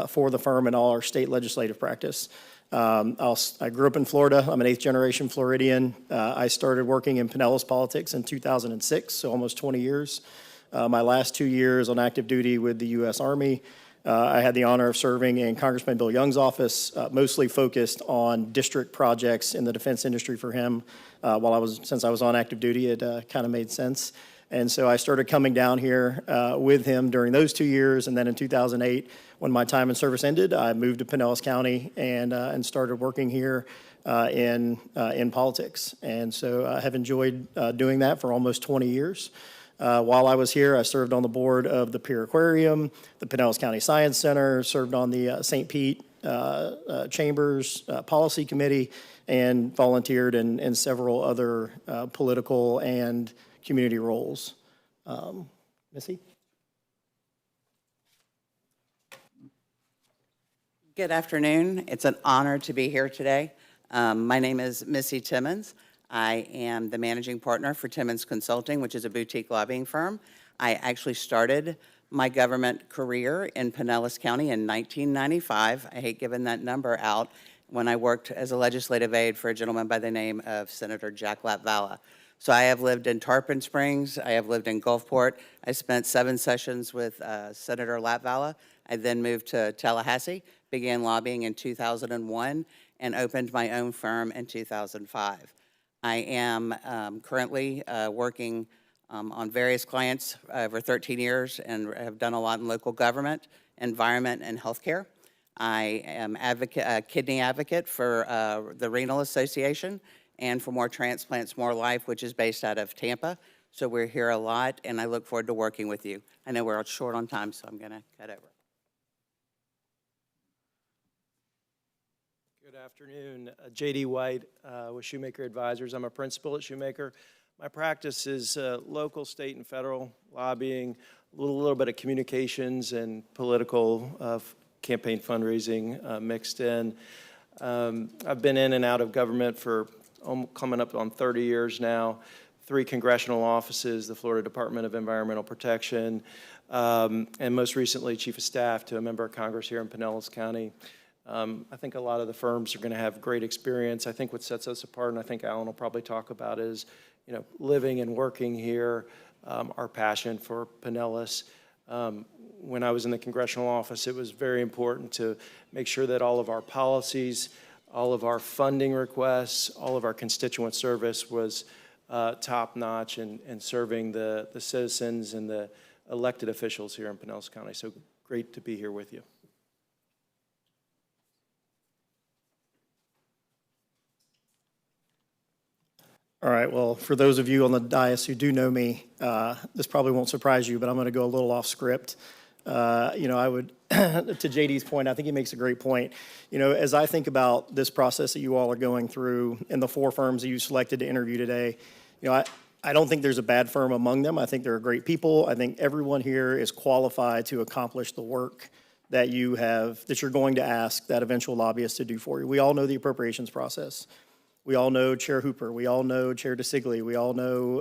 Speaker 6: for the firm and all our state legislative practice. I grew up in Florida. I'm an 8th-generation Floridian. I started working in Pinellas politics in 2006, so almost 20 years. My last 2 years on active duty with the U.S. Army. I had the honor of serving in Congressman Bill Young's office, mostly focused on district projects in the defense industry for him. Since I was on active duty, it kind of made sense. And so I started coming down here with him during those 2 years, and then in 2008, when my time in service ended, I moved to Pinellas County and started working here in politics. And so I have enjoyed doing that for almost 20 years. While I was here, I served on the board of the Pier Aquarium, the Pinellas County Science Center, served on the St. Pete Chambers Policy Committee, and volunteered in several other political and community roles. Missy?
Speaker 8: Good afternoon. It's an honor to be here today. My name is Missy Timmons. I am the managing partner for Timmons Consulting, which is a boutique lobbying firm. I actually started my government career in Pinellas County in 1995. I hate giving that number out, when I worked as a legislative aide for a gentleman by the name of Senator Jack Latvala. So I have lived in Tarpon Springs. I have lived in Gulfport. I spent 7 sessions with Senator Latvala. I then moved to Tallahassee, began lobbying in 2001, and opened my own firm in 2005. I am currently working on various clients over 13 years and have done a lot in local government, environment, and healthcare. I am a kidney advocate for the Renal Association and for More Transplants, More Life, which is based out of Tampa. So we're here a lot, and I look forward to working with you. I know we're short on time, so I'm going to cut over.
Speaker 23: Good afternoon. J.D. White with Shoemaker Advisors. I'm a principal at Shoemaker. My practice is local, state, and federal lobbying, a little bit of communications and political campaign fundraising mixed in. I've been in and out of government for coming up on 30 years now, 3 congressional offices, the Florida Department of Environmental Protection, and most recently Chief of Staff to a member of Congress here in Pinellas County. I think a lot of the firms are going to have great experience. I think what sets us apart, and I think Alan will probably talk about, is living and working here, our passion for Pinellas. When I was in the congressional office, it was very important to make sure that all of our policies, all of our funding requests, all of our constituent service was top-notch and serving the citizens and the elected officials here in Pinellas County. So great to be here with you.
Speaker 6: All right, well, for those of you on the dais who do know me, this probably won't surprise you, but I'm going to go a little off script. I would, to JD's point, I think he makes a great point. As I think about this process that you all are going through and the 4 firms that you selected to interview today, I don't think there's a bad firm among them. I think they're great people. I think everyone here is qualified to accomplish the work that you're going to ask that eventual lobbyist to do for you. We all know the appropriations process. We all know Chair Hooper. We all know Chair DeSigley. We all know,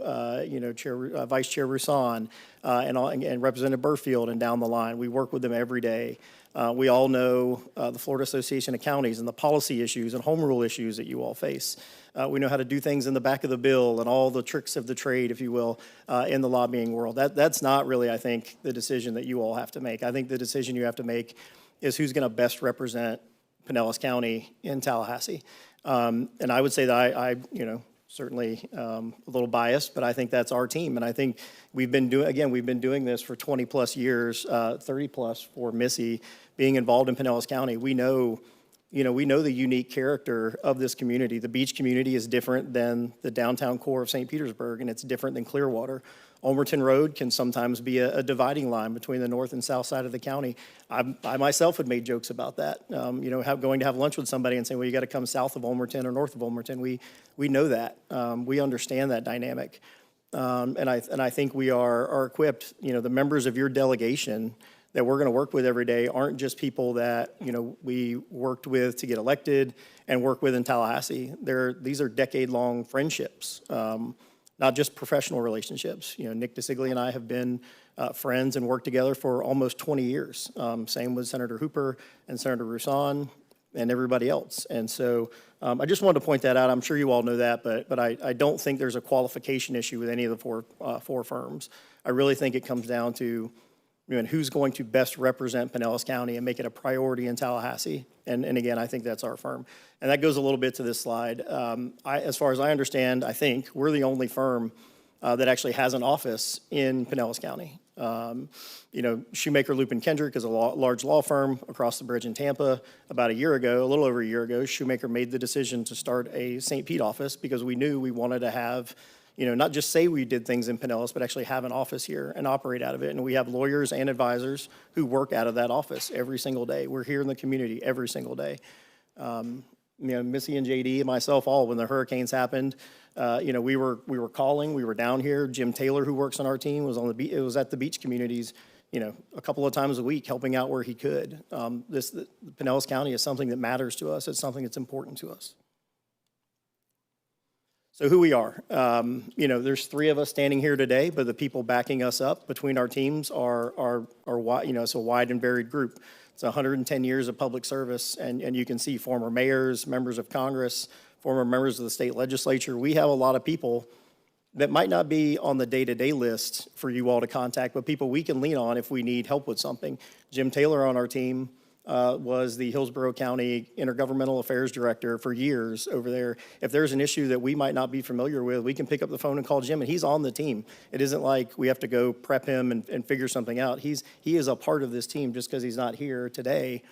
Speaker 6: Vice Chair Roussan and Representative Burfield and down the line. We work with them every day. We all know the Florida Association of Counties and the policy issues and home rule issues that you all face. We know how to do things in the back of the bill and all the tricks of the trade, if you will, in the lobbying world. That's not really, I think, the decision that you all have to make. I think the decision you have to make is who's going to best represent Pinellas County in Tallahassee. And I would say that I certainly a little biased, but I think that's our team. And I think we've been doing this for 20 plus years, 30 plus for Missy, being involved in Pinellas County. We know we know the unique character of this community. The beach community is different than the downtown core of St. Petersburg, and it's different than Clearwater. Ulmerton Road can sometimes be a dividing line between the north and south side of the county. I myself had made jokes about that. Going to have lunch with somebody and saying, well, you got to come south of Ulmerton or north of Ulmerton. We know that. We understand that dynamic. And I think we are equipped. The members of your delegation that we're going to work with every day aren't just people that, we worked with to get elected and work with in Tallahassee. These are decade-long friendships, not just professional relationships. Nick DeSigli and I have been friends and worked together for almost 20 years. Same with Senator Hooper and Senator Roussan and everybody else. And so I just wanted to point that out. I'm sure you all know that, but I don't think there's a qualification issue with any of the four firms. I really think it comes down to who's going to best represent Pinellas County and make it a priority in Tallahassee. And again, I think that's our firm. And that goes a little bit to this slide. As far as I understand, I think we're the only firm that actually has an office in Pinellas County. Shoemaker, Lupin, Kendrick is a large law firm across the bridge in Tampa. About a little over a year ago, Shoemaker made the decision to start a St. Pete office because we knew we wanted to have, not just say we did things in Pinellas, but actually have an office here and operate out of it. And we have lawyers and advisors who work out of that office every single day. We're here in the community every single day. Missy and JD and myself all, when the hurricanes happened, we were calling, we were down here. Jim Taylor, who works on our team, was at the beach communities, a couple of times a week, helping out where he could. Pinellas County is something that matters to us. It's something that's important to us. So who we are, there's three of us standing here today, but the people backing us up between our teams are wide, it's a wide and varied group. It's 110 years of public service, and you can see former mayors, members of Congress, former members of the state legislature. We have a lot of people that might not be on the day-to-day list for you all to contact, but people we can lean on if we need help with something. Jim Taylor on our team was the Hillsborough County Intergovernmental Affairs Director for years over there. If there's an issue that we might not be familiar with, we can pick up the phone and call Jim, and he's on the team. It isn't like we have to go prep him and figure something out. He is a part of this team. Just because he's not here today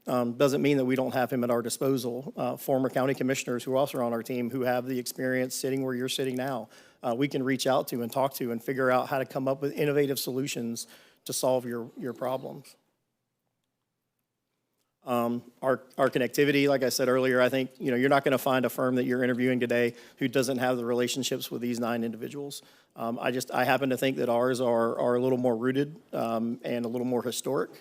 Speaker 6: doesn't mean that we don't have him at our disposal. Former county commissioners who also are on our team who have the experience sitting where you're sitting now, we can reach out to and talk to and figure out how to come up with innovative solutions to solve your problems. Our connectivity, like I said earlier, I think, you're not going to find a firm that you're interviewing today who doesn't have the relationships with these 9 individuals. I happen to think that ours are a little more rooted and a little more historic.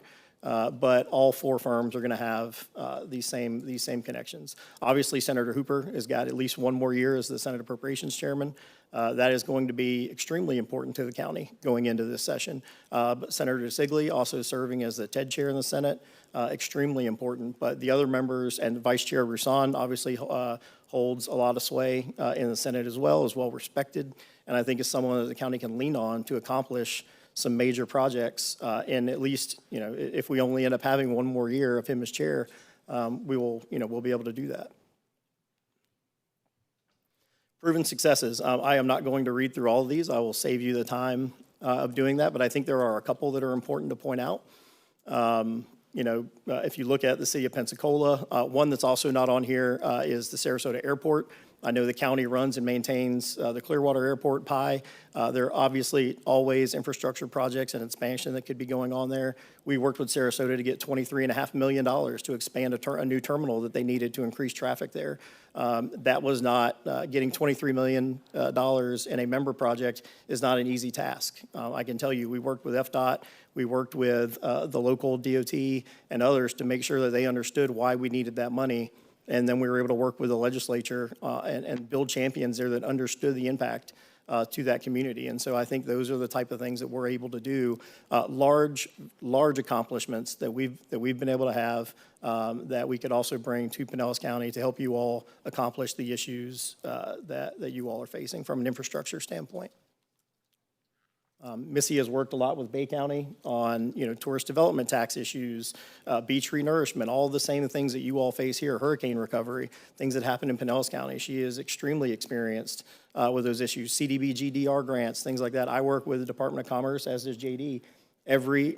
Speaker 6: But all 4 firms are going to have these same connections. Obviously, Senator Hooper has got at least one more year as the Senate Appropriations Chairman. That is going to be extremely important to the county going into this session. But Senator DeSigli also serving as the TED Chair in the Senate, extremely important. But the other members and Vice Chair Roussan obviously holds a lot of sway in the Senate as well respected. And I think is someone that the county can lean on to accomplish some major projects, and at least, if we only end up having one more year of him as chair, we'll be able to do that. Proven successes. I am not going to read through all of these. I will save you the time of doing that, but I think there are a couple that are important to point out. If you look at the city of Pensacola, one that's also not on here is the Sarasota Airport. I know the county runs and maintains the Clearwater Airport PI. There are obviously always infrastructure projects and expansion that could be going on there. We worked with Sarasota to get $23.5 million to expand a new terminal that they needed to increase traffic there. That was not, getting $23 million in a member project is not an easy task. I can tell you, we worked with FDOT, we worked with the local DOT and others to make sure that they understood why we needed that money. And then we were able to work with the legislature and build champions there that understood the impact to that community. And so I think those are the type of things that we're able to do. Large accomplishments that we've been able to have that we could also bring to Pinellas County to help you all accomplish the issues that you all are facing from an infrastructure standpoint. Missy has worked a lot with Bay County on, tourist development tax issues, beach renourishment, all the same things that you all face here, hurricane recovery, things that happen in Pinellas County. She is extremely experienced with those issues, CDBG-DR grants, things like that. I work with the Department of Commerce, as does JD.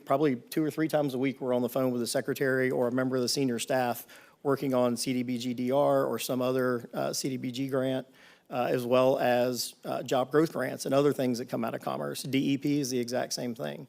Speaker 6: Probably 2 or 3 times a week, we're on the phone with the secretary or a member of the senior staff working on CDBG-DR or some other CDBG grant, as well as job growth grants and other things that come out of commerce. DEP is the exact same thing.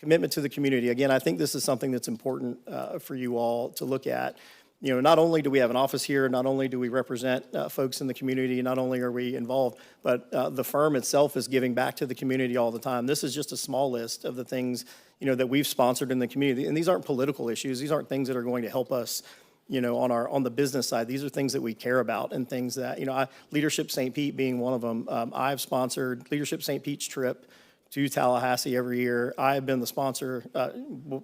Speaker 6: Commitment to the community. Again, I think this is something that's important for you all to look at. You know, not only do we have an office here, not only do we represent folks in the community, not only are we involved, but the firm itself is giving back to the community all the time. This is just a small list of the things, you know, that we've sponsored in the community. And these aren't political issues. These aren't things that are going to help us, you know, on the business side. These are things that we care about and things that, you know, Leadership St. Pete being one of them. I've sponsored Leadership St. Pete's trip to Tallahassee every year. I've been the sponsor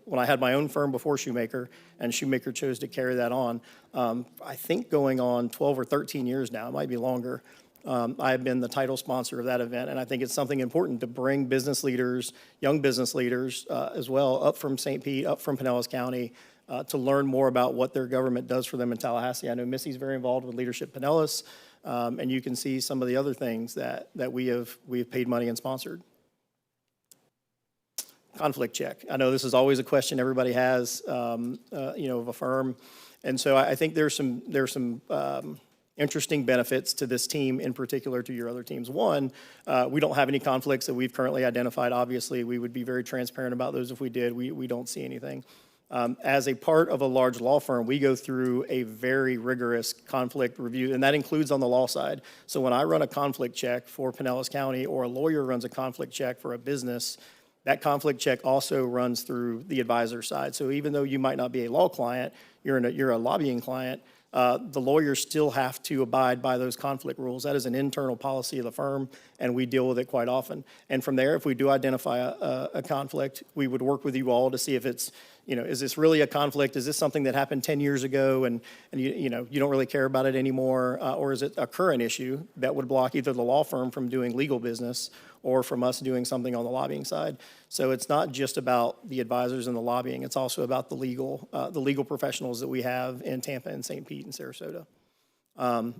Speaker 6: when I had my own firm before Shoemaker, and Shoemaker chose to carry that on. I think going on 12 or 13 years now, it might be longer. I have been the title sponsor of that event, and I think it's something important to bring business leaders, young business leaders as well, up from St. Pete, up from Pinellas County, to learn more about what their government does for them in Tallahassee. I know Missy's very involved with Leadership Pinellas, and you can see some of the other things that we have paid money and sponsored. Conflict check. I know this is always a question everybody has, you know, of a firm. And so I think there's some interesting benefits to this team, in particular to your other teams. One, we don't have any conflicts that we've currently identified. Obviously, we would be very transparent about those if we did. We don't see anything. As a part of a large law firm, we go through a very rigorous conflict review, and that includes on the law side. So when I run a conflict check for Pinellas County, or a lawyer runs a conflict check for a business, that conflict check also runs through the advisor side. So even though you might not be a law client, you're a lobbying client, the lawyers still have to abide by those conflict rules. That is an internal policy of the firm, and we deal with it quite often. And from there, if we do identify a conflict, we would work with you all to see if it's, you know, is this really a conflict? Is this something that happened 10 years ago and you know, you don't really care about it anymore? Or is it a current issue that would block either the law firm from doing legal business or from us doing something on the lobbying side? So it's not just about the advisors and the lobbying. It's also about the legal professionals that we have in Tampa and St. Pete and Sarasota.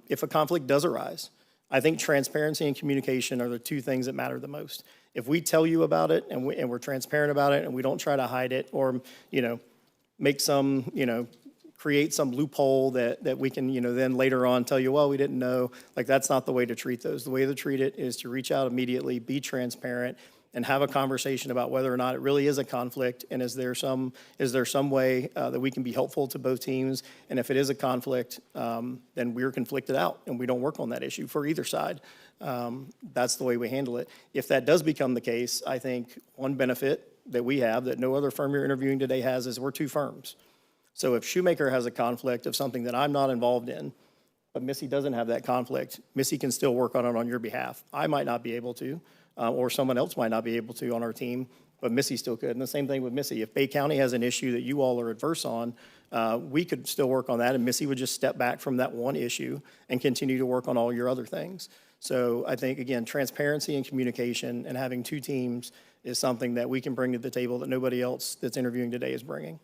Speaker 6: If a conflict does arise, I think transparency and communication are the two things that matter the most. If we tell you about it and we're transparent about it and we don't try to hide it or, you know, make some, you know, create some loophole that we can, you know, then later on tell you, well, we didn't know, like that's not the way to treat those. The way to treat it is to reach out immediately, be transparent, and have a conversation about whether or not it really is a conflict, and is there some way that we can be helpful to both teams, and if it is a conflict, then we're conflicted out, and we don't work on that issue for either side. That's the way we handle it. If that does become the case, I think one benefit that we have that no other firm you're interviewing today has is we're two firms. So if Shoemaker has a conflict of something that I'm not involved in, but Missy doesn't have that conflict, Missy can still work on it on your behalf. I might not be able to, or someone else might not be able to on our team, but Missy still could. And the same thing with Missy. If Bay County has an issue that you all are adverse on, we could still work on that, and Missy would just step back from that one issue and continue to work on all your other things. So I think, again, transparency and communication and having two teams is something that we can bring to the table that nobody else that's interviewing today is bringing.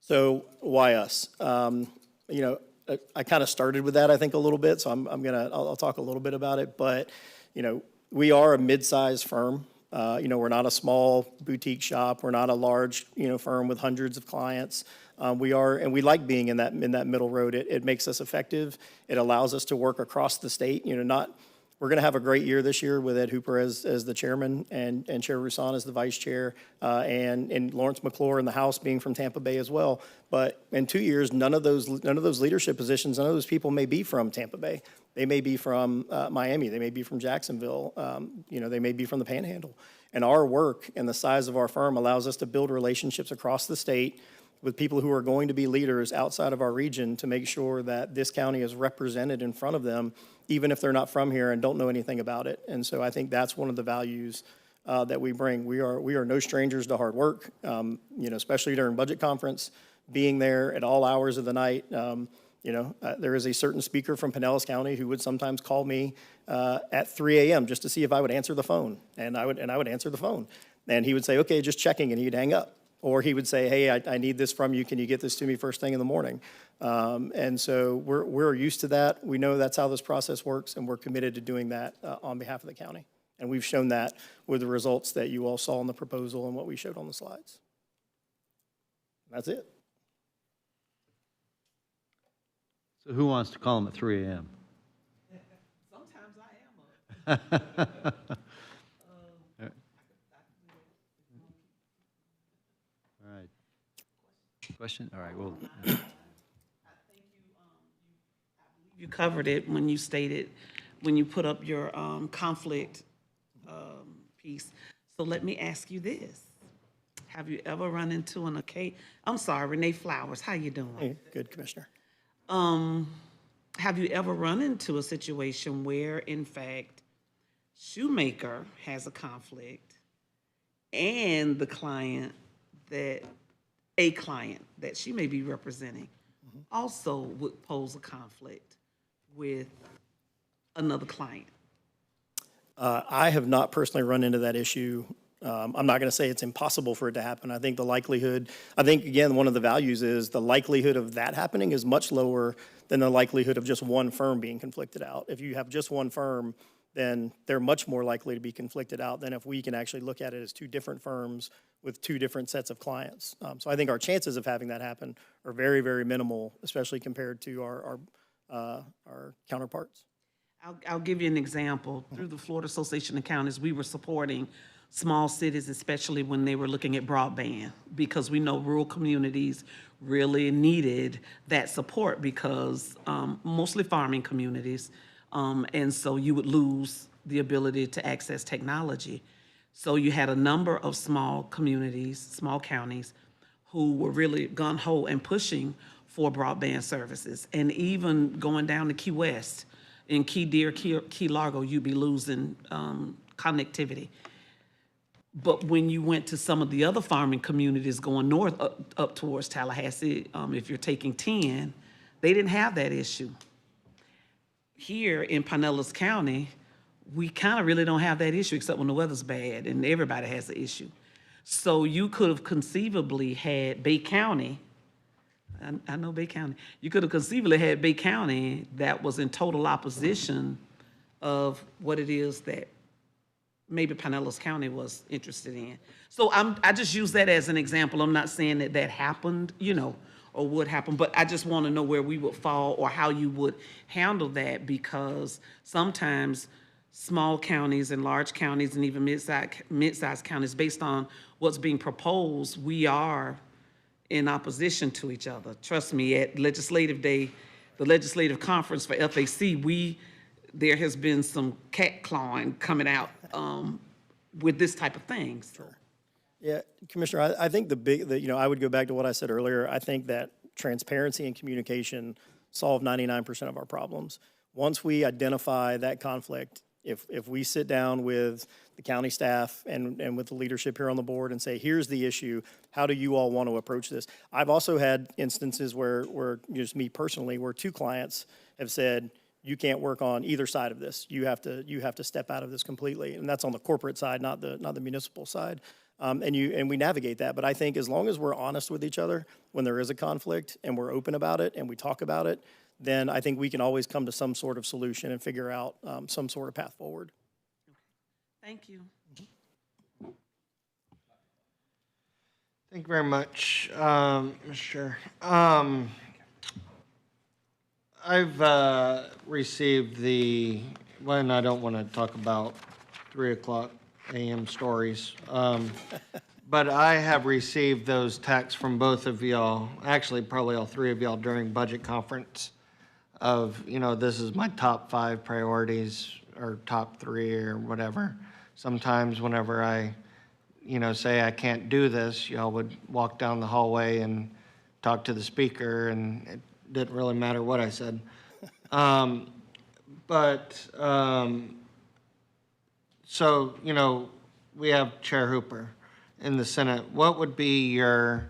Speaker 6: So why us? You know, I kind of started with that, I think, a little bit, so I'll talk a little bit about it. But, you know, we are a mid-sized firm. You know, we're not a small boutique shop. We're not a large, you know, firm with hundreds of clients. We are, and we like being in that middle road. It makes us effective. It allows us to work across the state. You know, we're going to have a great year this year with Ed Hooper as the chairman and Chair Roussan as the vice chair, and Lawrence McClure in the House being from Tampa Bay as well. But in 2 years, none of those leadership positions, none of those people may be from Tampa Bay. They may be from Miami. They may be from Jacksonville. You know, they may be from the Panhandle. And our work and the size of our firm allows us to build relationships across the state with people who are going to be leaders outside of our region to make sure that this county is represented in front of them, even if they're not from here and don't know anything about it. And so I think that's one of the values that we bring. We are no strangers to hard work, you know, especially during budget conference, being there at all hours of the night. You know, there is a certain speaker from Pinellas County who would sometimes call me at 3 a.m. just to see if I would answer the phone, and I would answer the phone, and he would say, "Okay, just checking," and he'd hang up. Or he would say, "Hey, I need this from you. Can you get this to me first thing in the morning?" And so we're used to that. We know that's how this process works, and we're committed to doing that on behalf of the county And we've shown that with the results that you all saw in the proposal and what we showed on the slides. That's it.
Speaker 1: So who wants to call them at 3 a.m.?
Speaker 5: Sometimes I am up.
Speaker 1: All right. Question? All right, well.
Speaker 5: You covered it when you stated, when you put up your conflict piece. So let me ask you this. Have you ever run into I'm sorry, Renee Flowers, how you doing?
Speaker 6: Hey, good, Commissioner.
Speaker 5: Have you ever run into a situation where, in fact, Shoemaker has a conflict and a client that she may be representing also would pose a conflict with another client?
Speaker 6: I have not personally run into that issue. I'm not going to say it's impossible for it to happen. I think again, one of the values is the likelihood of that happening is much lower than the likelihood of just one firm being conflicted out. If you have just one firm, then they're much more likely to be conflicted out than if we can actually look at it as two different firms with two different sets of clients. So I think our chances of having that happen are very, very minimal, especially compared to our counterparts.
Speaker 5: I'll give you an example. Through the Florida Association of Counties, we were supporting small cities, especially when they were looking at broadband, because we know rural communities really needed that support because mostly farming communities, and so you would lose the ability to access technology. So you had a number of small communities, small counties, who were really gung-ho and pushing for broadband services. And even going down to Key West, in Key Deer, Key Largo, you'd be losing connectivity. But when you went to some of the other farming communities going north up towards Tallahassee, if you're taking 10, they didn't have that issue. Here in Pinellas County, we kind of really don't have that issue except when the weather's bad and everybody has an issue. So you could have conceivably had Bay County, I know Bay County, you could have conceivably had Bay County that was in total opposition of what it is that maybe Pinellas County was interested in. So I just use that as an example. I'm not saying that that happened, or would happen, but I just want to know where we would fall or how you would handle that, because sometimes small counties and large counties and even mid-sized counties, based on what's being proposed, we are in opposition to each other. Trust me, at Legislative Day, the Legislative Conference for FAC, there has been some cat clawing coming out with this type of thing. So.
Speaker 6: Yeah, Commissioner, I think I would go back to what I said earlier. I think that transparency and communication solve 99% of our problems. Once we identify that conflict, if we sit down with the county staff and with the leadership here on the board and say, here's the issue, how do you all want to approach this? I've also had instances where just me personally, where two clients have said, you can't work on either side of this. You have to step out of this completely. And that's on the corporate side, not the municipal side. And we navigate that. But I think as long as we're honest with each other when there is a conflict and we're open about it and we talk about it, then I think we can always come to some sort of solution and figure out some sort of path forward.
Speaker 5: Thank you.
Speaker 11: Thank you very much, Mr. I've received I don't want to talk about 3:00 a.m. stories, but I have received those texts from both of y'all, actually probably all three of y'all during budget conference of, this is my top 5 priorities or top 3 or whatever. Sometimes whenever I, say I can't do this, y'all would walk down the hallway and talk to the speaker, and it didn't really matter what I said. So, we have Chair Hooper in the Senate. What would be your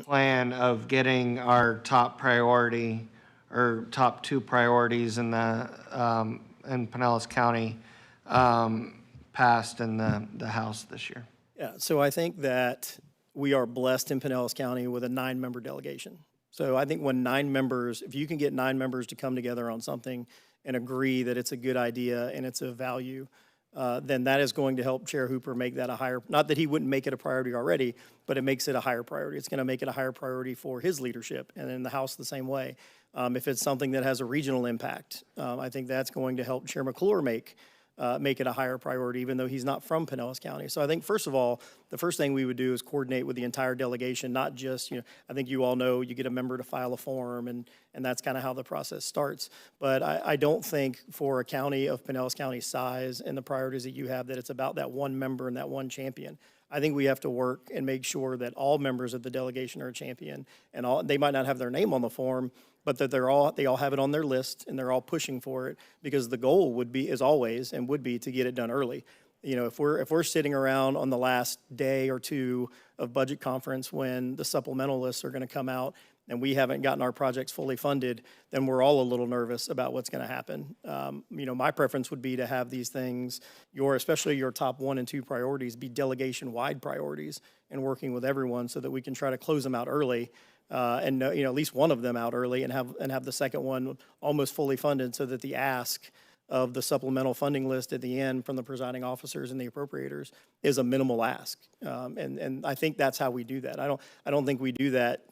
Speaker 11: plan of getting our top priority or top 2 priorities in Pinellas County passed in the House this year?
Speaker 6: Yeah, so I think that we are blessed in Pinellas County with a 9-member delegation. So I think if you can get 9 members to come together on something and agree that it's a good idea and it's a value, then that is going to help Chair Hooper make that a higher, not that he wouldn't make it a priority already, but it makes it a higher priority. It's going to make it a higher priority for his leadership, and in the House the same way. If it's something that has a regional impact, I think that's going to help Chair McClure make it a higher priority, even though he's not from Pinellas County. So I think, first of all, the first thing we would do is coordinate with the entire delegation, not just, I think you all know you get a member to file a form, and that's kind of how the process starts. But I don't think for a county of Pinellas County size and the priorities that you have, that it's about that one member and that one champion. I think we have to work and make sure that all members of the delegation are a champion, and they might not have their name on the form, but that they all have it on their list and they're all pushing for it, because the goal would be, as always, and would be, to get it done early. If we're sitting around on the last day or two of budget conference when the supplemental lists are going to come out and we haven't gotten our projects fully funded, then we're all a little nervous about what's going to happen. My preference would be to have these things, especially your top 1 and 2 priorities, be delegation-wide priorities, and working with everyone so that we can try to close them out early. And at least one of them out early, and have the second one almost fully funded, so that the ask of the supplemental funding list at the end from the presiding officers and the appropriators is a minimal ask. And I think that's how we do that. I don't think we do that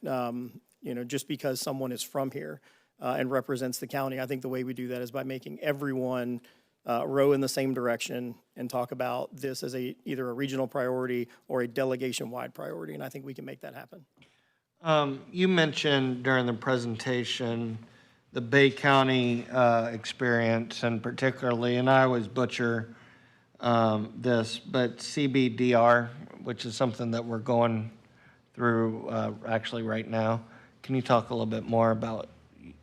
Speaker 6: just because someone is from here and represents the county. I think the way we do that is by making everyone row in the same direction and talk about this as either a regional priority or a delegation-wide priority, and I think we can make that happen.
Speaker 11: You mentioned during the presentation the Bay County experience, and particularly, and I always butcher this, but CBDR, which is something that we're going through actually right now. Can you talk a little bit more about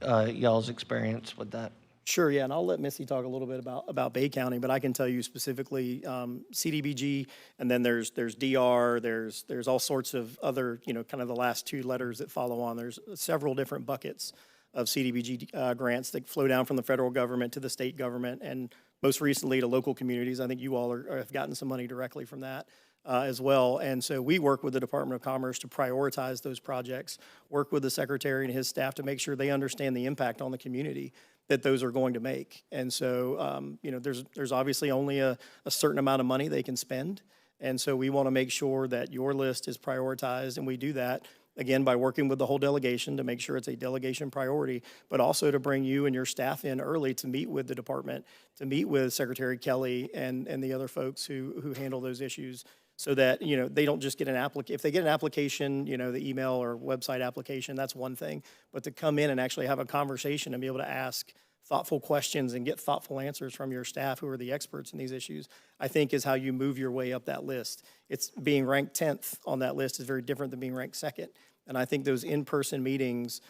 Speaker 11: y'all's experience with that?
Speaker 6: Sure, yeah, and I'll let Missy talk a little bit about Bay County, but I can tell you specifically CDBG, and then there's DR, there's all sorts of other, kind of the last 2 letters that follow on. There's several different buckets of CDBG grants that flow down from the federal government to the state government, and most recently to local communities. I think you all have gotten some money directly from that as well. And so we work with the Department of Commerce to prioritize those projects, work with the secretary and his staff to make sure they understand the impact on the community that those are going to make. And so, there's obviously only a certain amount of money they can spend. And so we want to make sure that your list is prioritized, and we do that, again, by working with the whole delegation to make sure it's a delegation priority, but also to bring you and your staff in early to meet with the department, to meet with Secretary Kelly and the other folks who handle those issues, so that, they don't just get an application. If they get an application, the email or website application, that's one thing. But to come in and actually have a conversation and be able to ask thoughtful questions and get thoughtful answers from your staff who are the experts in these issues, I think is how you move your way up that list. It's being ranked 10th on that list is very different than being ranked 2nd. And I think those in-person meetings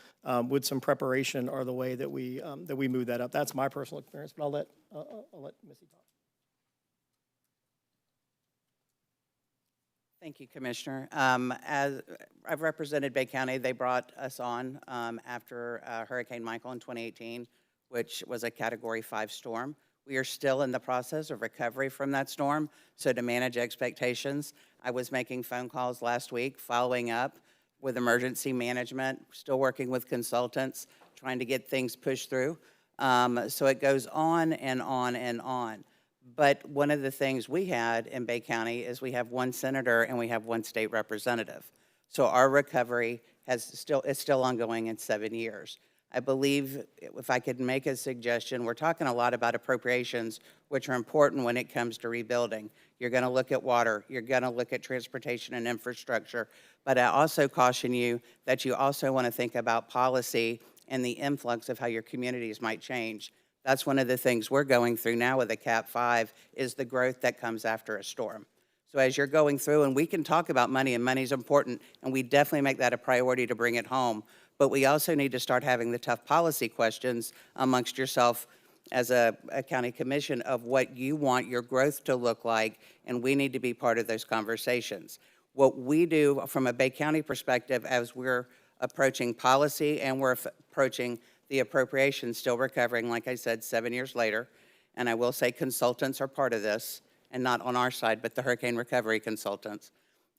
Speaker 6: with some preparation are the way that we move that up. That's my personal experience, but I'll let Missy talk.
Speaker 8: Thank you, Commissioner. As I've represented Bay County, they brought us on after Hurricane Michael in 2018, which was a Category 5 storm. We are still in the process of recovery from that storm. So to manage expectations, I was making phone calls last week, following up with emergency management, still working with consultants, trying to get things pushed through. So it goes on and on and on. But one of the things we had in Bay County is we have 1 senator and we have 1 state representative. So our recovery is still ongoing in 7 years. I believe, if I could make a suggestion, we're talking a lot about appropriations, which are important when it comes to rebuilding. You're going to look at water. You're going to look at transportation and infrastructure. But I also caution you that you also want to think about policy and the influx of how your communities might change. That's one of the things we're going through now with the Cap 5 is the growth that comes after a storm. So as you're going through, and we can talk about money, and money's important, and we definitely make that a priority to bring it home, but we also need to start having the tough policy questions amongst yourself as a county commission of what you want your growth to look like, and we need to be part of those conversations. What we do from a Bay County perspective as we're approaching policy and we're approaching the appropriations, still recovering, like I said, 7 years later, and I will say consultants are part of this, and not on our side, but the hurricane recovery consultants.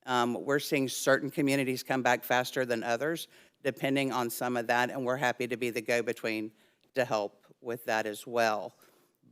Speaker 8: We're seeing certain communities come back faster than others, depending on some of that, and we're happy to be the go-between to help with that as well.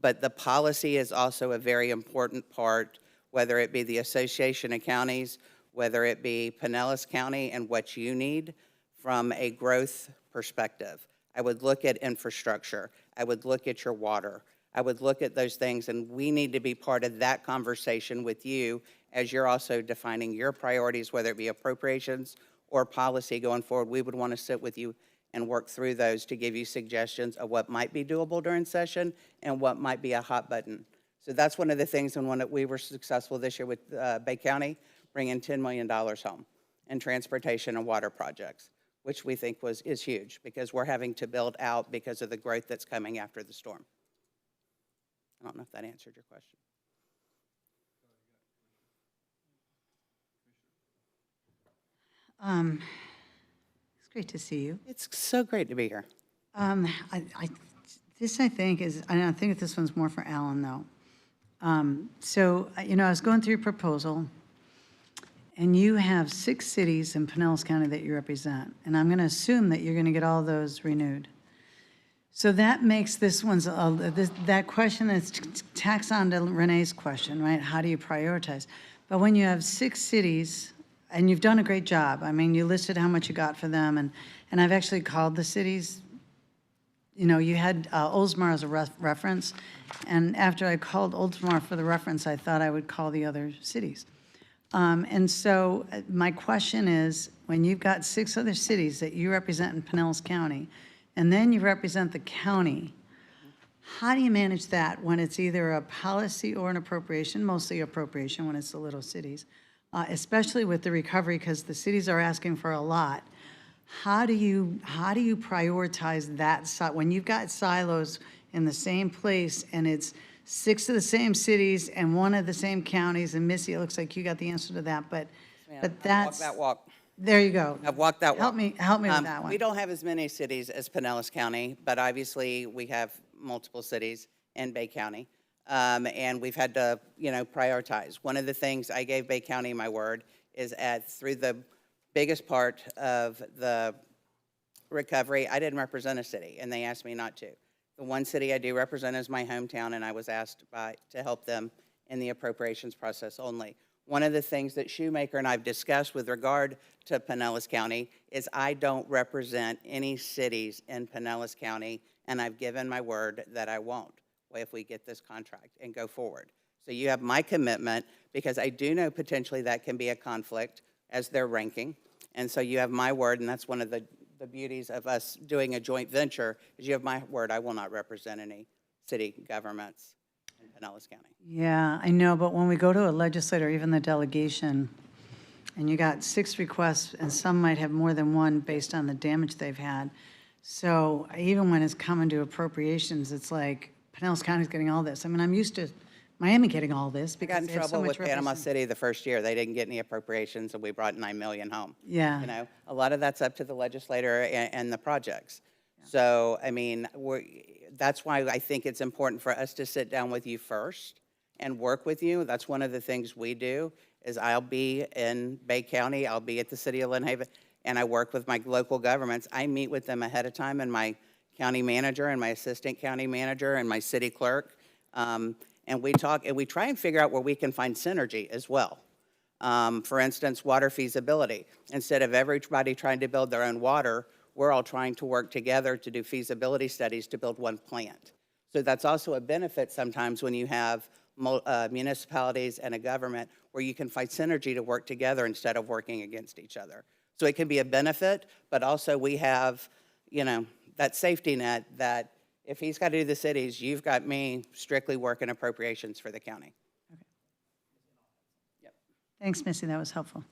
Speaker 8: But the policy is also a very important part, whether it be the Association of Counties, whether it be Pinellas County and what you need from a growth perspective. I would look at infrastructure. I would look at your water. I would look at those things, and we need to be part of that conversation with you as you're also defining your priorities, whether it be appropriations or policy going forward. We would want to sit with you and work through those to give you suggestions of what might be doable during session and what might be a hot button. So that's one of the things, and one that we were successful this year with Bay County, bringing $10 million home in transportation and water projects, which we think is huge because we're having to build out because of the growth that's coming after the storm. I don't know if that answered your question.
Speaker 13: It's great to see you.
Speaker 8: It's so great to be here.
Speaker 13: This, I think, is, I think this one's more for Alan, though. So, you know, I was going through your proposal, and you have 6 cities in Pinellas County that you represent, and I'm going to assume that you're going to get all those renewed. So that makes this one's, that question is tacks on to Renee's question, right? How do you prioritize? But when you have 6 cities, and you've done a great job. I mean, you listed how much you got for them, and I've actually called the cities. You know, you had Oldsmar as a reference, and after I called Oldsmar for the reference, I thought I would call the other cities. And so my question is, when you've got 6 other cities that you represent in Pinellas County, and then you represent the county, how do you manage that when it's either a policy or an appropriation, mostly appropriation when it's the little cities, especially with the recovery, because the cities are asking for a lot. How do you prioritize that when you've got silos in the same place and it's 6 of the same cities and 1 of the same counties? And Missy, it looks like you got the answer to that, but that's
Speaker 8: Walk that walk.
Speaker 13: There you go.
Speaker 8: I've walked that walk.
Speaker 13: Help me with that one.
Speaker 8: We don't have as many cities as Pinellas County, but obviously we have multiple cities in Bay County. And we've had to, you know, prioritize. One of the things I gave Bay County my word is through the biggest part of the recovery, I didn't represent a city, and they asked me not to. The one city I do represent is my hometown, and I was asked to help them in the appropriations process only. One of the things that Shoemaker and I've discussed with regard to Pinellas County is I don't represent any cities in Pinellas County, and I've given my word that I won't if we get this contract and go forward. So you have my commitment, because I do know potentially that can be a conflict as they're ranking. And so you have my word, and that's one of the beauties of us doing a joint venture, is you have my word. I will not represent any city governments in Pinellas County.
Speaker 13: Yeah, I know, but when we go to a legislator, even the delegation, and you got 6 requests, and some might have more than 1 based on the damage they've had. So even when it's coming to appropriations, it's like, Pinellas County's getting all this. I mean, I'm used to Miami getting all this
Speaker 8: We got
Speaker 13: because
Speaker 8: in
Speaker 13: they have so
Speaker 8: trouble
Speaker 13: much
Speaker 8: with Panama City the first year. They didn't get any appropriations, and we brought $9 million home.
Speaker 13: Yeah.
Speaker 8: You know, a lot of that's up to the legislator and the projects. So, I mean, that's why I think it's important for us to sit down with you first and work with you. That's one of the things we do, is I'll be in Bay County, I'll be at the city of Lynn Haven, and I work with my local governments. I meet with them ahead of time, and my county manager and my assistant county manager and my city clerk, and we talk, and we try and figure out where we can find synergy as well. For instance, water feasibility. Instead of everybody trying to build their own water, we're all trying to work together to do feasibility studies to build one plant. So that's also a benefit sometimes when you have municipalities and a government where you can find synergy to work together instead of working against each other. So it can be a benefit, but also we have, you know, that safety net that if he's got to do the cities, you've got me strictly working appropriations for the county.
Speaker 13: Thanks, Missy, that was helpful.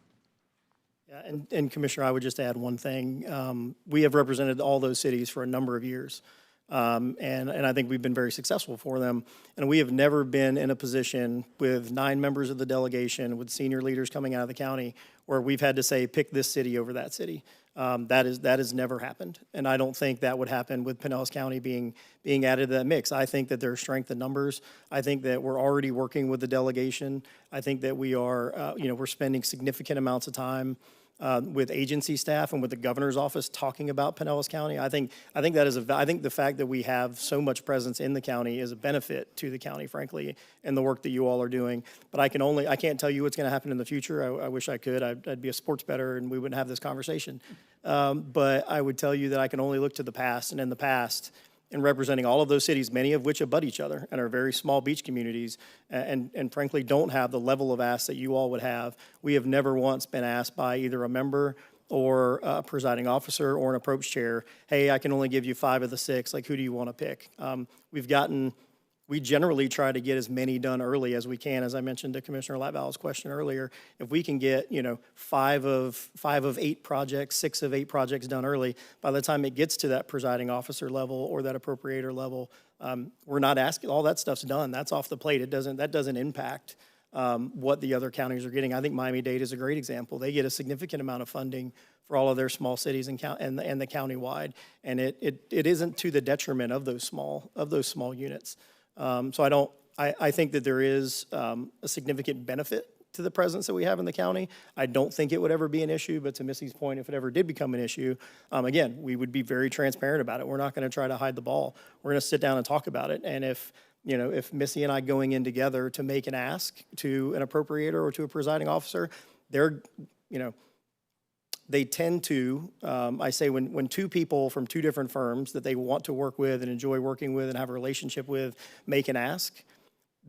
Speaker 6: Yeah, and Commissioner, I would just add one thing. We have represented all those cities for a number of years. And I think we've been very successful for them. And we have never been in a position with 9 members of the delegation, with senior leaders coming out of the county, where we've had to say, pick this city over that city. That has never happened. And I don't think that would happen with Pinellas County being added to that mix. I think that there's strength in numbers. I think that we're already working with the delegation. I think that we are, we're spending significant amounts of time with agency staff and with the governor's office talking about Pinellas County. I think that is I think the fact that we have so much presence in the county is a benefit to the county, frankly, and the work that you all are doing. But I can't tell you what's going to happen in the future. I wish I could. I'd be a sports bettor and we wouldn't have this conversation. But I would tell you that I can only look to the past, and in the past, in representing all of those cities, many of which abut each other and are very small beach communities, and frankly don't have the level of ask that you all would have. We have never once been asked by either a member or a presiding officer or an approach chair, hey, I can only give you 5 of the 6, like who do you want to pick? We generally try to get as many done early as we can. As I mentioned to Commissioner Latval's question earlier, if we can get 5 of 8 projects, 6 of 8 projects done early, by the time it gets to that presiding officer level or that appropriator level, we're not asking, all that stuff's done. That's off the plate. That doesn't impact what the other counties are getting. I think Miami-Dade is a great example. They get a significant amount of funding for all of their small cities and the countywide, and it isn't to the detriment of those small units. So I think that there is a significant benefit to the presence that we have in the county. I don't think it would ever be an issue, but to Missy's point, if it ever did become an issue, again, we would be very transparent about it. We're not going to try to hide the ball. We're going to sit down and talk about it. And if Missy and I going in together to make an ask to an appropriator or to a presiding officer, they tend to, I say when 2 people from 2 different firms that they want to work with and enjoy working with and have a relationship with make an ask,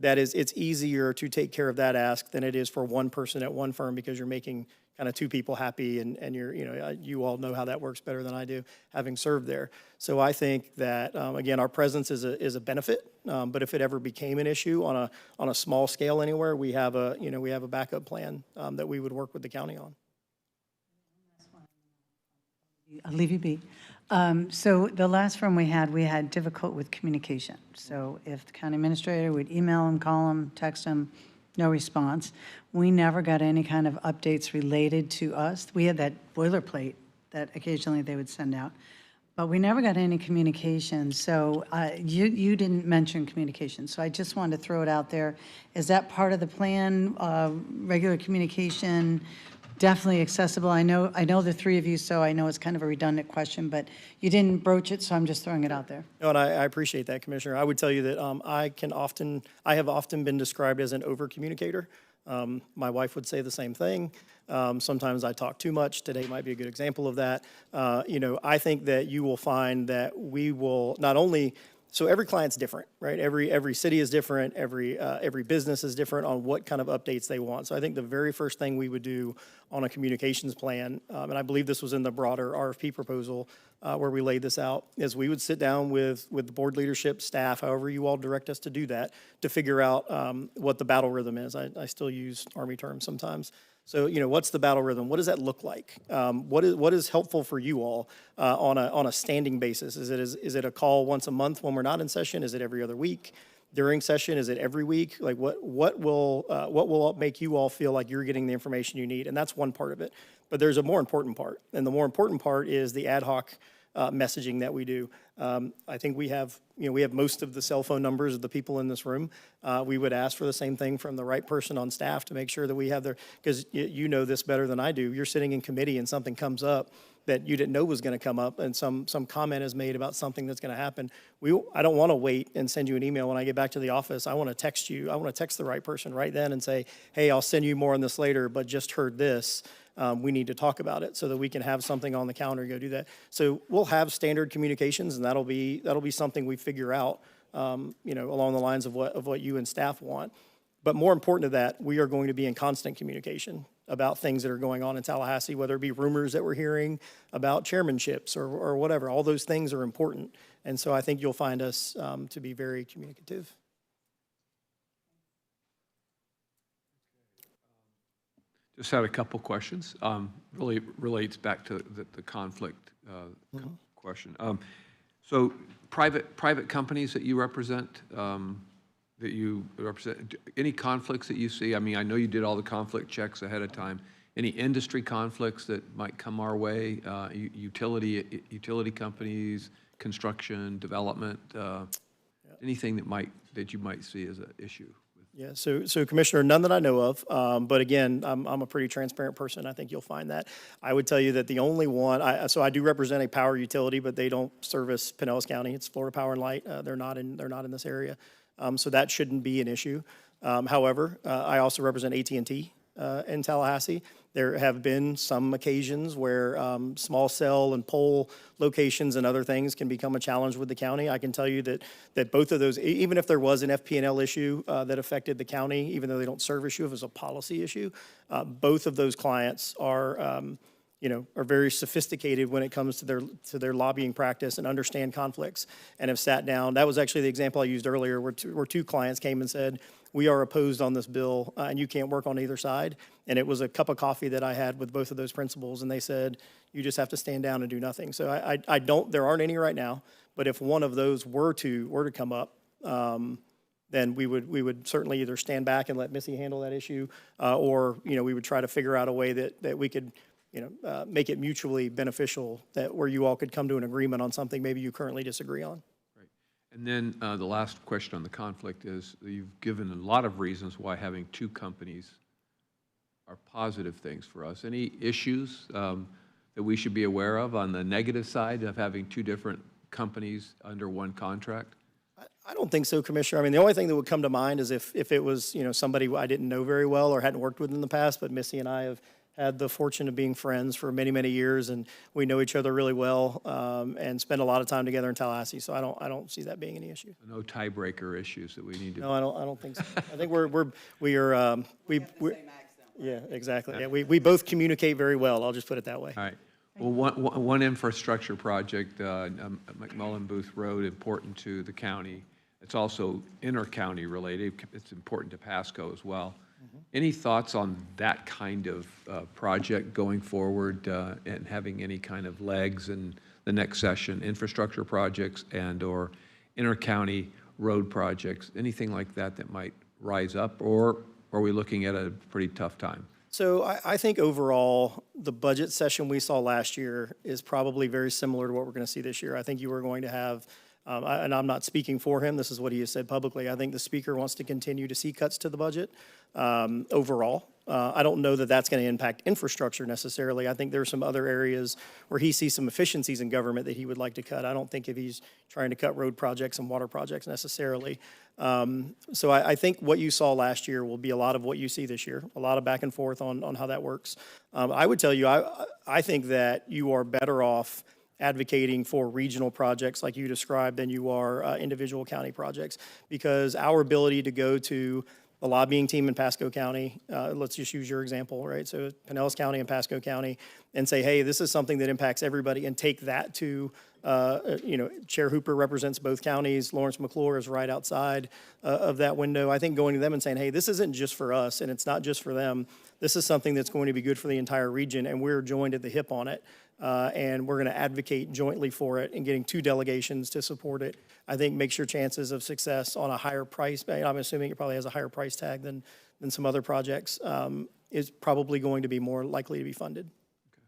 Speaker 6: it's easier to take care of that ask than it is for one person at one firm, because you're making kind of 2 people happy, and you all know how that works better than I do, having served there. So I think that, again, our presence is a benefit, but if it ever became an issue on a small scale anywhere, we have a backup plan that we would work with the county on.
Speaker 13: I'll leave you be. So the last firm we had difficult with communication. So if the county administrator would email them, call them, text them, no response. We never got any kind of updates related to us. We had that boilerplate that occasionally they would send out, but we never got any communication. So you didn't mention communication. So I just wanted to throw it out there. Is that part of the plan, regular communication? Definitely accessible. I know the 3 of you, so I know it's kind of a redundant question, but you didn't broach it, so I'm just throwing it out there.
Speaker 6: No, and I appreciate that, Commissioner. I would tell you that I have often been described as an over-communicator. My wife would say the same thing. Sometimes I talk too much. Today might be a good example of that. I think that you will find that we will not only. So every client's different, right? Every city is different. Every business is different on what kind of updates they want. So I think the very first thing we would do on a communications plan, and I believe this was in the broader RFP proposal where we laid this out, is we would sit down with the board leadership, staff, however you all direct us to do that, to figure out what the battle rhythm is. I still use Army terms sometimes. So, what's the battle rhythm? What does that look like? What is helpful for you all on a standing basis? Is it a call once a month when we're not in session? Is it every other week? During session, is it every week? Like what will make you all feel like you're getting the information you need? And that's one part of it. But there's a more important part, and the more important part is the ad hoc messaging that we do. I think we have most of the cell phone numbers of the people in this room. We would ask for the same thing from the right person on staff to make sure that we have because you know this better than I do. You're sitting in committee and something comes up that you didn't know was going to come up, and some comment is made about something that's going to happen. I don't want to wait and send you an email when I get back to the office. I want to text you. I want to text the right person right then and say, hey, I'll send you more on this later, but just heard this. We need to talk about it so that we can have something on the calendar to go do that. So we'll have standard communications, and that'll be something we figure out, along the lines of what you and staff want. But more important to that, we are going to be in constant communication about things that are going on in Tallahassee, whether it be rumors that we're hearing about chairmanships or whatever. All those things are important. And so I think you'll find us to be very communicative.
Speaker 4: Just had a couple questions. Really relates back to the conflict question. So private companies that you represent, any conflicts that you see? I mean, I know you did all the conflict checks ahead of time. Any industry conflicts that might come our way? Utility companies, construction, development, anything that you might see as an issue with
Speaker 6: Yeah, so Commissioner, none that I know of, but again, I'm a pretty transparent person. I think you'll find that. I would tell you that the only one, so I do represent a power utility, but they don't service Pinellas County. It's Florida Power and Light. They're not in this area, so that shouldn't be an issue. However, I also represent AT&T in Tallahassee. There have been some occasions where small cell and pole locations and other things can become a challenge with the county. I can tell you that both of those, even if there was an FP&L issue that affected the county, even though they don't service you, if it's a policy issue, both of those clients are, are very sophisticated when it comes to their lobbying practice and understand conflicts and have sat down. That was actually the example I used earlier where two clients came and said, we are opposed on this bill and you can't work on either side. And it was a cup of coffee that I had with both of those principals, and they said, you just have to stand down and do nothing. So there aren't any right now, but if one of those were to come up, then we would certainly either stand back and let Missy handle that issue, or, we would try to figure out a way that we could, make it mutually beneficial, that where you all could come to an agreement on something maybe you currently disagree on.
Speaker 4: And then the last question on the conflict is, you've given a lot of reasons why having two companies are positive things for us. Any issues that we should be aware of on the negative side of having two different companies under one contract?
Speaker 6: I don't think so, Commissioner. I mean, the only thing that would come to mind is if it was, somebody I didn't know very well or hadn't worked with in the past, but Missy and I have had the fortune of being friends for many, many years, and we know each other really well, and spend a lot of time together in Tallahassee. So I don't see that being any issue.
Speaker 4: No tiebreaker issues that we need to.
Speaker 6: No, I don't think so. I think we're yeah, exactly. Yeah, we both communicate very well. I'll just put it that way.
Speaker 4: All right. Well, one infrastructure project, McMullen Booth Road, important to the county. It's also inter-county related. It's important to Pasco as well. Any thoughts on that kind of project going forward and having any kind of legs in the next session, infrastructure projects and or inter-county road projects, anything like that that might rise up, or are we looking at a pretty tough time?
Speaker 6: So I think overall, the budget session we saw last year is probably very similar to what we're going to see this year. I think you are going to have, and I'm not speaking for him, this is what he has said publicly, I think the speaker wants to continue to see cuts to the budget overall. I don't know that that's going to impact infrastructure necessarily. I think there are some other areas where he sees some efficiencies in government that he would like to cut. I don't think if he's trying to cut road projects and water projects necessarily. So I think what you saw last year will be a lot of what you see this year, a lot of back and forth on how that works. I would tell you, I think that you are better off advocating for regional projects like you described than you are individual county projects, because our ability to go to the lobbying team in Pasco County, let's just use your example, right? So Pinellas County and Pasco County, and say, hey, this is something that impacts everybody, and take that to, Chair Hooper represents both counties. Lawrence McClure is right outside of that window. I think going to them and saying, hey, this isn't just for us, and it's not just for them. This is something that's going to be good for the entire region, and we're joined at the hip on it. And we're going to advocate jointly for it, and getting two delegations to support it, I think makes your chances of success on a higher price. I'm assuming it probably has a higher price tag than some other projects, is probably going to be more likely to be funded.
Speaker 4: Okay.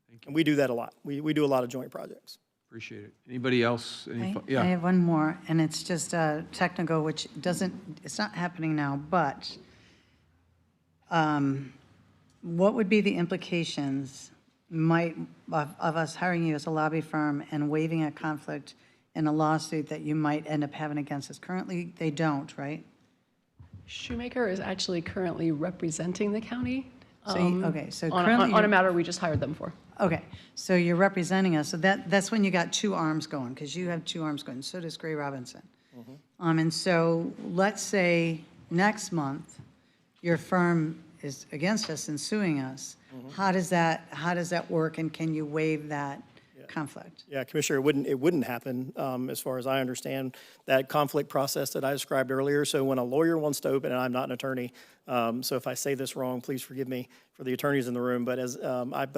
Speaker 4: Thank you.
Speaker 6: And we do that a lot. We do a lot of joint projects.
Speaker 4: Appreciate it. Anybody else?
Speaker 13: I have one more, and it's just technical, which it's not happening now, but what would be the implications of us hiring you as a lobby firm and waiving a conflict in a lawsuit that you might end up having against us? Currently, they don't, right?
Speaker 14: Shoemaker is actually currently representing the county.
Speaker 13: So
Speaker 14: On a matter we just hired them for.
Speaker 13: Okay, so you're representing us, so that's when you got two arms going, because you have two arms going, so does Gray Robinson. And so let's say next month, your firm is against us and suing us. How does that work, and can you waive that conflict?
Speaker 6: Yeah, Commissioner, it wouldn't happen, as far as I understand, that conflict process that I described earlier. So when a lawyer wants to open, and I'm not an attorney, so if I say this wrong, please forgive me for the attorneys in the room, but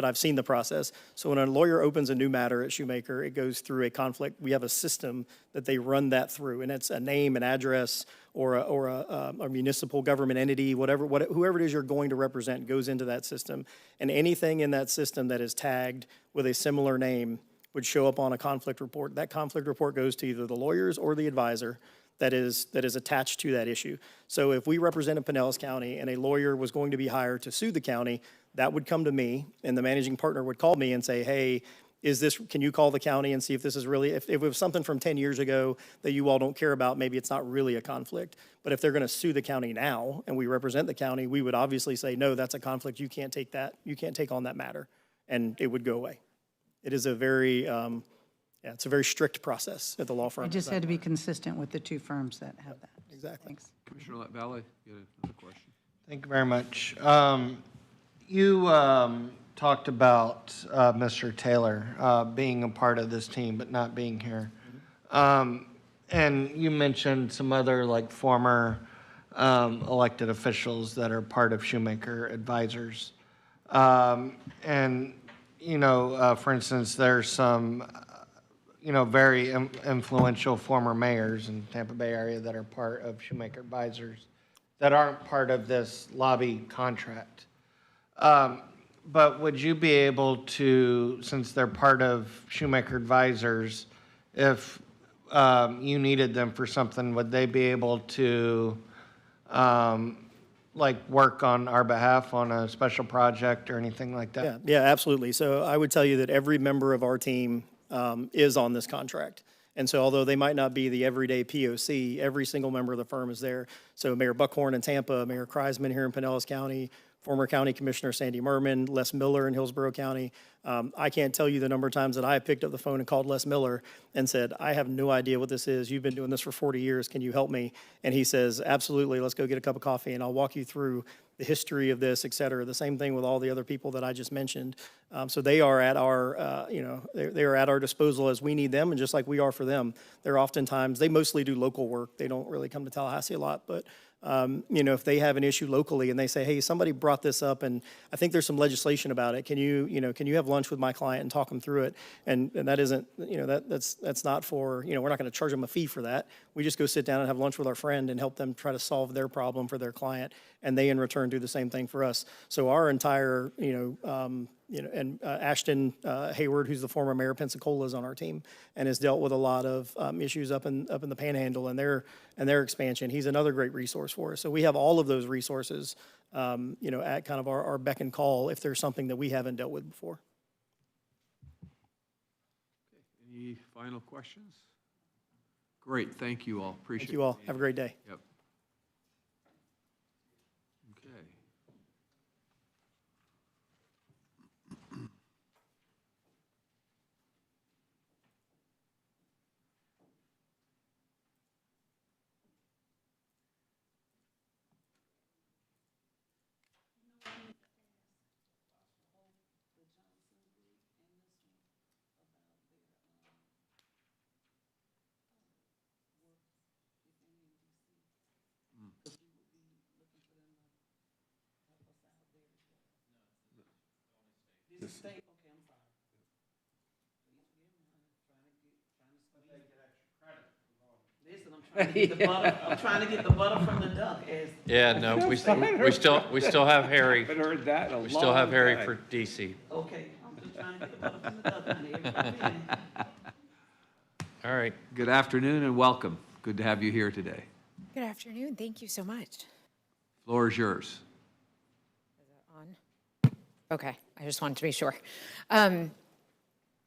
Speaker 6: I've seen the process. So when a lawyer opens a new matter at Shoemaker, it goes through a conflict. We have a system that they run that through, and it's a name, an address, or a municipal government entity, whoever it is you're going to represent goes into that system. And anything in that system that is tagged with a similar name would show up on a conflict report. That conflict report goes to either the lawyers or the advisor. that is attached to that issue. So if we represented Pinellas County and a lawyer was going to be hired to sue the county, that would come to me, and the managing partner would call me and say, hey, can you call the county and see if this is really, if it was something from 10 years ago that you all don't care about, maybe it's not really a conflict. But if they're going to sue the county now and we represent the county, we would obviously say, no, that's a conflict. You can't take that. You can't take on that matter. And it would go away. It is a very, it's a very strict process at the law firm.
Speaker 13: I just had to be consistent with the two firms that have that.
Speaker 6: Exactly.
Speaker 13: Thanks.
Speaker 4: Commissioner Latvalle, you had another question.
Speaker 11: Thank you very much. You talked about Mr. Taylor being a part of this team, but not being here. And you mentioned some other like former elected officials that are part of Shoemaker Advisors. And, you know, for instance, there's some, you know, very influential former mayors in Tampa Bay area that are part of Shoemaker Advisors that aren't part of this lobby contract. But would you be able to, since they're part of Shoemaker Advisors, if you needed them for something, would they be able to like work on our behalf on a special project or anything like that?
Speaker 6: Yeah, absolutely. So I would tell you that every member of our team is on this contract. And so although they might not be the everyday POC, every single member of the firm is there. So Mayor Buckhorn in Tampa, Mayor Kreisman here in Pinellas County, former County Commissioner Sandy Merman, Les Miller in Hillsborough County. I can't tell you the number of times that I have picked up the phone and called Les Miller and said, I have no idea what this is. You've been doing this for 40 years. Can you help me? And he says, absolutely, let's go get a cup of coffee and I'll walk you through the history of this, et cetera. The same thing with all the other people that I just mentioned. So they are at our, they are at our disposal as we need them, and just like we are for them. They're oftentimes, they mostly do local work. They don't really come to Tallahassee a lot, but if they have an issue locally and they say, hey, somebody brought this up and I think there's some legislation about it. Can you have lunch with my client and talk them through it? And that isn't, that's not for, we're not going to charge them a fee for that. We just go sit down and have lunch with our friend and help them try to solve their problem for their client. And they in return do the same thing for us. So our entire, and Ashton Hayward, who's the former mayor of Pensacola, is on our team and has dealt with a lot of issues up in the Panhandle and their expansion. He's another great resource for us. So we have all of those resources, at kind of our beck and call if there's something that we haven't dealt with before.
Speaker 4: Any final questions? Great, thank you all. Appreciate it.
Speaker 6: Thank you all. Have a great day.
Speaker 4: Yep. Okay.
Speaker 5: I'm trying to get the butter from the duck.
Speaker 2: Yeah, no, we still have Harry.
Speaker 4: Haven't heard that in a
Speaker 2: We still have
Speaker 4: long
Speaker 2: Harry
Speaker 4: time.
Speaker 2: for DC.
Speaker 5: Okay, I'm just trying to get the butter from the duck, honey. Everybody in.
Speaker 2: All right.
Speaker 4: Good afternoon and welcome. Good to have you here today.
Speaker 3: Good afternoon. Thank you so much.
Speaker 4: Floor is yours.
Speaker 3: Okay, I just wanted to be sure.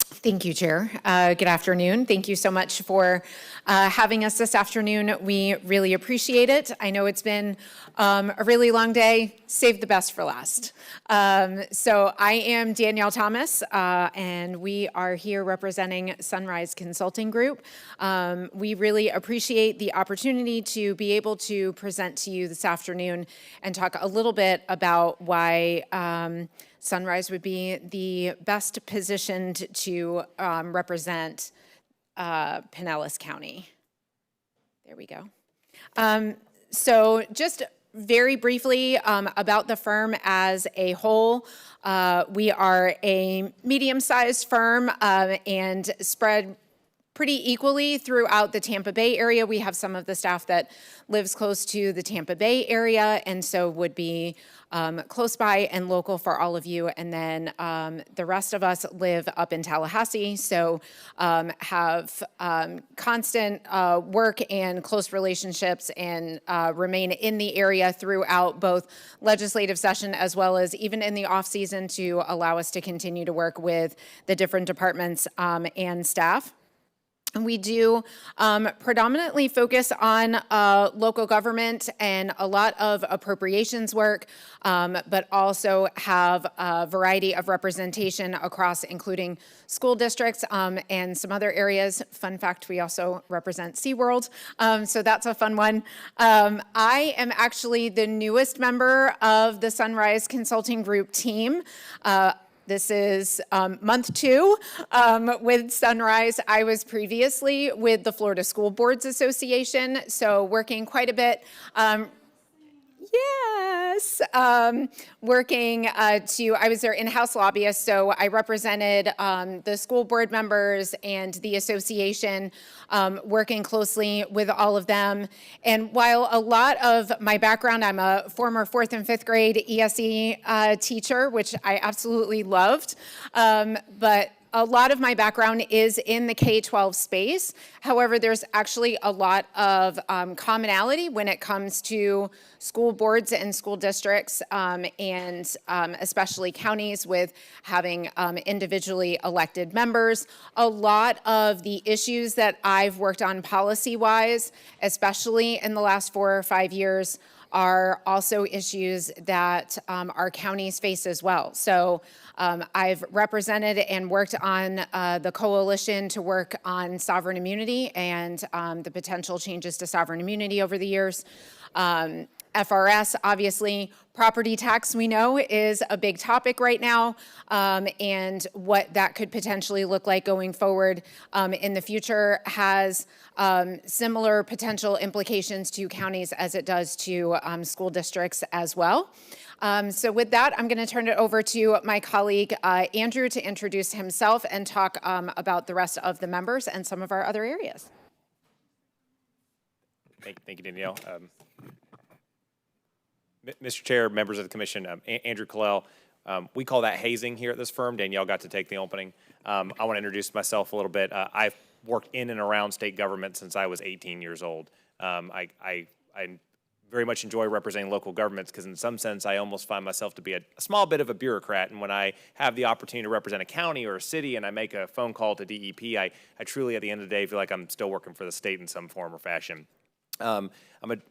Speaker 3: Thank you, Chair. Good afternoon. Thank you so much for having us this afternoon. We really appreciate it. I know it's been a really long day. Save the best for last. So I am Danielle Thomas, and we are here representing Sunrise Consulting Group. We really appreciate the opportunity to be able to present to you this afternoon and talk a little bit about why Sunrise would be the best positioned to represent Pinellas County. There we go. So just very briefly about the firm as a whole. We are a medium-sized firm and spread pretty equally throughout the Tampa Bay area. We have some of the staff that lives close to the Tampa Bay area, and so would be close by and local for all of you. And then the rest of us live up in Tallahassee, so have constant work and close relationships and remain in the area throughout both legislative session as well as even in the off season to allow us to continue to work with the different departments and staff. And we do predominantly focus on local government and a lot of appropriations work, but also have a variety of representation across, including school districts and some other areas. Fun fact, we also represent SeaWorld, so that's a fun one. I am actually the newest member of the Sunrise Consulting Group team. This is month 2 with Sunrise. I was previously with the Florida School Boards Association, so working quite a bit. Yes, working I was their in-house lobbyist, so I represented the school board members and the association, working closely with all of them. And while a lot of my background, I'm a former 4th and 5th grade ESE teacher, which I absolutely loved, but a lot of my background is in the K-12 space. However, there's actually a lot of commonality when it comes to school boards and school districts, and especially counties with having individually elected members. A lot of the issues that I've worked on policy-wise, especially in the last 4 or 5 years, are also issues that our counties face as well. So I've represented and worked on the coalition to work on sovereign immunity and the potential changes to sovereign immunity over the years. FRS, obviously, property tax, we know, is a big topic right now, and what that could potentially look like going forward in the future has similar potential implications to counties as it does to school districts as well. So with that, I'm going to turn it over to my colleague, Andrew, to introduce himself and talk about the rest of the members and some of our other areas.
Speaker 7: Thank you, Danielle. Mr. Chair, members of the commission, Andrew Colell. We call that hazing here at this firm. Danielle got to take the opening. I want to introduce myself a little bit. I've worked in and around state government since I was 18 years old. I very much enjoy representing local governments because in some sense I almost find myself to be a small bit of a bureaucrat, and when I have the opportunity to represent a county or a city and I make a phone call to DEP, I truly at the end of the day feel like I'm still working for the state in some form or fashion.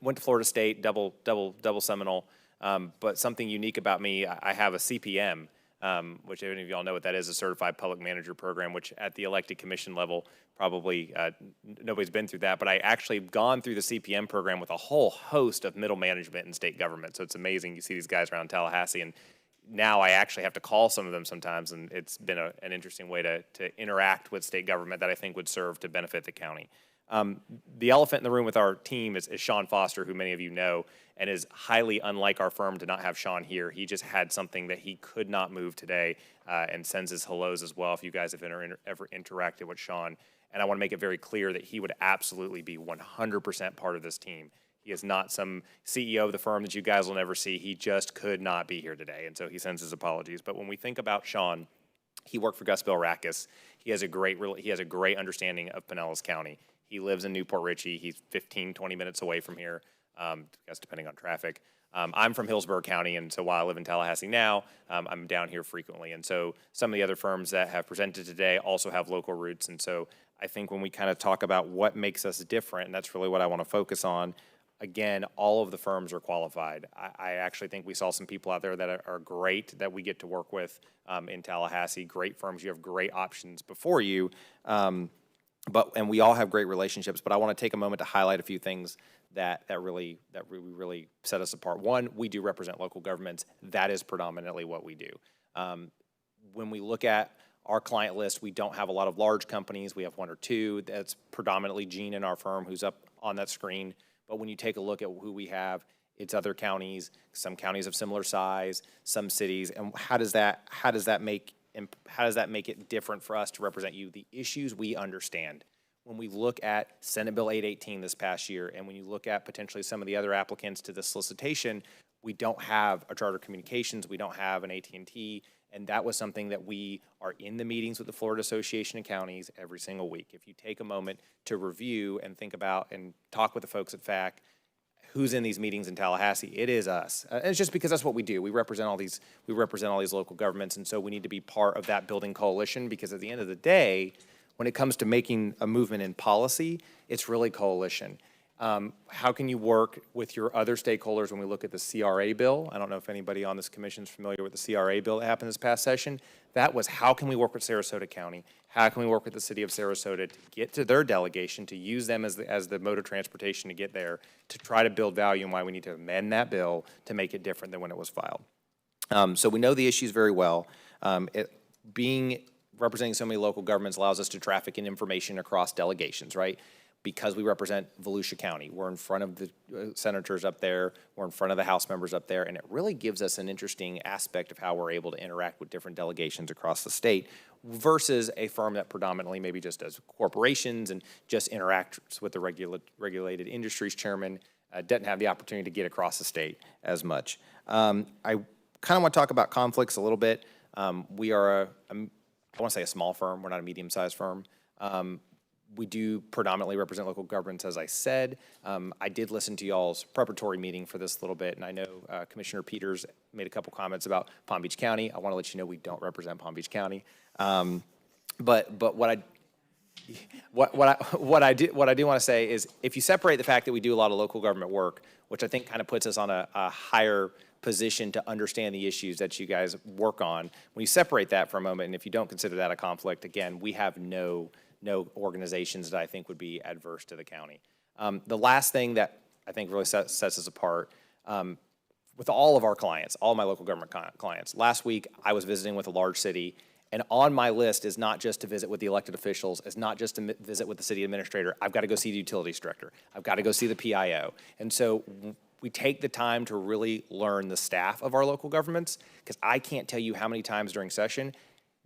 Speaker 7: Went to Florida State, double Seminole, but something unique about me, I have a CPM, which any of y'all know what that is, a Certified Public Manager Program, which at the elected commission level, probably nobody's been through that, but I actually have gone through the CPM program with a whole host of middle management in state government. So it's amazing. You see these guys around Tallahassee, and now I actually have to call some of them sometimes, and it's been an interesting way to interact with state government that I think would serve to benefit the county. The elephant in the room with our team is Sean Foster, who many of you know, and is highly unlike our firm to not have Sean here. He just had something that he could not move today, and sends his hellos as well if you guys have ever interacted with Sean. And I want to make it very clear that he would absolutely be 100% part of this team. He is not some CEO of the firm that you guys will never see. He just could not be here today, and so he sends his apologies. But when we think about Sean, he worked for Gus Belrakis. He has a great understanding of Pinellas County. He lives in Newport Richey. He's 15, 20 minutes away from here, I guess depending on traffic. I'm from Hillsborough County, and so while I live in Tallahassee now, I'm down here frequently. And so some of the other firms that have presented today also have local roots. And so I think when we kind of talk about what makes us different, and that's really what I want to focus on, again, all of the firms are qualified. I actually think we saw some people out there that are great that we get to work with in Tallahassee, great firms. You have great options before you. And we all have great relationships, but I want to take a moment to highlight a few things that really set us apart. One, we do represent local governments. That is predominantly what we do. When we look at our client list, we don't have a lot of large companies. We have one or two. That's predominantly Gene in our firm, who's up on that screen. But when you take a look at who we have, it's other counties, some counties of similar size, some cities. And how does that make it different for us to represent you? The issues we understand. when we look at Senate Bill 818 this past year, and when you look at potentially some of the other applicants to this solicitation, we don't have a Charter Communications, we don't have an AT&T, and that was something that we are in the meetings with the Florida Association of Counties every single week. If you take a moment to review and think about and talk with the folks at FAC, who's in these meetings in Tallahassee, it is us. It's just because that's what we do. We represent all these local governments, and so we need to be part of that building coalition, because at the end of the day, when it comes to making a movement in policy, it's really coalition. How can you work with your other stakeholders when we look at the CRA bill? I don't know if anybody on this commission is familiar with the CRA bill that happened this past session. That was, how can we work with Sarasota County? How can we work with the city of Sarasota to get to their delegation, to use them as the mode of transportation to get there, to try to build value, and why we need to amend that bill to make it different than when it was filed. So we know the issues very well. Representing so many local governments allows us to traffic in information across delegations, right? Because we represent Volusia County, we're in front of the senators up there, we're in front of the House members up there, and it really gives us an interesting aspect of how we're able to interact with different delegations across the state versus a firm that predominantly maybe just does corporations and just interacts with the regulated industries chairman, doesn't have the opportunity to get across the state as much. I kind of want to talk about conflicts a little bit. We are I want to say a small firm, we're not a medium-sized firm. We do predominantly represent local governments, as I said. I did listen to y'all's preparatory meeting for this a little bit, and I know Commissioner Peters made a couple comments about Palm Beach County. I want to let you know we don't represent Palm Beach County. But what I do want to say is, if you separate the fact that we do a lot of local government work, which I think kind of puts us on a higher position to understand the issues that you guys work on, when you separate that for a moment, and if you don't consider that a conflict, again, we have no organizations that I think would be adverse to the county. The last thing that I think really sets us apart, with all of our clients, all my local government clients, last week I was visiting with a large city, and on my list is not just to visit with the elected officials, it's not just to visit with the city administrator, I've got to go see the utilities director, I've got to go see the PIO. And so we take the time to really learn the staff of our local governments, because I can't tell you how many times during session,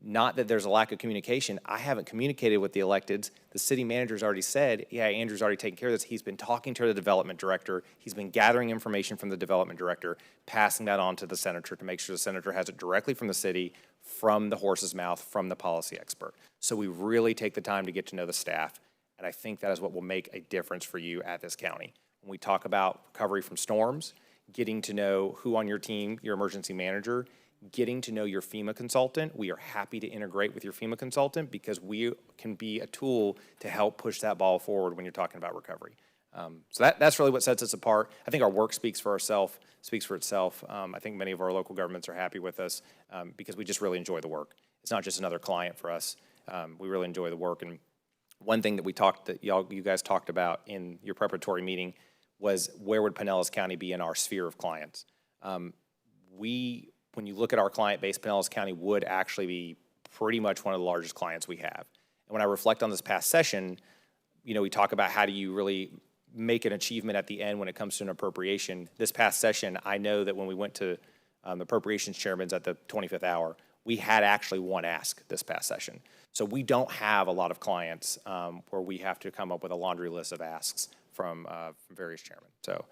Speaker 7: not that there's a lack of communication, I haven't communicated with the electeds. The city manager's already said, yeah, Andrew's already taken care of this. He's been talking to the development director. He's been gathering information from the development director, passing that on to the senator to make sure the senator has it directly from the city, from the horse's mouth, from the policy expert. So we really take the time to get to know the staff, and I think that is what will make a difference for you at this county. When we talk about recovery from storms, getting to know who on your team, your emergency manager, getting to know your FEMA consultant. We are happy to integrate with your FEMA consultant, because we can be a tool to help push that ball forward when you're talking about recovery. So that's really what sets us apart. I think our work speaks for itself. I think many of our local governments are happy with us because we just really enjoy the work. It's not just another client for us. We really enjoy the work. And one thing that you guys talked about in your preparatory meeting was, where would Pinellas County be in our sphere of clients? When you look at our client base, Pinellas County would actually be pretty much one of the largest clients we have. And when I reflect on this past session, we talk about how do you really make an achievement at the end when it comes to an appropriation. This past session, I know that when we went to the appropriations chairman's at the 25th hour, we had actually one ask this past session. So we don't have a lot of clients where we have to come up with a laundry list of asks from various chairmen. So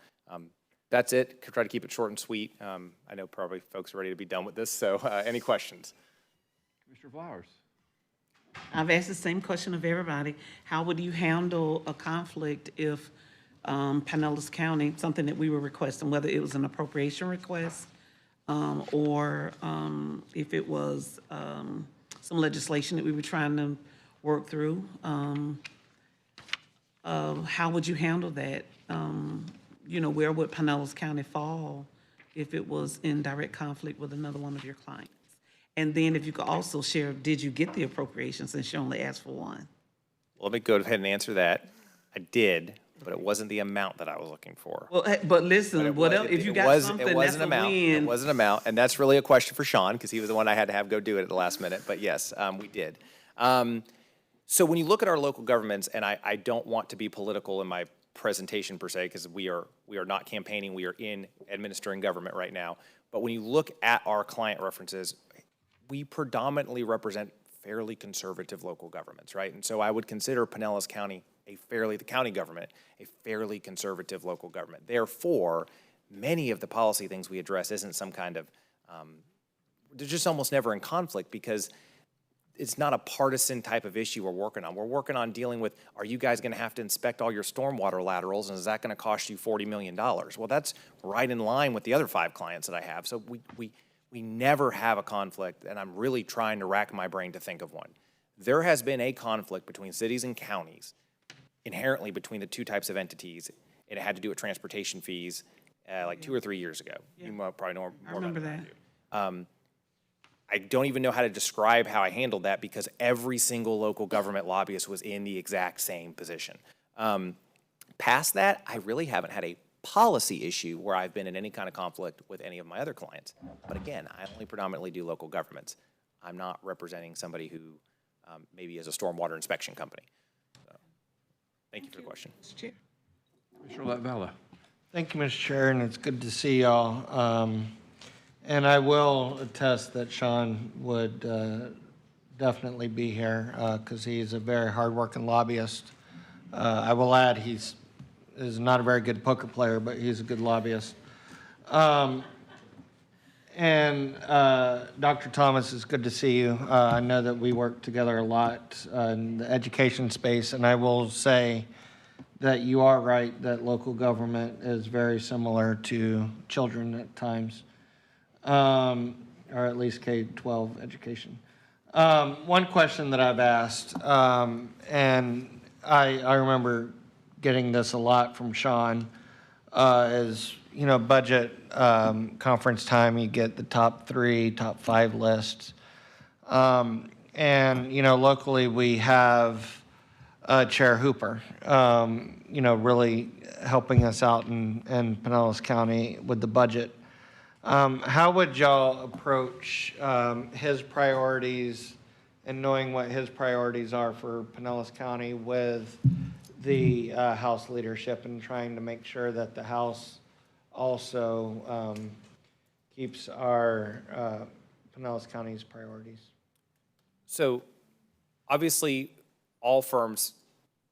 Speaker 7: that's it. Try to keep it short and sweet. I know probably folks are ready to be done with this, so any questions?
Speaker 4: Commissioner Flowers.
Speaker 5: I've asked the same question of everybody. How would you handle a conflict if Pinellas County, something that we were requesting, whether it was an appropriation request or if it was some legislation that we were trying to work through, how would you handle that? Where would Pinellas County fall if it was in direct conflict with another one of your clients? And then if you could also share, did you get the appropriation, since you only asked for one?
Speaker 7: Let me go ahead and answer that. I did, but it wasn't the amount that I was looking for.
Speaker 5: Well, but listen, if you got something, that's a win.
Speaker 7: It was an amount, and that's really a question for Sean, because he was the one I had to have go do it at the last minute. But yes, we did. So when you look at our local governments, and I don't want to be political in my presentation per se, because we are not campaigning, we are in administering government right now. But when you look at our client references, we predominantly represent fairly conservative local governments, right? And so I would consider Pinellas County the county government, a fairly conservative local government. Therefore, many of the policy things we address isn't some kind of, they're just almost never in conflict because it's not a partisan type of issue we're working on. We're working on dealing with, are you guys gonna have to inspect all your stormwater laterals, and is that gonna cost you $40 million? Well, that's right in line with the other 5 clients that I have. So we never have a conflict, and I'm really trying to rack my brain to think of one. There has been a conflict between cities and counties, inherently between the 2 types of entities, and it had to do with transportation fees like 2 or 3 years ago. You probably know more about that.
Speaker 5: I remember that.
Speaker 7: I don't even know how to describe how I handled that because every single local government lobbyist was in the exact same position. Past that, I really haven't had a policy issue where I've been in any kind of conflict with any of my other clients. But again, I only predominantly do local governments. I'm not representing somebody who maybe is a stormwater inspection company. So, thank you for the question.
Speaker 4: Commissioner Latvala.
Speaker 11: Thank you, Mr. Chair, and it's good to see y'all. And I will attest that Sean would definitely be here because he's a very hardworking lobbyist. I will add is not a very good poker player, but he's a good lobbyist. And Dr. Thomas, it's good to see you. I know that we work together a lot in the education space, and I will say that you are right that local government is very similar to children at times, or at least K-12 education. One question that I've asked, and I remember getting this a lot from Sean, is, budget conference time, you get the top 3, top 5 lists. And, locally we have Chair Hooper, really helping us out in Pinellas County with the budget. How would y'all approach his priorities and knowing what his priorities are for Pinellas County with the House leadership and trying to make sure that the House also keeps our Pinellas County's priorities? So
Speaker 7: Obviously, all firms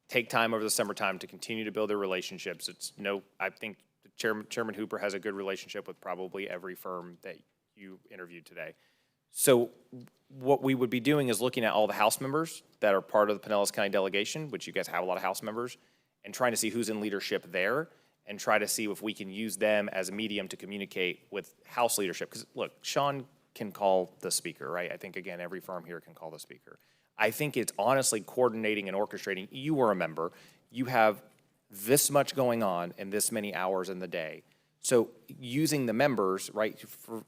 Speaker 7: take time over the summertime to continue to build their relationships. I think Chairman Hooper has a good relationship with probably every firm that you interviewed today. So what we would be doing is looking at all the House members that are part of the Pinellas County delegation, which you guys have a lot of House members, and trying to see who's in leadership there and try to see if we can use them as a medium to communicate with House leadership. Because look, Sean can call the speaker, right? I think, again, every firm here can call the speaker. I think it's honestly coordinating and orchestrating. You were a member. You have this much going on in this many hours in the day. So using the members, right,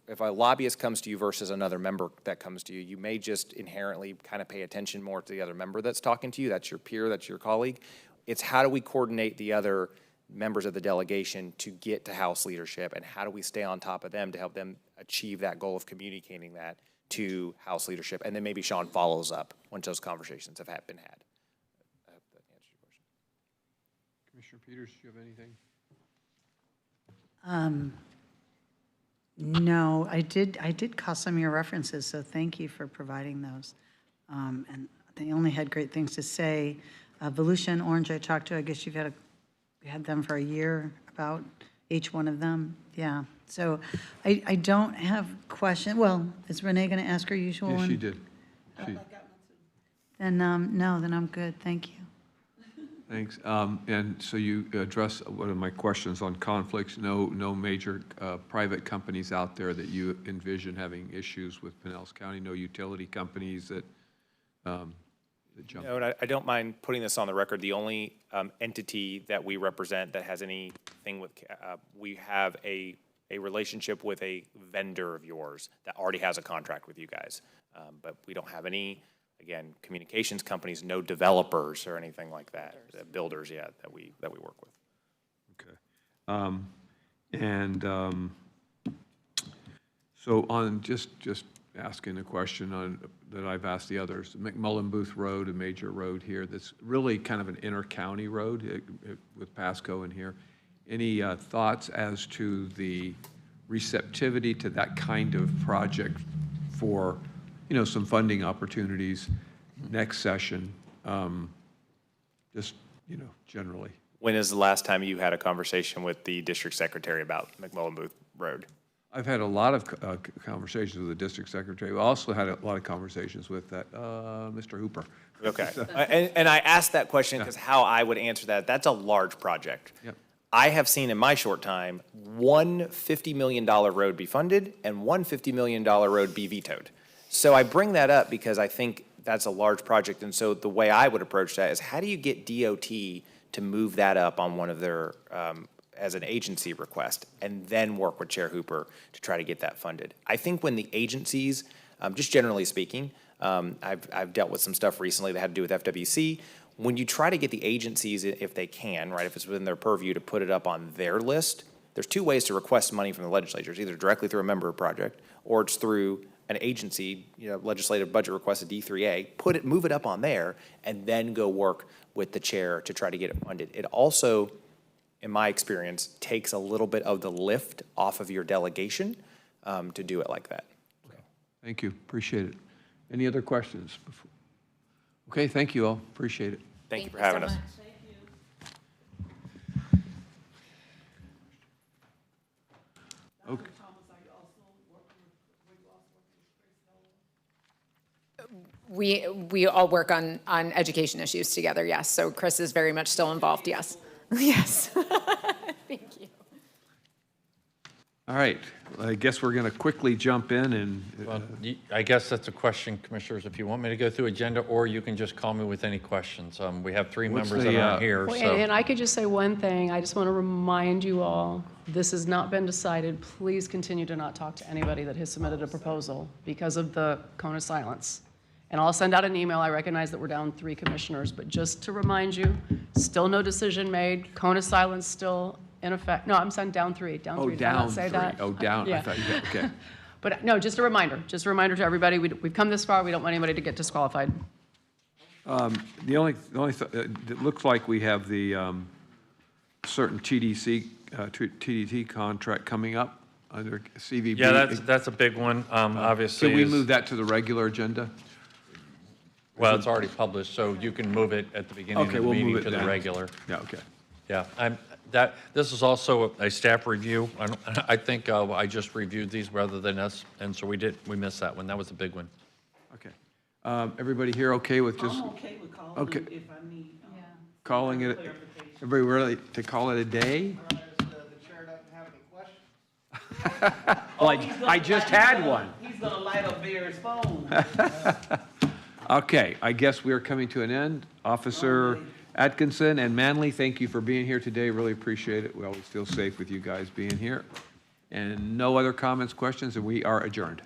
Speaker 7: if a lobbyist comes to you versus another member that comes to you, you may just inherently kind of pay attention more to the other member that's talking to you. That's your peer, that's your colleague. It's how do we coordinate the other members of the delegation to get to House leadership, and how do we stay on top of them to help them achieve that goal of communicating that to House leadership, and then maybe Sean follows up once those conversations have been had. I hope that answers your question.
Speaker 4: Commissioner Peters, do you have anything?
Speaker 13: No, I did call some of your references, so thank you for providing those. And they only had great things to say. Volusia and Orange I talked to, I guess you had them for a year, about each one of them. Yeah, so I don't have questions. Well, is Renee going to ask her usual one?
Speaker 4: Yes, she did.
Speaker 13: Then, no, then I'm good, thank you.
Speaker 4: Thanks. And so you address one of my questions on conflicts. No major private companies out there that you envision having issues with Pinellas County? No utility companies that jump?
Speaker 7: No, and I don't mind putting this on the record. The only entity that we represent that has anything with, we have a relationship with a vendor of yours that already has a contract with you guys. But we don't have any, again, communications companies, no developers or anything like that, builders yet that we work with.
Speaker 4: Okay. So on just asking a question on that I've asked the others, McMullen Booth Road, a major road here that's really kind of an inter-county road with Pasco in here. Any thoughts as to the receptivity to that kind of project for some funding opportunities next session, just, generally.
Speaker 7: When is the last time you had a conversation with the district secretary about McMullen Booth Road?
Speaker 4: I've had a lot of conversations with the district secretary. We also had a lot of conversations with that, Mr. Hooper.
Speaker 7: Okay. And I asked that question because how I would answer that, that's a large project.
Speaker 4: Yep.
Speaker 7: I have seen in my short time, one $50 million road be funded and one $50 million road be vetoed. So I bring that up because I think that's a large project. And so the way I would approach that is how do you get DOT to move that up on one of their, as an agency request, and then work with Chair Hooper to try to get that funded. I think when the agencies, just generally speaking, I've dealt with some stuff recently that had to do with FWC. When you try to get the agencies, if they can, right, if it's within their purview to put it up on their list, there's two ways to request money from the legislatures, either directly through a member project, or it's through an agency, legislative budget request, a D3A, move it up on there, and then go work with the chair to try to get it funded. It also, in my experience, takes a little bit of the lift off of your delegation to do it like that.
Speaker 4: Thank you, appreciate it. Any other questions? Okay, thank you all, appreciate it.
Speaker 7: Thank you for having us.
Speaker 4: Okay.
Speaker 3: We all work on education issues together, yes. So Chris is very much still involved, yes. Yes. Thank you.
Speaker 4: All right, I guess we're going to quickly jump in and.
Speaker 2: Well, I guess that's a question, Commissioners, if you want me to go through agenda, or you can just call me with any questions. We have three
Speaker 4: What's
Speaker 2: members
Speaker 4: the,
Speaker 2: that aren't here,
Speaker 14: Well,
Speaker 2: so.
Speaker 14: and I could just say one thing. I just want to remind you all, this has not been decided. Please continue to not talk to anybody that has submitted a proposal because of the cone of silence. And I'll send out an email. I recognize that we're down 3 commissioners, but just to remind you, still no decision made. Cone of silence still in effect. No, I'm saying down 3. Down 3. Did I not say that?
Speaker 4: Oh, down, I
Speaker 14: Yeah.
Speaker 4: thought you said, okay.
Speaker 14: But no, just a reminder to everybody. We've come this far. We don't want anybody to get disqualified.
Speaker 4: The only it looks like we have the certain TDT contract coming up under CVB.
Speaker 2: Yeah, that's a big one, obviously.
Speaker 4: Can we
Speaker 2: is-
Speaker 4: move that to the regular agenda?
Speaker 2: Well, it's already published, so you can move it at the beginning of
Speaker 4: Okay,
Speaker 2: the
Speaker 4: we'll
Speaker 2: meeting
Speaker 4: move it
Speaker 2: to the
Speaker 4: then.
Speaker 2: regular.
Speaker 4: Yeah, okay.
Speaker 2: Yeah, this is also a staff review. I think I just reviewed these rather than us, and so we missed that one. That was a big one.
Speaker 4: Okay. Everybody here okay with just?
Speaker 5: I'm okay with calling
Speaker 4: Okay.
Speaker 5: if I need.
Speaker 4: Calling it, everybody ready to call it a day?
Speaker 11: The chair doesn't have any questions.
Speaker 4: Well, I just had one.
Speaker 5: He's gonna light up Barry's phone.
Speaker 4: Okay, I guess we are coming to an end. Officer Atkinson and Manley, thank you for being here today. Really appreciate it. We always feel safe with you guys being here. And no other comments, questions, and we are adjourned.